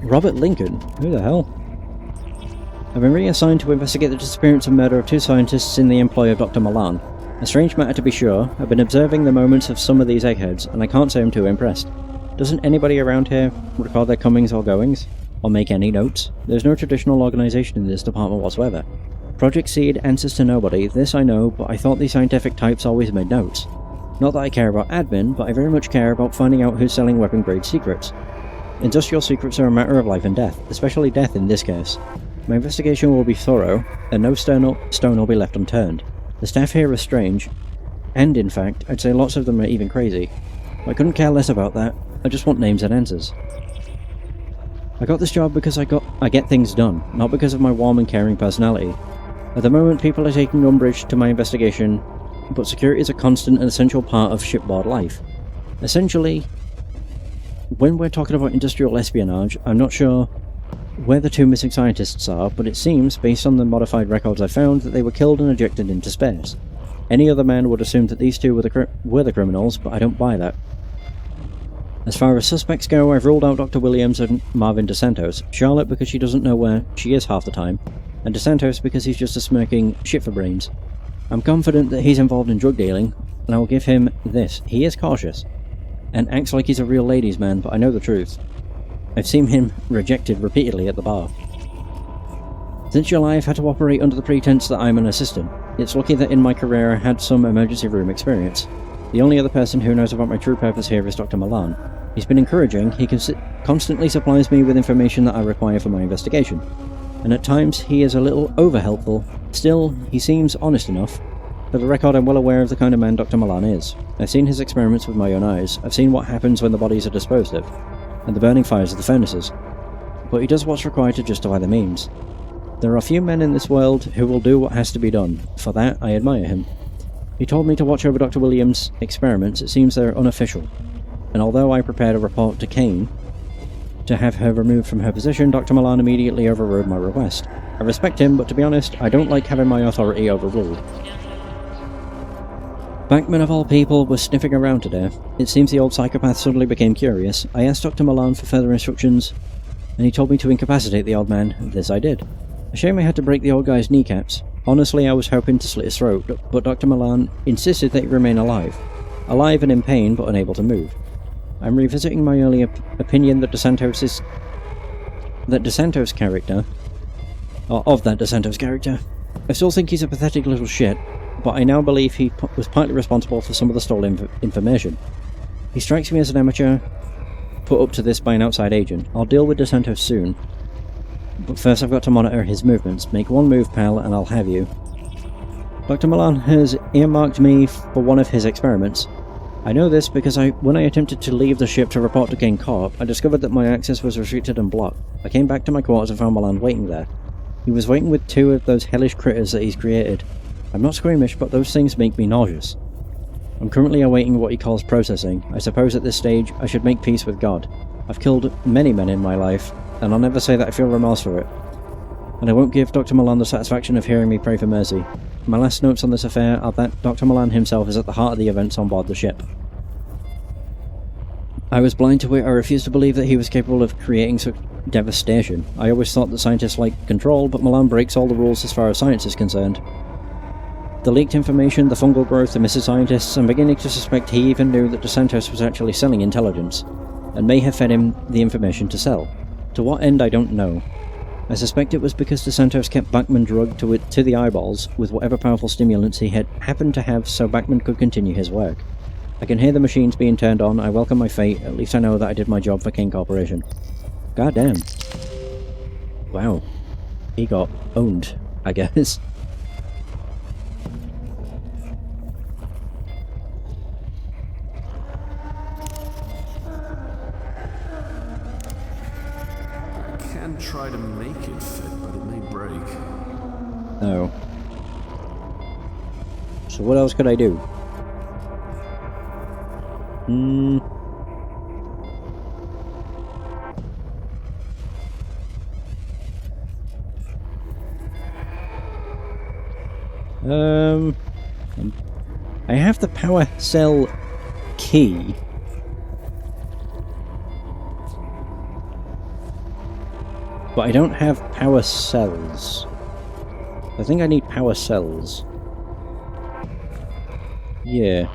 Robert Lincoln? Who the hell? I've been reassigned to investigate the disappearance and murder of 2 scientists in the employ of Dr. Milan. A strange matter to be sure. I've been observing the moments of some of these eggheads, and I can't say I'm too impressed. Doesn't anybody around here record their comings or goings? Or make any notes? There's no traditional organisation in this department whatsoever. Project Seed answers to nobody, this I know, but I thought these scientific types always made notes. Not that I care about admin, but I very much care about finding out who's selling weapon-grade secrets. Industrial secrets are a matter of life and death, especially death in this case. My investigation will be thorough, and no stone will be left unturned. The staff here are strange, and in fact, I'd say lots of them are even crazy. I couldn't care less about that, I just want names and answers. I got this job because I get things done, not because of my warm and caring personality. At the moment, people are taking umbrage to my investigation, but security is a constant and essential part of shipboard life. Essentially, when we're talking about industrial espionage, I'm not sure where the 2 missing scientists are, but it seems, based on the modified records I found, that they were killed and ejected into space. Any other man would assume that these 2 were the criminals, but I don't buy that. As far as suspects go, I've ruled out Dr. Williams and Marvin DeSantos, Charlotte because she doesn't know where she is half the time, and DeSantos because he's just a smirking shit for brains. I'm confident that he's involved in drug dealing, and I will give him this. He is cautious, and acts like he's a real ladies' man, but I know the truth. I've seen him rejected repeatedly at the bar. Since July, I've had to operate under the pretense that I'm an assistant. It's lucky that in my career I had some emergency room experience. The only other person who knows about my true purpose here is Dr. Milan. He's been encouraging, he constantly supplies me with information that I require for my investigation, and at times he is a little over-helpful. Still, he seems honest enough. For the record, I'm well aware of the kind of man Dr. Milan is. I've seen his experiments with my own eyes, I've seen what happens when the bodies are disposed of, and the burning fires of the furnaces. But he does what's required to justify the means. There are few men in this world who will do what has to be done. For that, I admire him. He told me to watch over Dr. Williams' experiments. It seems they're unofficial. And although I prepared a report to Kane to have her removed from her position, Dr. Milan immediately overrode my request. I respect him, but to be honest, I don't like having my authority overruled. Bachman of all people was sniffing around today. It seems the old psychopath suddenly became curious. I asked Dr. Milan for further instructions, and he told me to incapacitate the old man. This I did. A shame I had to break the old guy's kneecaps. Honestly, I was hoping to slit his throat, but Dr. Milan insisted that he remain alive. Alive and in pain, but unable to move. I'm revisiting my earlier opinion that DeSantos' character, or of that DeSantos character. I still think he's a pathetic little shit, but I now believe he was partly responsible for some of the stolen information. He strikes me as an amateur, put up to this by an outside agent. I'll deal with DeSantos soon, but first I've got to monitor his movements. Make one move, pal, and I'll have you. Dr. Milan has earmarked me for one of his experiments. I know this because when I attempted to leave the ship to report to Kane Corp, I discovered that my access was restricted and blocked. I came back to my quarters and found Milan waiting there. He was waiting with 2 of those hellish critters that he's created. I'm not squeamish, but those things make me nauseous. I'm currently awaiting what he calls processing. I suppose at this stage I should make peace with God. I've killed many men in my life, and I'll never say that I feel remorse for it. And I won't give Dr. Milan the satisfaction of hearing me pray for mercy. My last notes on this affair are that Dr. Milan himself is at the heart of the events on board the ship. I was blind to it. I refused to believe that he was capable of creating such devastation. I always thought that scientists liked control, but Milan breaks all the rules as far as science is concerned. The leaked information, the fungal growth, the missing scientists, I'm beginning to suspect he even knew that DeSantos was actually selling intelligence, and may have fed him the information to sell. To what end, I don't know. I suspect it was because DeSantos kept Bachman drugged to the eyeballs with whatever powerful stimulants he had happened to have so Bachman could continue his work. I can hear the machines being turned on. I welcome my fate. At least I know that I did my job for King Corporation. God damn. Wow. He got owned, I guess. Try to make it fit, but it Oh. So what else could I do? I have the power cell key. But I don't have power cells. I think I need power cells. Yeah.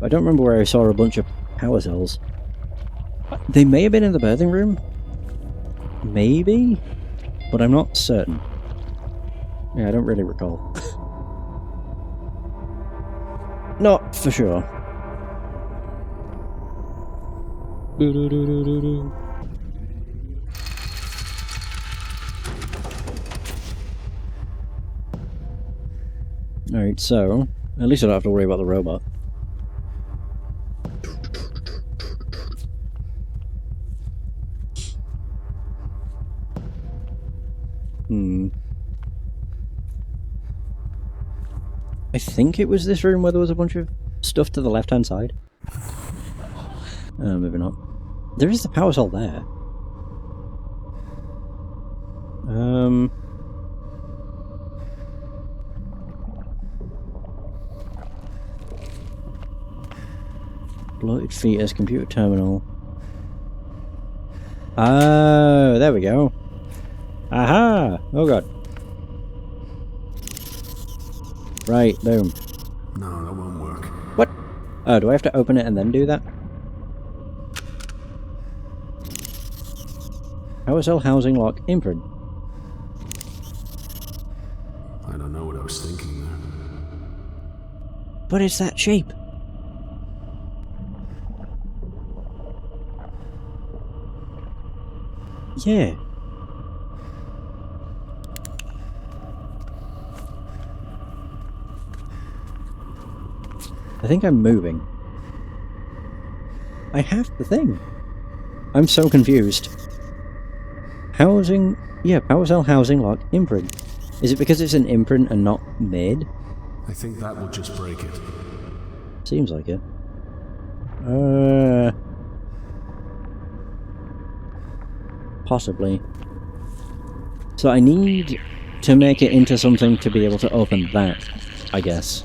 I don't remember where I saw a bunch of power cells. They may have been in the birthing room? Maybe? But I'm not certain. Yeah, I don't really recall. Not for sure. Alright, so at least I don't have to worry about the robot. I think it was this room where there was a bunch of stuff to the left-hand side. Maybe not. There is the power cell there. Bloated fetus, computer terminal. Oh, there we go. Aha! Oh god. Right, boom. No, that won't work. What? Oh, do I have to open it and then do that? Power cell housing lock imprint. I don't know what I was thinking there. But it's that shape. Yeah. I think I'm moving. I have the thing. I'm so confused. Housing... yeah, power cell housing lock imprint. Is it because it's an imprint and not mid? I think that will just break it. Seems like it. Possibly. So I need to make it into something to be able to open that, I guess.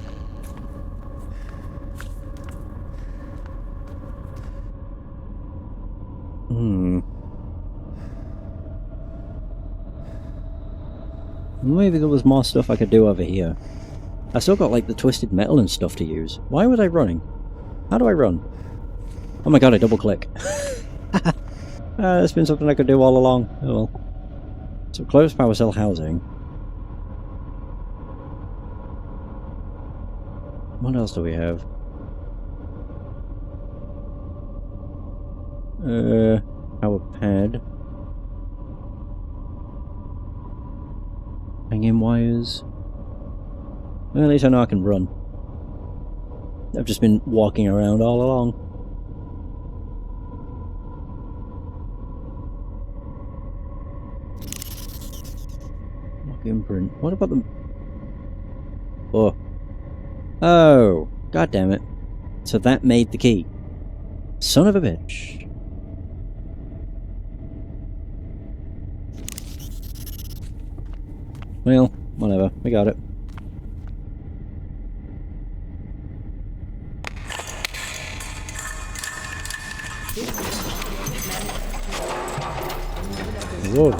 Maybe there was more stuff I could do over here. I still got like the twisted metal and stuff to use. Why was I running? How do I run? Oh my god, I double click. That's been something I could do all along. Oh well. So close power cell housing. What else do we have? Power pad. Hanging wires. Well, at least I know I can run. I've just been walking around all along. Lock imprint. What about the... oh. Oh! God damn it. So that made the key. Son of a bitch. Well, whatever. We got it. Whoa.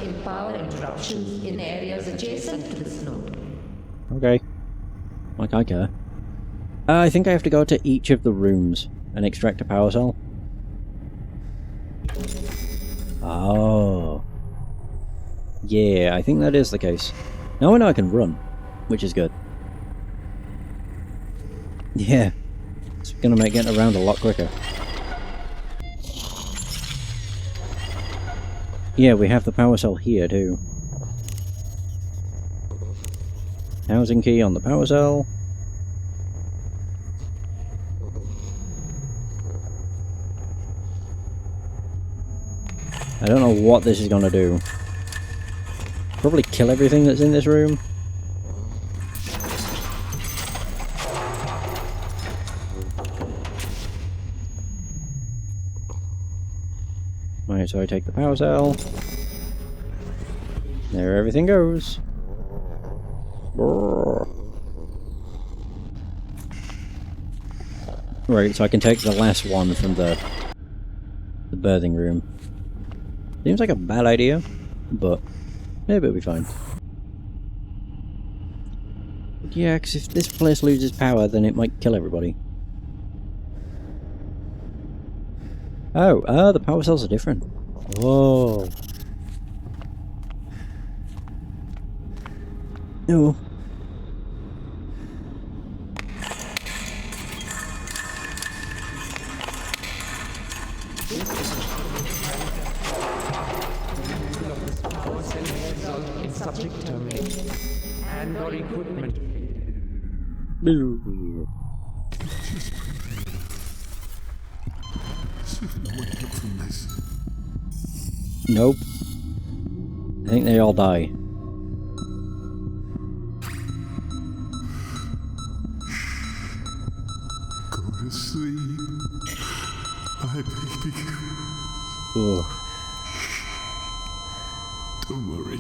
In power interruptions in areas adjacent to this node. Okay. Like I care. I think I have to go to each of the rooms and extract a power cell. Oh. Yeah, I think that is the case. Now I know I can run, which is good. Yeah. It's gonna make getting around a lot quicker. Yeah, we have the power cell here too. Housing key on the power cell. I don't know what this is gonna do. Probably kill everything that's in this room. Right, so I take the power cell. There everything goes. Brrr. Right, so I can take the last one from the birthing room. Seems like a bad idea, but maybe it'll be fine. Yeah, because if this place loses power, then it might kill everybody. Oh, the power cells are different. Whoa. No. Subject terminated. And or equipment. Nope. I think they all die. Go to sleep, my baby. Ugh. Don't worry.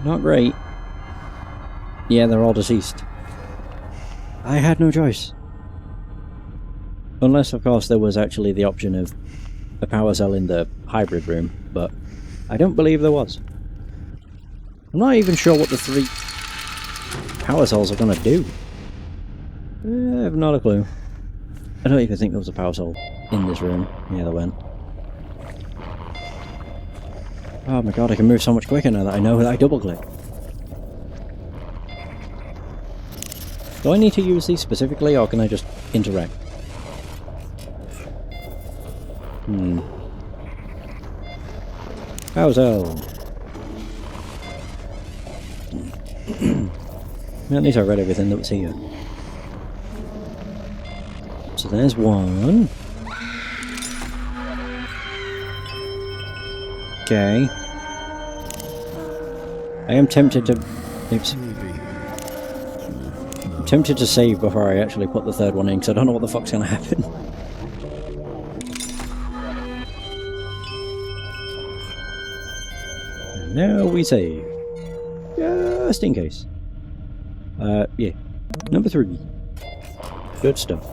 Not great. Yeah, they're all deceased. I had no choice. Unless, of course, there was actually the option of a power cell in the hybrid room, but I don't believe there was. I'm not even sure what the 3 power cells are gonna do. I have not a clue. I don't even think there was a power cell in this room. Yeah, there went. Oh my god, I can move so much quicker now that I know that I double click. Do I need to use these specifically, or can I just interact? Power cell. At least I read everything that was here. So there's one. Okay. I am tempted to... Oops. I'm tempted to save before I actually put the third one in, because I don't know what the fuck's gonna happen. And now we save. Just in case. Yeah. Number 3. Good stuff.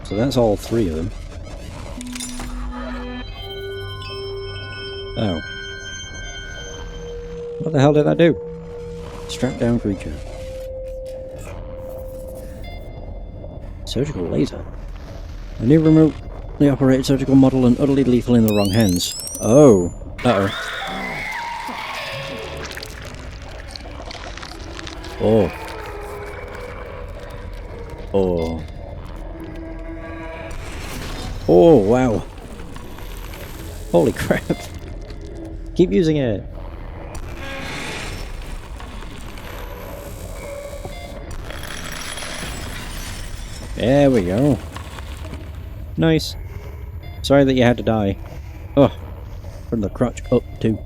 So that's all 3 of them. Oh. What the hell did that do? Strapped down creature. Surgical laser. A new remotely operated surgical model and utterly lethal in the wrong hands. Oh. Uh-oh. Oh. Oh. Oh, wow. Holy crap. Keep using it. There we go. Nice. Sorry that you had to die. Oh. From the crotch up too.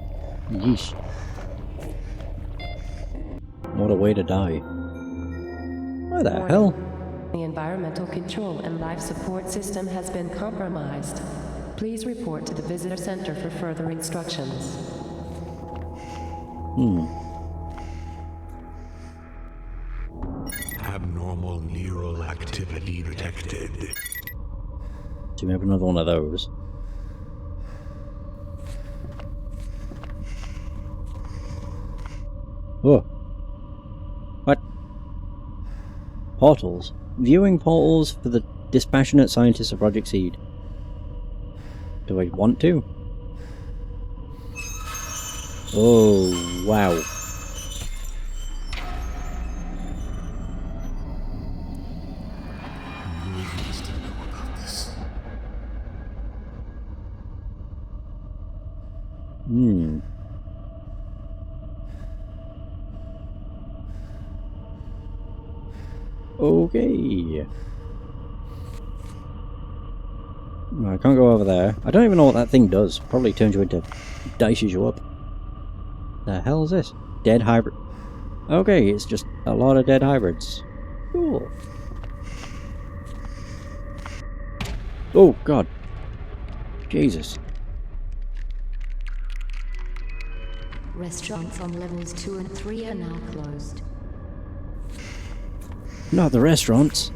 Yeesh. What a way to die. Why the hell? The environmental control and life support system has been compromised. Please report to the visitor center for further instructions. Abnormal neural activity detected. Do we have another one of those? Oh. What? Portals. Viewing portals for the dispassionate scientists of Project Seed. Do I want to? Oh, wow. Okay. No, I can't go over there. I don't even know what that thing does. Probably turns you into... dices you up. The hell is this? Dead hybrid. Okay, it's just a lot of dead hybrids. Cool. Oh, God. Jesus. Restaurants on levels 2 and 3 are now closed. Not the restaurants.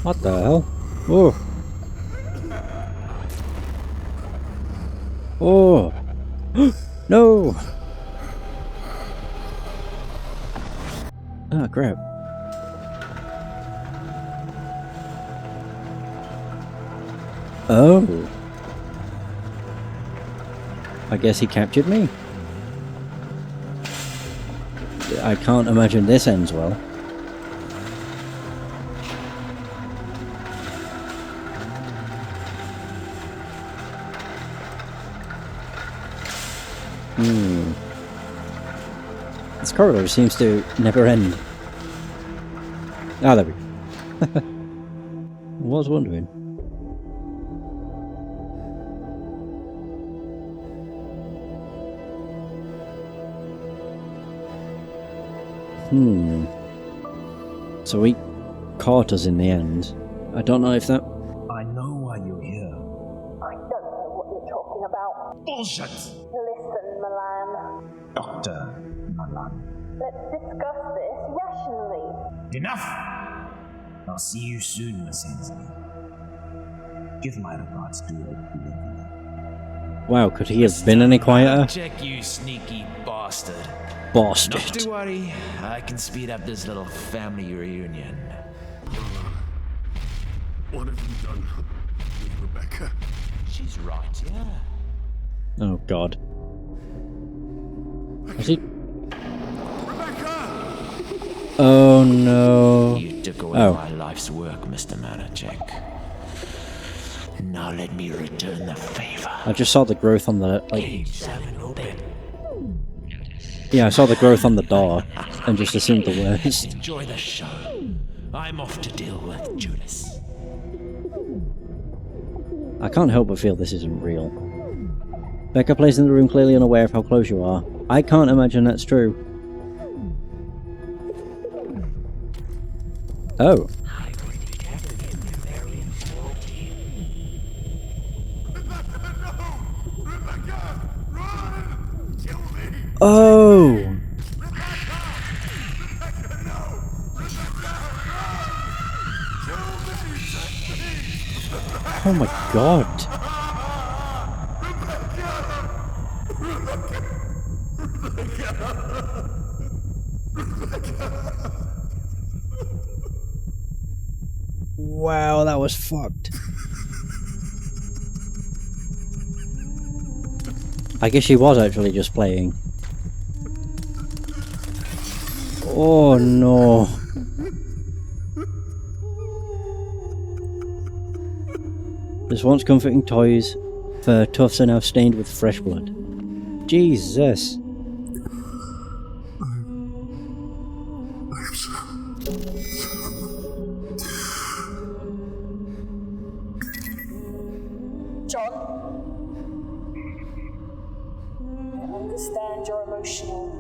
What the hell? Oh. Oh. No. Ah, crap. Oh. I guess he captured me. I can't imagine this ends well. This corridor seems to never end. Ah, there we go. I was wondering. So he caught us in the end. I don't know if that... I know why you're here. I don't know what you're talking about. Bullshit! Listen, Milan. Dr. Milan. Let's discuss this rationally. Enough! I'll see you soon, Miss Hensley. Give my regards to her. Wow, could he have been any quieter? Check, you sneaky bastard. Bastard. Not to worry, I can speed up this little family reunion. What have you done with Rebecca? She's right, yeah. Oh, God. Is he... Oh, no. You took away my life's work, Mr. Manacek. Now let me return the favor. I just saw the growth on the... like... Page 7 open. Yeah, I saw the growth on the door, and just assumed the worst. Enjoy the show. I'm off to deal with Judas. I can't help but feel this isn't real. Becca plays in the room clearly unaware of how close you are. I can't imagine that's true. Oh. Oh! Oh my God! Wow, that was fucked. I guess she was actually just playing. Oh no. This once comforting toys for toughs are now stained with fresh blood. Jesus. John? I understand you're emotional.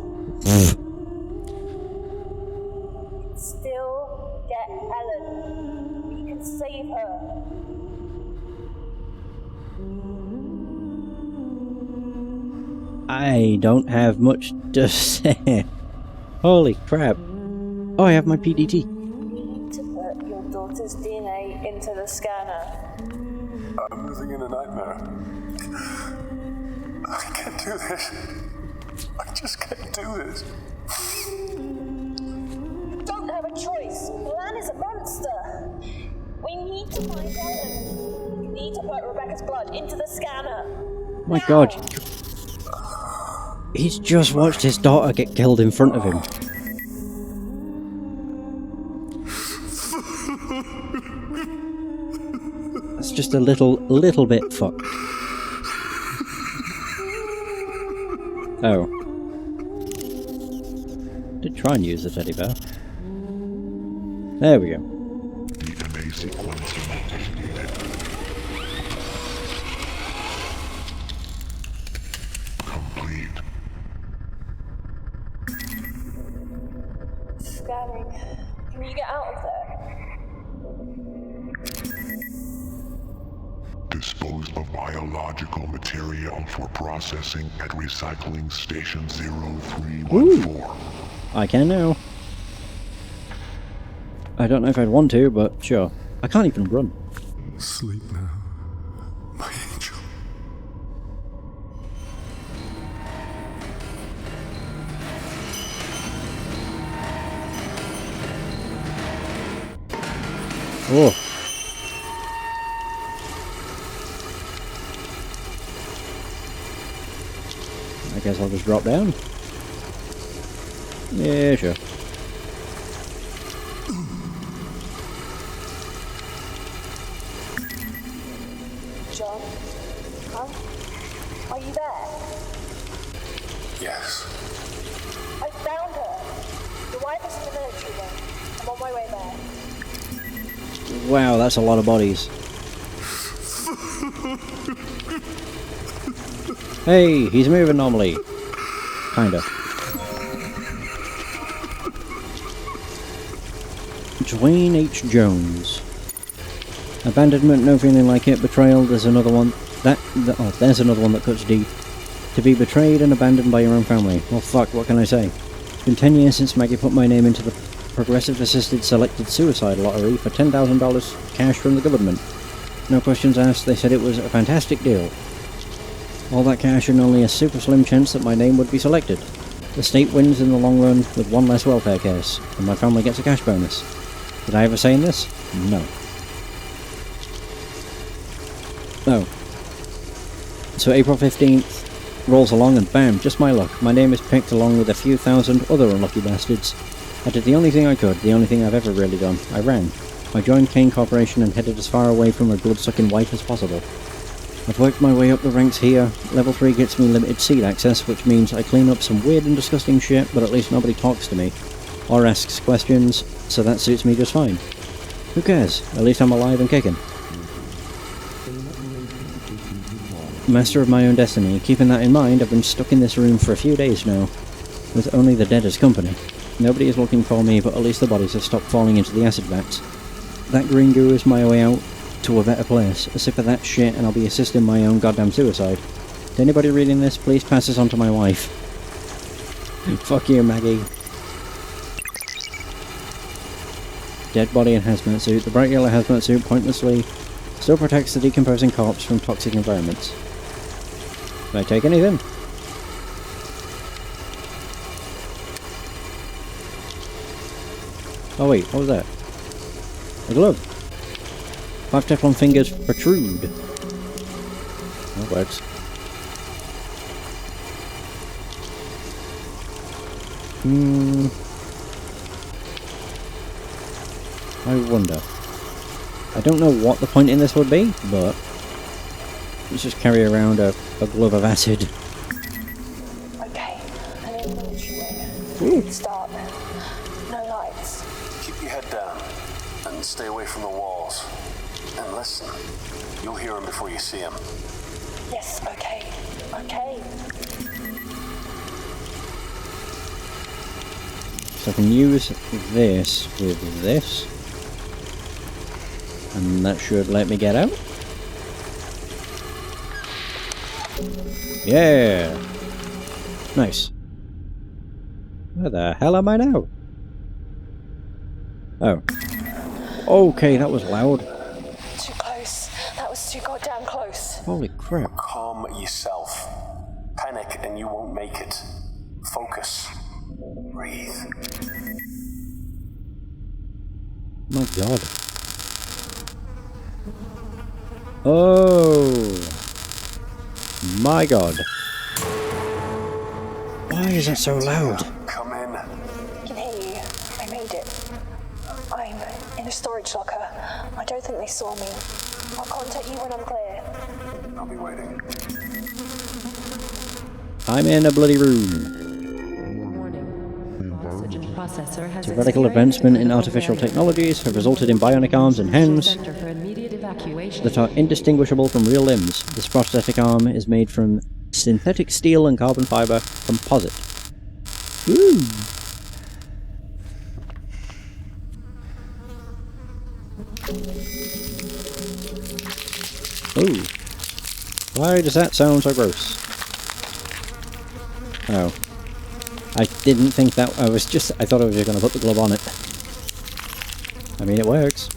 Still get Ellen. We can save her. I don't have much to say. Holy crap. Oh, I have my PDT. You need to put your daughter's DNA into the scanner. I'm living in a nightmare. I can't do this. I just can't do this. You don't have a choice. Milan is a monster. We need to find Ellen. You need to put Rebecca's blood into the scanner. Oh my God. He's just watched his daughter get killed in front of him. That's just a little bit fucked. Oh. Did try and use the teddy bear. There we go. DNA sequencing is needed. Complete. Scanning. Can you get out of there? Dispose of biological material for processing at recycling station 0314. Ooh. I can now. I don't know if I'd want to, but sure. I can't even run. Sleep now, my angel. Oh. I guess I'll just drop down. Yeah, sure. John? Huh? Are you there? Yes. I found her. Your wife is in the military wing. I'm on my way there. Wow, that's a lot of bodies. Hey, he's moving normally. Kinda. Dwayne H. Jones. Abandonment, no feeling like it. Betrayal, there's another one. There's another one that cuts deep. To be betrayed and abandoned by your own family. Well, fuck, what can I say? It's been 10 years since Maggie put my name into the Progressive Assisted Selected Suicide Lottery for $10,000 cash from the government. No questions asked, they said it was a fantastic deal. All that cash and only a super slim chance that my name would be selected. The state wins in the long run with one less welfare case, and my family gets a cash bonus. Did I ever say in this? No. Oh. So April 15th rolls along and bam, just my luck. My name is picked along with a few thousand other unlucky bastards. I did the only thing I could, the only thing I've ever really done. I ran. I joined Kane Corporation and headed as far away from my blood-sucking wife as possible. I've worked my way up the ranks here. Level 3 gets me limited seed access, which means I clean up some weird and disgusting shit, but at least nobody talks to me. Or asks questions, so that suits me just fine. Who cares? At least I'm alive and kicking. Master of my own destiny. Keeping that in mind, I've been stuck in this room for a few days now, with only the dead as company. Nobody is looking for me, but at least the bodies have stopped falling into the acid vats. That green goo is my way out to a better place. A sip of that shit and I'll be assisting my own goddamn suicide. To anybody reading this, please pass this on to my wife. Fuck you, Maggie. Dead body in hazmat suit. The bright yellow hazmat suit pointlessly still protects the decomposing corpse from toxic environments. Did I take anything? Oh wait, what was that? A glove. 5 Teflon fingers protrude. That works. I wonder. I don't know what the point in this would be, but let's just carry around a glove of acid. Okay, I'm in the military wing. It's dark. No lights. Keep your head down and stay away from the walls. And listen, you'll hear him before you see him. Yes, okay. Okay. So I can use this with this. And that should let me get out. Yeah! Nice. Where the hell am I now? Oh. Okay, that was loud. Too close. That was too goddamn close. Holy crap. Calm yourself. Panic and you won't make it. Focus. Breathe. My god. Oh. My god. Why is that so loud? Come in. I can hear you. I made it. I'm in a storage locker. I don't think they saw me. I'll contact you when I'm clear. I'll be waiting. I'm in a bloody room. Processor has Theoretical advancement in artificial technologies have resulted in bionic arms and hands that are indistinguishable from real limbs. This prosthetic arm is made from synthetic steel and carbon fiber composite. Ooh. Ooh. Why does that sound so gross? Oh. I didn't think that... I thought I was just going to put the glove on it. I mean, it works.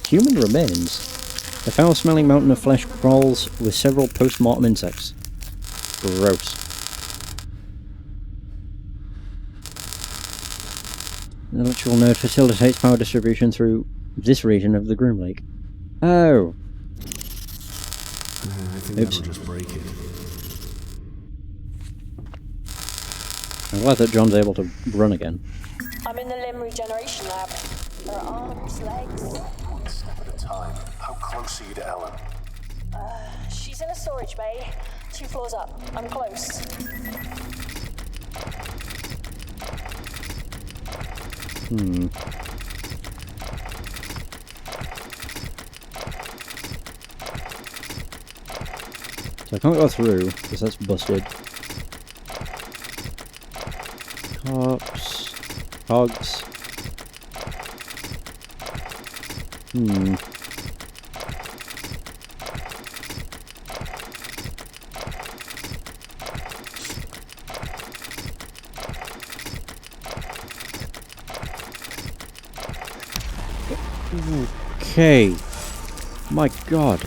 Human remains. A foul-smelling mountain of flesh crawls with several post-mortem insects. Gross. An electrical node facilitates power distribution through this region of the Groom Lake. Oh. I think Oops. that'll just break it. I'm glad that John's able to run again. I'm in the limb regeneration lab. There are arms, legs. One step at a time. How close are you to Ellen? She's in a storage bay, 2 floors up. I'm close. So I can't go through, because that's busted. Cogs. Okay. My god.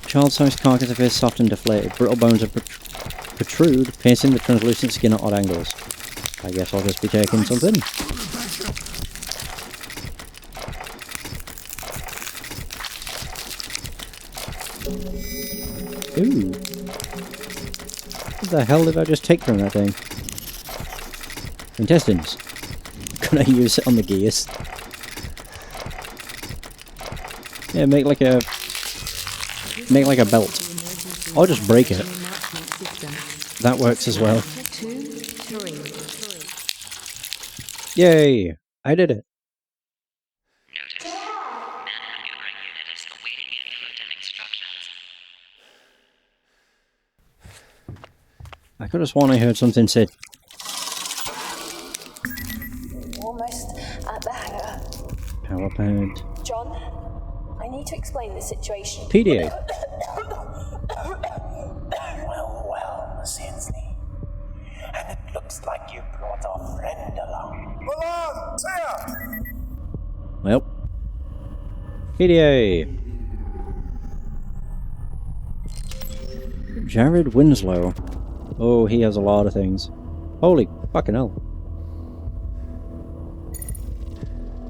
Child-sized carcass appears soft and deflated. Brittle bones are protrude, piercing the translucent skin at odd angles. I guess I'll just be taking something. Ooh. What the hell did I just take from that thing? Intestines. Can I use it on the gears? Yeah, make like a belt. Or just break it. That works as well. Yay! I did it. I could have sworn I heard something said. Almost at the hangar. Power pad. John, I need to explain the situation. PDA. Well, Miss Hensley. And it looks like you brought a friend along. Milan! Saya! Well. PDA. Jared Winslow. Oh, he has a lot of things. Holy fucking hell.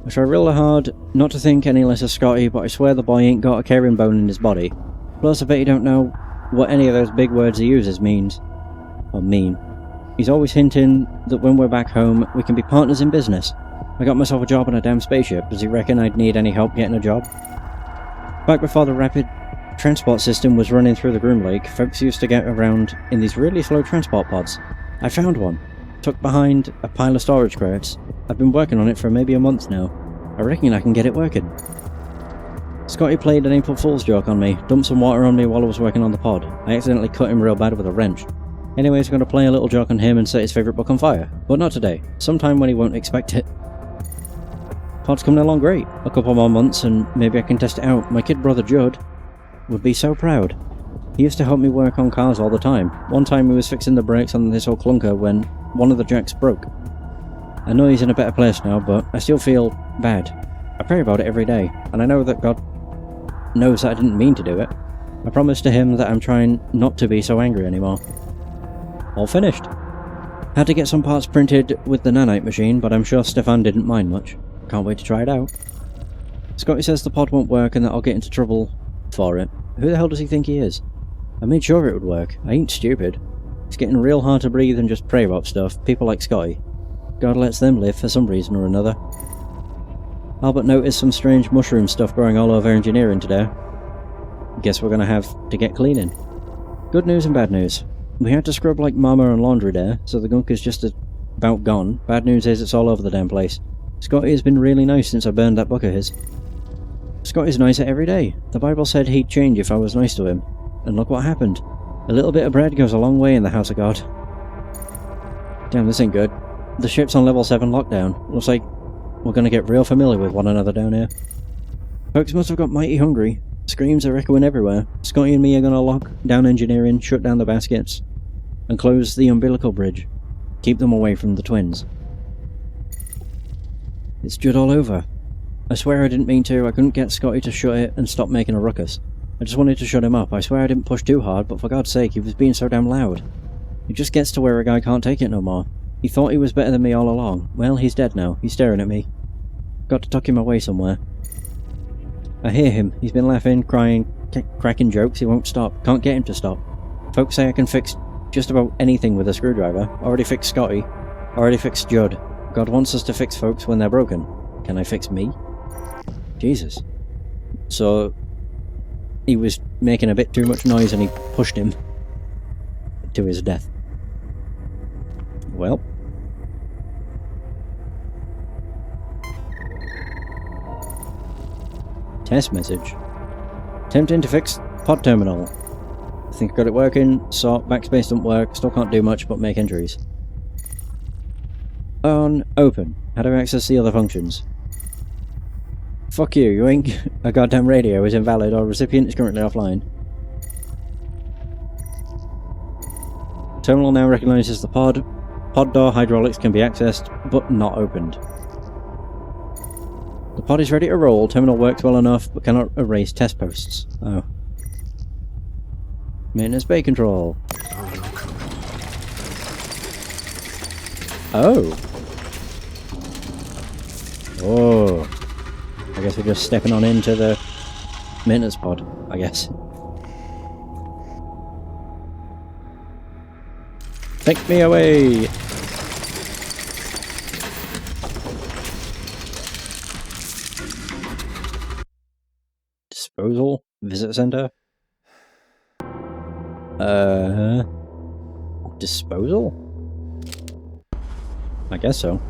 I try real hard not to think any less of Scotty, but I swear the boy ain't got a caring bone in his body. Plus, I bet you don't know what any of those big words he uses means. Or mean. He's always hinting that when we're back home, we can be partners in business. I got myself a job on a damn spaceship. Does he reckon I'd need any help getting a job? Back before the rapid transport system was running through the Groom Lake, folks used to get around in these really slow transport pods. I found one, tucked behind a pile of storage crates. I've been working on it for maybe a month now. I reckon I can get it working. Scotty played an April Fool's joke on me, dumped some water on me while I was working on the pod. I accidentally cut him real bad with a wrench. Anyways, I'm going to play a little joke on him and set his favourite book on fire. But not today. Sometime when he won't expect it. Pod's coming along great. A couple more months and maybe I can test it out. My kid brother Judd would be so proud. He used to help me work on cars all the time. One time he was fixing the brakes on this old clunker when one of the jacks broke. I know he's in a better place now, but I still feel bad. I pray about it every day, and I know that God knows that I didn't mean to do it. I promised to him that I'm trying not to be so angry anymore. All finished. Had to get some parts printed with the nanite machine, but I'm sure Stefan didn't mind much. Can't wait to try it out. Scotty says the pod won't work and that I'll get into trouble for it. Who the hell does he think he is? I made sure it would work. I ain't stupid. It's getting real hard to breathe and just pray about stuff. People like Scotty. God lets them live for some reason or another. Albert noticed some strange mushroom stuff growing all over engineering today. Guess we're gonna have to get cleaning. Good news and bad news. We had to scrub like mama and laundry there, so the gunk is just about gone. Bad news is it's all over the damn place. Scotty has been really nice since I burned that book of his. Scotty's nicer every day. The Bible said he'd change if I was nice to him. And look what happened. A little bit of bread goes a long way in the house of God. Damn, this ain't good. The ship's on level 7 lockdown. Looks like we're gonna get real familiar with one another down here. Folks must have got mighty hungry. Screams are echoing everywhere. Scotty and me are gonna lock down engineering, shut down the baskets, and close the umbilical bridge. Keep them away from the twins. It's Judd all over. I swear I didn't mean to. I couldn't get Scotty to shut it and stop making a ruckus. I just wanted to shut him up. I swear I didn't push too hard, but for God's sake, he was being so damn loud. It just gets to where a guy can't take it no more. He thought he was better than me all along. Well, he's dead now. He's staring at me. Got to tuck him away somewhere. I hear him. He's been laughing, crying, cracking jokes. He won't stop. Can't get him to stop. Folks say I can fix just about anything with a screwdriver. Already fixed Scotty. Already fixed Judd. God wants us to fix folks when they're broken. Can I fix me? Jesus. So, he was making a bit too much noise and he pushed him to his death. Well. Test message. Attempting to fix pod terminal. I think I got it working. Sort. Backspace don't work. Still can't do much but make entries. On. Open. How do I access the other functions? Fuck you. You ain't. A goddamn radio is invalid or recipient is currently offline. Terminal now recognizes the pod. Pod door hydraulics can be accessed but not opened. The pod is ready to roll. Terminal works well enough, but cannot erase test posts. Oh. Maintenance bay control. Oh. Oh. I guess we're just stepping on into the maintenance pod, I guess. Take me away! Disposal? Visit center? Disposal? I guess so.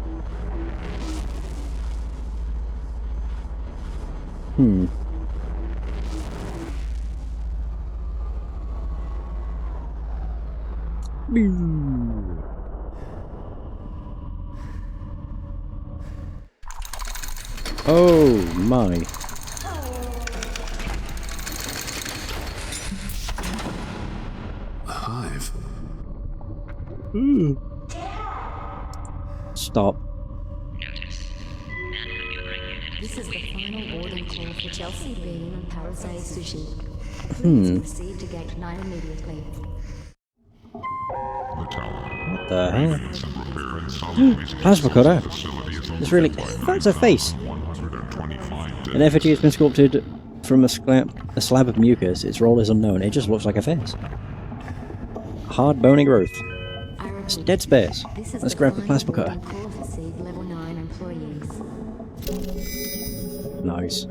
Oh my. A hive. Stop. This is the final boarding call for Chelsea Bean and Parasite Sushi. Hmm. Proceed to gate 9 immediately. What the hell? Plasma cutter. It's really. That's a face. An effigy has been sculpted from a slab of mucus. Its role is unknown. It just looks like a face. Hard bony growth. It's dead space. Let's grab the plasma cutter. Nice.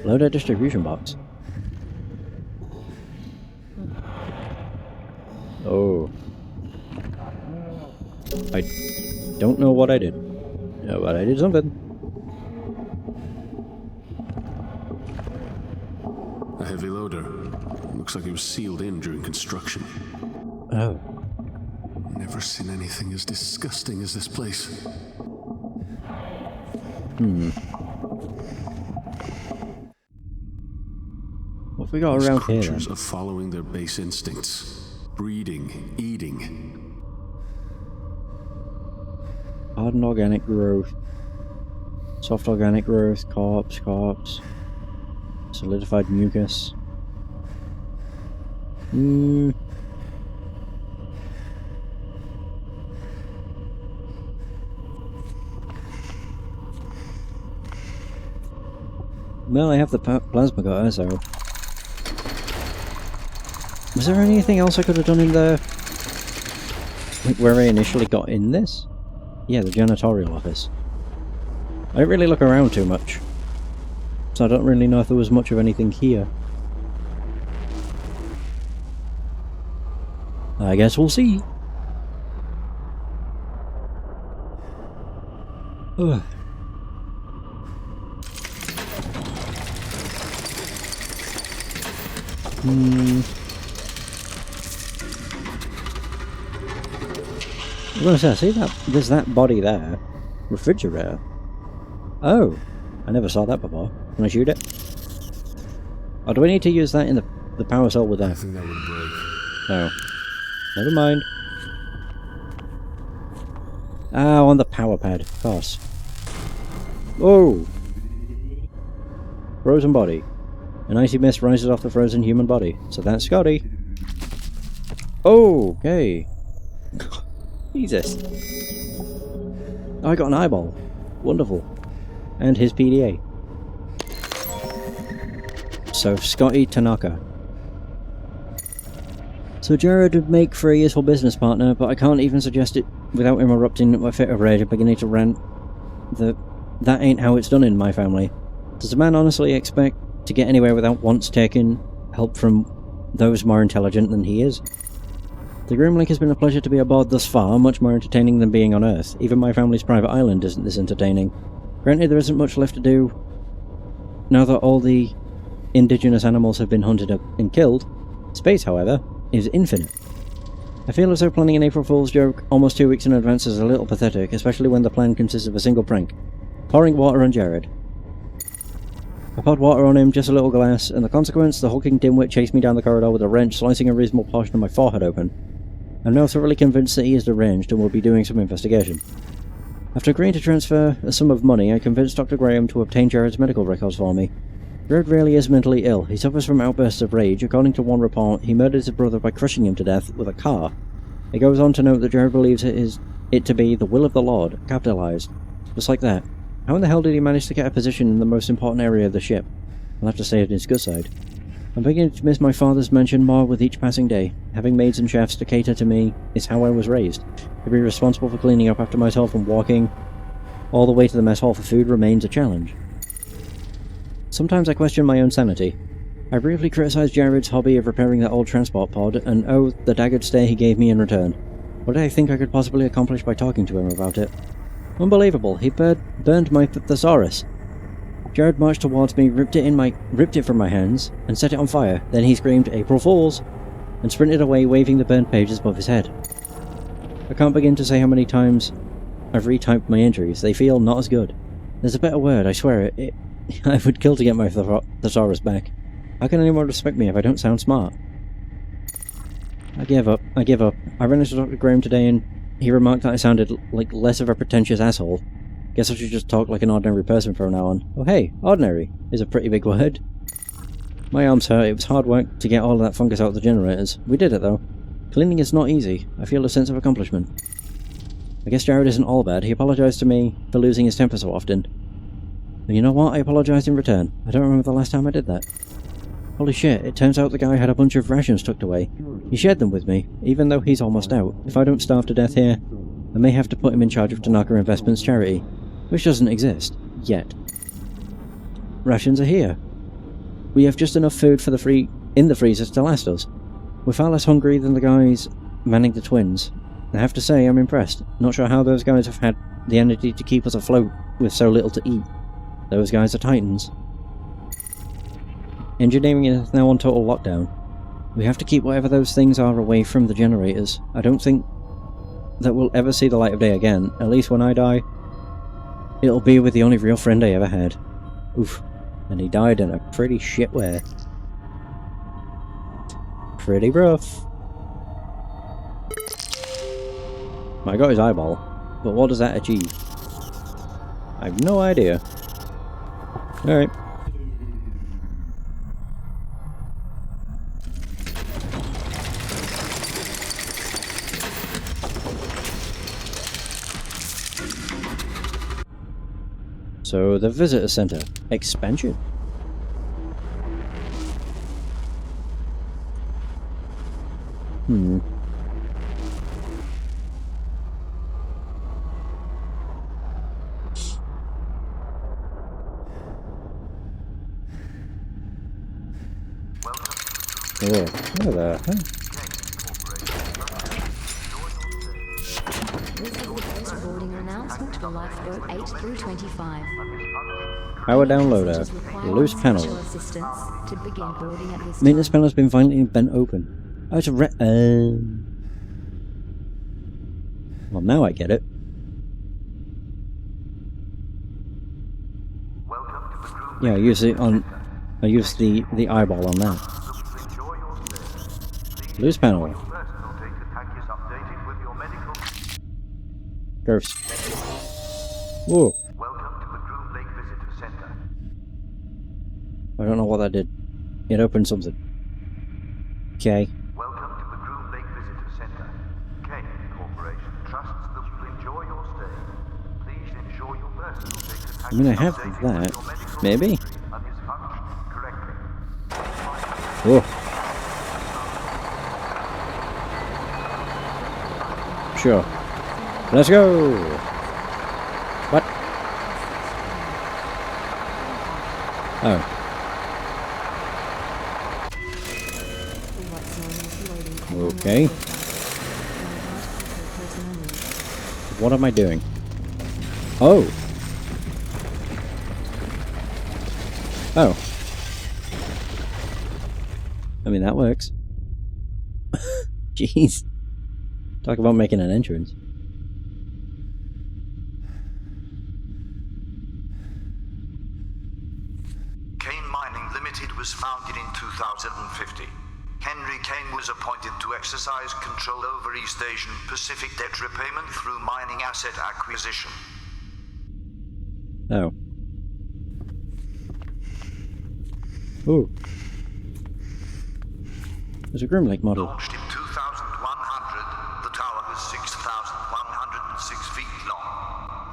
Load a distribution box. Oh. I don't know what I did. Yeah, but I did something. A heavy loader. Looks like it was sealed in during construction. Oh. Never seen anything as disgusting as this place. What have we got around here then? Creatures are following their base instincts. Breeding, eating. Hardened organic growth. Soft organic growth. Corpse. Solidified mucus. Well, I have the plasma cutter, so... Was there anything else I could have done in the... like where I initially got in this? Yeah, the janitorial office. I didn't really look around too much, so I don't really know if there was much of anything here. I guess we'll see. Ugh. I was gonna say, I see that there's that body there. Refrigerator. Oh, I never saw that before. Can I shoot it? Or do I need to use that in the power cell with that? I think that would break. No. Never mind. Oh, on the power pad, of course. Whoa! Frozen body. An icy mist rises off the frozen human body. So that's Scotty. Oh, okay. Jesus. Oh, I got an eyeball. Wonderful. And his PDA. So, Scotty Tanaka. So Jared would make for a useful business partner, but I can't even suggest it without him erupting into a fit of rage and beginning to rant that ain't how it's done in my family. Does a man honestly expect to get anywhere without once taking help from those more intelligent than he is? The Grimlink has been a pleasure to be aboard thus far, much more entertaining than being on Earth. Even my family's private island isn't this entertaining. Granted, there isn't much left to do now that all the indigenous animals have been hunted up and killed. Space, however, is infinite. I feel as though planning an April Fool's joke almost 2 weeks in advance is a little pathetic, especially when the plan consists of a single prank. Pouring water on Jared. I poured water on him, just a little glass, and the consequence, the hulking dimwit chased me down the corridor with a wrench, slicing a reasonable portion of my forehead open. I'm now thoroughly convinced that he is deranged and will be doing some investigation. After agreeing to transfer a sum of money, I convinced Dr. Graham to obtain Jared's medical records for me. Jared really is mentally ill. He suffers from outbursts of rage. According to one report, he murdered his brother by crushing him to death with a car. It goes on to note that Jared believes it to be the will of the Lord, capitalized. Just like that. How in the hell did he manage to get a position in the most important area of the ship? I'll have to say it is good side. I'm beginning to miss my father's mansion more with each passing day. Having maids and chefs to cater to me is how I was raised. To be responsible for cleaning up after myself and walking all the way to the mess hall for food remains a challenge. Sometimes I question my own sanity. I briefly criticised Jared's hobby of repairing that old transport pod, and oh, the daggered stare he gave me in return. What did I think I could possibly accomplish by talking to him about it? Unbelievable, he burned my thesaurus. Jared marched towards me, ripped it from my hands, and set it on fire. Then he screamed, "April Fools!" and sprinted away, waving the burnt pages above his head. I can't begin to say how many times I've retyped my entries. They feel not as good. There's a better word, I swear it. I would kill to get my thesaurus back. How can anyone respect me if I don't sound smart? I give up. I ran into Dr. Graham today and he remarked that I sounded like less of a pretentious asshole. Guess I should just talk like an ordinary person from now on. Oh hey, ordinary is a pretty big word. My arms hurt. It was hard work to get all of that fungus out of the generators. We did it though. Cleaning is not easy. I feel a sense of accomplishment. I guess Jared isn't all bad. He apologised to me for losing his temper so often. And you know what? I apologised in return. I don't remember the last time I did that. Holy shit, it turns out the guy had a bunch of rations tucked away. He shared them with me, even though he's almost out. If I don't starve to death here, I may have to put him in charge of Tanaka Investments charity, which doesn't exist. Yet. Rations are here. We have just enough food for in the freezer to last us. We're far less hungry than the guys manning the twins. I have to say, I'm impressed. Not sure how those guys have had the energy to keep us afloat with so little to eat. Those guys are titans. Engineering is now on total lockdown. We have to keep whatever those things are away from the generators. I don't think that we'll ever see the light of day again. At least when I die, it'll be with the only real friend I ever had. Oof. And he died in a pretty shit way. Pretty rough. I got his eyeball, but what does that achieve? I have no idea. Alright. So, the visitor center. Expansion. Oh, hello there. Huh? for lifeboat 8 through 25. Power downloader. Loose panel. Special assistance to begin boarding at this Maintenance time. panel has been violently bent open. Oh, it's a well, now I get it. Yeah, I use it on. I use the eyeball on that. Loose panel. Gross. Whoa. I don't know what that did. It opened something. Okay. Welcome to the Groom Lake Visitor Center. Kane Corporation trusts that you enjoy your stay. Please ensure your personal data I mean, I have that. Maybe? and is functioning correctly. Whoa. Sure. Let's go! What? Oh. Okay. What am I doing? Oh! Oh. I mean, that works. Jeez. Talk about making an entrance. Kane Mining Limited was founded in 2050. Henry Kane was appointed to exercise control over East Asian Pacific debt repayment through mining asset acquisition. Oh. Ooh. There's a Grim Lake model. Launched in 2100, the tower was 6,106 feet long.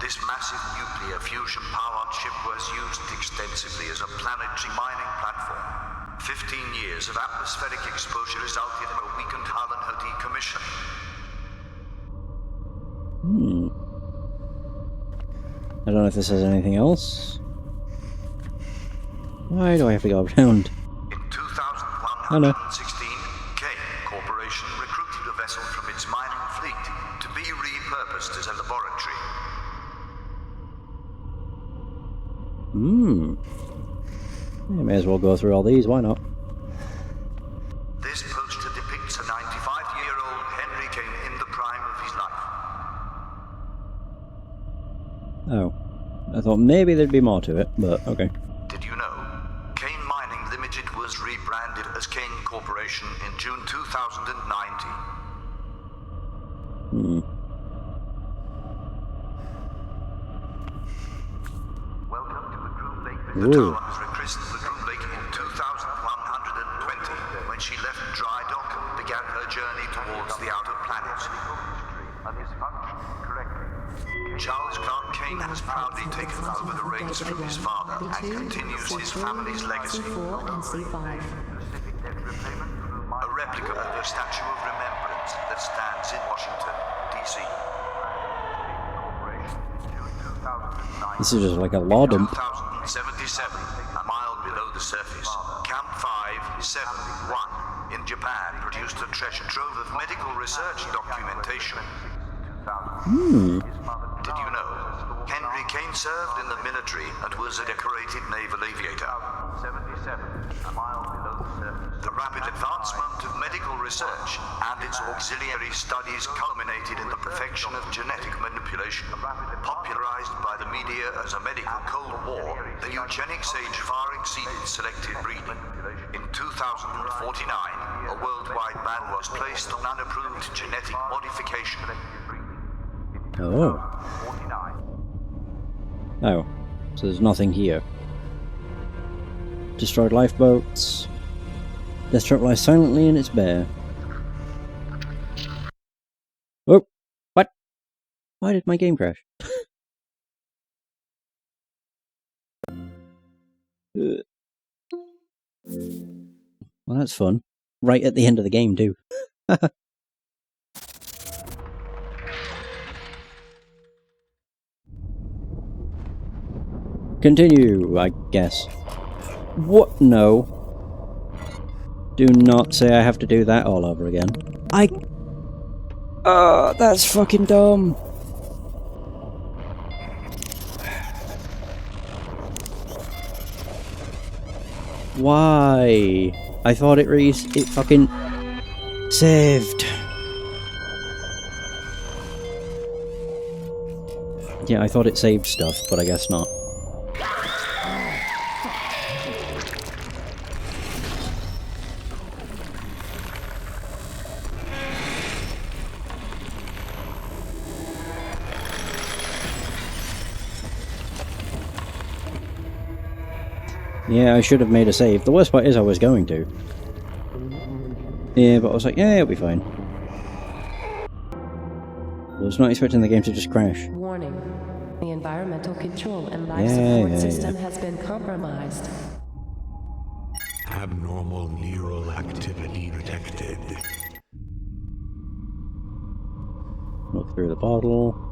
This massive nuclear fusion powered ship was used extensively as a planetary mining platform. 15 years of atmospheric exposure resulted in a weakened hull and her decommission. I don't know if this has anything else. Why do I have to go around? In 2116, Oh no. Kane Corporation recruited a vessel from its mining fleet to be repurposed as a laboratory. Yeah, may as well go through all these, why not? This poster depicts a 95-year-old Henry Kane in the prime of his life. Oh. I thought maybe there'd be more to it, but okay. Did you know? Kane Mining Limited was rebranded as Kane Corporation in June 2019. Welcome to the Groom Lake. The tower was rechristened the Groom Lake in 2120 when she left dry dock and began her journey towards the outer planets. Charles Clark Kane has proudly taken over the reins from his father and continues his family's legacy. C4 and C5. A replica of the Statue of Remembrance that stands in Washington, D.C. This is just like a law dump. 2077, a mile below the surface, Camp 571 in Japan produced a treasure trove of medical research documentation. Did you know? Henry Kane served in the military and was a decorated naval aviator. The rapid advancement of medical research and its auxiliary studies culminated in the perfection of genetic manipulation. Popularized by the media as a medical Cold War, the eugenics age far exceeded selective breeding. In 2049, a worldwide ban was placed on unapproved genetic modification. Oh. Oh. So there's nothing here. Destroyed lifeboats. Death Trap lies silently in its bear. Oh! What? Why did my game crash? Well, that's fun. Right at the end of the game, too. Continue, I guess. What? No. Do not say I have to do that all over again. That's fucking dumb. Why? I thought it fucking saved. Yeah, I thought it saved stuff, but I guess not. Yeah, I should have made a save. The worst part is I was going to. Yeah, but I was like, yeah, it'll be fine. I was not expecting the game to just crash. Warning. The environmental control and life support system has been compromised. Abnormal neural activity detected. Look through the bottle.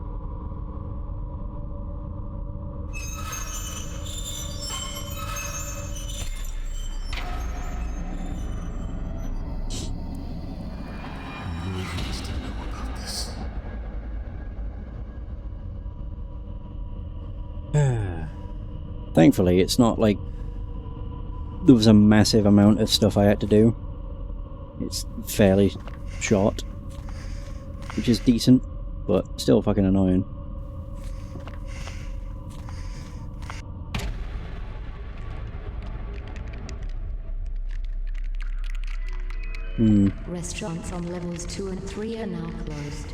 Thankfully, it's not like there was a massive amount of stuff I had to do. It's fairly short, which is decent, but still fucking annoying. Restaurants on levels 2 and 3 are now closed.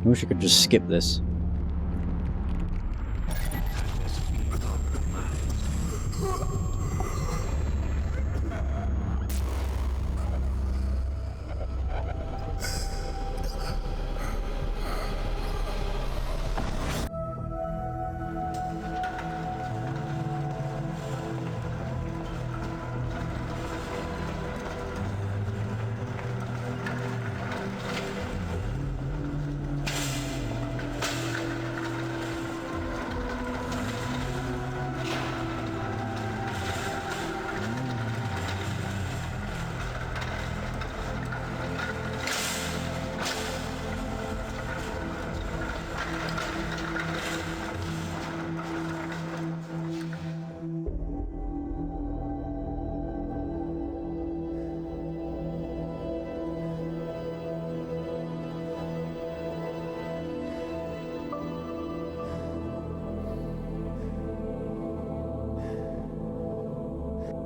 I wish I could just skip this.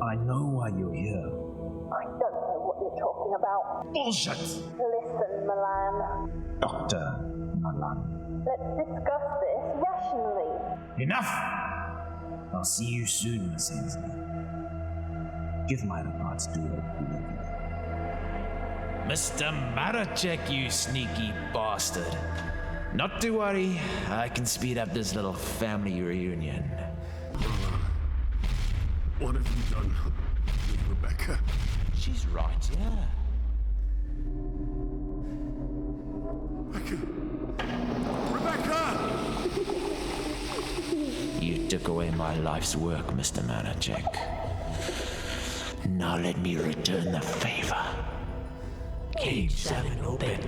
I know why you're here. I don't know what you're talking about. Bullshit! Listen, Milan. Dr. Malan. Let's discuss this rationally. Enough! I'll see you soon, Miss Ainsley. Give my regards to her. Mr. Maracek, you sneaky bastard. Not to worry, I can speed up this little family reunion. What have you done with Rebecca? She's right, yeah. Rebecca! You took away my life's work, Mr. Maracek. Now let me return the favor. Cage 7 open.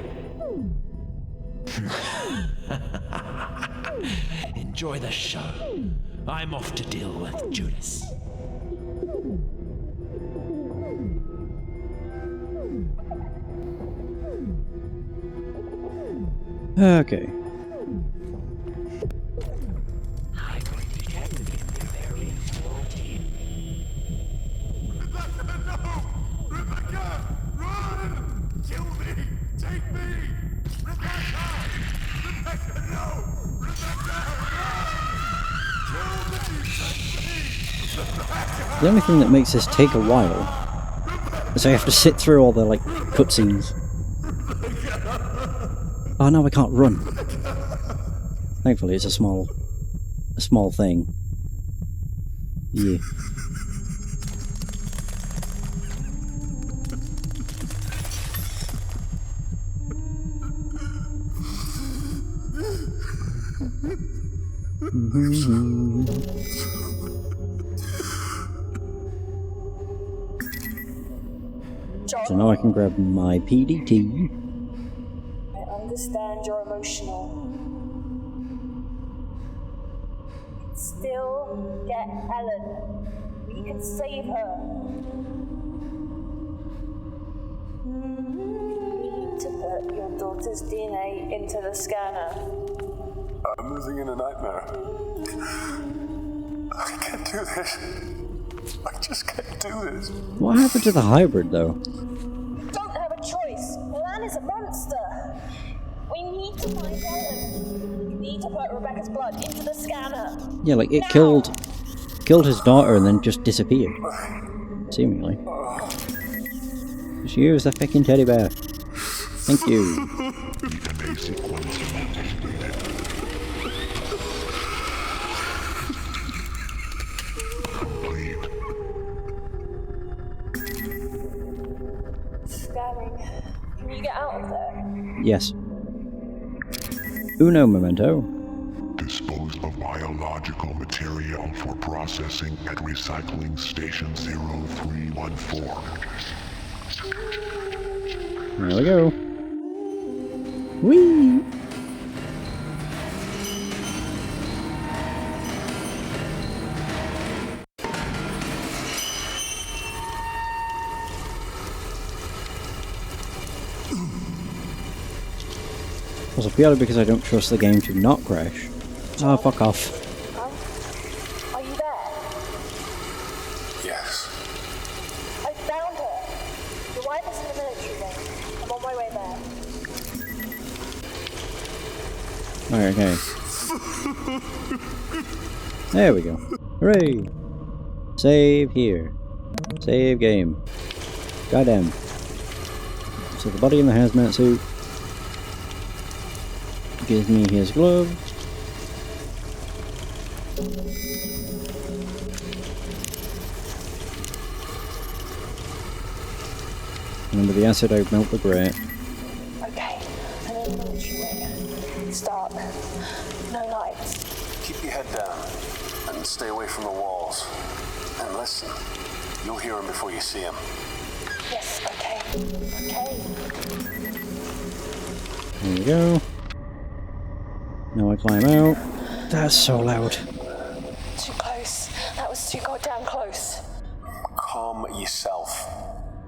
Enjoy the show. I'm off to deal with Judas. Okay. I'm going to deactivate the very team. Rebecca, no! Rebecca! Run! Kill me! Take me! Rebecca! Rebecca, no! Rebecca, run! Kill me! Take me! Rebecca! The only thing that makes this take a while is I have to sit through all the, like, cutscenes. Oh no, I can't run. Thankfully, it's a small thing. Yeah. So now I can grab my PDT. I understand you're emotional. still get Ellen. We can save her. You need to put your daughter's DNA into the scanner. I'm living in a nightmare. I can't do this. I just can't do this. What happened to the hybrid, though? You don't have a choice. Milan is a monster. We need to find Ellen. You need to put Rebecca's blood into the scanner. Yeah, like it killed his daughter and then just disappeared. Seemingly. Just use the fucking teddy bear. Thank you. DNA sequence completed. Scanning. Can you get out of there? Yes. Uno momento. Dispose of biological material for processing at recycling station 0314. There we go. Whee! Also, purely because I don't trust the game to not crash. Oh, fuck off. Are you there? Yes. I found her. Your wife is in the military wing. I'm on my way there. Okay. There we go. Hooray! Save here. Save game. Goddamn. So the body in the hazmat suit gives me his glove. Remember the acid out melt the grate. Okay, I'm in the military wing. It's dark. No lights. Keep your head down and stay away from the walls. And listen, you'll hear him before you see him. Yes, okay. Okay. There we go. Now I climb out. That's so loud. Too close. That was too goddamn close. Calm yourself.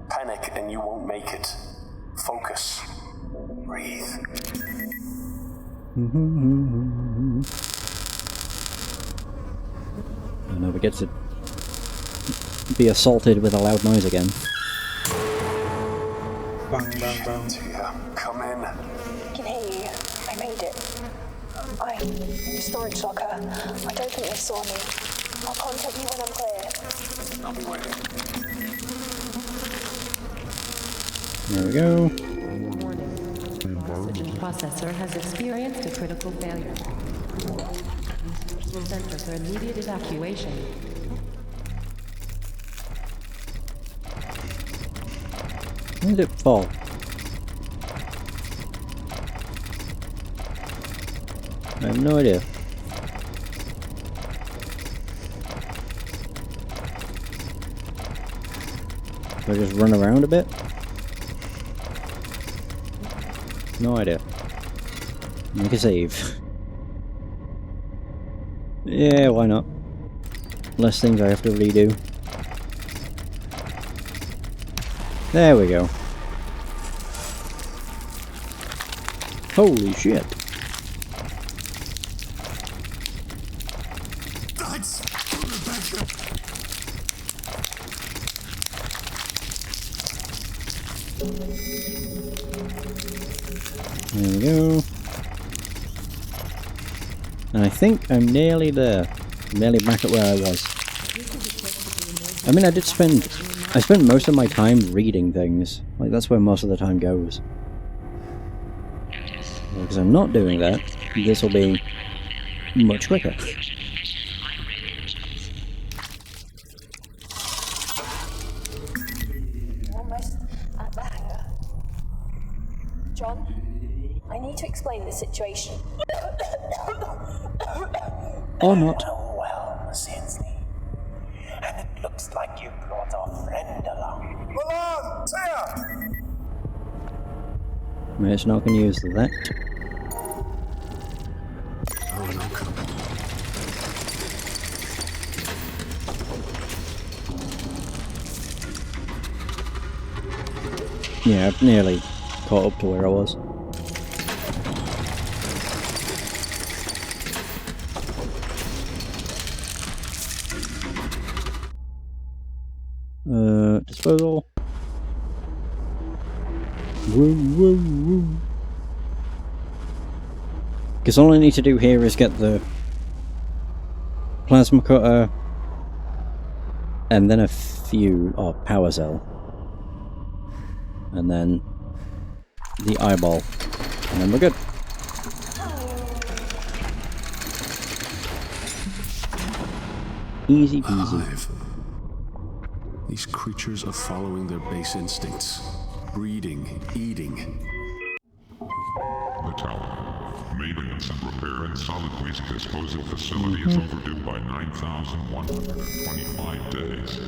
Panic and you won't make it. Focus. Breathe. I never get to be assaulted with a loud noise again. Bang, bang, bang. Yeah, come in. I can hear you. I made it. I'm in the storage locker. I don't think they saw me. I'll contact you when I'm clear. I'll be waiting. There we go. Warning. Oxygen processor has experienced a critical failure. Will center for immediate evacuation. When did it fall? I have no idea. Do I just run around a bit? No idea. Make a save. Yeah, why not? Less things I have to redo. There we go. Holy shit. That's Rebecca. There we go. And I think I'm nearly there. Nearly back at where I was. I mean, I spent most of my time reading things. Like, that's where most of the time goes. Because I'm not doing that, this will be much quicker. Almost at the hangar. John, I need to explain the situation. Or not. Oh, well, Sensley. And it looks like you brought a friend along. Milan! Tia! It's not going to use that. Yeah, I've nearly caught up to where I was. Disposal. Woo, woo, woo. Because all I need to do here is get the plasma cutter and then a power cell. And then the eyeball. And then we're good. Easy peasy. Alive. These creatures are following their base instincts. Breeding, eating. The tower. Maintenance and repair and solid waste disposal facility is overdue by 9,125 days.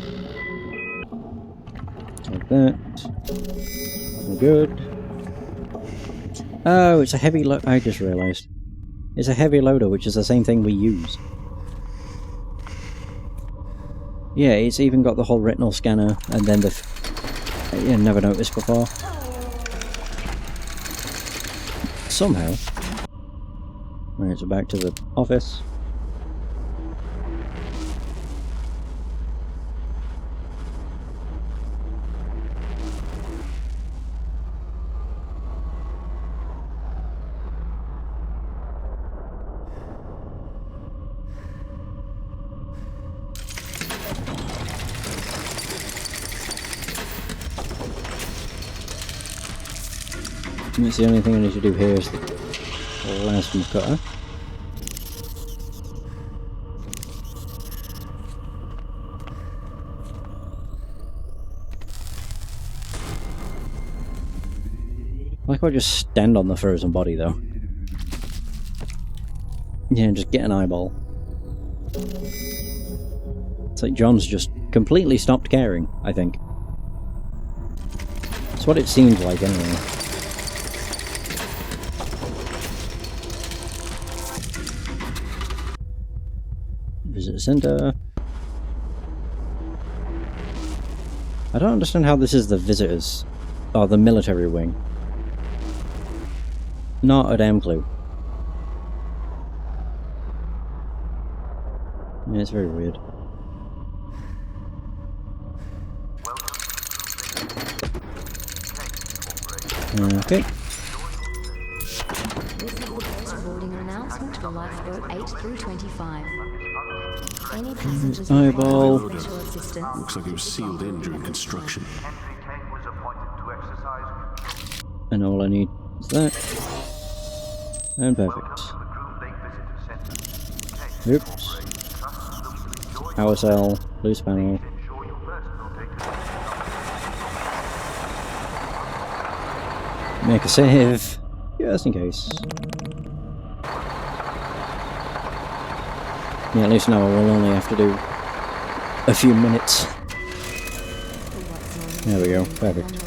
Like that. We're good. Oh, it's a heavy load. I just realised. It's a heavy loader, which is the same thing we use. Yeah, it's even got the whole retinal scanner, and then the... yeah, never noticed before. Somehow. Right, so back to the office. That's the only thing I need to do here is the plasma cutter. Like I just stand on the frozen body though. Yeah, just get an eyeball. It's like John's just completely stopped caring, I think. That's what it seems like anyway. Visitor center. I don't understand how this is the visitors, or the military wing. Not a damn clue. Yeah, it's very weird. Okay. This is boarding announcement for lifeboat 8 through 25. Any passengers eyeball. special assistance. Looks like it was sealed in during construction. And all I need is that. And perfect. Oops. Power cell, loose panel. Make a save, just in case. Yeah, at least now we'll only have to do a few minutes. There we go, perfect.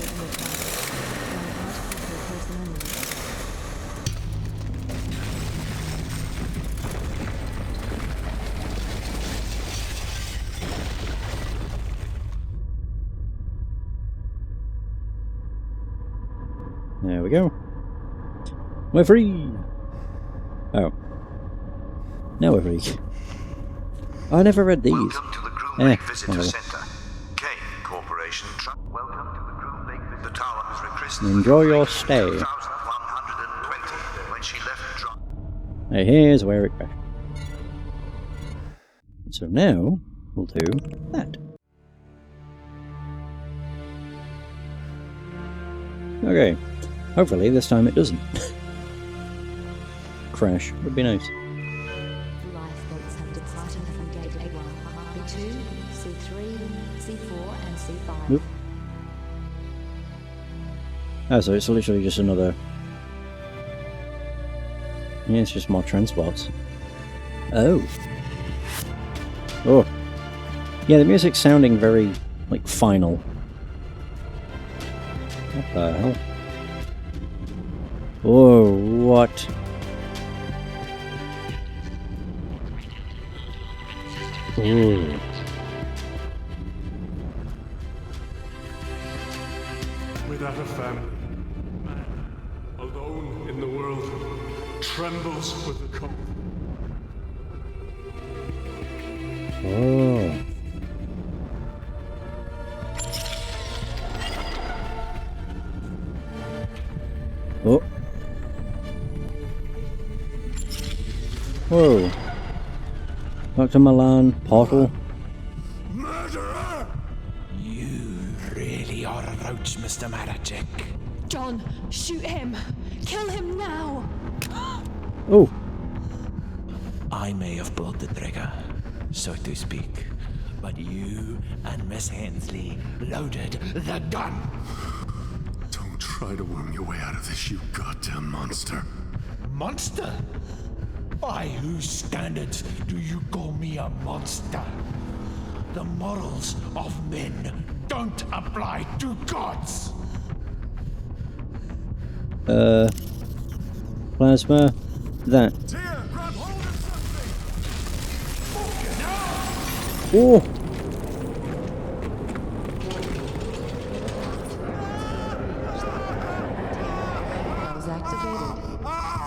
There we go. We're free! Oh. Now we're free. I never read these. Welcome to the Groom Lake Visitor Center. K Corporation. Welcome to the Groom Lake Visitor. The tower has rechristened. Enjoy your stay. 2120 when she left drunk. Here's where it crashed. So now we'll do that. Okay. Hopefully this time it doesn't. Crash would be nice. Lifeboats have departed from gate A1, B2, C3, C4 and C5. Oop. Oh, so it's literally just another... Yeah, it's just more transports. Oh. Oh. Yeah, the music's sounding very, like, final. What the hell? Whoa, what? Ooh. Without a family. Man, alone in the world, trembles with the cold. Oh. Oh. Whoa. Dr. Milan, portal. Murderer! You really are a roach, Mr. Maracek. John, shoot him! Kill him now! Oh. I may have pulled the trigger, so to speak, but you and Miss Hensley loaded the gun. Don't try to worm your way out of this, you goddamn monster. Monster? By whose standards do you call me a monster? The morals of men don't apply to gods. Plasma. That. Oh. Was activated.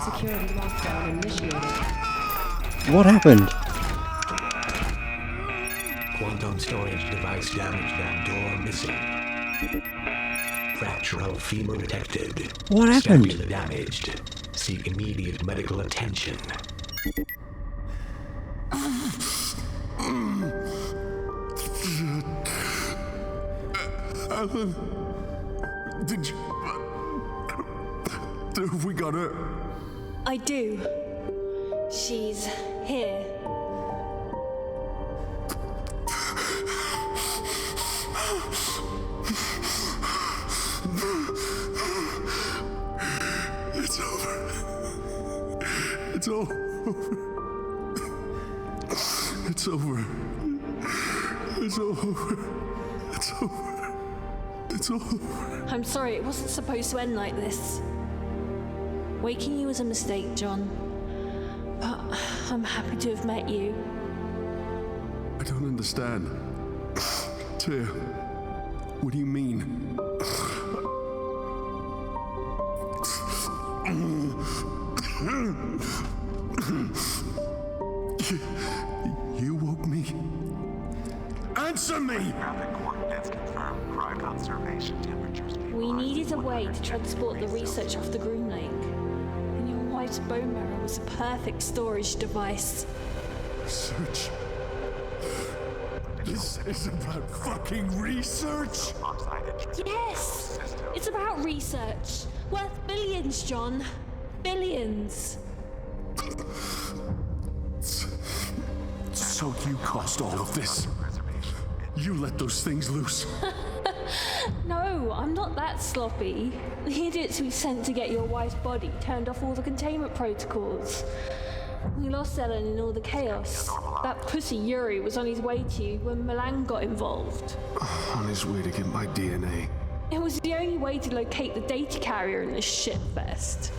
Security lockdown initiated. What happened? Quantum storage device damaged and door missing. Fracture of femur detected. What happened? Scapula damaged. Seek immediate medical attention. Alan, did you... Have we got her? I do. She's here. It's over. It's all over. It's over. It's over. It's over. It's over. I'm sorry, it wasn't supposed to end like this. Waking you was a mistake, John. But I'm happy to have met you. I don't understand. Tyr, what do you mean? You woke me? Answer me! We needed a way to transport the research off the Groom Lake. And your wife's bone marrow was a perfect storage device. Research? This is about fucking research? Yes! It's about research. Worth billions, John. Billions. So you caused all of this? You let those things loose? No, I'm not that sloppy. The idiots we sent to get your wife's body turned off all the containment protocols. We lost Ellen in all the chaos. That pussy Yuri was on his way to you when Milan got involved. On his way to get my DNA. It was the only way to locate the data carrier in this shitfest.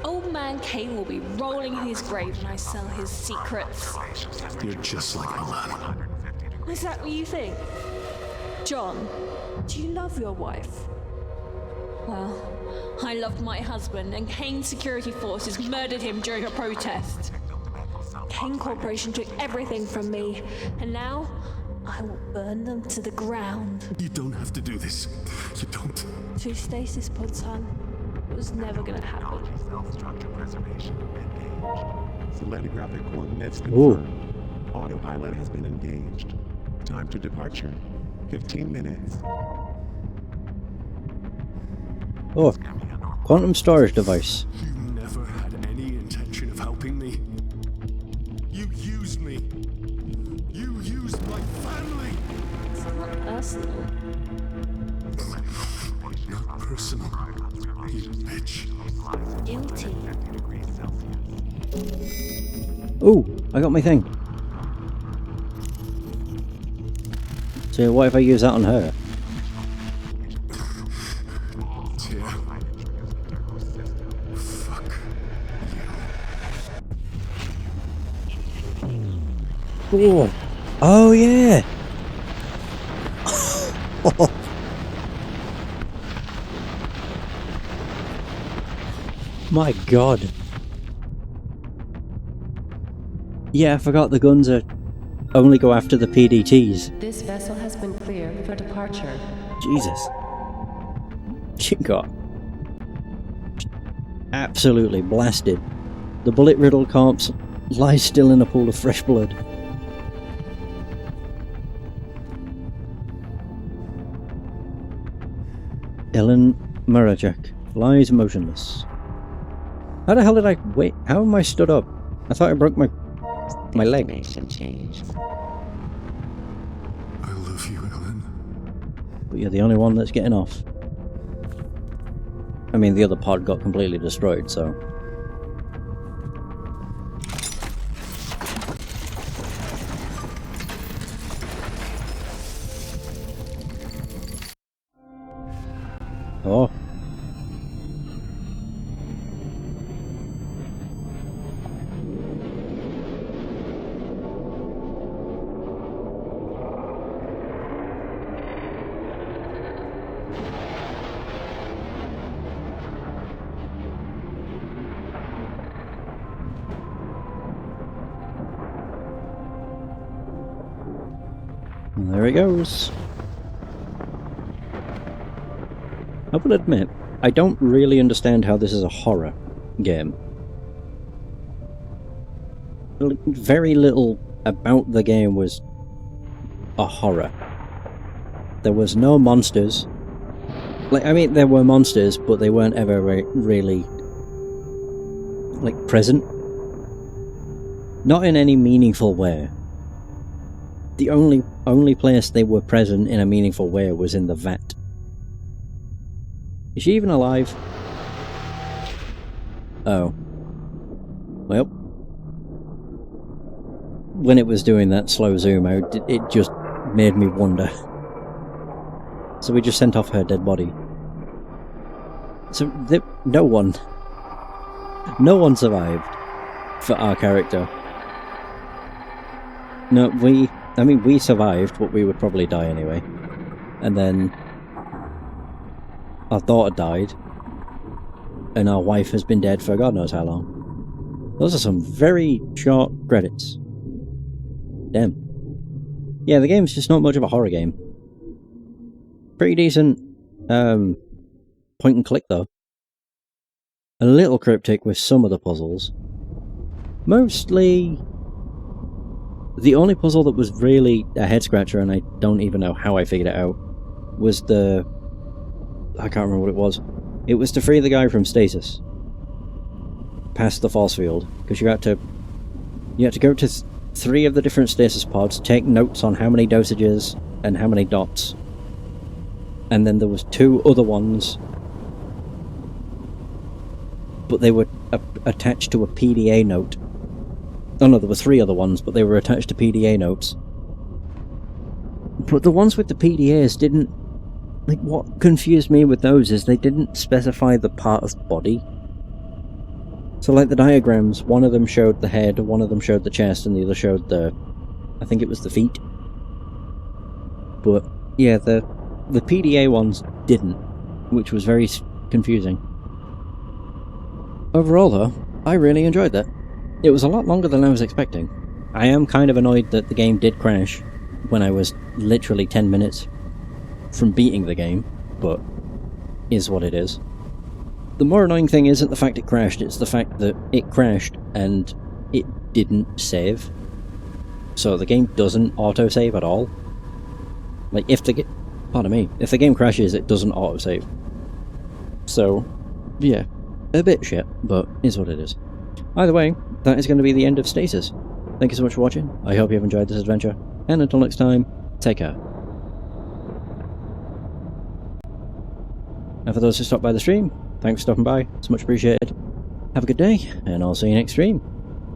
Old man Kane will be rolling in his grave when I sell his secrets. You're just like Milan. Is that what you think? John, do you love your wife? Well, I loved my husband, and Kane's security forces murdered him during a protest. Kane Corporation took everything from me, and now I will burn them to the ground. You don't have to do this. You don't. To Stasis pod, son. It was never gonna happen. Selenographic coordinates confirmed. Autopilot has been engaged. Time to departure. 15 minutes. Oh, quantum storage device. You never had any intention of helping me. You used me. You used my family. It's not personal. Not personal. You bitch. Guilty. Oh, I got my thing. So what if I use that on her? Tyr. Fuck you. Oh, oh yeah. My god. Yeah, I forgot the guns are only go after the PDTs. This vessel has been cleared for departure. Jesus. She got absolutely blasted. The bullet-riddled corpse lies still in a pool of fresh blood. Ellen Marajek lies motionless. How the hell did I wait? How am I stood up? I thought I broke my leg. I love you, Ellen. But you're the only one that's getting off. I mean, the other pod got completely destroyed, so... Oh. And there it goes. I will admit, I don't really understand how this is a horror game. Very little about the game was a horror. There was no monsters. Like, I mean, there were monsters, but they weren't ever really, like, present. Not in any meaningful way. The only place they were present in a meaningful way was in the vat. Is she even alive? Oh. Well. When it was doing that slow zoom out, it just made me wonder. So we just sent off her dead body. So no one survived for our character. No, we survived, but we would probably die anyway. And then our daughter died, and our wife has been dead for God knows how long. Those are some very short credits. Damn. Yeah, the game's just not much of a horror game. Pretty decent point and click though. A little cryptic with some of the puzzles. Mostly... The only puzzle that was really a head scratcher, and I don't even know how I figured it out, was the... I can't remember what it was. It was to free the guy from Stasis. Past the force field. Because you had to go to 3 of the different Stasis pods, take notes on how many dosages and how many dots. And then there was 2 other ones. But they were attached to a PDA note. Oh no, there were 3 other ones, but they were attached to PDA notes. But the ones with the PDAs didn't... Like, what confused me with those is they didn't specify the part of the body. So like the diagrams, one of them showed the head, one of them showed the chest, and the other showed the... I think it was the feet. But, yeah, the PDA ones didn't, which was very confusing. Overall though, I really enjoyed that. It was a lot longer than I was expecting. I am kind of annoyed that the game did crash when I was literally 10 minutes from beating the game, but is what it is. The more annoying thing isn't the fact it crashed, it's the fact that it crashed and it didn't save. So the game doesn't autosave at all. Like, if the game crashes, it doesn't autosave. So, yeah, a bit shit, but is what it is. Either way, that is going to be the end of Stasis. Thank you so much for watching. I hope you have enjoyed this adventure, and until next time, take care. And for those who stopped by the stream, thanks for stopping by. It's much appreciated. Have a good day, and I'll see you next stream.